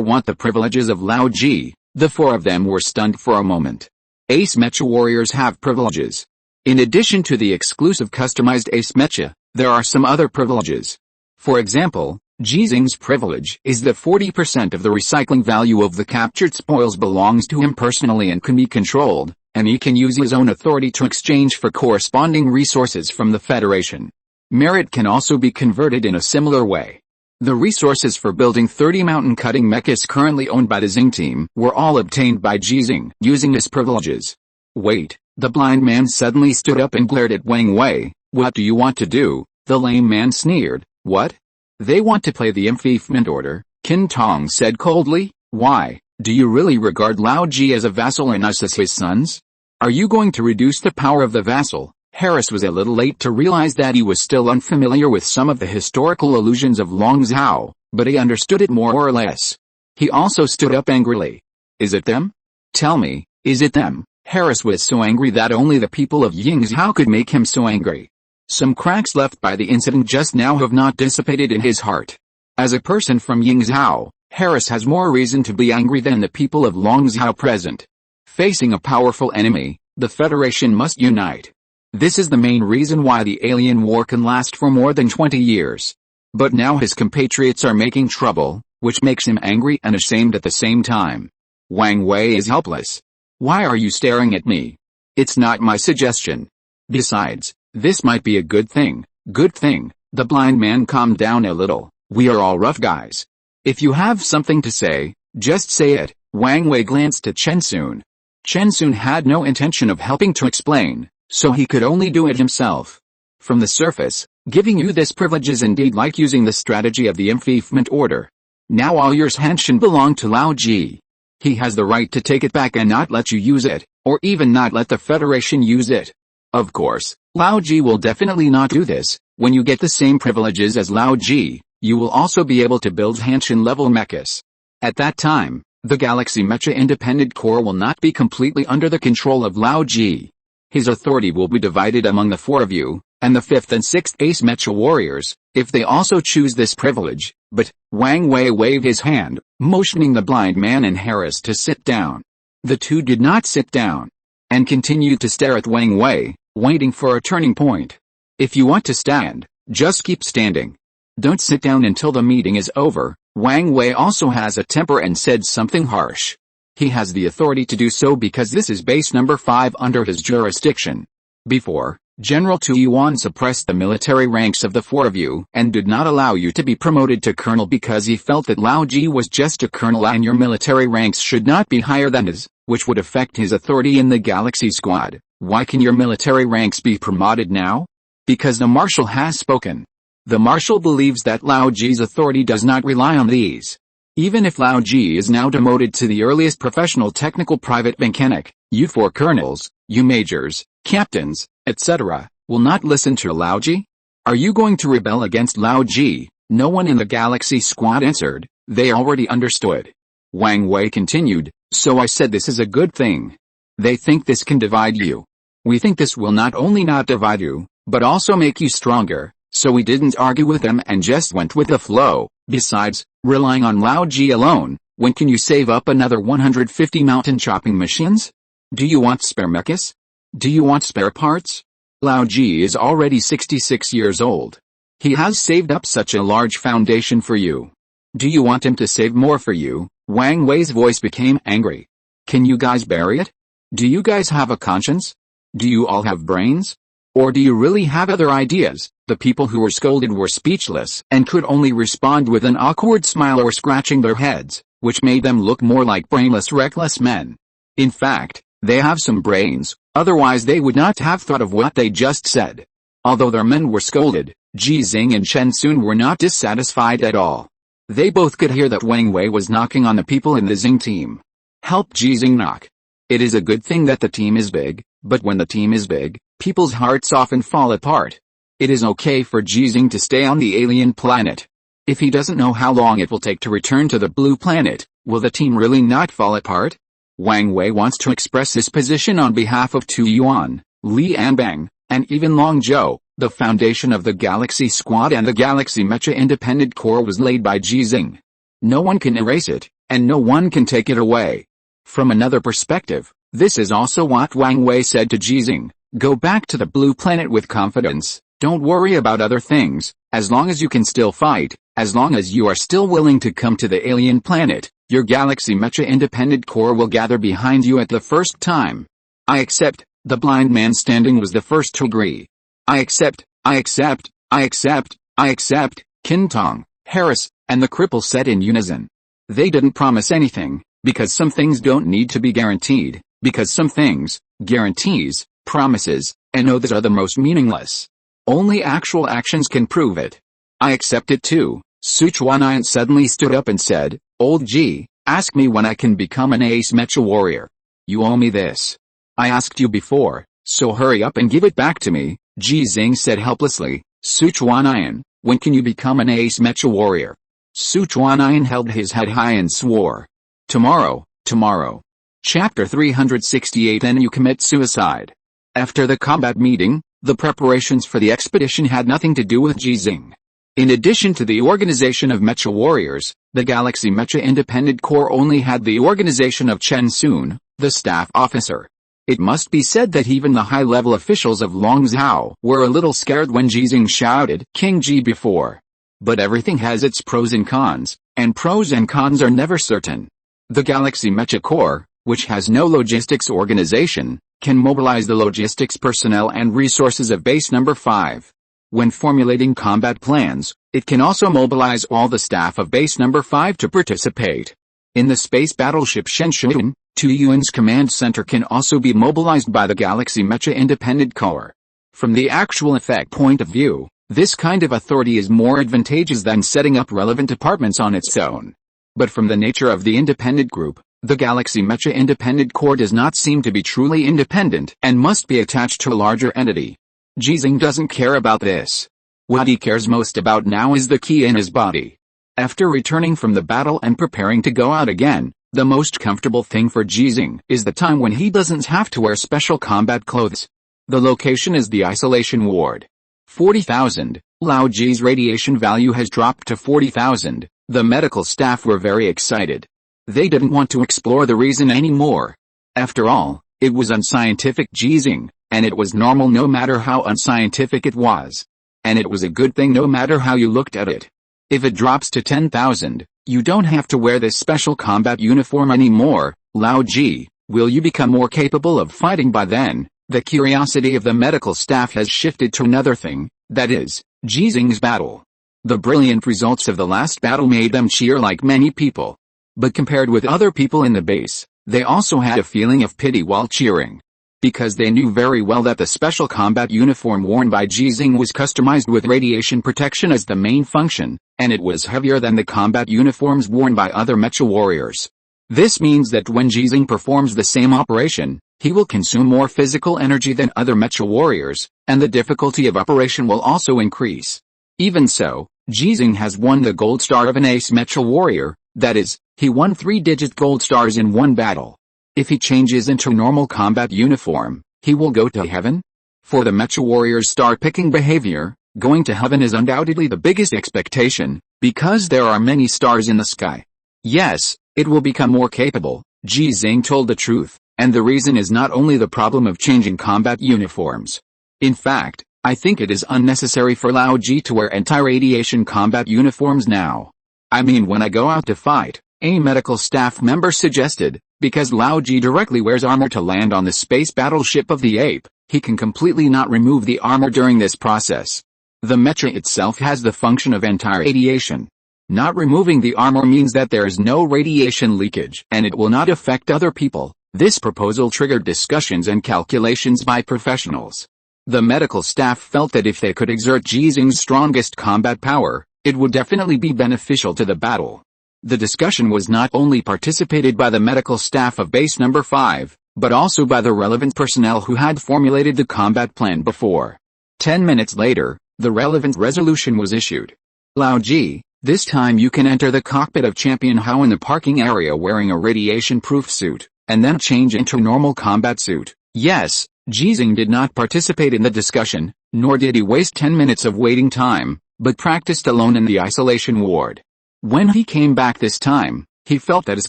want the privileges of Lao Ji? The 4 of them were stunned for a moment. Ace mecha warriors have privileges. In addition to the exclusive customized ace mecha, there are some other privileges. For example, Ji Xinghe's privilege is that 40% of the recycling value of the captured spoils belongs to him personally and can be controlled, and he can use his own authority to exchange for corresponding resources from the Federation. Merit can also be converted in a similar way. The resources for building 30 mountain-cutting mechas currently owned by the Xinghe team were all obtained by Ji Xinghe using his privileges. Wait, the blind man suddenly stood up and glared at Wang Wei. What do you want to do? The lame man sneered. What? They want to play the improvement order, Qin Tong said coldly. Why, do you really regard Lao Ji as a vassal and us as his sons? Are you going to reduce the power of the vassal? Harris was a little late to realize that he was still unfamiliar with some of the historical allusions of Long Zhao, but he understood it more or less. He also stood up angrily. Is it them? Tell me, is it them? Harris was so angry that only the people of Yingzhou could make him so angry. Some cracks left by the incident just now have not dissipated in his heart. As a person from Yingzhou, Harris has more reason to be angry than the people of Longzhou present. Facing a powerful enemy, the Federation must unite. This is the main reason why the alien war can last for more than 20 years. But now his compatriots are making trouble, which makes him angry and ashamed at the same time. Wang Wei is helpless. Why are you staring at me? It's not my suggestion. Besides, this might be a good thing. Good thing. The blind man calmed down a little. We are all rough guys. If you have something to say, just say it. Wang Wei glanced at Chen Sun. Chen Sun had no intention of helping to explain, so he could only do it himself. From the surface, giving you this privilege is indeed like using the strategy of the improvement order. Now all your Hanshin belong to Lao Ji. He has the right to take it back and not let you use it, or even not let the Federation use it. Of course, Lao Ji will definitely not do this. When you get the same privileges as Lao Ji, you will also be able to build Hanshin-level mechas. At that time, the Galaxy Mecha Independent Corps will not be completely under the control of Lao Ji. His authority will be divided among the 4 of you, and the 5th and 6th ace mecha warriors, if they also choose this privilege, but, Wang Wei waved his hand, motioning the blind man and Harris to sit down. The two did not sit down, and continued to stare at Wang Wei, waiting for a turning point. If you want to stand, just keep standing. Don't sit down until the meeting is over. Wang Wei also has a temper and said something harsh. He has the authority to do so because this is base number 5 under his jurisdiction. Before, General Tu Yuan suppressed the military ranks of the 4 of you and did not allow you to be promoted to colonel because he felt that Lao Ji was just a colonel and your military ranks should not be higher than his, which would affect his authority in the Galaxy Squad. Why can your military ranks be promoted now? Because the Marshal has spoken. The Marshal believes that Lao Ji's authority does not rely on these. Even if Lao Ji is now demoted to the earliest professional technical private mechanic, you 4 colonels, you majors, captains, etc., will not listen to Lao Ji? Are you going to rebel against Lao Ji? No one in the Galaxy Squad answered. They already understood. Wang Wei continued, so I said this is a good thing. They think this can divide you. We think this will not only not divide you, but also make you stronger, so we didn't argue with them and just went with the flow. Besides, relying on Lao Ji alone, when can you save up another 150 mountain chopping machines? Do you want spare mechas? Do you want spare parts? Lao Ji is already 66 years old. He has saved up such a large foundation for you. Do you want him to save more for you? Wang Wei's voice became angry. Can you guys bury it? Do you guys have a conscience? Do you all have brains? Or do you really have other ideas? The people who were scolded were speechless and could only respond with an awkward smile or scratching their heads, which made them look more like brainless, reckless men. In fact, they have some brains, otherwise they would not have thought of what they just said. Although their men were scolded, Ji Xinghe and Chen Sun were not dissatisfied at all. They both could hear that Wang Wei was knocking on the people in the Xing team. Help Ji Xinghe knock. It is a good thing that the team is big, but when the team is big, people's hearts often fall apart. It is okay for Ji Xinghe to stay on the alien planet. If he doesn't know how long it will take to return to the blue planet, will the team really not fall apart? Wang Wei wants to express his position on behalf of Tu Yuan, Li Anbang, and even Long Zhou. The foundation of the Galaxy Squad and the Galaxy Mecha Independent Corps was laid by Ji Xinghe. No one can erase it, and no one can take it away. From another perspective, this is also what Wang Wei said to Ji Xinghe. Go back to the blue planet with confidence, don't worry about other things, as long as you can still fight, as long as you are still willing to come to the alien planet, your Galaxy Mecha Independent Corps will gather behind you at the first time. I accept. The blind man standing was the first to agree. I accept, I accept, I accept, I accept, Kintong, Harris, and the cripple said in unison. They didn't promise anything, because some things don't need to be guaranteed, because some things, guarantees, promises, and oaths are the most meaningless. Only actual actions can prove it. I accept it too. Sichuanian suddenly stood up and said, Old Ji, ask me when I can become an ace mecha warrior. You owe me this. I asked you before, so hurry up and give it back to me, Ji Xinghe said helplessly. Sichuanian, when can you become an ace mecha warrior? Sichuanian held his head high and swore. Tomorrow, tomorrow. Chapter 368. Then you commit suicide. After the combat meeting, the preparations for the expedition had nothing to do with Ji Xinghe. In addition to the organization of Mecha warriors, the Galaxy Mecha Independent Corps only had the organization of Chen Sun, the staff officer. It must be said that even the high-level officials of Longzhou were a little scared when Ji Xinghe shouted King Ji before. But everything has its pros and cons, and pros and cons are never certain. The Galaxy Mecha Corps, which has no logistics organization, can mobilize the logistics personnel and resources of base number 5. When formulating combat plans, it can also mobilize all the staff of base number 5 to participate. In the space battleship Shenzhen, Tu Yuan's command center can also be mobilized by the Galaxy Mecha Independent Corps. From the actual effect point of view, this kind of authority is more advantageous than setting up relevant departments on its own. But from the nature of the independent group, the Galaxy Mecha Independent Corps does not seem to be truly independent and must be attached to a larger entity. Ji Xinghe doesn't care about this. What he cares most about now is the key in his body. After returning from the battle and preparing to go out again, the most comfortable thing for Ji Xinghe is the time when he doesn't have to wear special combat clothes. The location is the isolation ward. 40,000. Lao Ji's radiation value has dropped to 40,000. The medical staff were very excited. They didn't want to explore the reason anymore. After all, it was unscientific Ji Xinghe, and it was normal no matter how unscientific it was. And it was a good thing no matter how you looked at it. If it drops to 10,000, you don't have to wear this special combat uniform anymore. Lao Ji, will you become more capable of fighting by then? The curiosity of the medical staff has shifted to another thing, that is, Ji Xinghe's battle. The brilliant results of the last battle made them cheer like many people. But compared with other people in the base, they also had a feeling of pity while cheering. Because they knew very well that the special combat uniform worn by Ji Xinghe was customized with radiation protection as the main function, and it was heavier than the combat uniforms worn by other mecha warriors. This means that when Ji Xinghe performs the same operation, he will consume more physical energy than other mecha warriors, and the difficulty of operation will also increase. Even so, Ji Xinghe has won the gold star of an ace mecha warrior, that is, he won 3-digit gold stars in one battle. If he changes into normal combat uniform, he will go to heaven? For the mecha warrior's star-picking behavior, going to heaven is undoubtedly the biggest expectation, because there are many stars in the sky. Yes, it will become more capable. Ji Xinghe told the truth, and the reason is not only the problem of changing combat uniforms. In fact, I think it is unnecessary for Lao Ji to wear anti-radiation combat uniforms now. I mean when I go out to fight, a medical staff member suggested, because Lao Ji directly wears armor to land on the space battleship of the ape, he can completely not remove the armor during this process. The mecha itself has the function of anti-radiation. Not removing the armor means that there is no radiation leakage and it will not affect other people. This proposal triggered discussions and calculations by professionals. The medical staff felt that if they could exert Ji Xinghe's strongest combat power, it would definitely be beneficial to the battle. The discussion was not only participated by the medical staff of base number 5, but also by the relevant personnel who had formulated the combat plan before. 10 minutes later, the relevant resolution was issued. Lao Ji, this time you can enter the cockpit of Champion Hao in the parking area wearing a radiation-proof suit, and then change into normal combat suit. Yes, Ji Xinghe did not participate in the discussion, nor did he waste 10 minutes of waiting time, but practiced alone in the isolation ward. When he came back this time, he felt that his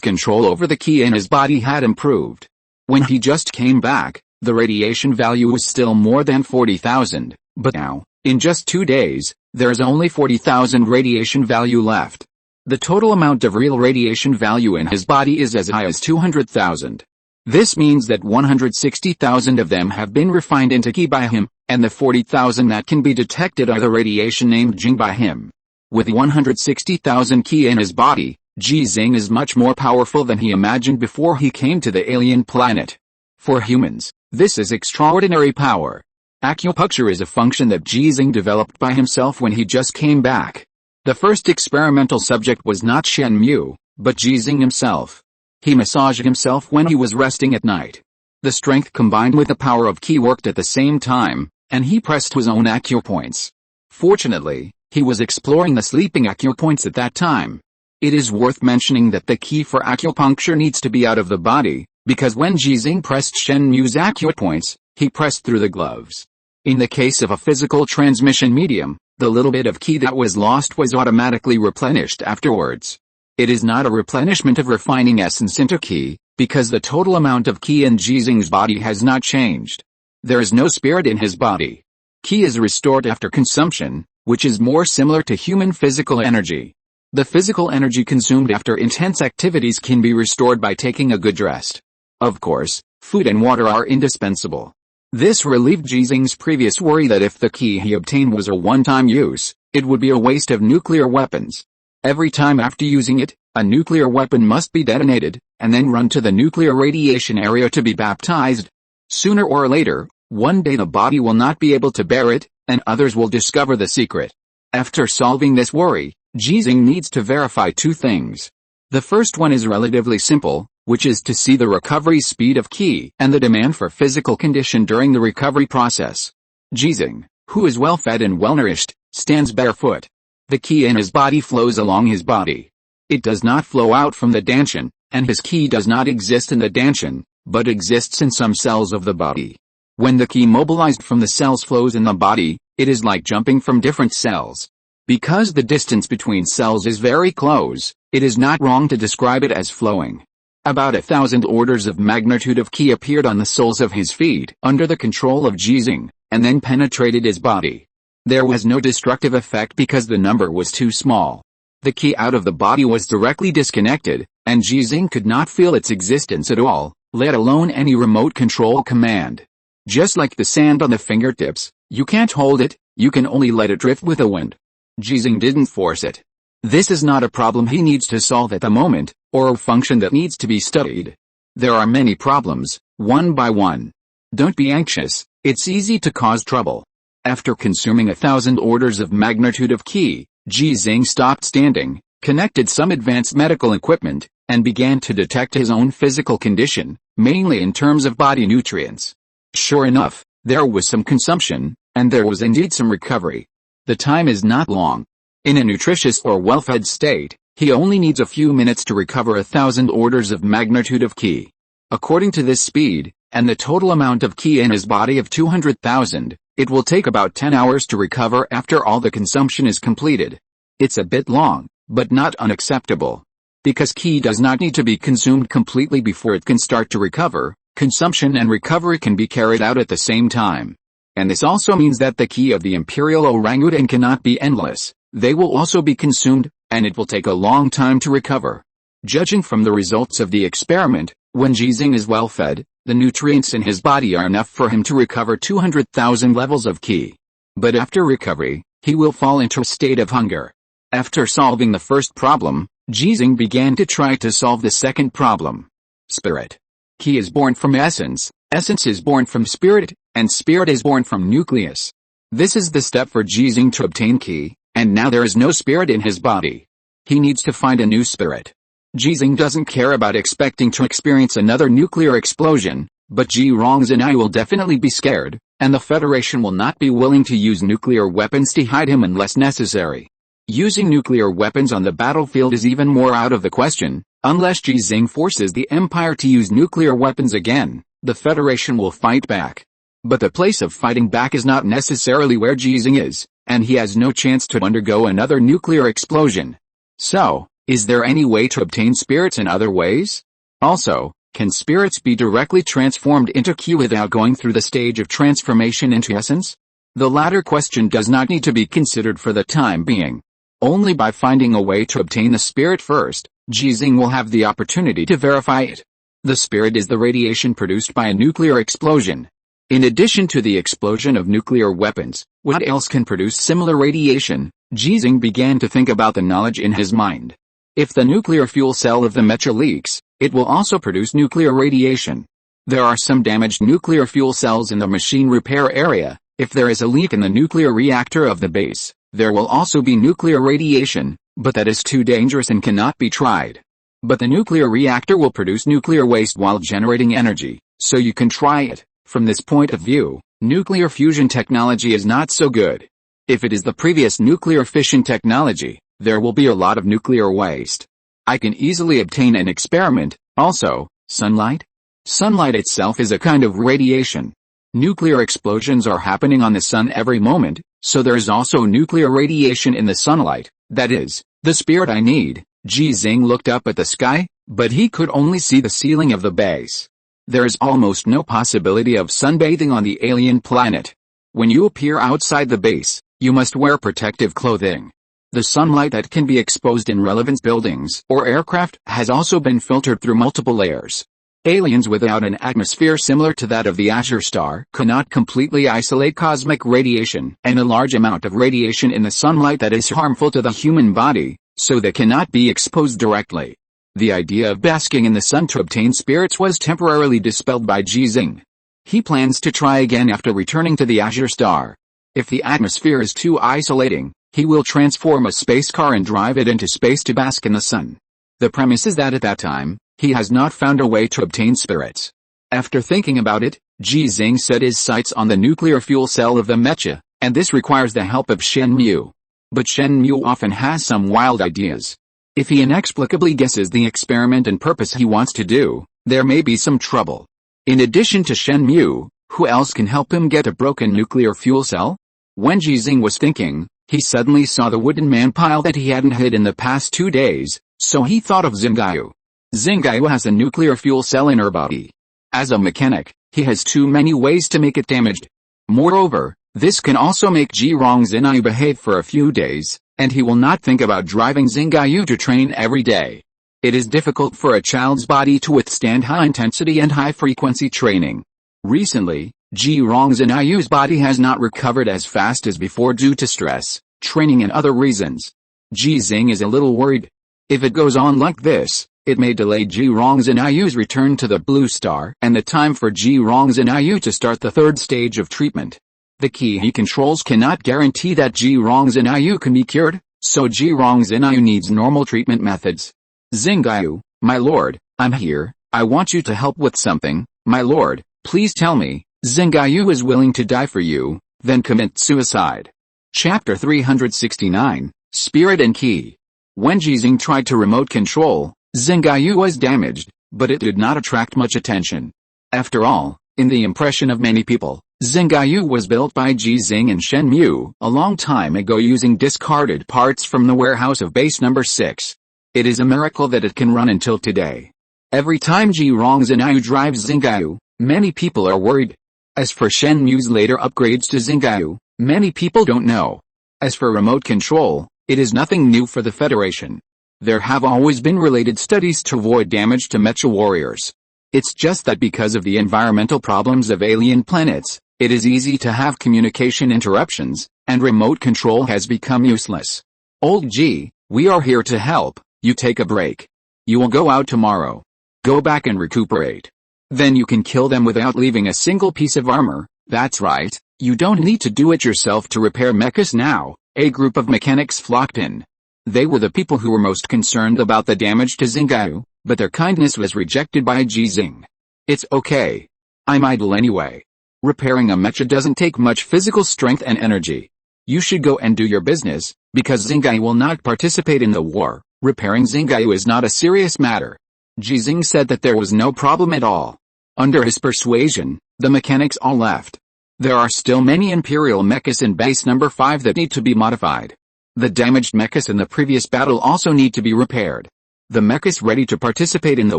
control over the ki in his body had improved. When he just came back, the radiation value was still more than 40,000, but now, in just 2 days, there is only 40,000 radiation value left. The total amount of real radiation value in his body is as high as 200,000. This means that 160,000 of them have been refined into ki by him, and the 40,000 that can be detected are the radiation named Jing by him. With 160,000 ki in his body, Ji Xinghe is much more powerful than he imagined before he came to the alien planet. For humans, this is extraordinary power. Acupuncture is a function that Ji Xinghe developed by himself when he just came back. The first experimental subject was not Shen Mu, but Ji Xinghe himself. He massaged himself when he was resting at night. The strength combined with the power of ki worked at the same time, and he pressed his own acupoints. Fortunately, he was exploring the sleeping acupoints at that time. It is worth mentioning that the key for acupuncture needs to be out of the body, because when Ji Xinghe pressed Shen Mu's acupoints, he pressed through the gloves. In the case of a physical transmission medium, the little bit of ki that was lost was automatically replenished afterwards. It is not a replenishment of refining essence into ki, because the total amount of ki in Ji Xinghe's body has not changed. There is no spirit in his body. Ki is restored after consumption, which is more similar to human physical energy. The physical energy consumed after intense activities can be restored by taking a good rest. Of course, food and water are indispensable. This relieved Ji Xinghe's previous worry that if the ki he obtained was a one-time use, it would be a waste of nuclear weapons. Every time after using it, a nuclear weapon must be detonated, and then run to the nuclear radiation area to be baptized. Sooner or later, one day the body will not be able to bear it, and others will discover the secret. After solving this worry, Ji Xinghe needs to verify 2 things. The first one is relatively simple, which is to see the recovery speed of ki and the demand for physical condition during the recovery process. Ji Xinghe, who is well-fed and well-nourished, stands barefoot. The ki in his body flows along his body. It does not flow out from the danshan, and his ki does not exist in the danshan, but exists in some cells of the body. When the Qi mobilized from the cells flows in the body, it is like jumping from different cells. Because the distance between cells is very close, it is not wrong to describe it as flowing. About 1,000 orders of magnitude of Qi appeared on the soles of his feet under the control of Ji Xinghe, and then penetrated his body. There was no destructive effect because the number was too small. The Qi out of the body was directly disconnected, and Ji Xinghe could not feel its existence at all, let alone any remote control command. Just like the sand on the fingertips, you can't hold it, you can only let it drift with the wind. Ji Xinghe didn't force it. This is not a problem he needs to solve at the moment, or a function that needs to be studied. There are many problems, one by one. Don't be anxious, it's easy to cause trouble. After consuming 1,000 orders of magnitude of Qi, Ji Xinghe stopped standing, connected some advanced medical equipment, and began to detect his own physical condition, mainly in terms of body nutrients. Sure enough, there was some consumption, and there was indeed some recovery. The time is not long. In a nutritious or well-fed state, he only needs a few minutes to recover 1,000 orders of magnitude of Qi. According to this speed, and the total amount of Qi in his body of 200,000, it will take about 10 hours to recover after all the consumption is completed. It's a bit long, but not unacceptable. Because Qi does not need to be consumed completely before it can start to recover, consumption and recovery can be carried out at the same time. And this also means that the Qi of the imperial orangutan cannot be endless. They will also be consumed, and it will take a long time to recover. Judging from the results of the experiment, when Ji Xinghe is well fed, the nutrients in his body are enough for him to recover 200,000 levels of Qi. But after recovery, he will fall into a state of hunger. After solving the first problem, Ji Xinghe began to try to solve the second problem. Spirit. Qi is born from essence, essence is born from spirit, and spirit is born from nucleus. This is the step for Ji Xinghe to obtain Qi, and now there is no spirit in his body. He needs to find a new spirit. Ji Xinghe doesn't care about expecting to experience another nuclear explosion, but Ji Rongs and I will definitely be scared, and the Federation will not be willing to use nuclear weapons to hide him unless necessary. Using nuclear weapons on the battlefield is even more out of the question. Unless Ji Xinghe forces the Empire to use nuclear weapons again, the Federation will fight back. But the place of fighting back is not necessarily where Ji Xinghe is, and he has no chance to undergo another nuclear explosion. So, is there any way to obtain spirits in other ways? Also, can spirits be directly transformed into Qi without going through the stage of transformation into essence? The latter question does not need to be considered for the time being. Only by finding a way to obtain the spirit first, Ji Xinghe will have the opportunity to verify it. The spirit is the radiation produced by a nuclear explosion. In addition to the explosion of nuclear weapons, what else can produce similar radiation? Ji Xinghe began to think about the knowledge in his mind. If the nuclear fuel cell of the mecha leaks, it will also produce nuclear radiation. There are some damaged nuclear fuel cells in the machine repair area. If there is a leak in the nuclear reactor of the base, there will also be nuclear radiation, but that is too dangerous and cannot be tried. But the nuclear reactor will produce nuclear waste while generating energy, so you can try it. From this point of view, nuclear fusion technology is not so good. If it is the previous nuclear fission technology, there will be a lot of nuclear waste. I can easily obtain an experiment. Also, sunlight? Sunlight itself is a kind of radiation. Nuclear explosions are happening on the sun every moment, so there is also nuclear radiation in the sunlight. That is, the spirit I need. Ji Xinghe looked up at the sky, but he could only see the ceiling of the base. There is almost no possibility of sunbathing on the alien planet. When you appear outside the base, you must wear protective clothing. The sunlight that can be exposed in relevant buildings or aircraft has also been filtered through multiple layers. Aliens without an atmosphere similar to that of the Azure Star cannot completely isolate cosmic radiation and a large amount of radiation in the sunlight that is harmful to the human body, so they cannot be exposed directly. The idea of basking in the sun to obtain spirits was temporarily dispelled by Ji Xinghe. He plans to try again after returning to the Azure Star. If the atmosphere is too isolating, he will transform a space car and drive it into space to bask in the sun. The premise is that at that time, he has not found a way to obtain spirits. After thinking about it, Ji Xinghe set his sights on the nuclear fuel cell of the mecha, and this requires the help of Shen Mu. But Shen Mu often has some wild ideas. If he inexplicably guesses the experiment and purpose he wants to do, there may be some trouble. In addition to Shen Mu, Who else can help him get a broken nuclear fuel cell? When Ji Xinghe was thinking, he suddenly saw the wooden man pile that he hadn't hid in the past 2 days, so he thought of Xinghe. Xinghe has a nuclear fuel cell in her body. As a mechanic, he has too many ways to make it damaged. Moreover, this can also make Ji Xinghe behave for a few days, and he will not think about driving Xinghe to train every day. It is difficult for a child's body to withstand high-intensity and high-frequency training. Recently, Ji Xinghe's body has not recovered as fast as before due to stress, training and other reasons. Ji Xinghe is a little worried. If it goes on like this, it may delay Ji Xinghe's return to the Blue Star and the time for Ji Xinghe to start the 3rd stage of treatment. The key he controls cannot guarantee that Ji Xinghe can be cured, so Ji Xinghe needs normal treatment methods. Xinghe, my lord, I'm here, I want you to help with something, my lord, please tell me, Xinghe is willing to die for you, then commit suicide. Chapter 369, Spirit and Key. When Ji Xinghe tried to remote control, Xinghe was damaged, but it did not attract much attention. After all, in the impression of many people, Xinghe was built by Ji Xinghe and Shen Mu a long time ago using discarded parts from the warehouse of base number 6. It is a miracle that it can run until today. Every time Ji Xinghe drives Xinghe, many people are worried. As for Shen Mu's later upgrades to Xinghe, many people don't know. As for remote control, it is nothing new for the Federation. There have always been related studies to avoid damage to mecha warriors. It's just that because of the environmental problems of alien planets, it is easy to have communication interruptions, and remote control has become useless. Old Ji, we are here to help. You take a break. You will go out tomorrow. Go back and recuperate. Then you can kill them without leaving a single piece of armor. That's right, you don't need to do it yourself to repair mechas now. A group of mechanics flocked in. They were the people who were most concerned about the damage to Xinghe, but their kindness was rejected by Ji Xinghe. It's okay. I'm idle anyway. Repairing a mecha doesn't take much physical strength and energy. You should go and do your business, because Xinghe will not participate in the war. Repairing Xinghe is not a serious matter. Ji Xinghe said that there was no problem at all. Under his persuasion, the mechanics all left. There are still many imperial mechas in base number 5 that need to be modified. The damaged mechas in the previous battle also need to be repaired. The mechas ready to participate in the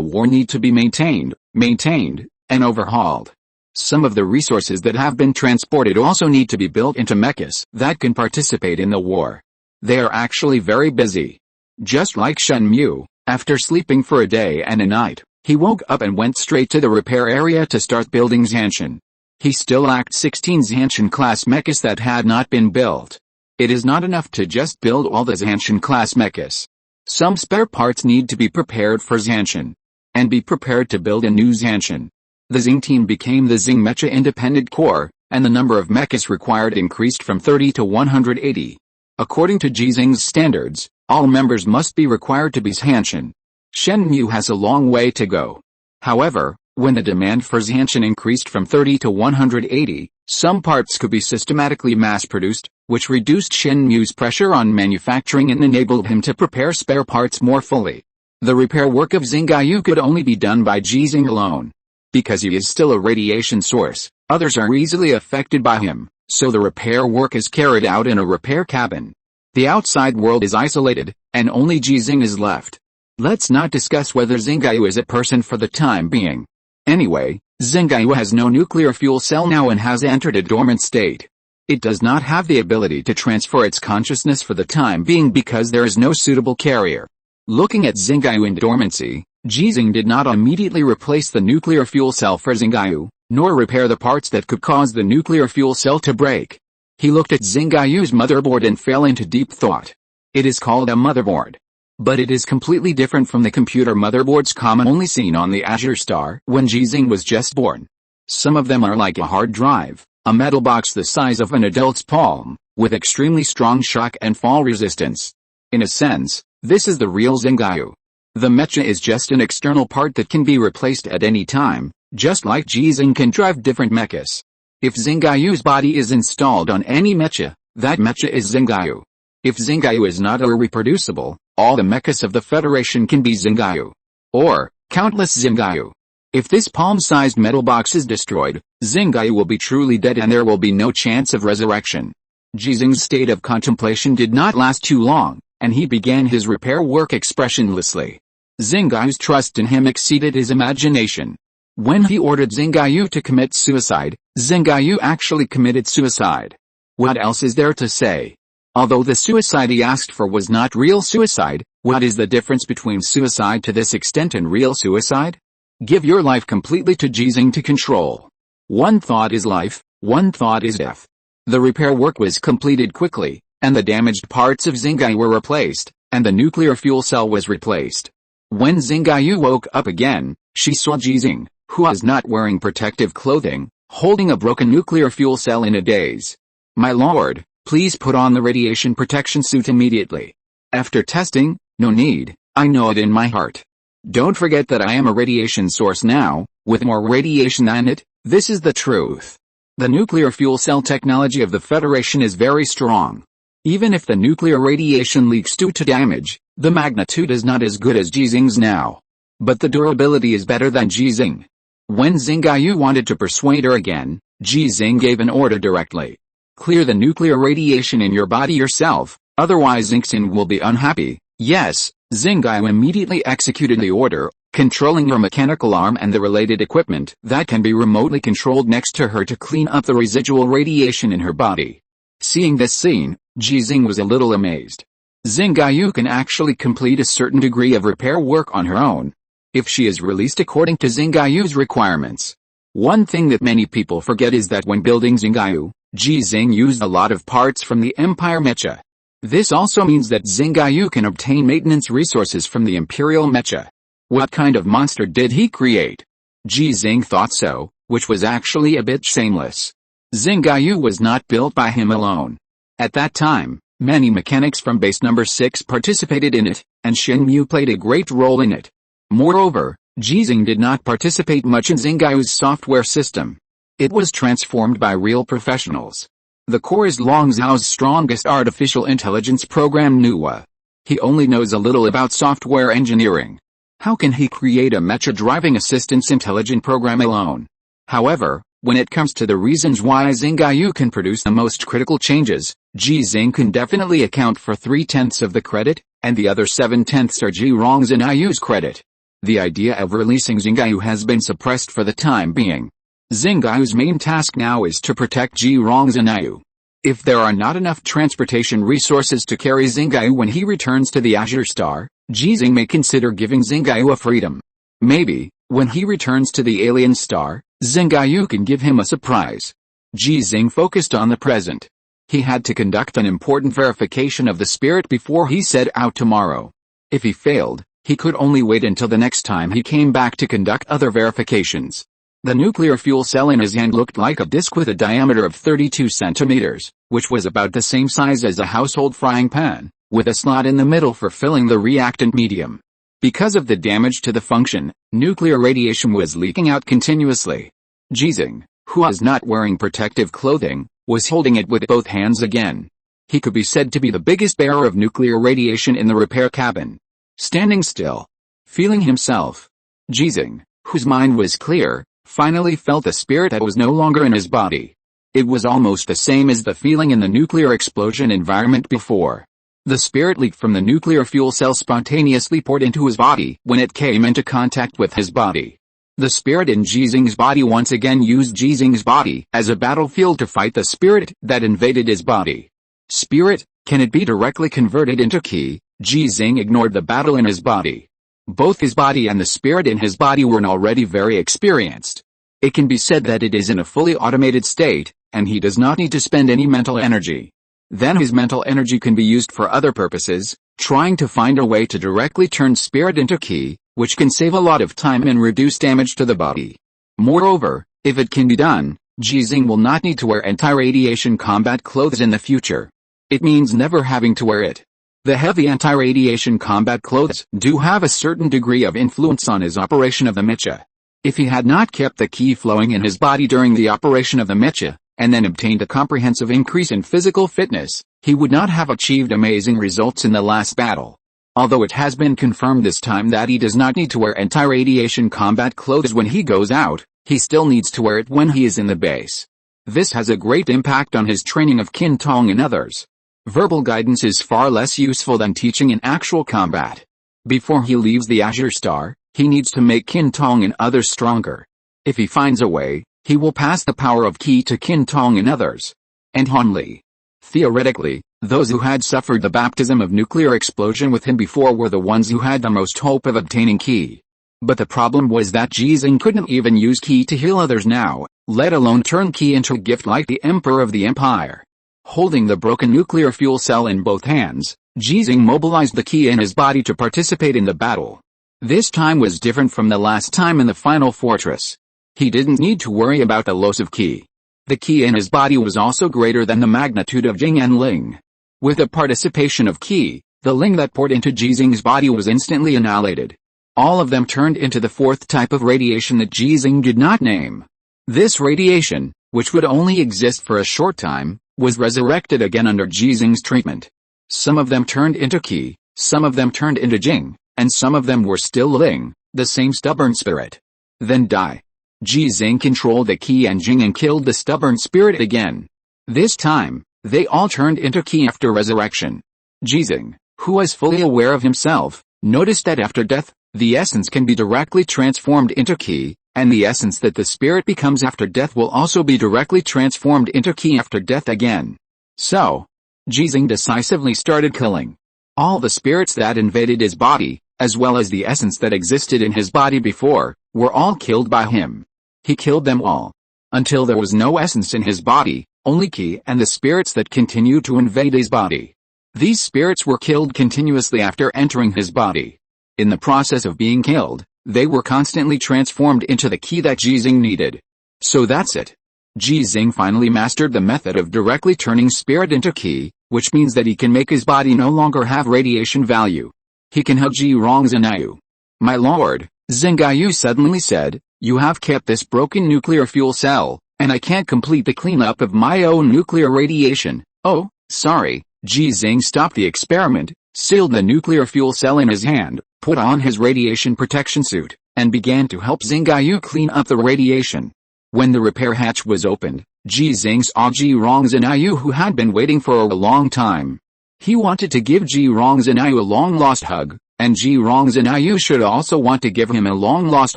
war need to be maintained, and overhauled. Some of the resources that have been transported also need to be built into mechas that can participate in the war. They are actually very busy. Just like Shen Mu, after sleeping for a day and a night, he woke up and went straight to the repair area to start building Zanshin. He still lacked 16 Zanshin-class mechas that had not been built. It is not enough to just build all the Zanshin-class mechas. Some spare parts need to be prepared for Zanshin. And be prepared to build a new Zanshin. The Xing team became the Xing Mecha Independent Corps, and the number of mechas required increased from 30 to 180. According to Ji Xinghe's standards, all members must be required to be Zanshin. Shen Mu has a long way to go. However, when the demand for Zanshin increased from 30 to 180, some parts could be systematically mass-produced, which reduced Shen Mu's pressure on manufacturing and enabled him to prepare spare parts more fully. The repair work of Xinghe could only be done by Ji Xinghe alone. Because he is still a radiation source, others are easily affected by him, so the repair work is carried out in a repair cabin. The outside world is isolated, and only Ji Xinghe is left. Let's not discuss whether Xinghe is a person for the time being. Anyway, Xinghe has no nuclear fuel cell now and has entered a dormant state. It does not have the ability to transfer its consciousness for the time being because there is no suitable carrier. Looking at Xinghe in dormancy, Ji Xinghe did not immediately replace the nuclear fuel cell for Xinghe, nor repair the parts that could cause the nuclear fuel cell to break. He looked at Xinghe's motherboard and fell into deep thought. It is called a motherboard. But it is completely different from the computer motherboards commonly seen on the Azure Star when Ji Xinghe was just born. Some of them are like a hard drive, a metal box the size of an adult's palm, with extremely strong shock and fall resistance. In a sense, this is the real Xinghe. The mecha is just an external part that can be replaced at any time, just like Ji Xinghe can drive different mechas. If Xinghe's body is installed on any mecha, that mecha is Xinghe. If Xinghe is not irreproducible, all the mechas of the Federation can be Xinghe. Or, countless Xinghe. If this palm-sized metal box is destroyed, Xinghe will be truly dead and there will be no chance of resurrection. Ji Xinghe's state of contemplation did not last too long, and he began his repair work expressionlessly. Xinghe's trust in him exceeded his imagination. When he ordered Xinghe to commit suicide, Xinghe actually committed suicide. What else is there to say? Although the suicide he asked for was not real suicide, what is the difference between suicide to this extent and real suicide? Give your life completely to Ji Xinghe to control. One thought is life, one thought is death. The repair work was completed quickly, and the damaged parts of Xinghe were replaced, and the nuclear fuel cell was replaced. When Xinghe woke up again, she saw Ji Xinghe, who was not wearing protective clothing, holding a broken nuclear fuel cell in a daze. "My lord, please put on the radiation protection suit immediately." "After testing, no need, I know it in my heart. Don't forget that I am a radiation source now, with more radiation than it, this is the truth. The nuclear fuel cell technology of the Federation is very strong. Even if the nuclear radiation leaks due to damage, the magnitude is not as good as Ji Xinghe's now. But the durability is better than Ji Xinghe." When Xinghe wanted to persuade her again, Ji Xinghe gave an order directly. "Clear the nuclear radiation in your body yourself, otherwise Xinghe will be unhappy." Yes, Xinghe immediately executed the order, controlling her mechanical arm and the related equipment that can be remotely controlled next to her to clean up the residual radiation in her body. Seeing this scene, Ji Xinghe was a little amazed. Xinghe can actually complete a certain degree of repair work on her own, if she is released according to Xinghe's requirements. One thing that many people forget is that when building Xinghe, Ji Xinghe used a lot of parts from the Empire Mecha. This also means that Xinghe can obtain maintenance resources from the Imperial Mecha. What kind of monster did he create? Ji Xinghe thought so, which was actually a bit shameless. Xinghe was not built by him alone. At that time, many mechanics from base number 6 participated in it, and Xinmu played a great role in it. Moreover, Ji Xinghe did not participate much in Xinghe's software system. It was transformed by real professionals. The core is Long Zhao's strongest artificial intelligence program Nuwa. He only knows a little about software engineering. How can he create a mecha driving assistance intelligent program alone? However, when it comes to the reasons why Xinghe can produce the most critical changes, Ji Xinghe can definitely account for 3/10 of the credit, and the other 7/10 are Ji Xinghe's credit. The idea of releasing Xinghe has been suppressed for the time being. Xinghe's main task now is to protect Ji Xinghe. If there are not enough transportation resources to carry Xinghe when he returns to the Azure Star, Ji Xinghe may consider giving Xinghe a freedom. Maybe, when he returns to the alien star, Xinghe can give him a surprise. Ji Xinghe focused on the present. He had to conduct an important verification of the spirit before he set out tomorrow. If he failed, he could only wait until the next time he came back to conduct other verifications. The nuclear fuel cell in his hand looked like a disc with a diameter of 32 centimeters, which was about the same size as a household frying pan, with a slot in the middle for filling the reactant medium. Because of the damage to the function, nuclear radiation was leaking out continuously. Ji Xinghe, who was not wearing protective clothing, was holding it with both hands again. He could be said to be the biggest bearer of nuclear radiation in the repair cabin. Standing still, feeling himself, Ji Xinghe, whose mind was clear, finally felt the spirit that was no longer in his body. It was almost the same as the feeling in the nuclear explosion environment before. The spirit leak from the nuclear fuel cell spontaneously poured into his body when it came into contact with his body. The spirit in Ji Xinghe's body once again used Ji Xinghe's body as a battlefield to fight the spirit that invaded his body. Spirit, can it be directly converted into ki? Ji Xinghe ignored the battle in his body. Both his body and the spirit in his body were already very experienced. It can be said that it is in a fully automated state, and he does not need to spend any mental energy. Then his mental energy can be used for other purposes, trying to find a way to directly turn spirit into ki, which can save a lot of time and reduce damage to the body. Moreover, if it can be done, Ji Xinghe will not need to wear anti-radiation combat clothes in the future. It means never having to wear it. The heavy anti-radiation combat clothes do have a certain degree of influence on his operation of the mecha. If he had not kept the ki flowing in his body during the operation of the mecha, and then obtained a comprehensive increase in physical fitness, he would not have achieved amazing results in the last battle. Although it has been confirmed this time that he does not need to wear anti-radiation combat clothes when he goes out, He still needs to wear it when he is in the base. This has a great impact on his training of Qin Tong and others. Verbal guidance is far less useful than teaching in actual combat. Before he leaves the Azure Star, he needs to make Qin Tong and others stronger. If he finds a way, he will pass the power of Qi to Qin Tong and others. And Han Li. Theoretically, those who had suffered the baptism of nuclear explosion with him before were the ones who had the most hope of obtaining Qi. But the problem was that Ji Xinghe couldn't even use Qi to heal others now, let alone turn Qi into a gift like the Emperor of the Empire. Holding the broken nuclear fuel cell in both hands, Ji Xinghe mobilized the Qi in his body to participate in the battle. This time was different from the last time in the final fortress. He didn't need to worry about the loss of Qi. The Qi in his body was also greater than the magnitude of Jing and Ling. With the participation of Qi, the Ling that poured into Ji Xinghe's body was instantly annihilated. All of them turned into the fourth type of radiation that Ji Xinghe did not name. This radiation, which would only exist for a short time, was resurrected again under Ji Xinghe's treatment. Some of them turned into Qi, some of them turned into Jing, and some of them were still Ling, the same stubborn spirit. Then die. Ji Xinghe controlled the Qi and Jing and killed the stubborn spirit again. This time, they all turned into Qi after resurrection. Ji Xinghe, who was fully aware of himself, noticed that after death, the essence can be directly transformed into Qi, and the essence that the spirit becomes after death will also be directly transformed into Qi after death again. So, Ji Xinghe decisively started killing all the spirits that invaded his body, as well as the essence that existed in his body before, were all killed by him. He killed them all. Until there was no essence in his body, only Qi and the spirits that continued to invade his body. These spirits were killed continuously after entering his body. In the process of being killed, they were constantly transformed into the Qi that Ji Xinghe needed. So that's it. Ji Xinghe finally mastered the method of directly turning spirit into Qi, which means that he can make his body no longer have radiation value. He can hug Ji Rongzhenyu. My lord, Xinghe suddenly said, you have kept this broken nuclear fuel cell, and I can't complete the cleanup of my own nuclear radiation. Oh, sorry. Ji Xinghe stopped the experiment, sealed the nuclear fuel cell in his hand, put on his radiation protection suit, and began to help Xinghe clean up the radiation. When the repair hatch was opened, Ji Xinghe saw Ji Rongzhenyu, who had been waiting for a long time. He wanted to give Ji Rongzhenyu a long-lost hug, and Ji Rongzhenyu should also want to give him a long-lost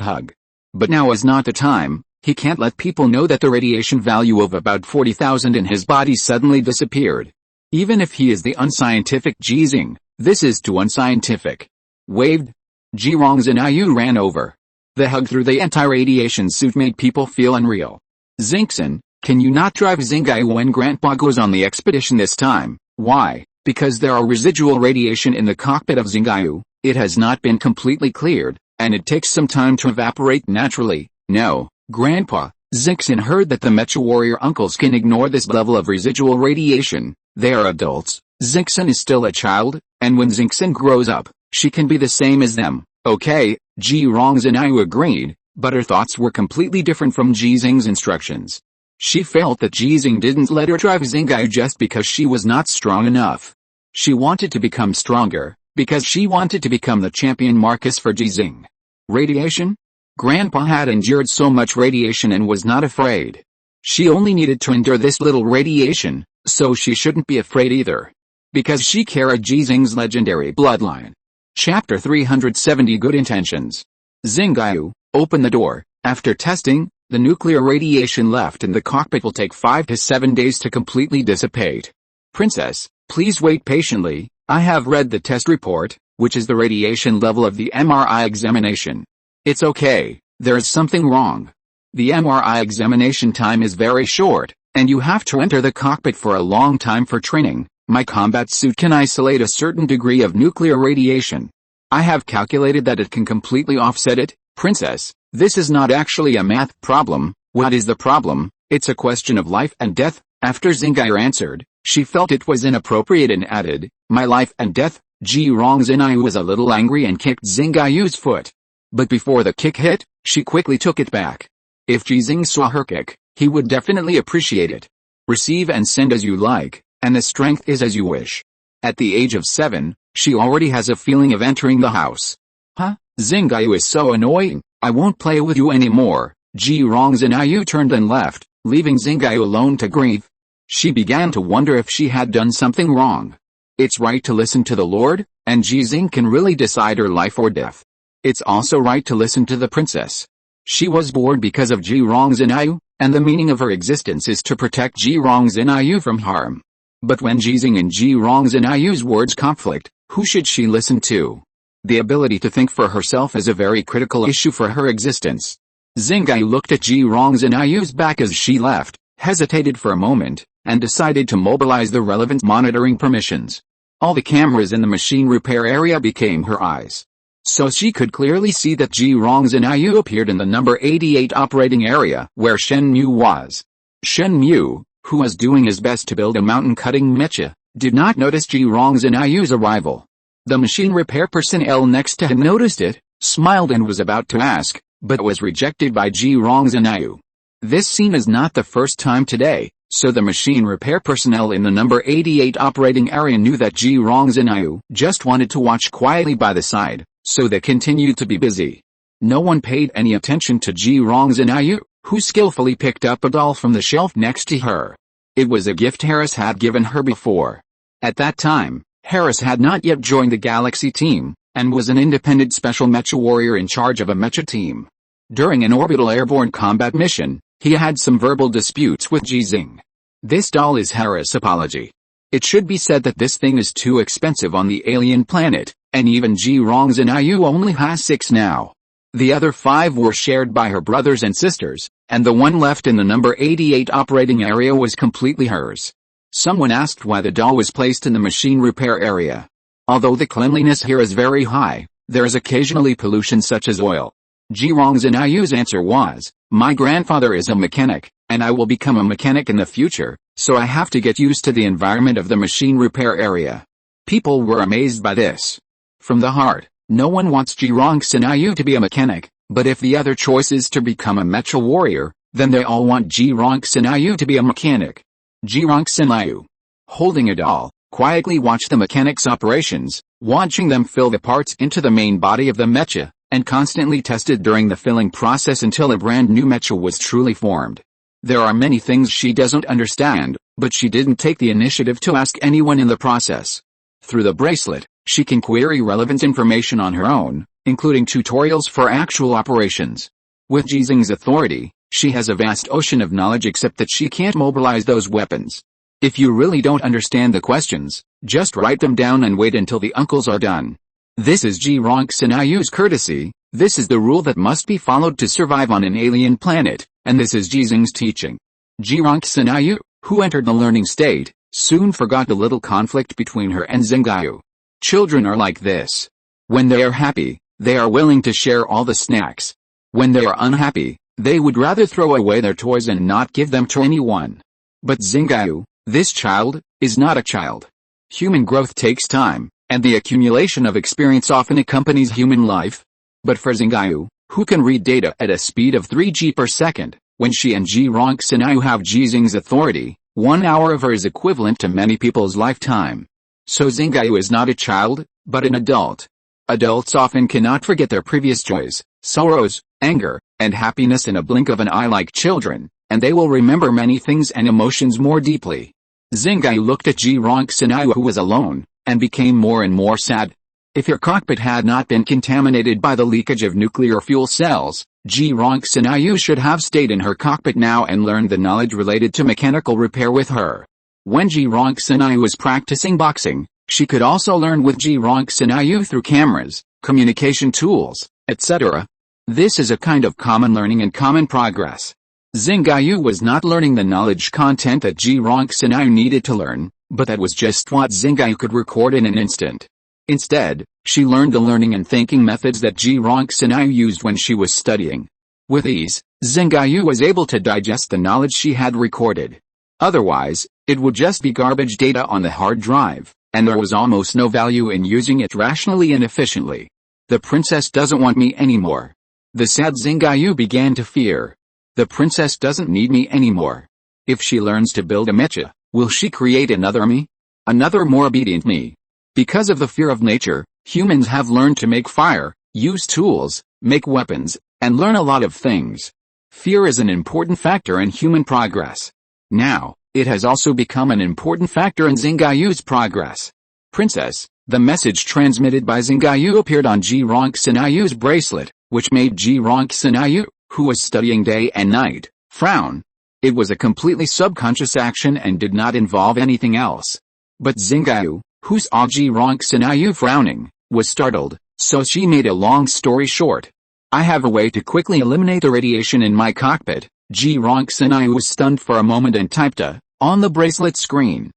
hug. But now is not the time. He can't let people know that the radiation value of about 40,000 in his body suddenly disappeared. Even if he is the unscientific Ji Xinghe, this is too unscientific. Waved. Ji Rongzhenyu ran over. The hug through the anti-radiation suit made people feel unreal. Xinghe, can you not drive Xinghe when Grandpa goes on the expedition this time? Why? Because there are residual radiation in the cockpit of Xinghe. It has not been completely cleared, and it takes some time to evaporate naturally. No, Grandpa. Xinghe heard that the Mecha warrior uncles can ignore this level of residual radiation. They are adults. Xinghe is still a child, and when Xinghe grows up, she can be the same as them. Okay, Ji Rongzhenyu agreed, but her thoughts were completely different from Ji Xinghe's instructions. She felt that Ji Xinghe didn't let her drive Xinghe just because she was not strong enough. She wanted to become stronger, because she wanted to become the champion Marcus for Ji Xinghe. Radiation? Grandpa had endured so much radiation and was not afraid. She only needed to endure this little radiation, so she shouldn't be afraid either. Because she carried Ji Xinghe's legendary bloodline. Chapter 370 Good Intentions. Xinghe, open the door. After testing, the nuclear radiation left in the cockpit will take 5 to 7 days to completely dissipate. Princess, please wait patiently. I have read the test report, which is the radiation level of the MRI examination. It's okay, there is something wrong. The MRI examination time is very short, and you have to enter the cockpit for a long time for training. My combat suit can isolate a certain degree of nuclear radiation. I have calculated that it can completely offset it. Princess, this is not actually a math problem. What is the problem? It's a question of life and death. After Xinghe answered, she felt it was inappropriate and added, my life and death. Ji Rongzhenyu was a little angry and kicked Xinghe's foot. But before the kick hit, she quickly took it back. If Ji Xinghe saw her kick, he would definitely appreciate it. Receive and send as you like, and the strength is as you wish. At the age of 7, she already has a feeling of entering the house. Huh? Xinghe is so annoying. I won't play with you anymore. Ji Xinghe turned and left, leaving Xinghe alone to grieve. She began to wonder if she had done something wrong. It's right to listen to the Lord, and Ji Xinghe can really decide her life or death. It's also right to listen to the princess. She was born because of Ji Xinghe, and the meaning of her existence is to protect Ji Xinghe from harm. But when Ji Xinghe and Ji Xinghe's words conflict, who should she listen to? The ability to think for herself is a very critical issue for her existence. Xinghe looked at Ji Xinghe's back as she left, hesitated for a moment, and decided to mobilize the relevant monitoring permissions. All the cameras in the machine repair area became her eyes. So she could clearly see that Ji Xinghe appeared in the number 88 operating area where Shen Mu was. Shen Mu, who was doing his best to build a mountain-cutting mecha, did not notice Ji Xinghe's arrival. The machine repair personnel next to him noticed it, smiled and was about to ask, but was rejected by Ji Xinghe. This scene is not the first time today, so the machine repair personnel in the number 88 operating area knew that Ji Xinghe just wanted to watch quietly by the side, so they continued to be busy. No one paid any attention to Ji Xinghe, who skillfully picked up a doll from the shelf next to her. It was a gift Harris had given her before. At that time, Harris had not yet joined the Galaxy team, and was an independent special mecha warrior in charge of a mecha team. During an orbital airborne combat mission, he had some verbal disputes with Ji Xinghe. This doll is Harris' apology. It should be said that this thing is too expensive on the alien planet, and even Ji Xinghe only has 6 now. The other 5 were shared by her brothers and sisters, and the one left in the number 88 operating area was completely hers. Someone asked why the doll was placed in the machine repair area. Although the cleanliness here is very high, there is occasionally pollution such as oil. Ji Xinghe's answer was, "My grandfather is a mechanic, and I will become a mechanic in the future, so I have to get used to the environment of the machine repair area." People were amazed by this. From the heart, no one wants Ji Xinghe to be a mechanic, but if the other choice is to become a mecha warrior, then they all want Ji Xinghe to be a mechanic. Ji Xinghe, holding a doll, quietly watched the mechanics' operations, watching them fill the parts into the main body of the mecha, and constantly tested during the filling process until a brand new mecha was truly formed. There are many things she doesn't understand, but she didn't take the initiative to ask anyone in the process. Through the bracelet, she can query relevant information on her own, including tutorials for actual operations. With Ji Xinghe's authority, she has a vast ocean of knowledge except that she can't mobilize those weapons. If you really don't understand the questions, just write them down and wait until the uncles are done. This is Ji Xinghe's courtesy, this is the rule that must be followed to survive on an alien planet, and this is Ji Xinghe's teaching. Ji Xinghe, who entered the learning state, soon forgot the little conflict between her and Xinghe. Children are like this. When they are happy, they are willing to share all the snacks. When they are unhappy, they would rather throw away their toys and not give them to anyone. But Xinghe, this child, is not a child. Human growth takes time, and the accumulation of experience often accompanies human life. But for Xinghe, who can read data at a speed of 3G per second, when she and Ji Xinghe have Ji Xinghe's authority, 1 hour of her is equivalent to many people's lifetime. So Xinghe is not a child, but an adult. Adults often cannot forget their previous joys, sorrows, anger, and happiness in a blink of an eye like children, and they will remember many things and emotions more deeply. Xinghe looked at Ji Xinghe, who was alone, and became more and more sad. If her cockpit had not been contaminated by the leakage of nuclear fuel cells, Ji Xinghe should have stayed in her cockpit now and learned the knowledge related to mechanical repair with her. When Ji Xinghe was practicing boxing, she could also learn with Ji Xinghe through cameras, communication tools, etc. This is a kind of common learning and common progress. Xinghe was not learning the knowledge content that Ji Xinghe needed to learn, but that was just what Xinghe could record in an instant. Instead, she learned the learning and thinking methods that Ji Xinghe used when she was studying. With ease, Xinghe was able to digest the knowledge she had recorded. Otherwise, it would just be garbage data on the hard drive, and there was almost no value in using it rationally and efficiently. The princess doesn't want me anymore. The sad Xinghe began to fear. The princess doesn't need me anymore. If she learns to build a mecha, will she create another me? Another more obedient me? Because of the fear of nature, humans have learned to make fire, use tools, make weapons, and learn a lot of things. Fear is an important factor in human progress. Now, it has also become an important factor in Xingayu's progress. Princess, the message transmitted by Xingyu appeared on Ji Xinghe's bracelet, which made Ji Xinghe, who was studying day and night, frown. It was a completely subconscious action and did not involve anything else. But Xingyu, who saw Ji Xinghe frowning, was startled, so she made a long story short. I have a way to quickly eliminate the radiation in my cockpit. Ji Xinghe was stunned for a moment and typed on the bracelet screen.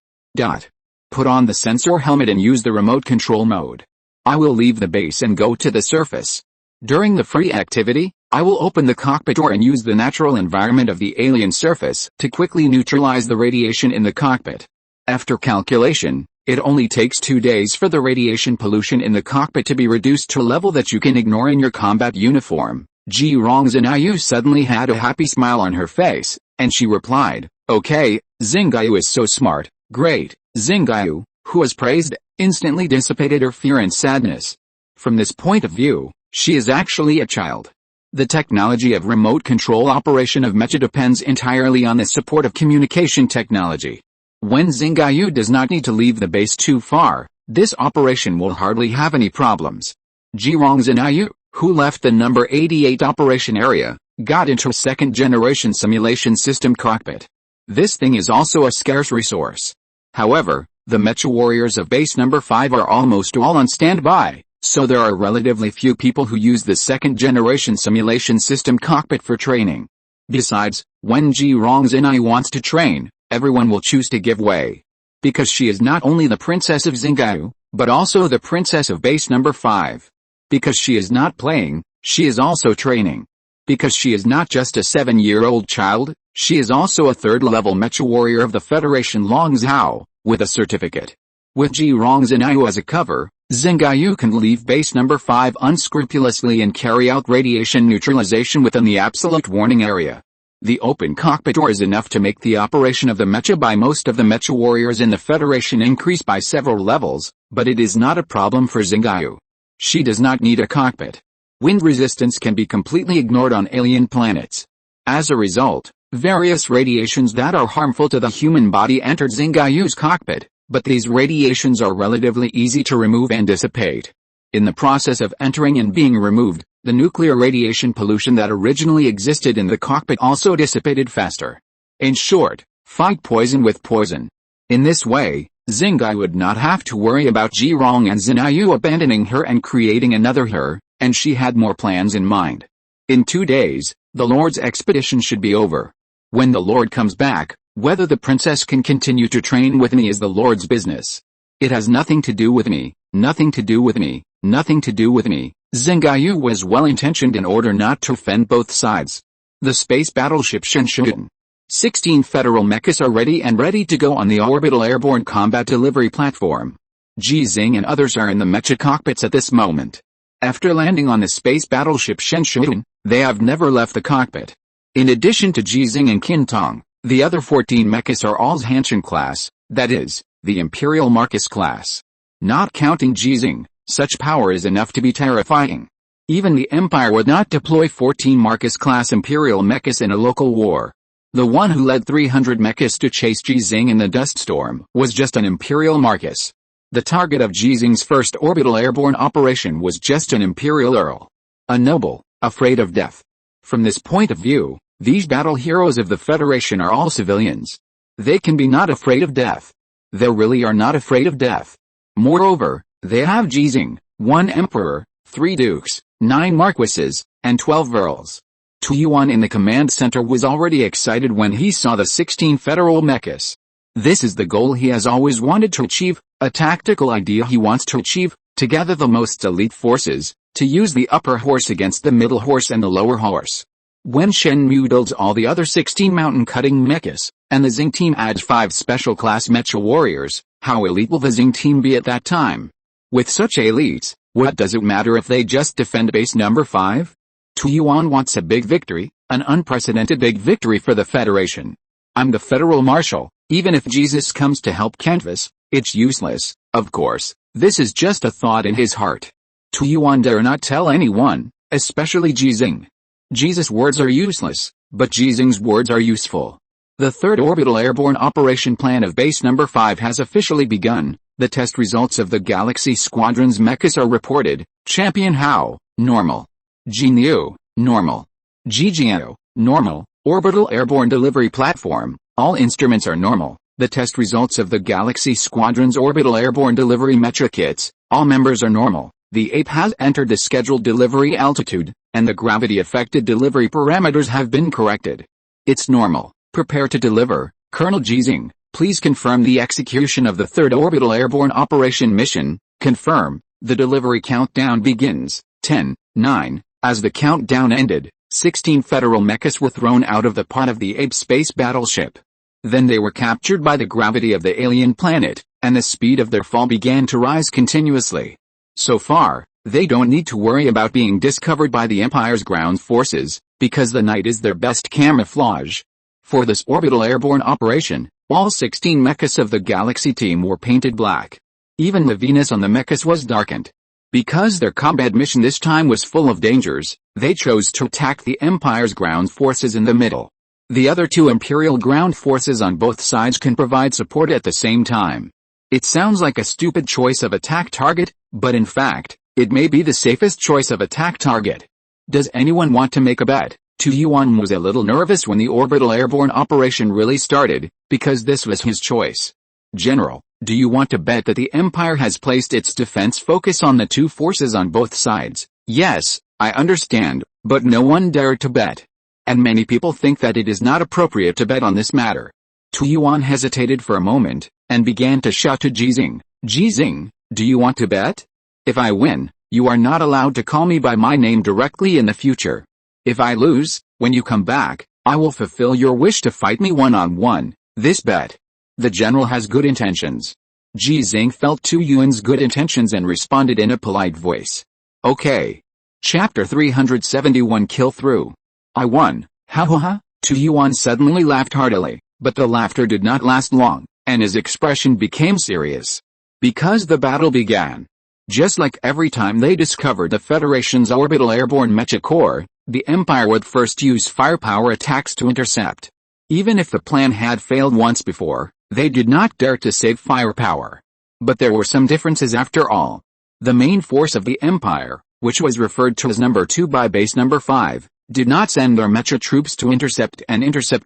Put on the sensor helmet and use the remote control mode. I will leave the base and go to the surface. During the free activity, I will open the cockpit door and use the natural environment of the alien surface to quickly neutralize the radiation in the cockpit. After calculation, it only takes 2 days for the radiation pollution in the cockpit to be reduced to a level that you can ignore in your combat uniform. Ji Xinghe suddenly had a happy smile on her face, and she replied, "Okay, Xingyu is so smart, great." Xingyu, who was praised, instantly dissipated her fear and sadness. From this point of view, she is actually a child. The technology of remote control operation of Mecha depends entirely on the support of communication technology. When Xingyu does not need to leave the base too far, this operation will hardly have any problems. Ji Xinghe, who left the number 88 operation area, got into a second-generation simulation system cockpit. This thing is also a scarce resource. However, the Mecha warriors of base number 5 are almost all on standby, so there are relatively few people who use the second-generation simulation system cockpit for training. Besides, when Ji Xinghe wants to train, everyone will choose to give way. Because she is not only the princess of Xingyu, but also the princess of base number 5. Because she is not playing, she is also training. Because she is not just a 7-year-old child, she is also a third-level Mecha warrior of the Federation Long Zhao, with a certificate. With Ji Xinghe as a cover, Xingyu can leave base number 5 unscrupulously and carry out radiation neutralization within the absolute warning area. The open cockpit door is enough to make the operation of the Mecha by most of the Mecha warriors in the Federation increase by several levels, but it is not a problem for Xingyu. She does not need a cockpit. Wind resistance can be completely ignored on alien planets. As a result, various radiations that are harmful to the human body entered Xingyu's cockpit, but these radiations are relatively easy to remove and dissipate. In the process of entering and being removed, the nuclear radiation pollution that originally existed in the cockpit also dissipated faster. In short, fight poison with poison. In this way, Xingyu would not have to worry about Ji Xinghe abandoning her and creating another her, and she had more plans in mind. In 2 days, the Lord's expedition should be over. When the Lord comes back, whether the princess can continue to train with me is the Lord's business. It has nothing to do with me, nothing to do with me, nothing to do with me. Xingyu was well-intentioned in order not to offend both sides. The space battleship Shenzhen. 16 federal mechas are ready to go on the orbital airborne combat delivery platform. Ji Xinghe and others are in the Mecha cockpits at this moment. After landing on the space battleship Shenzhen, they have never left the cockpit. In addition to Ji Xinghe and Qintong, the other 14 mechas are all Hanshin class, that is, the Imperial Marcus class. Not counting Ji Xinghe, such power is enough to be terrifying. Even the Empire would not deploy 14 Marcus class Imperial mechas in a local war. The one who led 300 mechas to chase Ji Xinghe in the dust storm was just an Imperial Marcus. The target of Ji Xinghe's first orbital airborne operation was just an Imperial Earl. A noble, afraid of death. From this point of view, these battle heroes of the Federation are all civilians. They can be not afraid of death. They really are not afraid of death. Moreover, they have Ji Xinghe, 1 emperor, 3 dukes, 9 marquises, and 12 earls. Tu Yuan in the command center was already excited when he saw the 16 federal mechas. This is the goal he has always wanted to achieve, a tactical idea he wants to achieve, to gather the most elite forces, to use the upper horse against the middle horse and the lower horse. When Shenmue builds all the other 16 mountain-cutting mechas, and the Xinghe team adds 5 special class mecha warriors, how elite will the Xinghe team be at that time? With such elites, what does it matter if they just defend base number 5? Tu Yuan wants a big victory, an unprecedented big victory for the Federation. I'm the Federal Marshal, even if Jesus comes to help canvas, it's useless, of course, this is just a thought in his heart. Tu Yuan dare not tell anyone, especially Ji Xinghe. Jesus' words are useless, but Ji Xinghe's words are useful. The third orbital airborne operation plan of base number 5 has officially begun. The test results of the Galaxy Squadron's mechas are reported. Champion Hao, normal. Jinyu, normal. Ji Xinghe, normal. Orbital airborne delivery platform, all instruments are normal. The test results of the Galaxy Squadron's orbital airborne delivery mecha kits, all members are normal. The ape has entered the scheduled delivery altitude, and the gravity-affected delivery parameters have been corrected. It's normal. Prepare to deliver. Colonel Ji Xinghe, please confirm the execution of the third orbital airborne operation mission. Confirm. The delivery countdown begins. 10, 9. As the countdown ended, 16 federal mechas were thrown out of the pod of the ape space battleship. Then they were captured by the gravity of the alien planet, and the speed of their fall began to rise continuously. So far, they don't need to worry about being discovered by the Empire's ground forces, because the night is their best camouflage. For this orbital airborne operation, all 16 mechas of the Galaxy team were painted black. Even the Venus on the mechas was darkened. Because their combat mission this time was full of dangers, they chose to attack the Empire's ground forces in the middle. The other two Imperial ground forces on both sides can provide support at the same time. It sounds like a stupid choice of attack target, but in fact, it may be the safest choice of attack target. Does anyone want to make a bet? Tu Yuan was a little nervous when the orbital airborne operation really started, because this was his choice. General, do you want to bet that the Empire has placed its defense focus on the two forces on both sides? Yes, I understand, but no one dared to bet. And many people think that it is not appropriate to bet on this matter. Tu Yuan hesitated for a moment, and began to shout to Ji Xinghe, Ji Xinghe, do you want to bet? If I win, you are not allowed to call me by my name directly in the future. If I lose, when you come back, I will fulfill your wish to fight me one-on-one. This bet. The general has good intentions. Ji Xinghe felt Tu Yuan's good intentions and responded in a polite voice. Okay. Chapter 371 Kill Through. I won. Ha ha ha. Tu Yuan suddenly laughed heartily, but the laughter did not last long, and his expression became serious. Because the battle began. Just like every time they discovered the Federation's orbital airborne mecha core, the Empire would first use firepower attacks to intercept. Even if the plan had failed once before, they did not dare to save firepower. But there were some differences after all. The main force of the Empire, which was referred to as number 2 by base number 5, did not send their mecha troops to intercept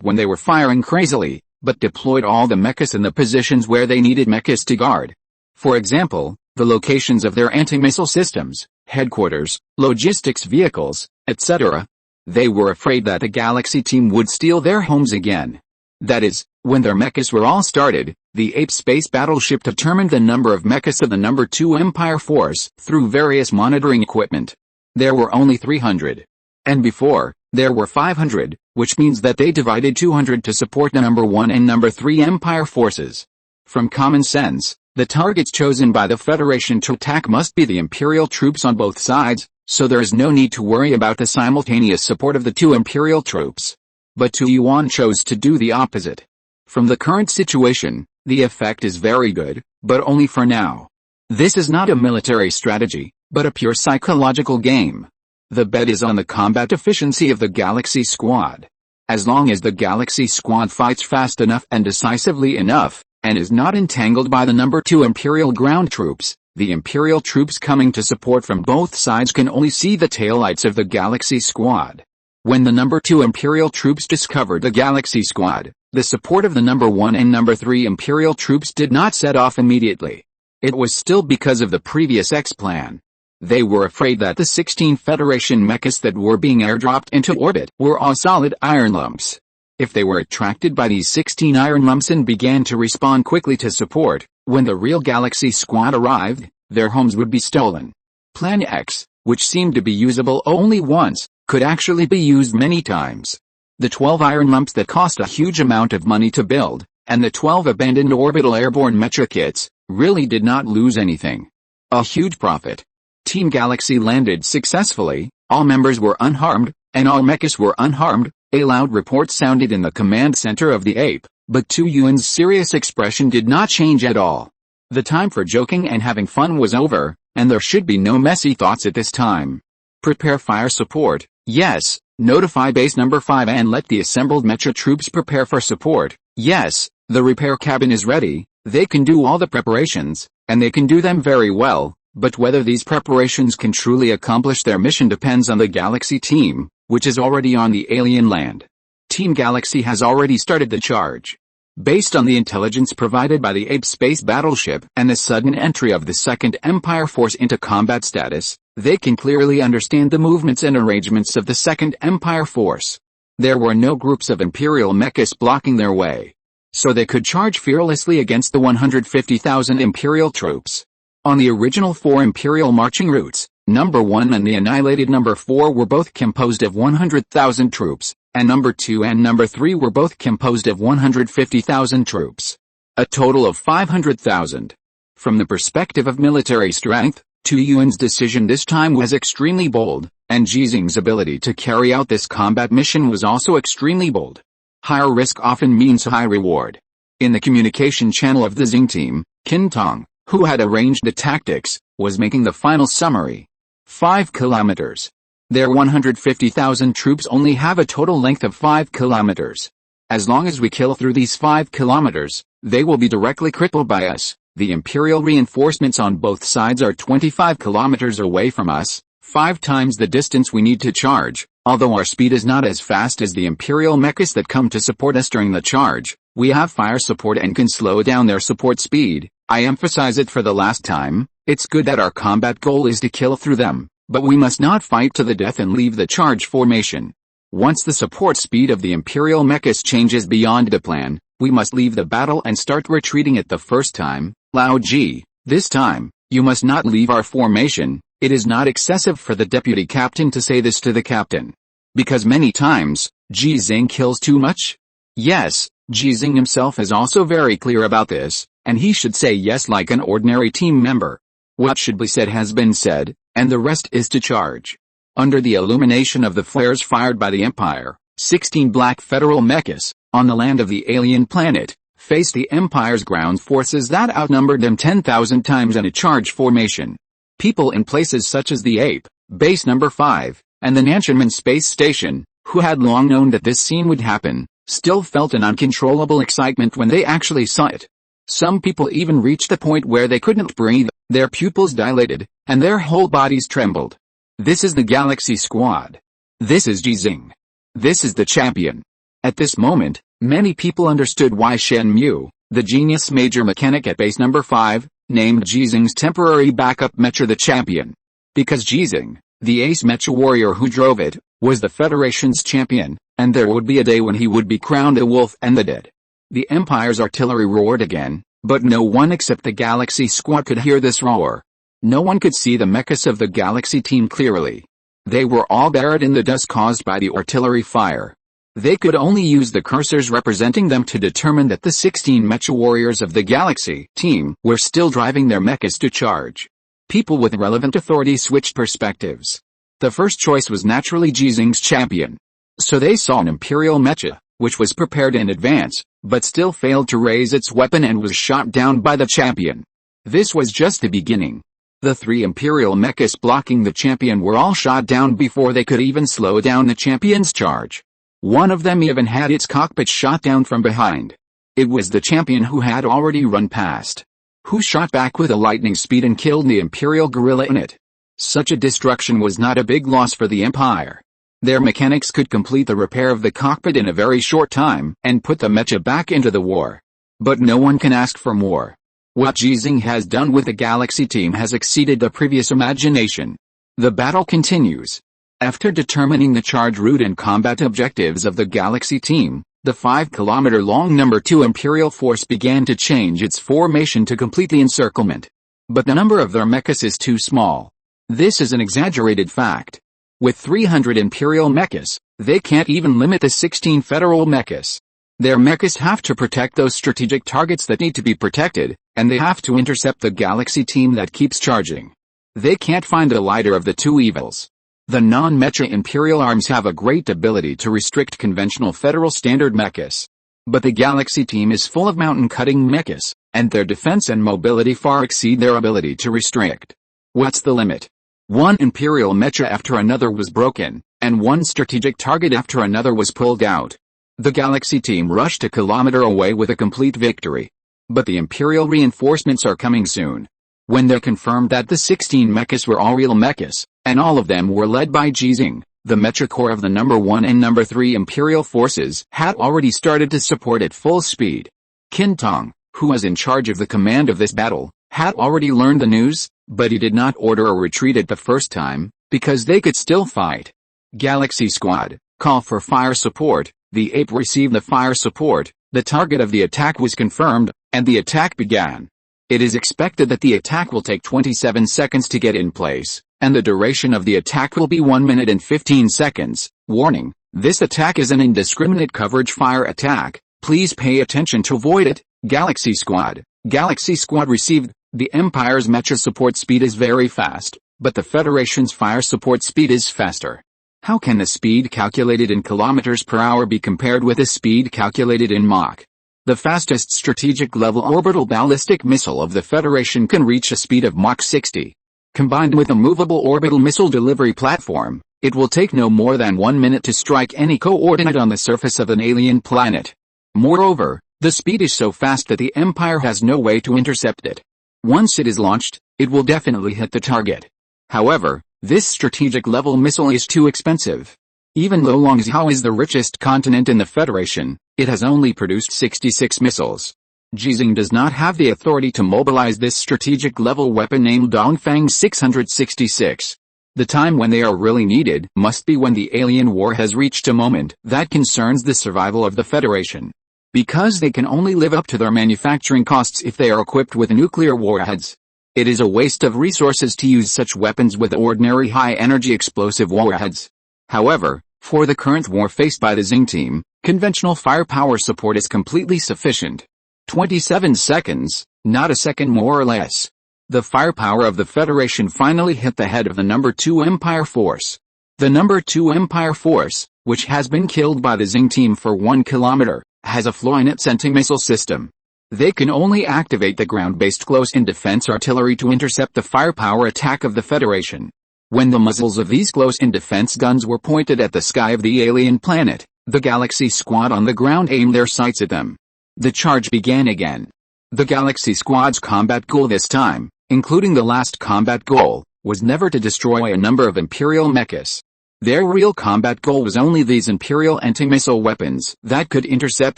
when they were firing crazily, but deployed all the mechas in the positions where they needed mechas to guard. For example, the locations of their anti-missile systems, headquarters, logistics vehicles, etc. They were afraid that the Galaxy team would steal their homes again. That is, when their mechas were all started, the ape space battleship determined the number of mechas of the number 2 Empire force through various monitoring equipment. There were only 300. And before, there were 500, which means that they divided 200 to support the number 1 and number 3 Empire forces. From common sense, the targets chosen by the Federation to attack must be the Imperial troops on both sides, so there is no need to worry about the simultaneous support of the two Imperial troops. But Tu Yuan chose to do the opposite. From the current situation, the effect is very good, but only for now. This is not a military strategy, but a pure psychological game. The bet is on the combat efficiency of the Galaxy Squad. As long as the Galaxy Squad fights fast enough and decisively enough, and is not entangled by the number 2 Imperial ground troops, the Imperial troops coming to support from both sides can only see the taillights of the Galaxy Squad. When the number 2 Imperial troops discovered the Galaxy Squad, the support of the number 1 and number 3 Imperial troops did not set off immediately. It was still because of the previous X plan. They were afraid that the 16 Federation mechas that were being airdropped into orbit were all solid iron lumps. If they were attracted by these 16 iron lumps and began to respond quickly to support, when the real Galaxy Squad arrived, their homes would be stolen. Plan X, which seemed to be usable only once, could actually be used many times. The 12 iron lumps that cost a huge amount of money to build, and the 12 abandoned orbital airborne mecha kits, really did not lose anything. A huge profit. Team Galaxy landed successfully, all members were unharmed, and all mechas were unharmed. A loud report sounded in the command center of the ape, but Tu Yuan's serious expression did not change at all. The time for joking and having fun was over, and there should be no messy thoughts at this time. Prepare fire support. Yes, Notify base number 5 and let the assembled mecha troops prepare for support. Yes, the repair cabin is ready, they can do all the preparations, and they can do them very well, but whether these preparations can truly accomplish their mission depends on the Galaxy team, which is already on the alien land. Team Galaxy has already started the charge. Based on the intelligence provided by the Ape space battleship and the sudden entry of the Second Empire force into combat status, they can clearly understand the movements and arrangements of the Second Empire force. There were no groups of Imperial mechas blocking their way, so they could charge fearlessly against the 150,000 Imperial troops. On the original 4 Imperial marching routes, number 1 and the annihilated number 4 were both composed of 100,000 troops, and number 2 and number 3 were both composed of 150,000 troops. A total of 500,000. From the perspective of military strength, Tu Yuan's decision this time was extremely bold, and Ji Xinghe's ability to carry out this combat mission was also extremely bold. Higher risk often means high reward. In the communication channel of the Xinghe team, Qin Tong, who had arranged the tactics, was making the final summary. 5 kilometers. Their 150,000 troops only have a total length of 5 kilometers. As long as we kill through these 5 kilometers, they will be directly crippled by us. The Imperial reinforcements on both sides are 25 kilometers away from us, 5 times the distance we need to charge. Although our speed is not as fast as the Imperial mechas that come to support us during the charge, we have fire support and can slow down their support speed. I emphasize it for the last time, it's good that our combat goal is to kill through them, but we must not fight to the death and leave the charge formation. Once the support speed of the Imperial mechas changes beyond the plan, we must leave the battle and start retreating at the first time. Lao Ji, this time, you must not leave our formation. It is not excessive for the deputy captain to say this to the captain. Because many times, Ji Xinghe kills too much? Yes, Ji Xinghe himself is also very clear about this, and he should say yes like an ordinary team member. What should be said has been said, and the rest is to charge. Under the illumination of the flares fired by the Empire, 16 black federal mechas, on the land of the alien planet, faced the Empire's ground forces that outnumbered them 10,000 times in a charge formation. People in places such as the Ape, base number 5, and the Nantianmen space station, who had long known that this scene would happen, still felt an uncontrollable excitement when they actually saw it. Some people even reached the point where they couldn't breathe, their pupils dilated, and their whole bodies trembled. This is the Galaxy Squad. This is Ji Xinghe. This is the champion. At this moment, many people understood why Shen Mu, the genius major mechanic at base number 5, named Ji Xinghe's temporary backup mecha the champion. Because Ji Xinghe, the ace mecha warrior who drove it, was the Federation's champion, and there would be a day when he would be crowned a wolf and the dead. The Empire's artillery roared again, but no one except the Galaxy Squad could hear this roar. No one could see the mechas of the Galaxy team clearly. They were all buried in the dust caused by the artillery fire. They could only use the cursors representing them to determine that the 16 mecha warriors of the Galaxy team were still driving their mechas to charge. People with relevant authority switched perspectives. The first choice was naturally Ji Xinghe's champion. So they saw an Imperial mecha, which was prepared in advance, but still failed to raise its weapon and was shot down by the champion. This was just the beginning. The 3 Imperial mechas blocking the champion were all shot down before they could even slow down the champion's charge. One of them even had its cockpit shot down from behind. It was the champion who had already run past, who shot back with a lightning speed and killed the Imperial gorilla in it. Such a destruction was not a big loss for the Empire. Their mechanics could complete the repair of the cockpit in a very short time and put the mecha back into the war. But no one can ask for more. What Ji Xinghe has done with the Galaxy team has exceeded the previous imagination. The battle continues. After determining the charge route and combat objectives of the Galaxy team, the 5-kilometer-long number 2 Imperial force began to change its formation to complete the encirclement. But the number of their mechas is too small. This is an exaggerated fact. With 300 Imperial mechas, they can't even limit the 16 Federal mechas. Their mechas have to protect those strategic targets that need to be protected, and they have to intercept the Galaxy team that keeps charging. They can't find the lighter of the two evils. The non-mecha Imperial arms have a great ability to restrict conventional Federal standard mechas. But the Galaxy team is full of mountain-cutting mechas, and their defense and mobility far exceed their ability to restrict. What's the limit? One Imperial mecha after another was broken, and one strategic target after another was pulled out. The Galaxy team rushed a kilometer away with a complete victory. But the Imperial reinforcements are coming soon. When they confirmed that the 16 mechas were all real mechas, and all of them were led by Ji Xinghe, the mecha corps of the number 1 and number 3 Imperial forces had already started to support at full speed. Qin Tong, who was in charge of the command of this battle, had already learned the news, but he did not order a retreat at the first time, because they could still fight. Galaxy Squad, call for fire support. The ape received the fire support, the target of the attack was confirmed, and the attack began. It is expected that the attack will take 27 seconds to get in place, and the duration of the attack will be 1 minute and 15 seconds. Warning, this attack is an indiscriminate coverage fire attack. Please pay attention to avoid it. Galaxy Squad. Galaxy Squad received. The Empire's mecha support speed is very fast, but the Federation's fire support speed is faster. How can the speed calculated in kilometers per hour be compared with the speed calculated in Mach? The fastest strategic-level orbital ballistic missile of the Federation can reach a speed of Mach 60. Combined with a movable orbital missile delivery platform, it will take no more than 1 minute to strike any coordinate on the surface of an alien planet. Moreover, the speed is so fast that the Empire has no way to intercept it. Once it is launched, it will definitely hit the target. However, this strategic-level missile is too expensive. Even though Longzhou is the richest continent in the Federation, it has only produced 66 missiles. Ji Xinghe does not have the authority to mobilize this strategic-level weapon named Dongfang 666. The time when they are really needed must be when the alien war has reached a moment that concerns the survival of the Federation. Because they can only live up to their manufacturing costs if they are equipped with nuclear warheads. It is a waste of resources to use such weapons with ordinary high-energy explosive warheads. However, for the current war faced by the Xinghe team, conventional firepower support is completely sufficient. 27 seconds, not a second more or less. The firepower of the Federation finally hit the head of the number 2 Empire force. The number 2 Empire force, which has been killed by the Xinghe team for 1 kilometer, has a Flyknit anti-missile system. They can only activate the ground-based close-in defense artillery to intercept the firepower attack of the Federation. When the muzzles of these close-in defense guns were pointed at the sky of the alien planet, the Galaxy Squad on the ground aimed their sights at them. The charge began again. The Galaxy Squad's combat goal this time, including the last combat goal, was never to destroy a number of Imperial mechas. Their real combat goal was only these Imperial anti-missile weapons that could intercept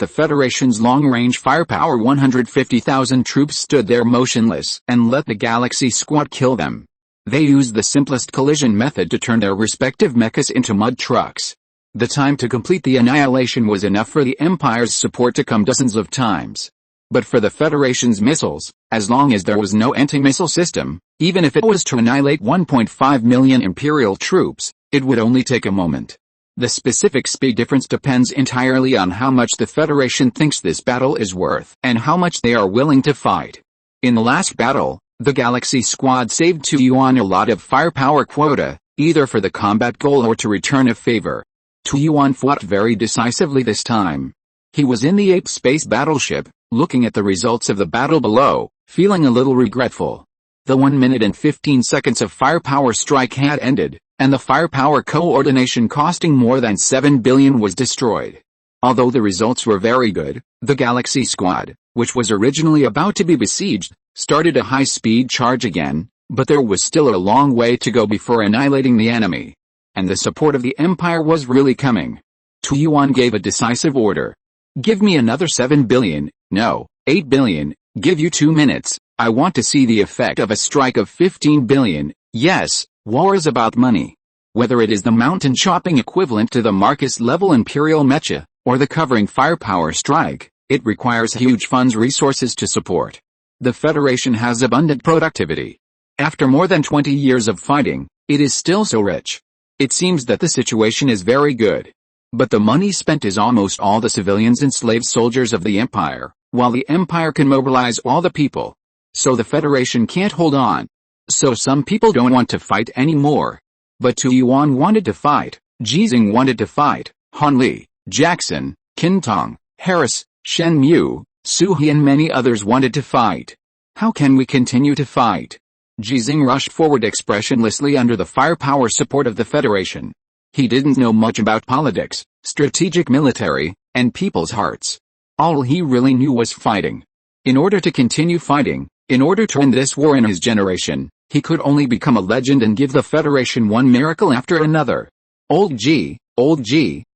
the Federation's long-range firepower. 150,000 troops stood there motionless and let the Galaxy Squad kill them. They used the simplest collision method to turn their respective mechas into mud trucks. The time to complete the annihilation was enough for the Empire's support to come dozens of times. But for the Federation's missiles, as long as there was no anti-missile system, even if it was to annihilate 1.5 million Imperial troops, it would only take a moment. The specific speed difference depends entirely on how much the Federation thinks this battle is worth and how much they are willing to fight. In the last battle, the Galaxy Squad saved Tu Yuan a lot of firepower quota, either for the combat goal or to return a favor. Tu Yuan fought very decisively this time. He was in the ape space battleship, looking at the results of the battle below, feeling a little regretful. The 1 minute and 15 seconds of firepower strike had ended, and the firepower coordination costing more than 7 billion was destroyed. Although the results were very good, the Galaxy Squad, which was originally about to be besieged, started a high-speed charge again, but there was still a long way to go before annihilating the enemy. And the support of the Empire was really coming. Tu Yuan gave a decisive order. Give me another 7 billion, no, 8 billion, give you 2 minutes, I want to see the effect of a strike of 15 billion, yes, war is about money. Whether it is the mountain chopping equivalent to the Marcus-level Imperial mecha, or the covering firepower strike, it requires huge funds resources to support. The Federation has abundant productivity. After more than 20 years of fighting, it is still so rich. It seems that the situation is very good. But the money spent is almost all the civilians and slave soldiers of the Empire, while the Empire can mobilize all the people. So the Federation can't hold on. So some people don't want to fight anymore. But Tu Yuan wanted to fight, Ji Xinghe wanted to fight, Han Li, Jackson, Qin Tong, Harris, Shen Mu, Su He and many others wanted to fight. How can we continue to fight? Ji Xinghe rushed forward expressionlessly under the firepower support of the Federation. He didn't know much about politics, strategic military, and people's hearts. All he really knew was fighting. In order to continue fighting, in order to end this war in his generation, he could only become a legend and give the Federation one miracle after another. Old Ji,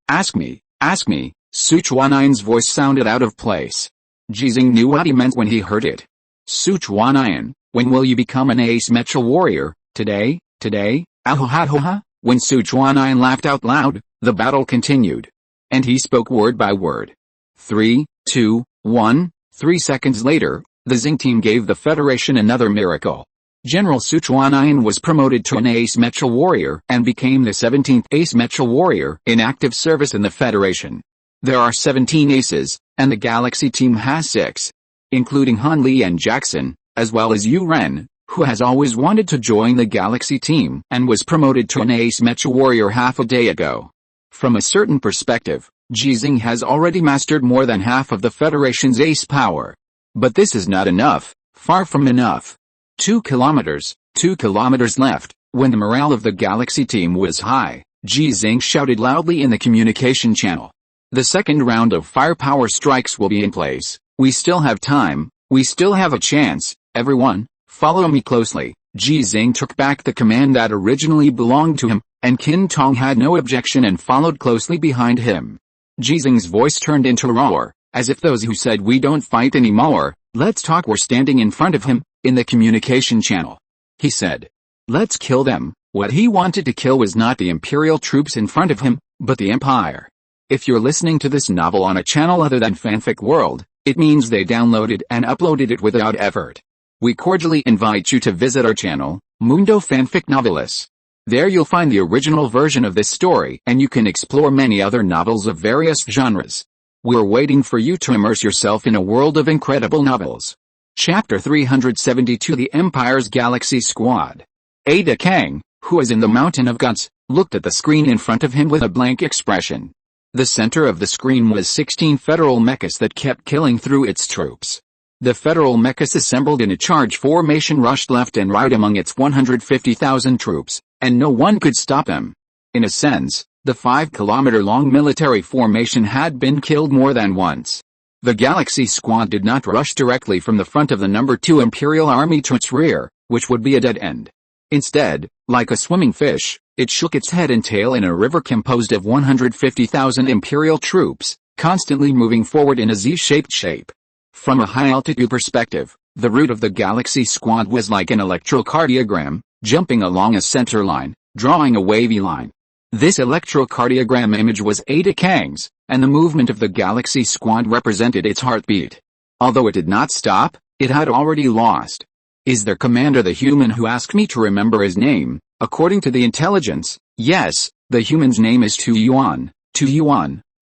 ask me, Su Chuanyan's voice sounded out of place. Ji Xinghe knew what he meant when he heard it. Su Chuanyan, when will you become an ace mecha warrior? Today? Ahoha. When Su Chuanyan laughed out loud, the battle continued. And he spoke word by word. 3, 2, 1, 3 seconds later, the Xinghe team gave the Federation another miracle. General Su Chuanyan was promoted to an ace mecha warrior and became the 17th ace mecha warrior in active service in the Federation. There are 17 aces, and the Galaxy team has 6. Including Han Li and Jackson, as well as Yu Ren, who has always wanted to join the Galaxy team and was promoted to an ace mecha warrior half a day ago. From a certain perspective, Ji Xinghe has already mastered more than half of the Federation's ace power. But this is not enough, far from enough. 2 kilometers left. When the morale of the Galaxy team was high, Ji Xinghe shouted loudly in the communication channel. The second round of firepower strikes will be in place. We still have time, we still have a chance, everyone, follow me closely. Ji Xinghe took back the command that originally belonged to him, and Qin Tong had no objection and followed closely behind him. Ji Xinghe's voice turned into a roar, as if those who said we don't fight anymore, let's talk were standing in front of him, in the communication channel. He said, let's kill them. What he wanted to kill was not the Imperial troops in front of him, but the Empire. If you're listening to this novel on a channel other than Fanfic World, it means they downloaded and uploaded it without effort. We cordially invite you to visit our channel, Mundo Fanfic Novelis. There you'll find the original version of this story and you can explore many other novels of various genres. We're waiting for you to immerse yourself in a world of incredible novels. Chapter 372 The Empire's Galaxy Squad. Ada Kang, who is in the Mountain of Gods, looked at the screen in front of him with a blank expression. The center of the screen was 16 federal mechas that kept killing through its troops. The federal mechas assembled in a charge formation rushed left and right among its 150,000 troops, and no one could stop them. In a sense, the 5-kilometer-long military formation had been killed more than once. The Galaxy Squad did not rush directly from the front of the No. 2 Imperial Army to its rear, which would be a dead end. Instead, like a swimming fish, it shook its head and tail in a river composed of 150,000 Imperial troops, constantly moving forward in a Z-shaped shape. From a high-altitude perspective, the route of the Galaxy Squad was like an electrocardiogram, jumping along a center line, drawing a wavy line. This electrocardiogram image was Ada Kang's, and the movement of the Galaxy Squad represented its heartbeat. Although it did not stop, it had already lost. Is their commander the human who asked me to remember his name? According to the intelligence, yes, the human's name is Tu Yuan.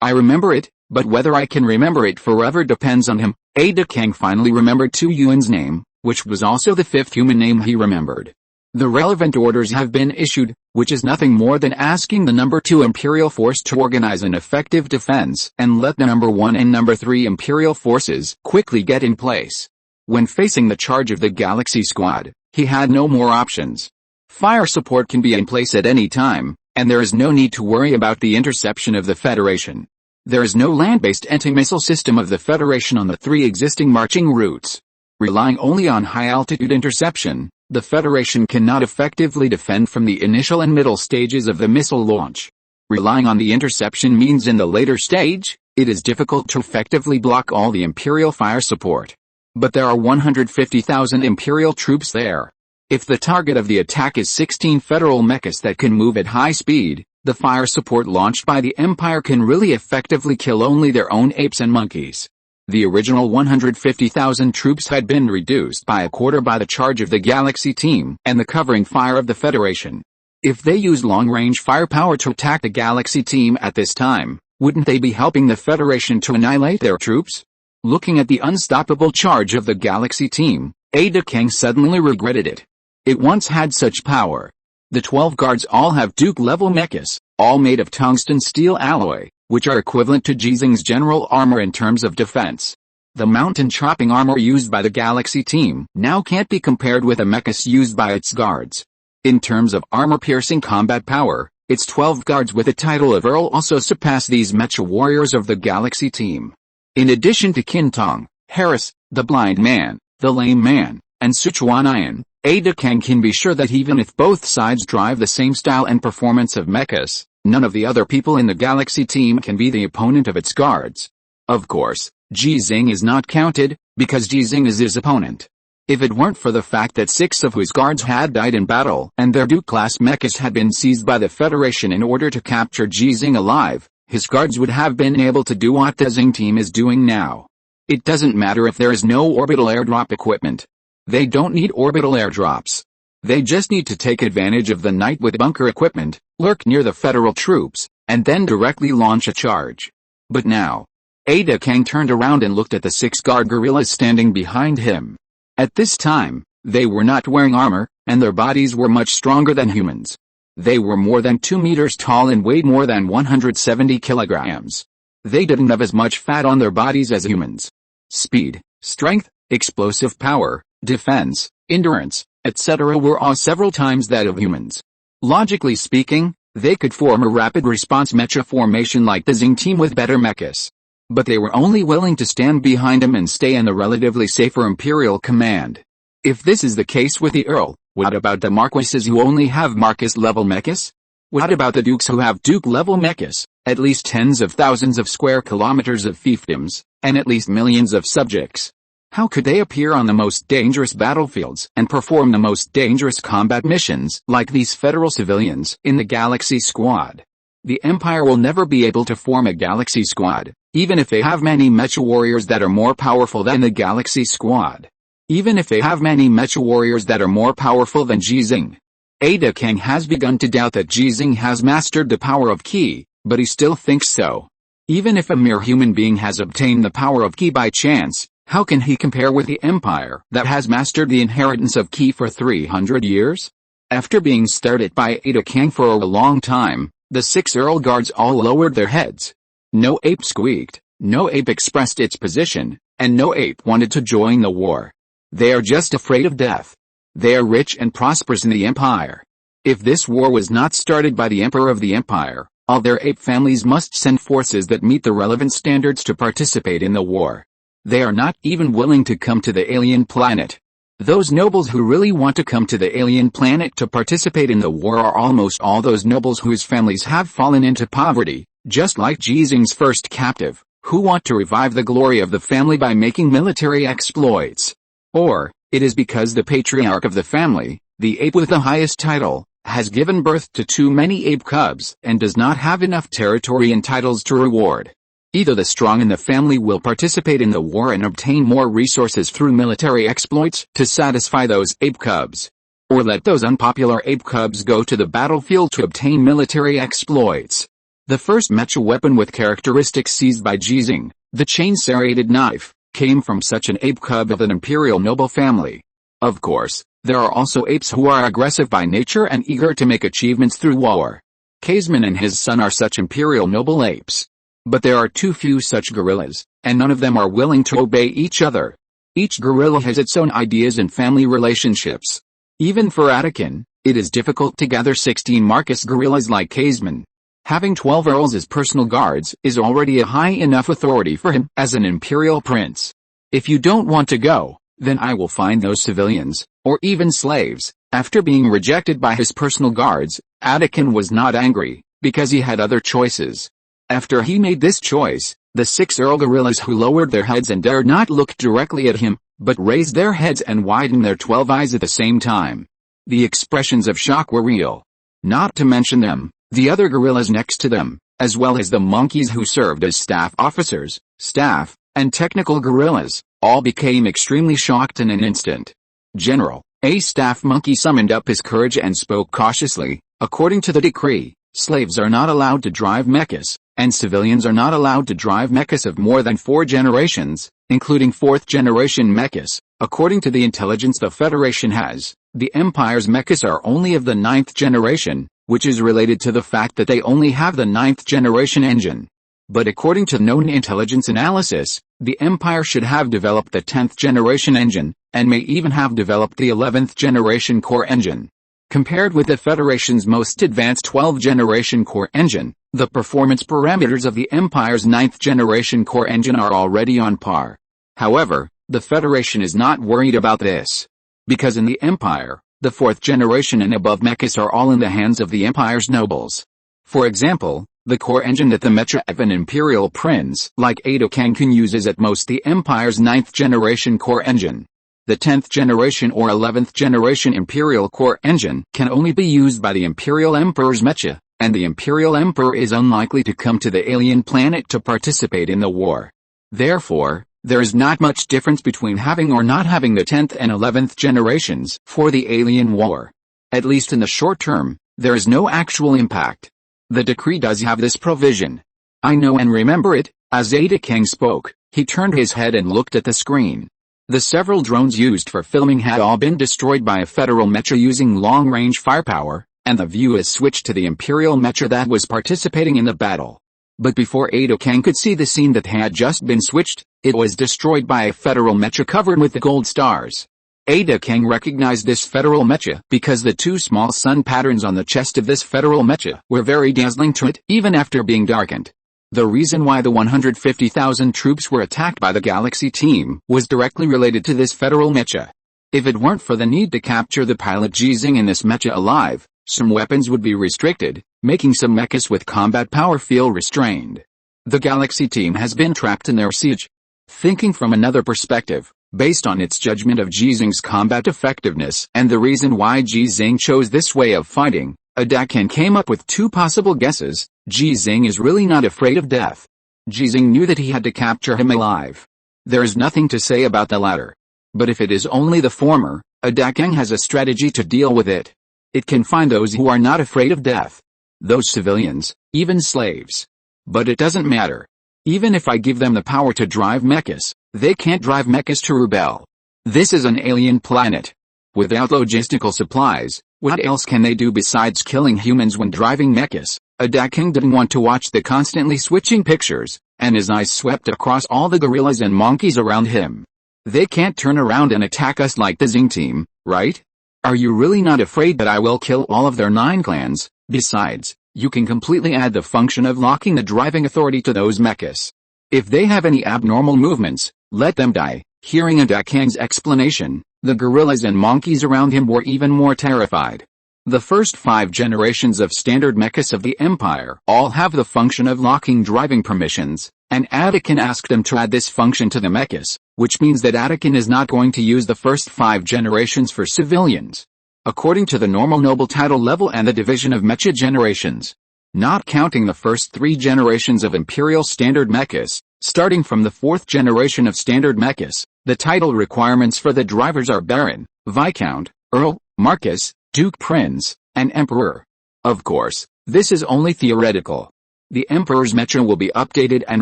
I remember it, but whether I can remember it forever depends on him. Ada Kang finally remembered Tu Yuan's name, which was also the 5th human name he remembered. The relevant orders have been issued, which is nothing more than asking the No. 2 Imperial Force to organize an effective defense and let the No. 1 and No. 3 Imperial Forces quickly get in place. When facing the charge of the Galaxy Squad, he had no more options. Fire support can be in place at any time, and there is no need to worry about the interception of the Federation. There is no land-based anti-missile system of the Federation on the 3 existing marching routes. Relying only on high-altitude interception, the Federation cannot effectively defend from the initial and middle stages of the missile launch. Relying on the interception means in the later stage, it is difficult to effectively block all the Imperial fire support. But there are 150,000 Imperial troops there. If the target of the attack is 16 federal mechas that can move at high speed, the fire support launched by the Empire can really effectively kill only their own apes and monkeys. The original 150,000 troops had been reduced by a quarter by the charge of the Galaxy team and the covering fire of the Federation. If they used long-range firepower to attack the Galaxy team at this time, wouldn't they be helping the Federation to annihilate their troops? Looking at the unstoppable charge of the Galaxy team, Ada Kang suddenly regretted it. It once had such power. The 12 guards all have Duke-level mechas, all made of tungsten steel alloy, which are equivalent to Ji Xinghe's general armor in terms of defense. The mountain-chopping armor used by the Galaxy team now can't be compared with the mechas used by its guards. In terms of armor-piercing combat power, Its 12 guards with the title of Earl also surpass these mecha warriors of the Galaxy team. In addition to Kintong, Harris, the Blind Man, the Lame Man, and Sichuanian, Ada Kang can be sure that even if both sides drive the same style and performance of mechas, none of the other people in the Galaxy team can be the opponent of its guards. Of course, Ji Xinghe is not counted, because Ji Xinghe is his opponent. If it weren't for the fact that 6 of whose guards had died in battle and their Duke-class mechas had been seized by the Federation in order to capture Ji Xinghe alive, his guards would have been able to do what the Xinghe team is doing now. It doesn't matter if there is no orbital airdrop equipment. They don't need orbital airdrops. They just need to take advantage of the night with bunker equipment, lurk near the federal troops, and then directly launch a charge. But now, Ada Kang turned around and looked at the 6 guard guerrillas standing behind him. At this time, they were not wearing armor, and their bodies were much stronger than humans. They were more than 2 meters tall and weighed more than 170 kilograms. They didn't have as much fat on their bodies as humans. Speed, strength, explosive power, defense, endurance, etc. were all several times that of humans. Logically speaking, they could form a rapid response mecha formation like the Xinghe team with better mechas. But they were only willing to stand behind him and stay in the relatively safer Imperial command. If this is the case with the Earl, what about the Marquises who only have Marquis-level mechas? What about the Dukes who have Duke-level mechas, at least tens of thousands of square kilometers of fiefdoms, and at least millions of subjects? How could they appear on the most dangerous battlefields and perform the most dangerous combat missions like these federal civilians in the Galaxy Squad? The Empire will never be able to form a Galaxy Squad, even if they have many mecha warriors that are more powerful than the Galaxy Squad. Even if they have many mecha warriors that are more powerful than Ji Xinghe. Ada Kang has begun to doubt that Ji Xinghe has mastered the power of Ki, but he still thinks so. Even if a mere human being has obtained the power of Ki by chance, how can he compare with the Empire that has mastered the inheritance of Ki for 300 years? After being stared at by Ada Kang for a long time, the 6 Earl guards all lowered their heads. No ape squeaked, no ape expressed its position, and no ape wanted to join the war. They are just afraid of death. They are rich and prosperous in the Empire. If this war was not started by the Emperor of the Empire, all their ape families must send forces that meet the relevant standards to participate in the war. They are not even willing to come to the alien planet. Those nobles who really want to come to the alien planet to participate in the war are almost all those nobles whose families have fallen into poverty, just like Ji Xinghe's first captive, who want to revive the glory of the family by making military exploits. Or, it is because the patriarch of the family, the ape with the highest title, has given birth to too many ape cubs and does not have enough territory and titles to reward. Either the strong in the family will participate in the war and obtain more resources through military exploits to satisfy those ape cubs, or let those unpopular ape cubs go to the battlefield to obtain military exploits. The first mecha weapon with characteristics seized by Ji Xinghe, the chain-serrated knife, came from such an ape cub of an imperial noble family. Of course, there are also apes who are aggressive by nature and eager to make achievements through war. Kaisman and his son are such imperial noble apes. But there are too few such gorillas, and none of them are willing to obey each other. Each gorilla has its own ideas and family relationships. Even for Anakin, it is difficult to gather 16 Marcus gorillas like Kaisman. Having 12 earls as personal guards is already a high enough authority for him as an imperial prince. If you don't want to go, then I will find those civilians, or even slaves. After being rejected by his personal guards, Anakin was not angry, because he had other choices. After he made this choice, the 6 Earl gorillas who lowered their heads and dared not look directly at him, but raised their heads and widened their 12 eyes at the same time. The expressions of shock were real. Not to mention them, the other gorillas next to them, as well as the monkeys who served as staff officers, staff, and technical gorillas, all became extremely shocked in an instant. General, a staff monkey summoned up his courage and spoke cautiously. According to the decree, slaves are not allowed to drive mechas, and civilians are not allowed to drive mechas of more than 4 generations, including 4th-generation mechas. According to the intelligence the Federation has, the Empire's mechas are only of the 9th generation, which is related to the fact that they only have the 9th-generation engine. But according to known intelligence analysis, the Empire should have developed the 10th-generation engine, and may even have developed the 11th-generation core engine. Compared with the Federation's most advanced 12th-generation core engine, the performance parameters of the Empire's 9th-generation core engine are already on par. However, the Federation is not worried about this. Because in the Empire, the 4th generation and above mechas are all in the hands of the Empire's nobles. For example, the core engine that the mecha of an imperial prince like Ada Kang can use is at most the Empire's 9th-generation core engine. The 10th generation or 11th generation imperial core engine can only be used by the Imperial Emperor's mecha, and the Imperial Emperor is unlikely to come to the alien planet to participate in the war. Therefore, there is not much difference between having or not having the 10th and 11th generations for the alien war. At least in the short term, there is no actual impact. The decree does have this provision. I know and remember it. As Ada Kang spoke, he turned his head and looked at the screen. The several drones used for filming had all been destroyed by a federal mecha using long-range firepower, and the view is switched to the Imperial mecha that was participating in the battle. But before Ada Kang could see the scene that had just been switched, it was destroyed by a federal mecha covered with the gold stars. Ada Kang recognized this federal mecha because the two small sun patterns on the chest of this federal mecha were very dazzling to it even after being darkened. The reason why the 150,000 troops were attacked by the Galaxy team was directly related to this federal mecha. If it weren't for the need to capture the pilot Ji Xinghe in this mecha alive, some weapons would be restricted, making some mechas with combat power feel restrained. The Galaxy team has been trapped in their siege. Thinking from another perspective, based on its judgment of Ji Xinghe's combat effectiveness and the reason why Ji Xinghe chose this way of fighting, Ada Kang came up with two possible guesses. Ji Xinghe is really not afraid of death. Ji Xinghe knew that he had to capture him alive. There is nothing to say about the latter. But if it is only the former, Ada Kang has a strategy to deal with it. It can find those who are not afraid of death. Those civilians, even slaves. But it doesn't matter. Even if I give them the power to drive mechas, they can't drive mechas to rebel. This is an alien planet. Without logistical supplies, what else can they do besides killing humans when driving mechas? Ada Kang didn't want to watch the constantly switching pictures, and his eyes swept across all the gorillas and monkeys around him. They can't turn around and attack us like the Xinghe team, right? Are you really not afraid that I will kill all of their 9 clans? Besides, you can completely add the function of locking the driving authority to those mechas. If they have any abnormal movements, let them die. Hearing Ada Kang's explanation, the gorillas and monkeys around him were even more terrified. The first 5 generations of standard mechas of the Empire all have the function of locking driving permissions, and Ada Kang asked them to add this function to the mechas, which means that Ada Kang is not going to use the first 5 generations for civilians. According to the normal noble title level and the division of mecha generations, not counting the first 3 generations of Imperial standard mechas, starting from the 4th generation of standard mechas, the title requirements for the drivers are Baron, Viscount, Earl, Marquess, Duke Prince, and Emperor. Of course, this is only theoretical. The Emperor's mecha will be updated and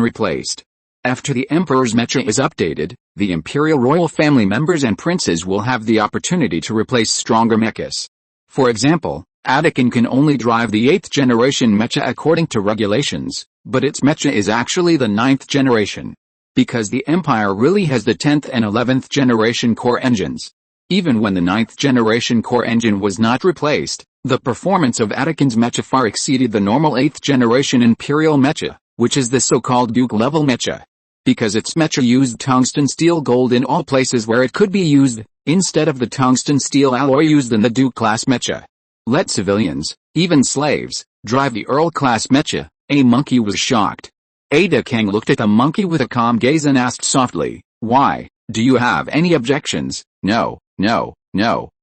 replaced. After the Emperor's mecha is updated, the Imperial royal family members and princes will have the opportunity to replace stronger mechas. For example, Ada Kang can only drive the 8th generation mecha according to regulations, but its mecha is actually the 9th generation. Because the Empire really has the 10th and 11th generation core engines. Even when the 9th generation core engine was not replaced, the performance of Ada Kang's mecha far exceeded the normal 8th generation Imperial mecha, which is the so-called Duke level mecha. Because its mecha used tungsten steel gold in all places where it could be used, instead of the tungsten steel alloy used in the Duke class mecha. Let civilians, even slaves, drive the Earl class mecha. A monkey was shocked. Ada Kang looked at the monkey with a calm gaze and asked softly, "Why, do you have any objections?" No,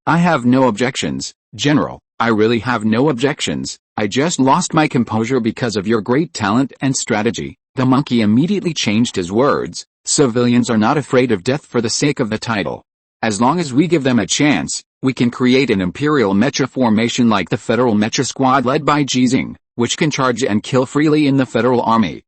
I have no objections, General, I really have no objections, I just lost my composure because of your great talent and strategy. The monkey immediately changed his words. Civilians are not afraid of death for the sake of the title. As long as we give them a chance, we can create an Imperial mecha formation like the Federal Mecha Squad led by Ji Xinghe, which can charge and kill freely in the Federal Army.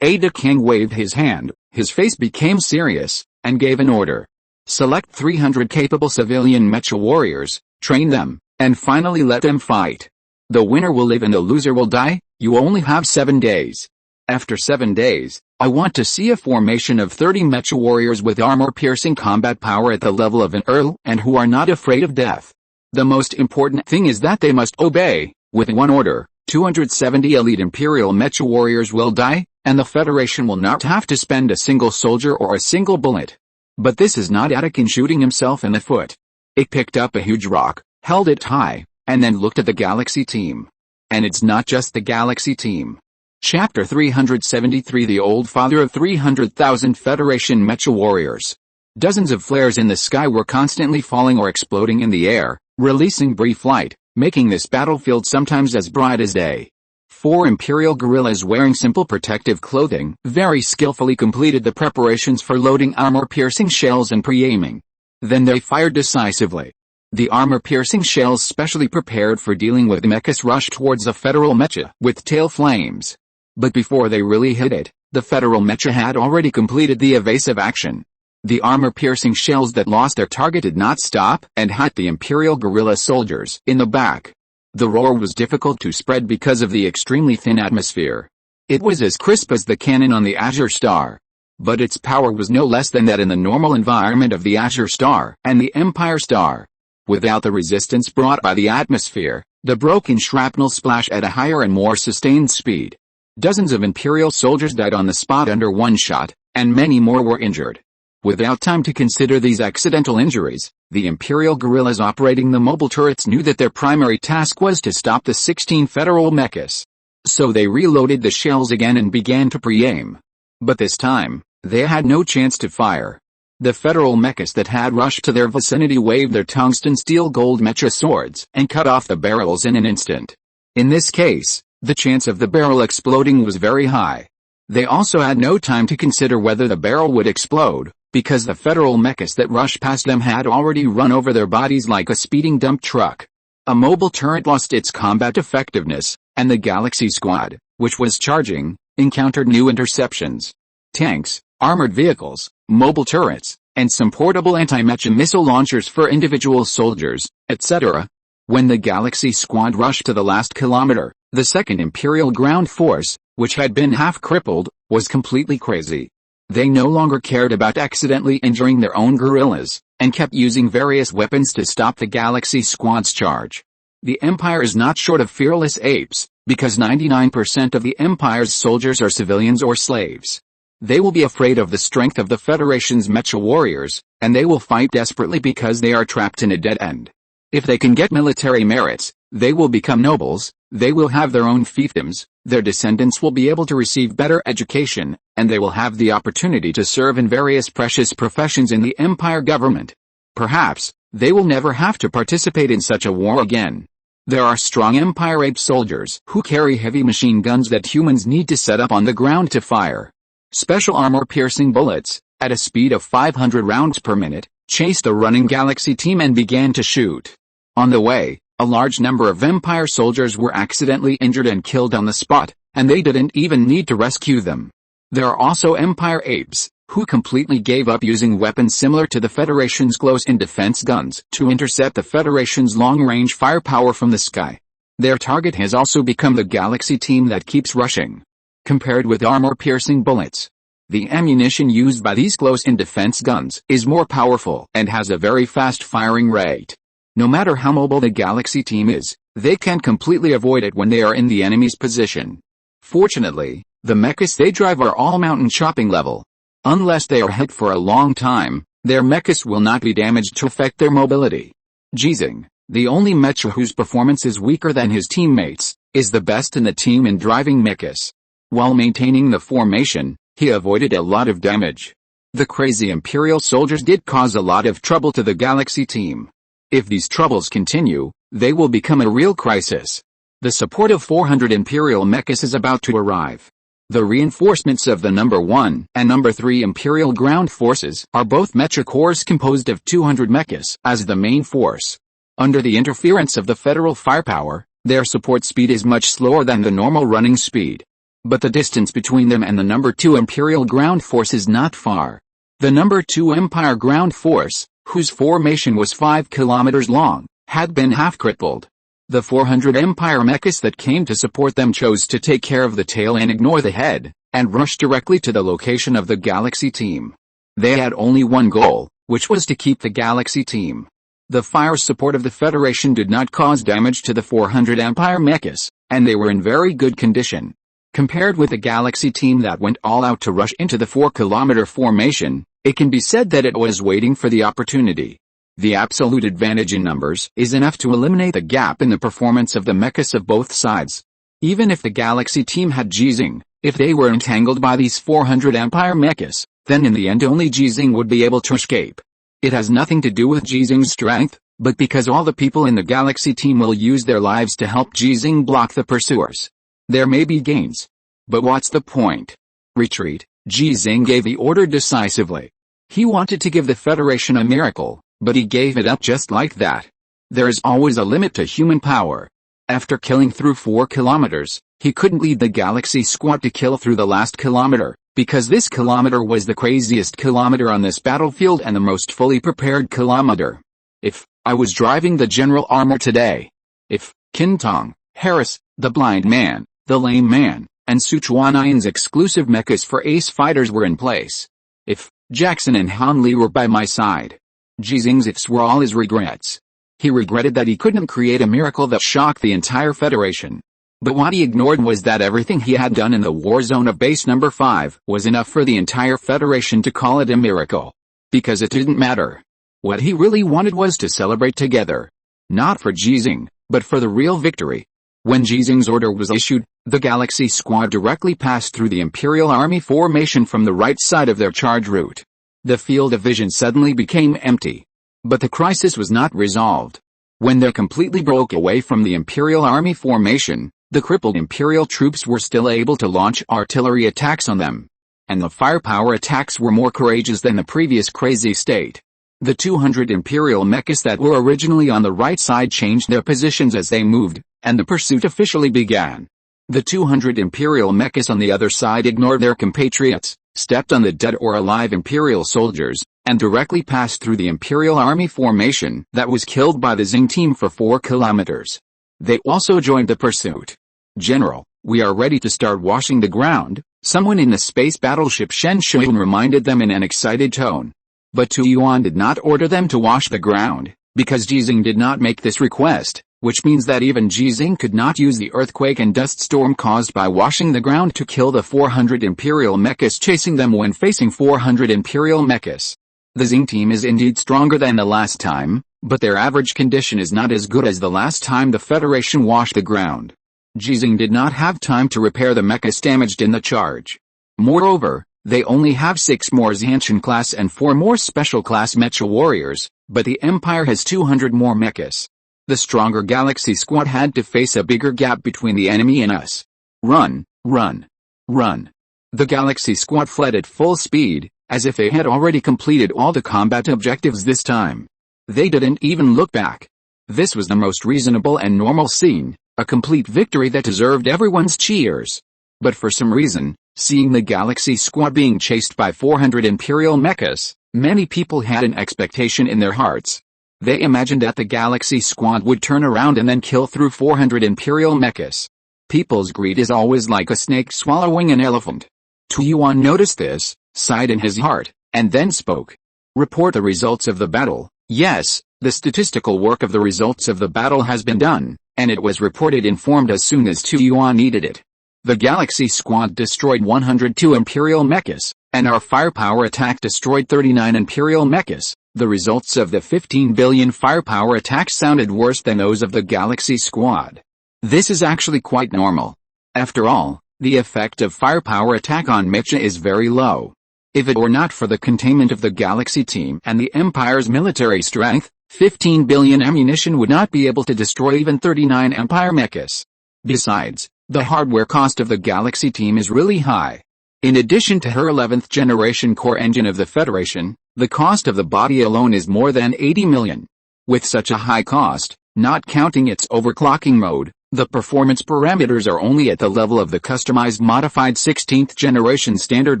Ada Kang waved his hand, his face became serious, and gave an order. Select 300 capable civilian mecha warriors, train them, and finally let them fight. The winner will live and the loser will die. You only have 7 days. After 7 days, I want to see a formation of 30 mecha warriors with armor-piercing combat power at the level of an Earl and who are not afraid of death. The most important thing is that they must obey. With one order, 270 elite Imperial mecha warriors will die, and the Federation will not have to spend a single soldier or a single bullet. But this is not Anakin shooting himself in the foot. It picked up a huge rock, held it high, and then looked at the Galaxy team. And it's not just the Galaxy team. Chapter 373 The Old Father of 300,000 Federation mecha warriors. Dozens of flares in the sky were constantly falling or exploding in the air, releasing brief light, making this battlefield sometimes as bright as day. 4 Imperial guerrillas wearing simple protective clothing very skillfully completed the preparations for loading armor-piercing shells and pre-aiming. Then they fired decisively. The armor-piercing shells specially prepared for dealing with mechas rushed towards a Federal mecha with tail flames. But before they really hit it, the Federal mecha had already completed the evasive action. The armor-piercing shells that lost their target did not stop and hit the Imperial guerrilla soldiers in the back. The roar was difficult to spread because of the extremely thin atmosphere. It was as crisp as the cannon on the Azure Star. But its power was no less than that in the normal environment of the Azure Star and the Empire Star. Without the resistance brought by the atmosphere, the broken shrapnel splashed at a higher and more sustained speed. Dozens of Imperial soldiers died on the spot under one shot, and many more were injured. Without time to consider these accidental injuries, the Imperial guerrillas operating the mobile turrets knew that their primary task was to stop the 16 Federal mechas. So they reloaded the shells again and began to pre-aim. But this time, they had no chance to fire. The Federal mechas that had rushed to their vicinity waved their tungsten steel gold mecha swords and cut off the barrels in an instant. In this case, the chance of the barrel exploding was very high. They also had no time to consider whether the barrel would explode, because the Federal mechas that rushed past them had already run over their bodies like a speeding dump truck. A mobile turret lost its combat effectiveness, and the Galaxy Squad, which was charging, encountered new interceptions. Tanks, armored vehicles, mobile turrets, and some portable anti-mecha missile launchers for individual soldiers, etc. When the Galaxy Squad rushed to the last kilometer, the 2nd Imperial Ground Force, which had been half crippled, was completely crazy. They no longer cared about accidentally injuring their own guerrillas, and kept using various weapons to stop the Galaxy Squad's charge. The Empire is not short of fearless apes, because 99% of the Empire's soldiers are civilians or slaves. They will be afraid of the strength of the Federation's mecha warriors, and they will fight desperately because they are trapped in a dead end. If they can get military merits, they will become nobles, they will have their own fiefdoms, their descendants will be able to receive better education, and they will have the opportunity to serve in various precious professions in the Empire government. Perhaps, they will never have to participate in such a war again. There are strong Empire ape soldiers who carry heavy machine guns that humans need to set up on the ground to fire. Special armor-piercing bullets, at a speed of 500 rounds per minute, chased a running Galaxy team and began to shoot. On the way, a large number of Empire soldiers were accidentally injured and killed on the spot, and they didn't even need to rescue them. There are also Empire apes, who completely gave up using weapons similar to the Federation's close-in defense guns to intercept the Federation's long-range firepower from the sky. Their target has also become the Galaxy team that keeps rushing. Compared with armor-piercing bullets, the ammunition used by these close-in defense guns is more powerful and has a very fast firing rate. No matter how mobile the Galaxy team is, they can completely avoid it when they are in the enemy's position. Fortunately, the mechas they drive are all mountain chopping level. Unless they are hit for a long time, their mechas will not be damaged to affect their mobility. Ji Xinghe, the only mecha whose performance is weaker than his teammates, is the best in the team in driving mechas. While maintaining the formation, he avoided a lot of damage. The crazy Imperial soldiers did cause a lot of trouble to the Galaxy team. If these troubles continue, they will become a real crisis. The support of 400 Imperial mechas is about to arrive. The reinforcements of the number 1 and number 3 Imperial ground forces are both mecha corps composed of 200 mechas as the main force. Under the interference of the Federal firepower, their support speed is much slower than the normal running speed. But the distance between them and the number 2 Imperial ground force is not far. The number 2 Empire ground force, whose formation was 5 kilometers long, had been half crippled. The 400 Empire mechas that came to support them chose to take care of the tail and ignore the head, and rush directly to the location of the Galaxy team. They had only one goal, which was to keep the Galaxy team. The fire support of the Federation did not cause damage to the 400 Empire mechas, and they were in very good condition. Compared with the Galaxy team that went all out to rush into the 4-kilometer formation, it can be said that it was waiting for the opportunity. The absolute advantage in numbers is enough to eliminate the gap in the performance of the mechas of both sides. Even if the Galaxy team had Ji Xinghe, if they were entangled by these 400 Empire mechas, then in the end only Ji Xinghe would be able to escape. It has nothing to do with Ji Xinghe's strength, but because all the people in the Galaxy team will use their lives to help Ji Xinghe block the pursuers. There may be gains. But what's the point? Retreat. Ji Xinghe gave the order decisively. He wanted to give the Federation a miracle, but he gave it up just like that. There is always a limit to human power. After killing through 4 kilometers, he couldn't lead the Galaxy squad to kill through the last kilometer, because this kilometer was the craziest kilometer on this battlefield and the most fully prepared kilometer. If I was driving the General Armor today, if Qintong, Harris, the Blind Man, the Lame Man, and Sichuan exclusive mechas for ace fighters were in place, if Jackson and Han Li were by my side, Ji Xinghe's ifs were all his regrets. He regretted that he couldn't create a miracle that shocked the entire Federation. But what he ignored was that everything he had done in the war zone of base number 5 was enough for the entire Federation to call it a miracle. Because it didn't matter. What he really wanted was to celebrate together. Not for Ji Xinghe, but for the real victory. When Ji Xinghe's order was issued, the Galaxy squad directly passed through the Imperial Army formation from the right side of their charge route. The field of vision suddenly became empty. But the crisis was not resolved. When they completely broke away from the Imperial Army formation, the crippled Imperial troops were still able to launch artillery attacks on them. And the firepower attacks were more courageous than the previous crazy state. The 200 Imperial mechas that were originally on the right side changed their positions as they moved, and the pursuit officially began. The 200 Imperial mechas on the other side ignored their compatriots, stepped on the dead or alive Imperial soldiers, and directly passed through the Imperial Army formation that was killed by the Xinghe team for 4 kilometers. They also joined the pursuit. General, we are ready to start washing the ground, someone in the space battleship Shen Shun reminded them in an excited tone. But Tu Yuan did not order them to wash the ground, because Ji Xinghe did not make this request, which means that even Ji Xinghe could not use the earthquake and dust storm caused by washing the ground to kill the 400 Imperial mechas chasing them when facing 400 Imperial mechas. The Xinghe team is indeed stronger than the last time, but their average condition is not as good as the last time the Federation washed the ground. Ji Xinghe did not have time to repair the mechas damaged in the charge. Moreover, they only have 6 more Xiantian class and 4 more special class mecha warriors, but the Empire has 200 more mechas. The stronger Galaxy squad had to face a bigger gap between the enemy and us. Run, run, run. The Galaxy squad fled at full speed, as if they had already completed all the combat objectives this time. They didn't even look back. This was the most reasonable and normal scene, a complete victory that deserved everyone's cheers. But for some reason, seeing the Galaxy squad being chased by 400 Imperial mechas, many people had an expectation in their hearts. They imagined that the Galaxy squad would turn around and then kill through 400 Imperial mechas. People's greed is always like a snake swallowing an elephant. Tu Yuan noticed this, sighed in his heart, and then spoke. Report the results of the battle. Yes, the statistical work of the results of the battle has been done, and it was reported informed as soon as Tu Yuan needed it. The Galaxy squad destroyed 102 Imperial mechas, and our firepower attack destroyed 39 Imperial mechas. The results of the 15 billion firepower attack sounded worse than those of the Galaxy squad. This is actually quite normal. After all, the effect of firepower attack on mecha is very low. If it were not for the containment of the Galaxy team and the Empire's military strength, 15 billion ammunition would not be able to destroy even 39 Empire mechas. Besides, the hardware cost of the Galaxy team is really high. In addition to her 11th generation core engine of the Federation, the cost of the body alone is more than 80 million. With such a high cost, not counting its overclocking mode, the performance parameters are only at the level of the customized modified 16th generation standard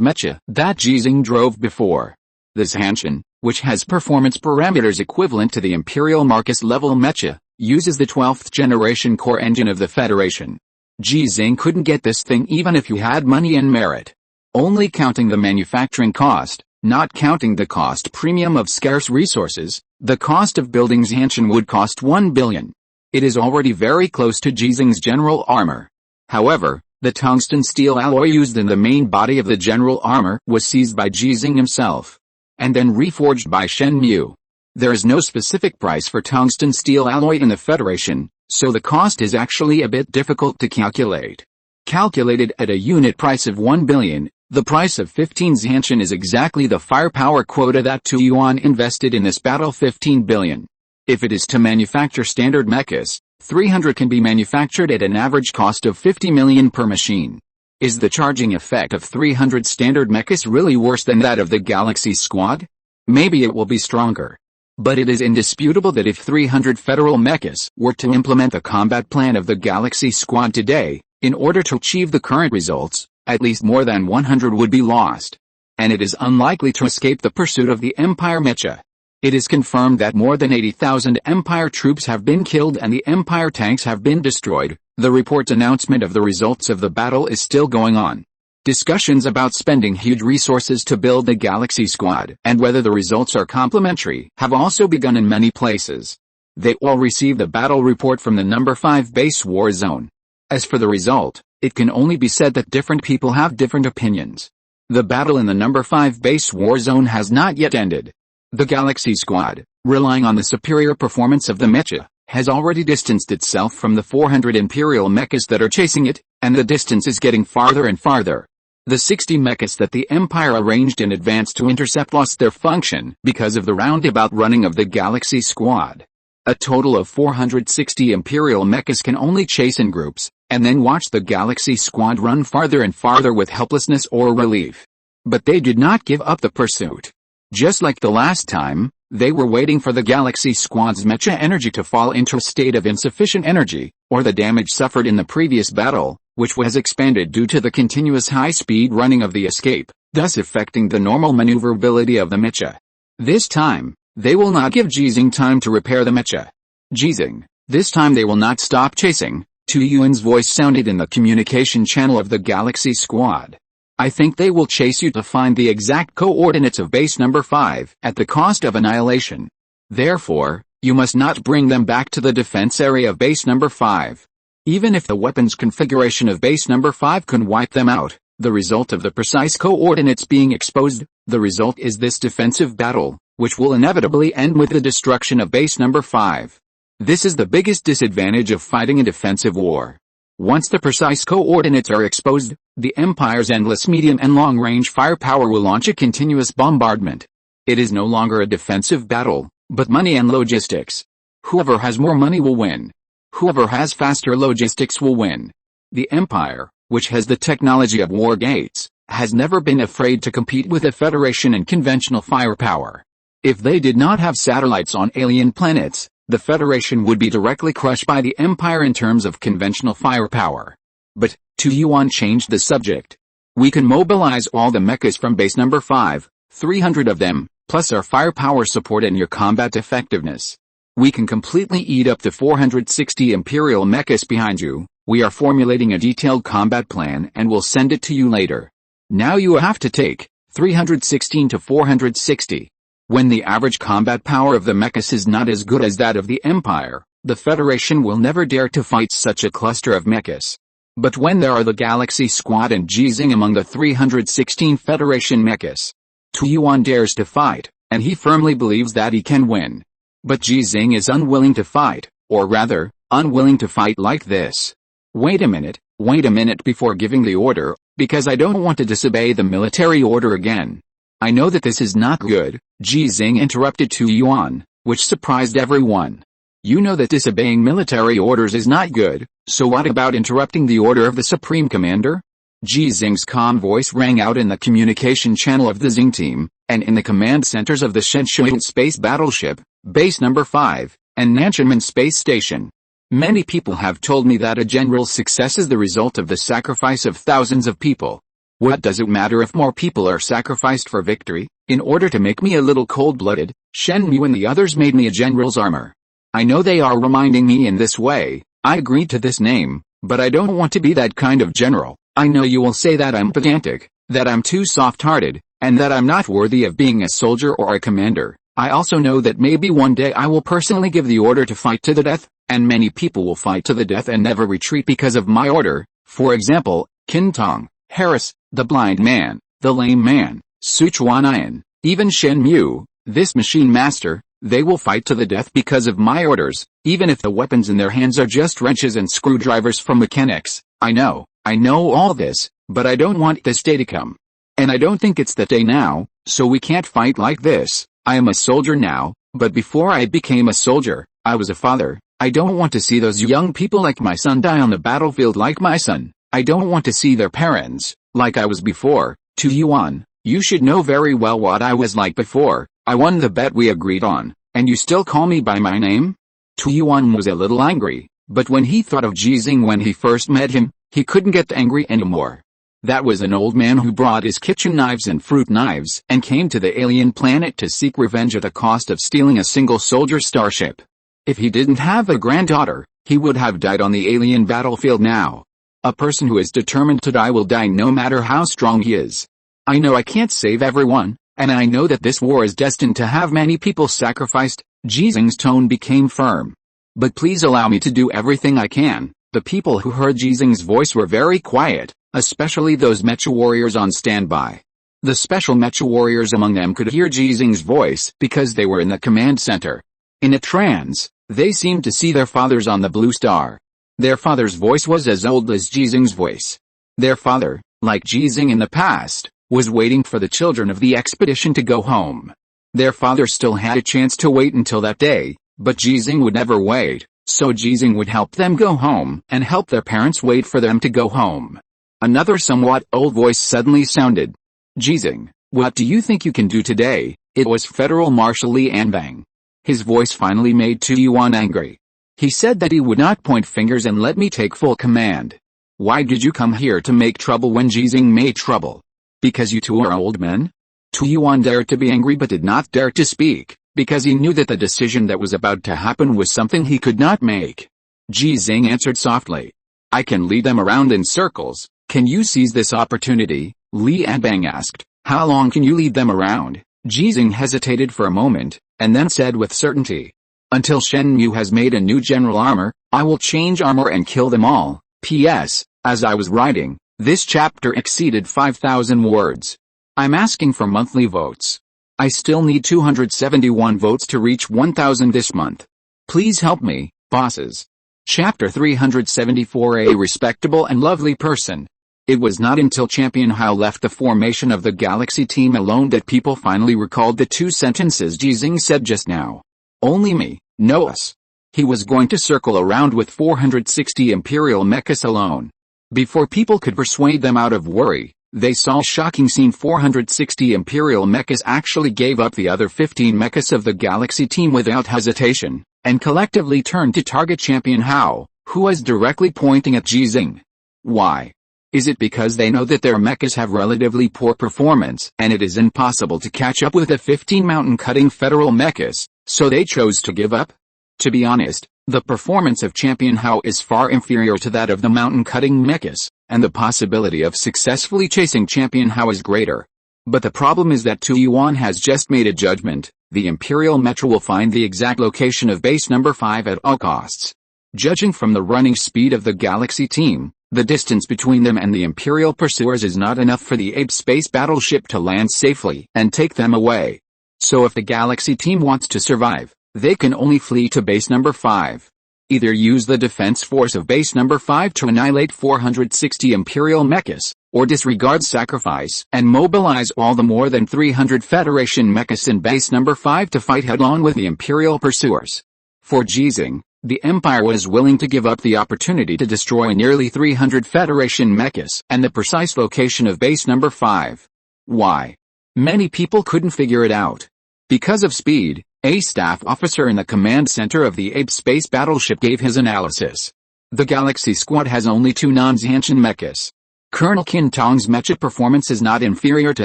mecha that Ji Xinghe drove before. The Xiantian, which has performance parameters equivalent to the Imperial Marcus level mecha, uses the 12th generation core engine of the Federation. Ji Xinghe couldn't get this thing even if you had money and merit. Only counting the manufacturing cost, not counting the cost premium of scarce resources, The cost of building Xiantian would cost 1 billion. It is already very close to Ji Xinghe's general armor. However, the tungsten steel alloy used in the main body of the general armor was seized by Ji Xinghe himself, and then reforged by Shen Mu. There is no specific price for tungsten steel alloy in the Federation, so the cost is actually a bit difficult to calculate. Calculated at a unit price of 1 billion, the price of 15 Xiantian is exactly the firepower quota that Tu Yuan invested in this battle, 15 billion. If it is to manufacture standard mechas, 300 can be manufactured at an average cost of 50 million per machine. Is the charging effect of 300 standard mechas really worse than that of the Galaxy Squad? Maybe it will be stronger. But it is indisputable that if 300 federal mechas were to implement the combat plan of the Galaxy Squad today, in order to achieve the current results, at least more than 100 would be lost. And it is unlikely to escape the pursuit of the Empire Mecha. It is confirmed that more than 80,000 Empire troops have been killed and the Empire tanks have been destroyed. The report's announcement of the results of the battle is still going on. Discussions about spending huge resources to build the Galaxy Squad and whether the results are complementary have also begun in many places. They all receive the battle report from the number 5 base war zone. As for the result, it can only be said that different people have different opinions. The battle in the number 5 base war zone has not yet ended. The Galaxy Squad, relying on the superior performance of the mecha, has already distanced itself from the 400 Imperial mechas that are chasing it, and the distance is getting farther and farther. The 60 mechas that the Empire arranged in advance to intercept lost their function because of the roundabout running of the Galaxy Squad. A total of 460 Imperial mechas can only chase in groups, and then watch the Galaxy Squad run farther and farther with helplessness or relief. But they did not give up the pursuit. Just like the last time, they were waiting for the Galaxy Squad's mecha energy to fall into a state of insufficient energy, or the damage suffered in the previous battle, which was expanded due to the continuous high-speed running of the escape, thus affecting the normal maneuverability of the mecha. This time, they will not give Ji Xinghe time to repair the mecha. Ji Xinghe, this time they will not stop chasing. Tu Yuan's voice sounded in the communication channel of the Galaxy Squad. I think they will chase you to find the exact coordinates of base number 5 at the cost of annihilation. Therefore, you must not bring them back to the defense area of base number 5. Even if the weapons configuration of base number 5 can wipe them out, the result of the precise coordinates being exposed, the result is this defensive battle, which will inevitably end with the destruction of base number 5. This is the biggest disadvantage of fighting a defensive war. Once the precise coordinates are exposed, the Empire's endless medium and long-range firepower will launch a continuous bombardment. It is no longer a defensive battle, but money and logistics. Whoever has more money will win. Whoever has faster logistics will win. The Empire, which has the technology of war gates, has never been afraid to compete with the Federation in conventional firepower. If they did not have satellites on alien planets, the Federation would be directly crushed by the Empire in terms of conventional firepower. But, Tu Yuan changed the subject. We can mobilize all the mechas from base number 5, 300 of them, plus our firepower support and your combat effectiveness. We can completely eat up the 460 Imperial mechas behind you. We are formulating a detailed combat plan and will send it to you later. Now you have to take 316 to 460. When the average combat power of the mechas is not as good as that of the Empire, the Federation will never dare to fight such a cluster of mechas. But when there are the Galaxy Squad and Ji Xinghe among the 316 Federation mechas, Tu Yuan dares to fight, and he firmly believes that he can win. But Ji Xinghe is unwilling to fight, or rather, unwilling to fight like this. Wait a minute before giving the order, because I don't want to disobey the military order again. I know that this is not good, Ji Xinghe interrupted Tu Yuan, which surprised everyone. You know that disobeying military orders is not good, so what about interrupting the order of the Supreme Commander? Ji Xinghe's calm voice rang out in the communication channel of the Xinghe team, and in the command centers of the Shenzhen space battleship, base number 5, and Nanchunmen space station. Many people have told me that a general's success is the result of the sacrifice of thousands of people. What does it matter if more people are sacrificed for victory? In order to make me a little cold-blooded, Shen Mu and the others made me a general's armor. I know they are reminding me in this way. I agreed to this name, but I don't want to be that kind of general. I know you will say that I'm pedantic, that I'm too soft-hearted, and that I'm not worthy of being a soldier or a commander. I also know that maybe one day I will personally give the order to fight to the death, and many people will fight to the death and never retreat because of my order. For example, Qintong, Harris, the blind man, the lame man, Sichuanian, even Shen Mu, this machine master. They will fight to the death because of my orders, even if the weapons in their hands are just wrenches and screwdrivers from mechanics. I know all this, but I don't want this day to come. And I don't think it's that day now, so we can't fight like this. I am a soldier now, but before I became a soldier, I was a father. I don't want to see those young people like my son die on the battlefield like my son. I don't want to see their parents, like I was before. Tu Yuan, you should know very well what I was like before. I won the bet we agreed on, and you still call me by my name? Tu Yuan was a little angry, but when he thought of Ji Xinghe when he first met him, he couldn't get angry anymore. That was an old man who brought his kitchen knives and fruit knives and came to the alien planet to seek revenge at the cost of stealing a single soldier starship. If he didn't have a granddaughter, he would have died on the alien battlefield now. A person who is determined to die will die no matter how strong he is. I know I can't save everyone, and I know that this war is destined to have many people sacrificed. Ji Xinghe's tone became firm. But please allow me to do everything I can. The people who heard Ji Xinghe's voice were very quiet, especially those mecha warriors on standby. The special mecha warriors among them could hear Ji Xinghe's voice because they were in the command center. In a trance, they seemed to see their fathers on the blue star. Their father's voice was as old as Ji Xinghe's voice. Their father, like Ji Xinghe in the past, was waiting for the children of the expedition to go home. Their father still had a chance to wait until that day, but Ji Xinghe would never wait, so Ji Xinghe would help them go home and help their parents wait for them to go home. Another somewhat old voice suddenly sounded. Ji Xinghe, what do you think you can do today? It was Federal Marshal Li Anbang. His voice finally made Tu Yuan angry. He said that he would not point fingers and let me take full command. Why did you come here to make trouble when Ji Xinghe made trouble? Because you two are old men? Tu Yuan dared to be angry but did not dare to speak, because he knew that the decision that was about to happen was something he could not make. Ji Xinghe answered softly. I can lead them around in circles. Can you seize this opportunity? Li Anbang asked. How long can you lead them around? Ji Xinghe hesitated for a moment, and then said with certainty. Until Shen Mu has made a new general armor, I will change armor and kill them all. P.S. As I was writing, this chapter exceeded 5,000 words. I'm asking for monthly votes. I still need 271 votes to reach 1,000 this month. Please help me, bosses. Chapter 374. A respectable and lovely person. It was not until Champion Hao left the formation of the Galaxy team alone that people finally recalled the two sentences Ji Xinghe said just now. Only me, no us. He was going to circle around with 460 Imperial mechas alone. Before people could persuade them out of worry, they saw a shocking scene. 460 Imperial mechas actually gave up the other 15 mechas of the Galaxy team without hesitation, and collectively turned to target Champion Hao, who was directly pointing at Ji Xinghe. Why? Is it because they know that their mechas have relatively poor performance and it is impossible to catch up with the 15 mountain-cutting Federal mechas, so they chose to give up? To be honest, the performance of Champion Hao is far inferior to that of the mountain-cutting mechas, and the possibility of successfully chasing Champion Hao is greater. But the problem is that Tu Yuan has just made a judgment. The Imperial Metro will find the exact location of base number 5 at all costs. Judging from the running speed of the Galaxy team, the distance between them and the Imperial pursuers is not enough for the ape space battleship to land safely and take them away. So if the Galaxy team wants to survive, they can only flee to base number 5. Either use the defense force of base number 5 to annihilate 460 Imperial mechas, or disregard sacrifice and mobilize all the more than 300 Federation mechas in base number 5 to fight head-on with the Imperial pursuers. For Ji Xinghe, the Empire was willing to give up the opportunity to destroy nearly 300 Federation mechas and the precise location of base number 5. Why? Many people couldn't figure it out. Because of speed, a staff officer in the command center of the ape space battleship gave his analysis. The Galaxy squad has only 2 non-Zhanshan mechas. Colonel Qintong's mecha performance is not inferior to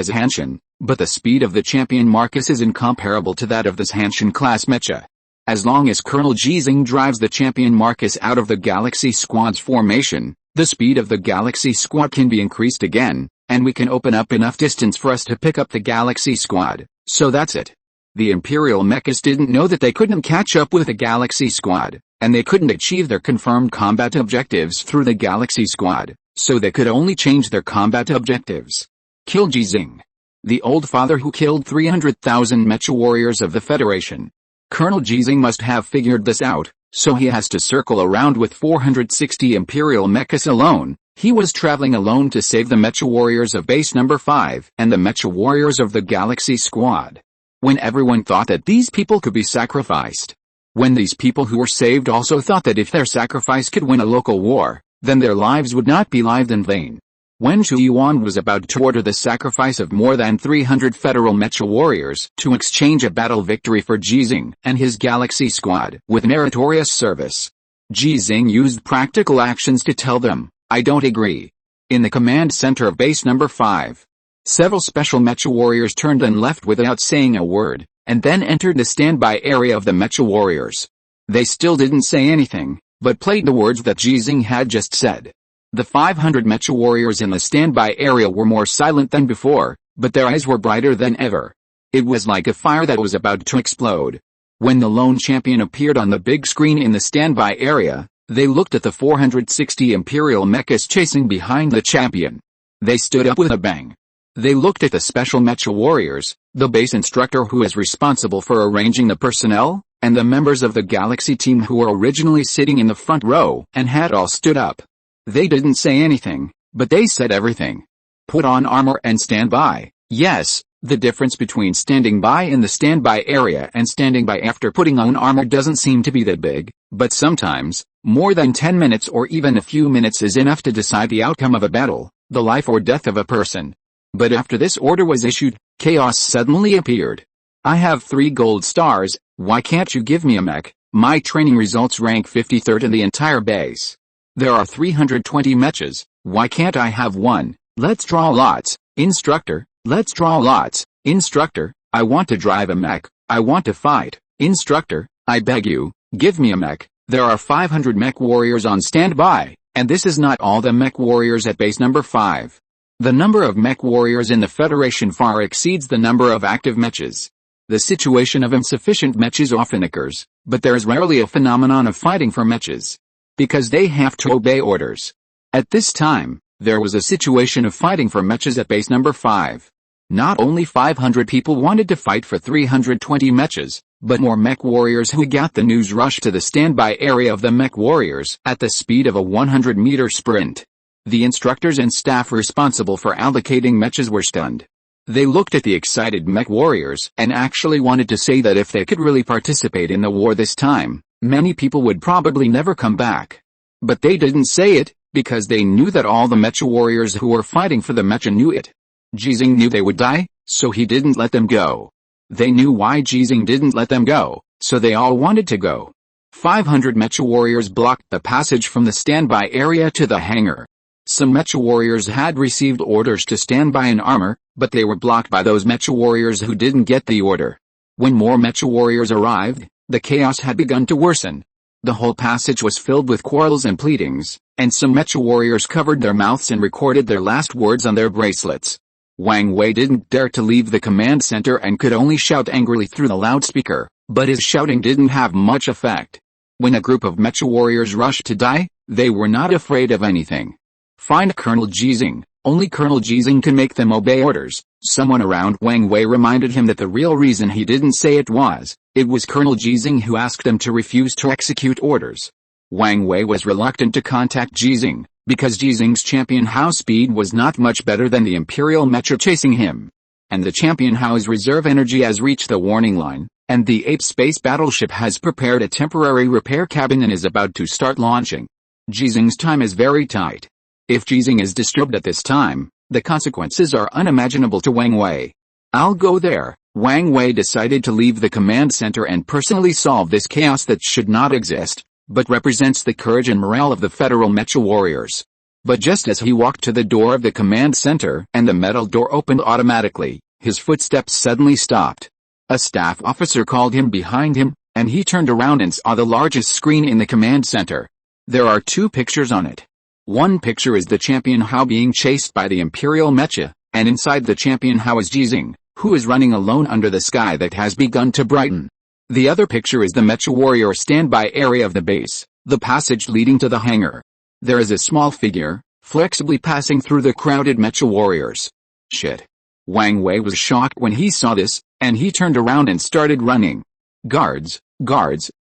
Zhanshan, but the speed of the Champion Marcus is incomparable to that of the Zhanshan class mecha. As long as Colonel Ji Xinghe drives the Champion Marcus out of the Galaxy squad's formation, the speed of the Galaxy squad can be increased again, and we can open up enough distance for us to pick up the Galaxy squad. So that's it. The imperial mechas didn't know that they couldn't catch up with the Galaxy Squad, and they couldn't achieve their confirmed combat objectives through the Galaxy Squad, so they could only change their combat objectives. Kill Ji Xinghe, the old father who killed 300,000 mecha warriors of the Federation. Colonel Ji Xinghe must have figured this out, so he has to circle around with 460 imperial mechas alone. He was traveling alone to save the mecha warriors of base number 5 and the mecha warriors of the Galaxy Squad. When everyone thought that these people could be sacrificed. When these people who were saved also thought that if their sacrifice could win a local war, then their lives would not be lived in vain. When Zhu Yuan was about to order the sacrifice of more than 300 federal mecha warriors to exchange a battle victory for Ji Xinghe and his Galaxy Squad with meritorious service, Ji Xinghe used practical actions to tell them, "I don't agree." In the command center of base number 5, several special mecha warriors turned and left without saying a word, and then entered the standby area of the mecha warriors. They still didn't say anything, but played the words that Ji Xinghe had just said. The 500 mecha warriors in the standby area were more silent than before, but their eyes were brighter than ever. It was like a fire that was about to explode. When the lone champion appeared on the big screen in the standby area, they looked at the 460 imperial mechas chasing behind the champion. They stood up with a bang. They looked at the special mecha warriors, the base instructor who is responsible for arranging the personnel, and the members of the Galaxy team who were originally sitting in the front row and had all stood up. They didn't say anything, but they said everything. Put on armor and stand by. Yes, the difference between standing by in the standby area and standing by after putting on armor doesn't seem to be that big, but sometimes, more than 10 minutes or even a few minutes is enough to decide the outcome of a battle, the life or death of a person. But after this order was issued, chaos suddenly appeared. "I have 3 gold stars, why can't you give me a mech? My training results rank 53rd in the entire base. There are 320 mechas, why can't I have one? Let's draw lots, instructor, let's draw lots, instructor, I want to drive a mech, I want to fight, instructor, I beg you, give me a mech." There are 500 mech warriors on standby, and this is not all the mech warriors at base number 5. The number of mech warriors in the Federation far exceeds the number of active mechas. The situation of insufficient mechas often occurs, but there is rarely a phenomenon of fighting for mechas, because they have to obey orders. At this time, there was a situation of fighting for mechas at base number 5. Not only 500 people wanted to fight for 320 mechas, but more mech warriors who got the news rushed to the standby area of the mech warriors at the speed of a 100-meter sprint. The instructors and staff responsible for allocating mechas were stunned. They looked at the excited mech warriors and actually wanted to say that if they could really participate in the war this time, many people would probably never come back. But they didn't say it, because they knew that all the mecha warriors who were fighting for the mecha knew it. Ji Xinghe knew they would die, so he didn't let them go. They knew why Ji Xinghe didn't let them go, so they all wanted to go. 500 mecha warriors blocked the passage from the standby area to the hangar. Some mecha warriors had received orders to stand by in armor, but they were blocked by those mecha warriors who didn't get the order. When more mecha warriors arrived, the chaos had begun to worsen. The whole passage was filled with quarrels and pleadings, and some mecha warriors covered their mouths and recorded their last words on their bracelets. Wang Wei didn't dare to leave the command center and could only shout angrily through the loudspeaker, but his shouting didn't have much effect. When a group of mecha warriors rushed to die, they were not afraid of anything. Find Colonel Ji Xinghe, only Colonel Ji Xinghe can make them obey orders. Someone around Wang Wei reminded him that the real reason he didn't say it was Colonel Ji Xinghe who asked them to refuse to execute orders. Wang Wei was reluctant to contact Ji Xinghe, because Ji Xinghe's champion house speed was not much better than the imperial mecha chasing him. And the champion house reserve energy has reached the warning line, and the ape space battleship has prepared a temporary repair cabin and is about to start launching. Ji Xinghe's time is very tight. If Ji Xinghe is disturbed at this time, the consequences are unimaginable to Wang Wei. "I'll go there." Wang Wei decided to leave the command center and personally solve this chaos that should not exist, but represents the courage and morale of the federal mecha warriors. But just as he walked to the door of the command center and the metal door opened automatically, his footsteps suddenly stopped. A staff officer called him behind him, and he turned around and saw the largest screen in the command center. There are 2 pictures on it. One picture is the champion Hao being chased by the imperial mecha, and inside the champion Hao is Ji Xinghe, who is running alone under the sky that has begun to brighten. The other picture is the Mecha warrior standby area of the base, the passage leading to the hangar. There is a small figure, flexibly passing through the crowded Mecha warriors. Shit. Wang Wei was shocked when he saw this, and he turned around and started running. Guards,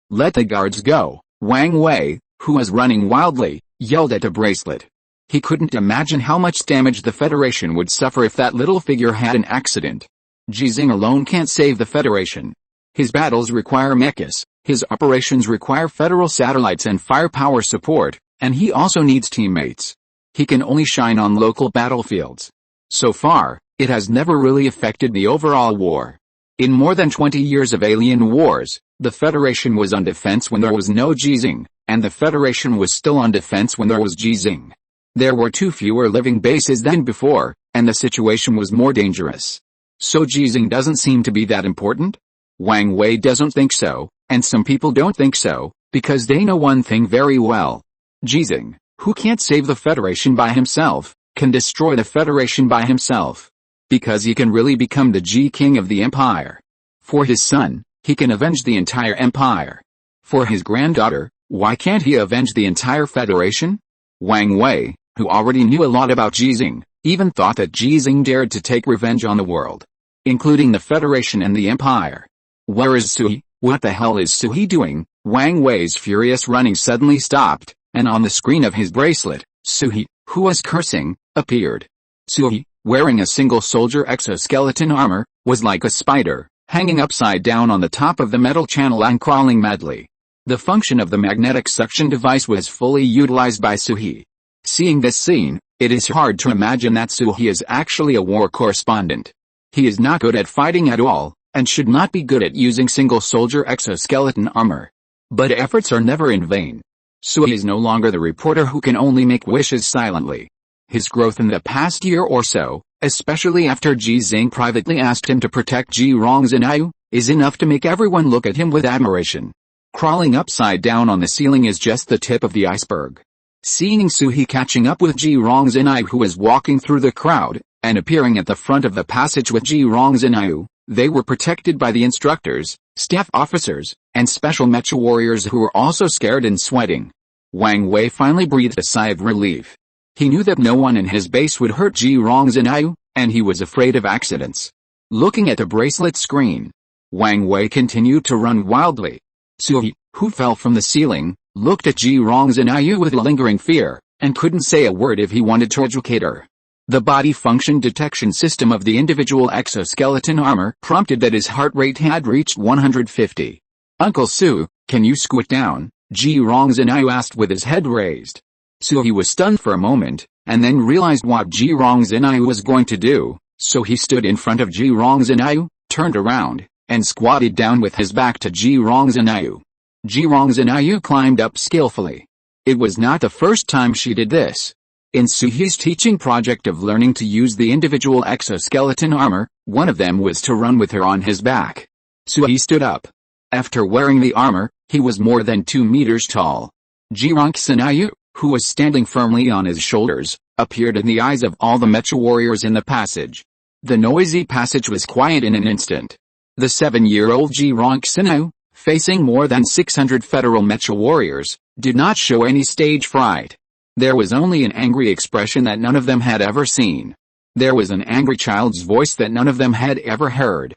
let the guards go, Wang Wei, who was running wildly, yelled at a bracelet. He couldn't imagine how much damage the Federation would suffer if that little figure had an accident. Ji Xinghe alone can't save the Federation. His battles require mechas, his operations require federal satellites and firepower support, and he also needs teammates. He can only shine on local battlefields. So far, it has never really affected the overall war. In more than 20 years of alien wars, the Federation was on defense when there was no Ji Xinghe, and the Federation was still on defense when there was Ji Xinghe. There were 2 fewer living bases than before, and the situation was more dangerous. So Ji Xinghe doesn't seem to be that important? Wang Wei doesn't think so, and some people don't think so, because they know one thing very well. Ji Xinghe, who can't save the Federation by himself, can destroy the Federation by himself. Because he can really become the Ji King of the Empire. For his son, he can avenge the entire Empire. For his granddaughter, why can't he avenge the entire Federation? Wang Wei, who already knew a lot about Ji Xinghe, even thought that Ji Xinghe dared to take revenge on the world, including the Federation and the Empire. Where is Suhi? What the hell is Suhi doing? Wang Wei's furious running suddenly stopped, and on the screen of his bracelet, Suhi, who was cursing, appeared. Suhi, wearing a single soldier exoskeleton armor, was like a spider, hanging upside down on the top of the metal channel and crawling madly. The function of the magnetic suction device was fully utilized by Suhi. Seeing this scene, it is hard to imagine that Suhi is actually a war correspondent. He is not good at fighting at all, and should not be good at using single soldier exoskeleton armor. But efforts are never in vain. Suhi is no longer the reporter who can only make wishes silently. His growth in the past year or so, especially after Ji Xinghe privately asked him to protect Ji Rongzhenyu, is enough to make everyone look at him with admiration. Crawling upside down on the ceiling is just the tip of the iceberg. Seeing Suhi catching up with Ji Rongzhenyu, who was walking through the crowd, and appearing at the front of the passage with Ji Rongzhenyu, they were protected by the instructors, staff officers, and special mecha warriors who were also scared and sweating. Wang Wei finally breathed a sigh of relief. He knew that no one in his base would hurt Ji Rongzhenyu, and he was afraid of accidents. Looking at the bracelet screen, Wang Wei continued to run wildly. Suhi, who fell from the ceiling, looked at Ji Rongzhenyu with lingering fear, and couldn't say a word if he wanted to educate her. The body function detection system of the individual exoskeleton armor prompted that his heart rate had reached 150. Uncle Su, can you squat down? Ji Rongzhenyu asked with his head raised. Suhi was stunned for a moment, and then realized what Ji Rongzhenyu was going to do, so he stood in front of Ji Rongzhenyu, turned around, and squatted down with his back to Ji Rongzhenyu. Ji Rongzhenyu climbed up skillfully. It was not the first time she did this. In Suhi's teaching project of learning to use the individual exoskeleton armor, one of them was to run with her on his back. Suhi stood up. After wearing the armor, he was more than 2 meters tall. Ji Rongzhenyu, who was standing firmly on his shoulders, appeared in the eyes of all the mecha warriors in the passage. The noisy passage was quiet in an instant. The 7-year-old Ji Rongzhenyu, facing more than 600 federal mecha warriors, did not show any stage fright. There was only an angry expression that none of them had ever seen. There was an angry child's voice that none of them had ever heard.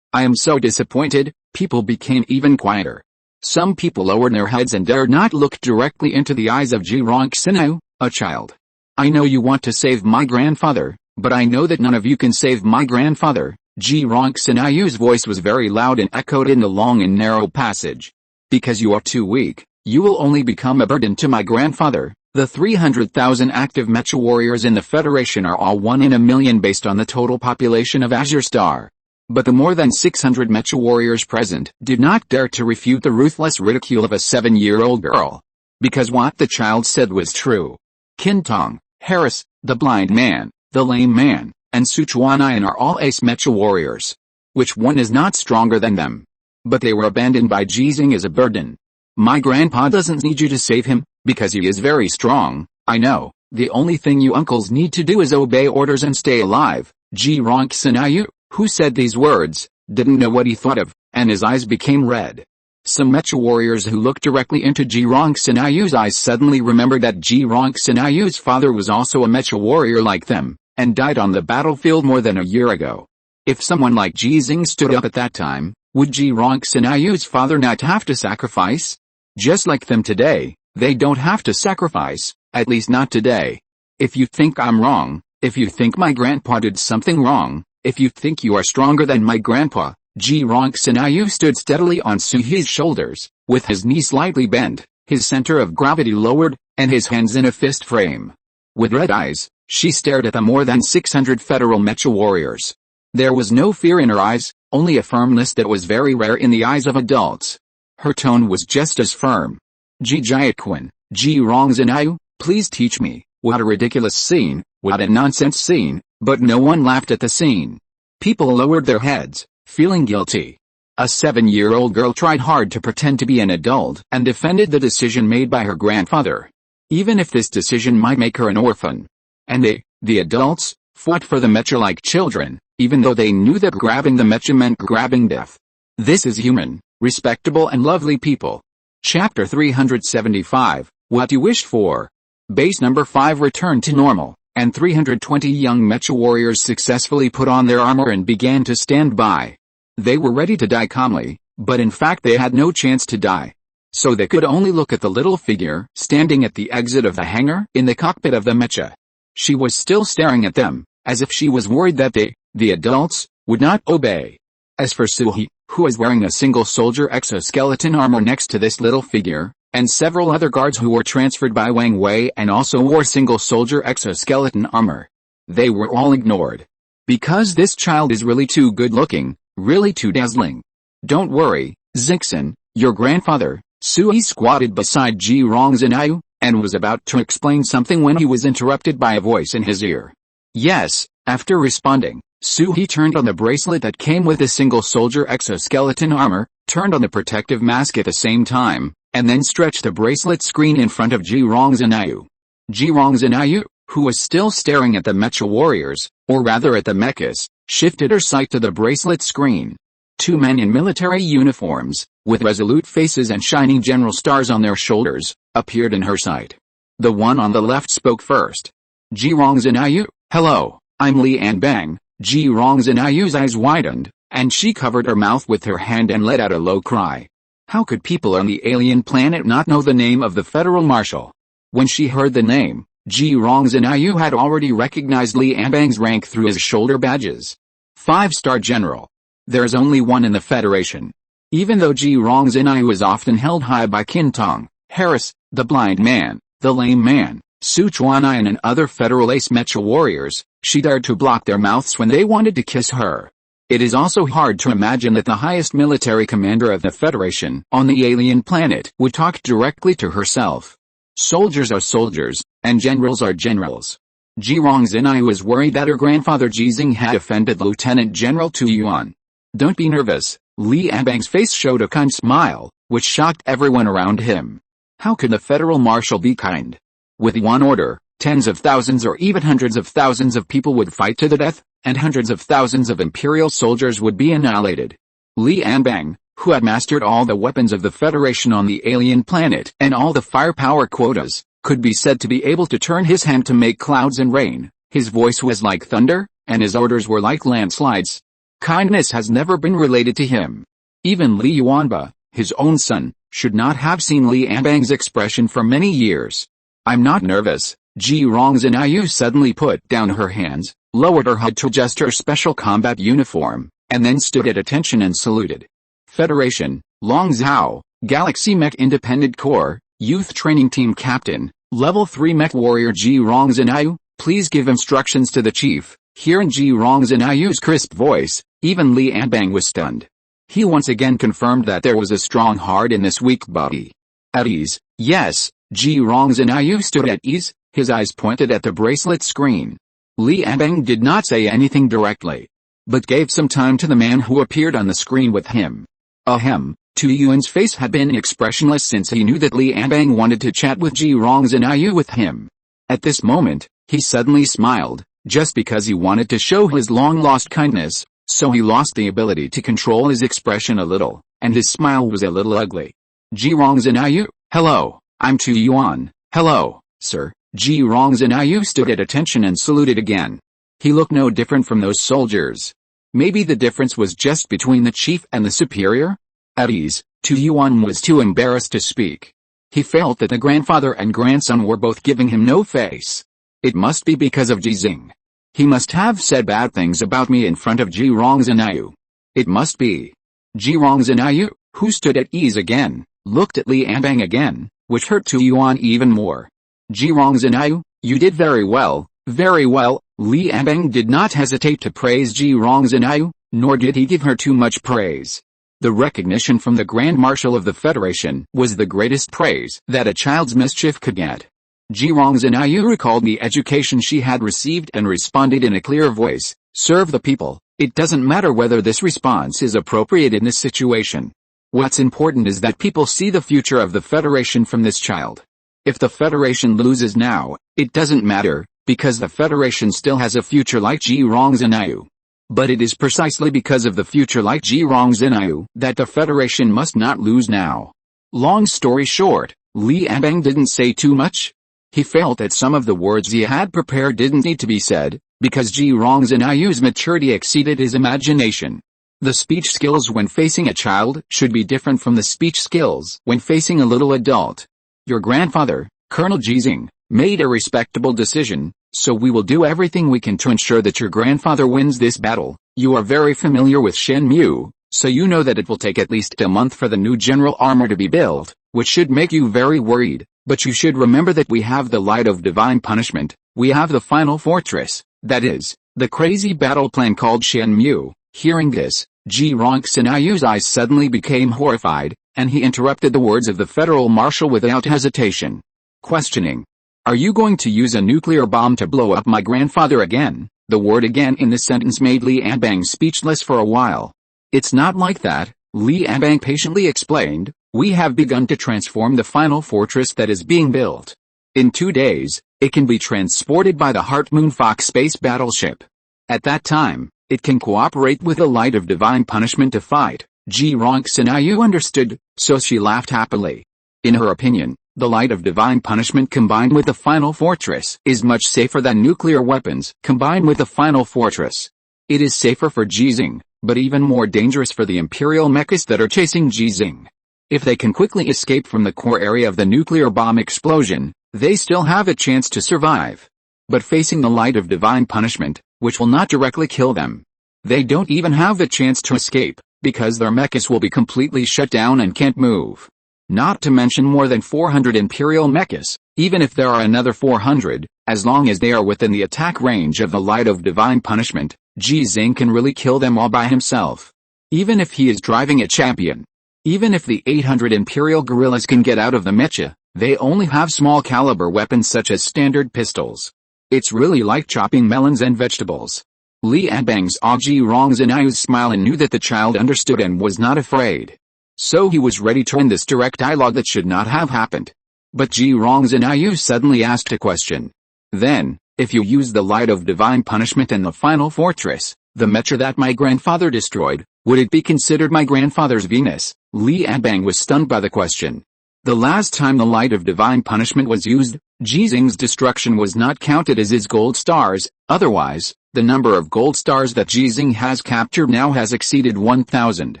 I am so disappointed. People became even quieter. Some people lowered their heads and dared not look directly into the eyes of Ji Rongzhenyu, a child. I know you want to save my grandfather, but I know that none of you can save my grandfather. Ji Rongzhenyu's voice was very loud and echoed in the long and narrow passage. Because you are too weak, you will only become a burden to my grandfather. The 300,000 active mecha warriors in the Federation are all 1 in a million based on the total population of Azure Star. But the more than 600 mecha warriors present did not dare to refute the ruthless ridicule of a 7-year-old girl. Because what the child said was true. Qintong, Harris, the blind man, the lame man, and Sichuan are all ace mecha warriors. Which one is not stronger than them? But they were abandoned by Ji Xinghe as a burden. My grandpa doesn't need you to save him, because he is very strong. I know, the only thing you uncles need to do is obey orders and stay alive. Ji Rongzhenyu, who said these words, didn't know what he thought of, and his eyes became red. Some mecha warriors who looked directly into Ji Xinghe's eyes suddenly remembered that Ji Xinghe's father was also a mecha warrior like them, and died on the battlefield more than a year ago. If someone like Ji Xinghe stood up at that time, would Ji Xinghe's father not have to sacrifice? Just like them today, they don't have to sacrifice, at least not today. If you think I'm wrong, if you think my grandpa did something wrong, if you think you are stronger than my grandpa, Ji Xinghe stood steadily on Suhi's shoulders, with his knee slightly bent, his center of gravity lowered, and his hands in a fist frame. With red eyes, she stared at the more than 600 federal mecha warriors. There was no fear in her eyes, only a firmness that was very rare in the eyes of adults. Her tone was just as firm. Ji Xinghe, Ji Xinghe, please teach me. What a ridiculous scene, what a nonsense scene, but no one laughed at the scene. People lowered their heads, feeling guilty. A 7-year-old girl tried hard to pretend to be an adult and defended the decision made by her grandfather. Even if this decision might make her an orphan. And they, the adults, fought for the mecha like children, even though they knew that grabbing the mecha meant grabbing death. This is human, respectable and lovely people. Chapter 375, What You Wished For. Base number 5 returned to normal, and 320 young mecha warriors successfully put on their armor and began to stand by. They were ready to die calmly, but in fact they had no chance to die. So they could only look at the little figure standing at the exit of the hangar in the cockpit of the mecha. She was still staring at them, as if she was worried that they, the adults, would not obey. As for Suhi, who was wearing a single soldier exoskeleton armor next to this little figure, and several other guards who were transferred by Wang Wei and also wore single soldier exoskeleton armor. They were all ignored. Because this child is really too good looking, really too dazzling. Don't worry, Zixin, your grandfather. Sui squatted beside Ji Xinghe, and was about to explain something when he was interrupted by a voice in his ear. Yes, after responding, Sui turned on the bracelet that came with the single soldier exoskeleton armor, turned on the protective mask at the same time, and then stretched the bracelet screen in front of Ji Xinghe. Ji Xinghe, who was still staring at the mecha warriors, or rather at the mechas, shifted her sight to the bracelet screen. Two men in military uniforms, with resolute faces and shining general stars on their shoulders, appeared in her sight. The one on the left spoke first. Ji Xinghe, hello, I'm Li Anbang. Ji Xinghe's eyes widened, and she covered her mouth with her hand and let out a low cry. How could people on the alien planet not know the name of the federal marshal? When she heard the name, Ji Xinghe had already recognized Li Anbang's rank through his shoulder badges. 5-star general. There's only one in the Federation. Even though Ji Xinghe was often held high by Qintong, Harris, the blind man, the lame man, Su Chuanyan and other Federal Ace Mecha warriors, she dared to block their mouths when they wanted to kiss her. It is also hard to imagine that the highest military commander of the Federation on the alien planet would talk directly to herself. Soldiers are soldiers, and generals are generals. Ji Xinghe was worried that her grandfather Ji Xinghe had offended Lieutenant General Tu Yuan. Don't be nervous, Li Anbang's face showed a kind smile, which shocked everyone around him. How could the federal marshal be kind? With one order, tens of thousands or even hundreds of thousands of people would fight to the death, and hundreds of thousands of imperial soldiers would be annihilated. Li Anbang, who had mastered all the weapons of the Federation on the alien planet and all the firepower quotas, could be said to be able to turn his hand to make clouds and rain. His voice was like thunder, and his orders were like landslides. Kindness has never been related to him. Even Li Yuanba, his own son, should not have seen Li Anbang's expression for many years. I'm not nervous. Ji Xinghe suddenly put down her hands, lowered her head to adjust her special combat uniform, and then stood at attention and saluted. Federation, Long Zhao, Galaxy Mech Independent Corps, Youth Training Team Captain, Level 3 Mech Warrior Ji Xinghe, please give instructions to the chief. Hearing Ji Xinghe's crisp voice, even Li Anbang was stunned. He once again confirmed that there was a strong heart in this weak body. At ease, yes, Ji Xinghe stood at ease, his eyes pointed at the bracelet screen. Li Anbang did not say anything directly, but gave some time to the man who appeared on the screen with him. Ahem, Tu Yuan's face had been expressionless since he knew that Li Anbang wanted to chat with Ji Xinghe with him. At this moment, he suddenly smiled, just because he wanted to show his long-lost kindness, So he lost the ability to control his expression a little, and his smile was a little ugly. Ji Xinghe, hello, I'm Tu Yuan. Hello, sir. Ji Xinghe stood at attention and saluted again. He looked no different from those soldiers. Maybe the difference was just between the chief and the superior? At ease, Tu Yuan was too embarrassed to speak. He felt that the grandfather and grandson were both giving him no face. It must be because of Ji Xinghe. He must have said bad things about me in front of Ji Xinghe. It must be. Ji Xinghe, who stood at ease again, looked at Li Anbang again, which hurt Tu Yuan even more. Ji Xinghe, you did very well, very well. Li Anbang did not hesitate to praise Ji Xinghe, nor did he give her too much praise. The recognition from the Grand Marshal of the Federation was the greatest praise that a child's mischief could get. Ji Xinghe recalled the education she had received and responded in a clear voice, serve the people. It doesn't matter whether this response is appropriate in this situation. What's important is that people see the future of the Federation from this child. If the Federation loses now, it doesn't matter, because the Federation still has a future like Ji Xinghe. But it is precisely because of the future like Ji Xinghe that the Federation must not lose now. Long story short, Li Anbang didn't say too much. He felt that some of the words he had prepared didn't need to be said, because Ji Xinghe's maturity exceeded his imagination. The speech skills when facing a child should be different from the speech skills when facing a little adult. Your grandfather, Colonel Ji Xinghe, made a respectable decision, so we will do everything we can to ensure that your grandfather wins this battle. You are very familiar with Shenmue, so you know that it will take at least a month for the new general armor to be built, which should make you very worried, but you should remember that we have the light of divine punishment, we have the final fortress, that is, the crazy battle plan called Shenmue. Hearing this, Ji Xinghe's eyes suddenly became horrified, and he interrupted the words of the federal marshal without hesitation. Questioning. Are you going to use a nuclear bomb to blow up my grandfather again? The word again in the sentence made Li Anbang speechless for a while. It's not like that, Li Anbang patiently explained. We have begun to transform the final fortress that is being built. In 2 days, it can be transported by the Heart Moon Fox space battleship. At that time, it can cooperate with the light of divine punishment to fight. Ji Xinghe understood, so she laughed happily. In her opinion, the light of divine punishment combined with the final fortress is much safer than nuclear weapons combined with the final fortress. It is safer for Ji Xinghe, but even more dangerous for the imperial mechas that are chasing Ji Xinghe. If they can quickly escape from the core area of the nuclear bomb explosion, they still have a chance to survive. But facing the light of divine punishment, which will not directly kill them, they don't even have a chance to escape, because their mechas will be completely shut down and can't move. Not to mention more than 400 imperial mechas, even if there are another 400, as long as they are within the attack range of the light of divine punishment, Ji Xinghe can really kill them all by himself. Even if he is driving a champion. Even if the 800 imperial guerrillas can get out of the mecha, they only have small caliber weapons such as standard pistols. It's really like chopping melons and vegetables. Li Anbang saw Ji Xinghe's smile and knew that the child understood and was not afraid. So he was ready to end this direct dialogue that should not have happened. But Ji Xinghe suddenly asked a question. Then, if you use the light of divine punishment and the final fortress, the mecha that my grandfather destroyed, would it be considered my grandfather's Venus? Li Anbang was stunned by the question. The last time the light of divine punishment was used, Ji Xinghe's destruction was not counted as his gold stars. Otherwise, the number of gold stars that Ji Xinghe has captured now has exceeded 1,000.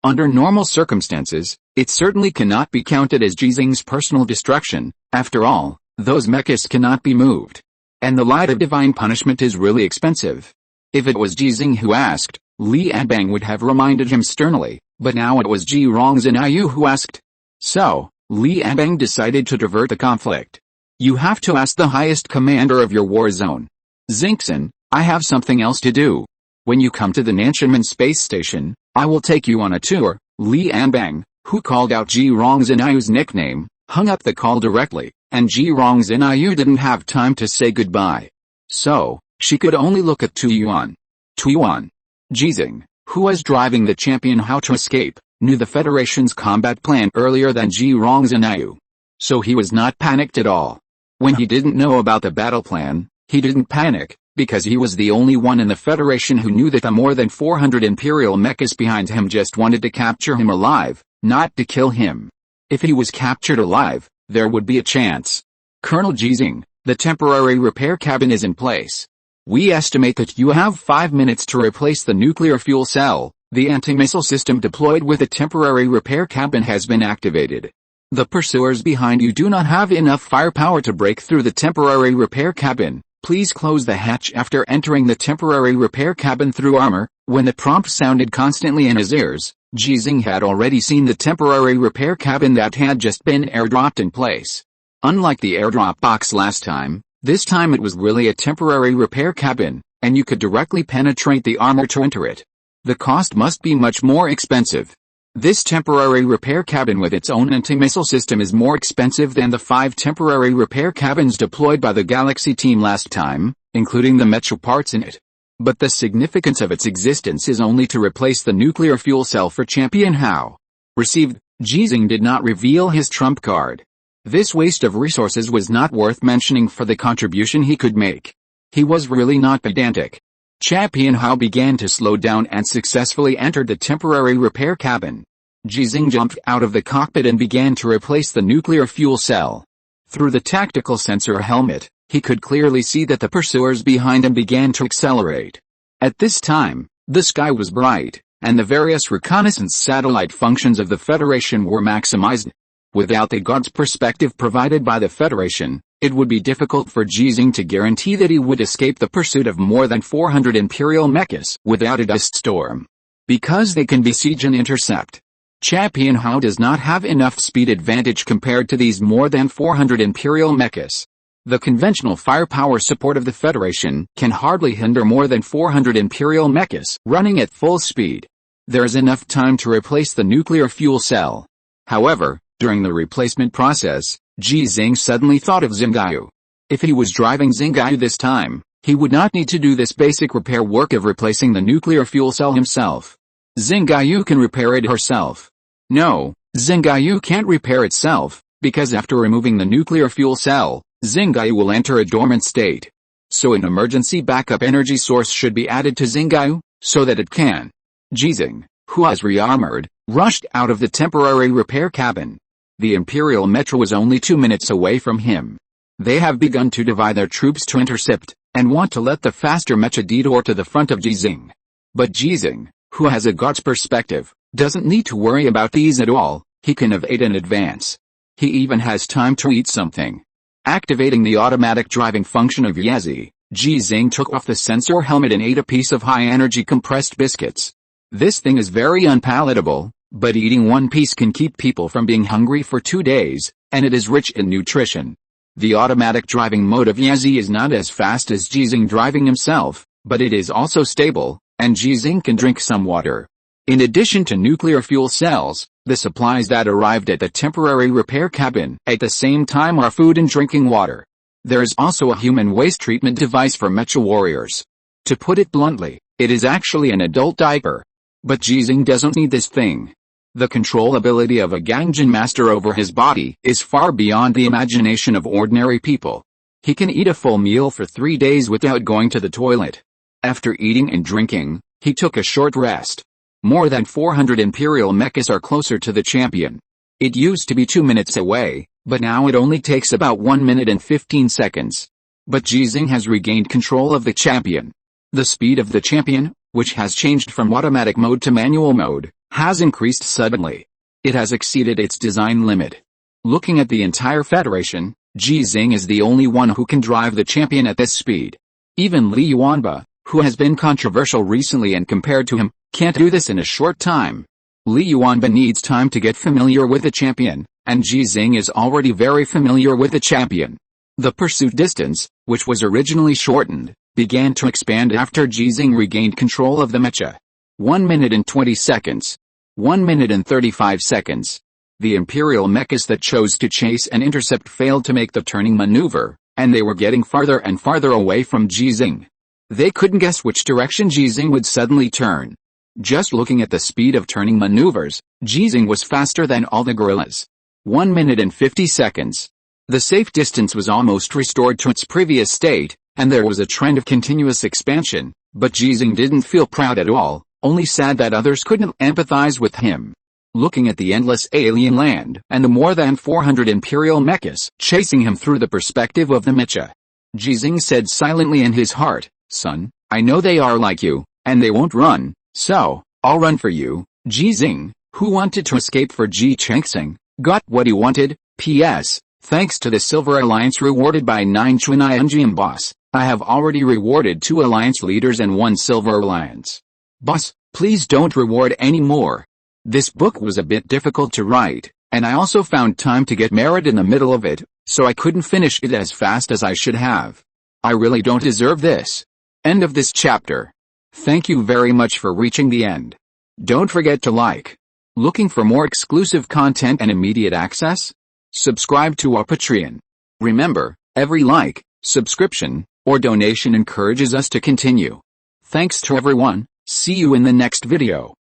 Under normal circumstances, it certainly cannot be counted as Ji Xinghe's personal destruction. After all, those mechas cannot be moved. And the light of divine punishment is really expensive. If it was Ji Xinghe who asked, Li Anbang would have reminded him sternly, but now it was Ji Xinghe who asked. So, Li Anbang decided to divert the conflict. You have to ask the highest commander of your war zone. Xinghe, I have something else to do. When you come to the Nanshanmen space station, I will take you on a tour. Li Anbang, who called out Ji Xinghe's nickname, hung up the call directly, and Ji Xinghe didn't have time to say goodbye. So, she could only look at Tu Yuan. Tu Yuan. Ji Xinghe, who was driving the champion how to escape, knew the Federation's combat plan earlier than Ji Xinghe. So he was not panicked at all. When he didn't know about the battle plan, he didn't panic, because he was the only one in the Federation who knew that the more than 400 Imperial mechas behind him just wanted to capture him alive, not to kill him. If he was captured alive, there would be a chance. Colonel Ji Xinghe, the temporary repair cabin is in place. We estimate that you have 5 minutes to replace the nuclear fuel cell. The anti-missile system deployed with the temporary repair cabin has been activated. The pursuers behind you do not have enough firepower to break through the temporary repair cabin. Please close the hatch after entering the temporary repair cabin through armor. When the prompt sounded constantly in his ears, Ji Xinghe had already seen the temporary repair cabin that had just been airdropped in place. Unlike the airdrop box last time, this time it was really a temporary repair cabin, and you could directly penetrate the armor to enter it. The cost must be much more expensive. This temporary repair cabin with its own anti-missile system is more expensive than the 5 temporary repair cabins deployed by the Galaxy team last time, including the mecha parts in it. But the significance of its existence is only to replace the nuclear fuel cell for Champion Hao. Received, Ji Xinghe did not reveal his trump card. This waste of resources was not worth mentioning for the contribution he could make. He was really not pedantic. Champion Hao began to slow down and successfully entered the temporary repair cabin. Ji Xinghe jumped out of the cockpit and began to replace the nuclear fuel cell. Through the tactical sensor helmet, he could clearly see that the pursuers behind him began to accelerate. At this time, the sky was bright, and the various reconnaissance satellite functions of the Federation were maximized. Without the God's perspective provided by the Federation, it would be difficult for Ji Xinghe to guarantee that he would escape the pursuit of more than 400 Imperial mechas without a dust storm. Because they can besiege and intercept. Champion Hao does not have enough speed advantage compared to these more than 400 Imperial mechas. The conventional firepower support of the Federation can hardly hinder more than 400 Imperial mechas running at full speed. There is enough time to replace the nuclear fuel cell. However, during the replacement process, Ji Xinghe suddenly thought of Xinghe. If he was driving Xinghe this time, he would not need to do this basic repair work of replacing the nuclear fuel cell himself. Xinghe can repair it herself. No, Xinghe can't repair itself, because after removing the nuclear fuel cell, Xinghe will enter a dormant state. So an emergency backup energy source should be added to Xinghe, so that it can. Ji Xinghe, who has re-armored, rushed out of the temporary repair cabin. The Imperial Metro was only 2 minutes away from him. They have begun to divide their troops to intercept, and want to let the faster mecha detour to the front of Ji Xinghe. But Ji Xinghe, who has a God's perspective, doesn't need to worry about these at all. He can evade in advance. He even has time to eat something. Activating the automatic driving function of Yazi, Ji Xinghe took off the sensor helmet and ate a piece of high-energy compressed biscuits. This thing is very unpalatable, but eating one piece can keep people from being hungry for 2 days, and it is rich in nutrition. The automatic driving mode of Yazi is not as fast as Ji Xinghe driving himself, but it is also stable, and Ji Xinghe can drink some water. In addition to nuclear fuel cells, the supplies that arrived at the temporary repair cabin at the same time are food and drinking water. There is also a human waste treatment device for mecha warriors. To put it bluntly, it is actually an adult diaper. But Ji Xinghe doesn't need this thing. The control ability of a Gangjin master over his body is far beyond the imagination of ordinary people. He can eat a full meal for 3 days without going to the toilet. After eating and drinking, he took a short rest. More than 400 Imperial mechas are closer to the champion. It used to be 2 minutes away, but now it only takes about 1 minute and 15 seconds. But Ji Xinghe has regained control of the champion. The speed of the champion, which has changed from automatic mode to manual mode, has increased suddenly. It has exceeded its design limit. Looking at the entire Federation, Ji Xinghe is the only one who can drive the champion at this speed. Even Li Yuanba, who has been controversial recently and compared to him, can't do this in a short time. Li Yuanba needs time to get familiar with the champion, and Ji Xinghe is already very familiar with the champion. The pursuit distance, which was originally shortened, began to expand after Ji Xinghe regained control of the mecha. 1 minute and 20 seconds. 1 minute and 35 seconds. The Imperial mechas that chose to chase and intercept failed to make the turning maneuver, and they were getting farther and farther away from Ji Xinghe. They couldn't guess which direction Ji Xinghe would suddenly turn. Just looking at the speed of turning maneuvers, Ji Xinghe was faster than all the gorillas. 1 minute and 50 seconds. The safe distance was almost restored to its previous state, and there was a trend of continuous expansion, but Ji Xinghe didn't feel proud at all, only sad that others couldn't empathize with him. Looking at the endless alien land and the more than 400 imperial mechas chasing him through the perspective of the Mecha, Ji Xinghe said silently in his heart, "Son, I know they are like you, and they won't run, so I'll run for you." Ji Xinghe, who wanted to escape for Ji Xinghe, got what he wanted. P.S. Thanks to the Silver Alliance rewarded by 9 Chuan boss, I have already rewarded 2 Alliance leaders and 1 Silver Alliance. Boss, please don't reward any more. This book was a bit difficult to write, and I also found time to get married in the middle of it, so I couldn't finish it as fast as I should have. I really don't deserve this. End of this chapter. Thank you very much for reaching the end. Don't forget to like. Looking for more exclusive content and immediate access? Subscribe to our Patreon. Remember, every like, subscription, or donation encourages us to continue. Thanks to everyone. See you in the next video.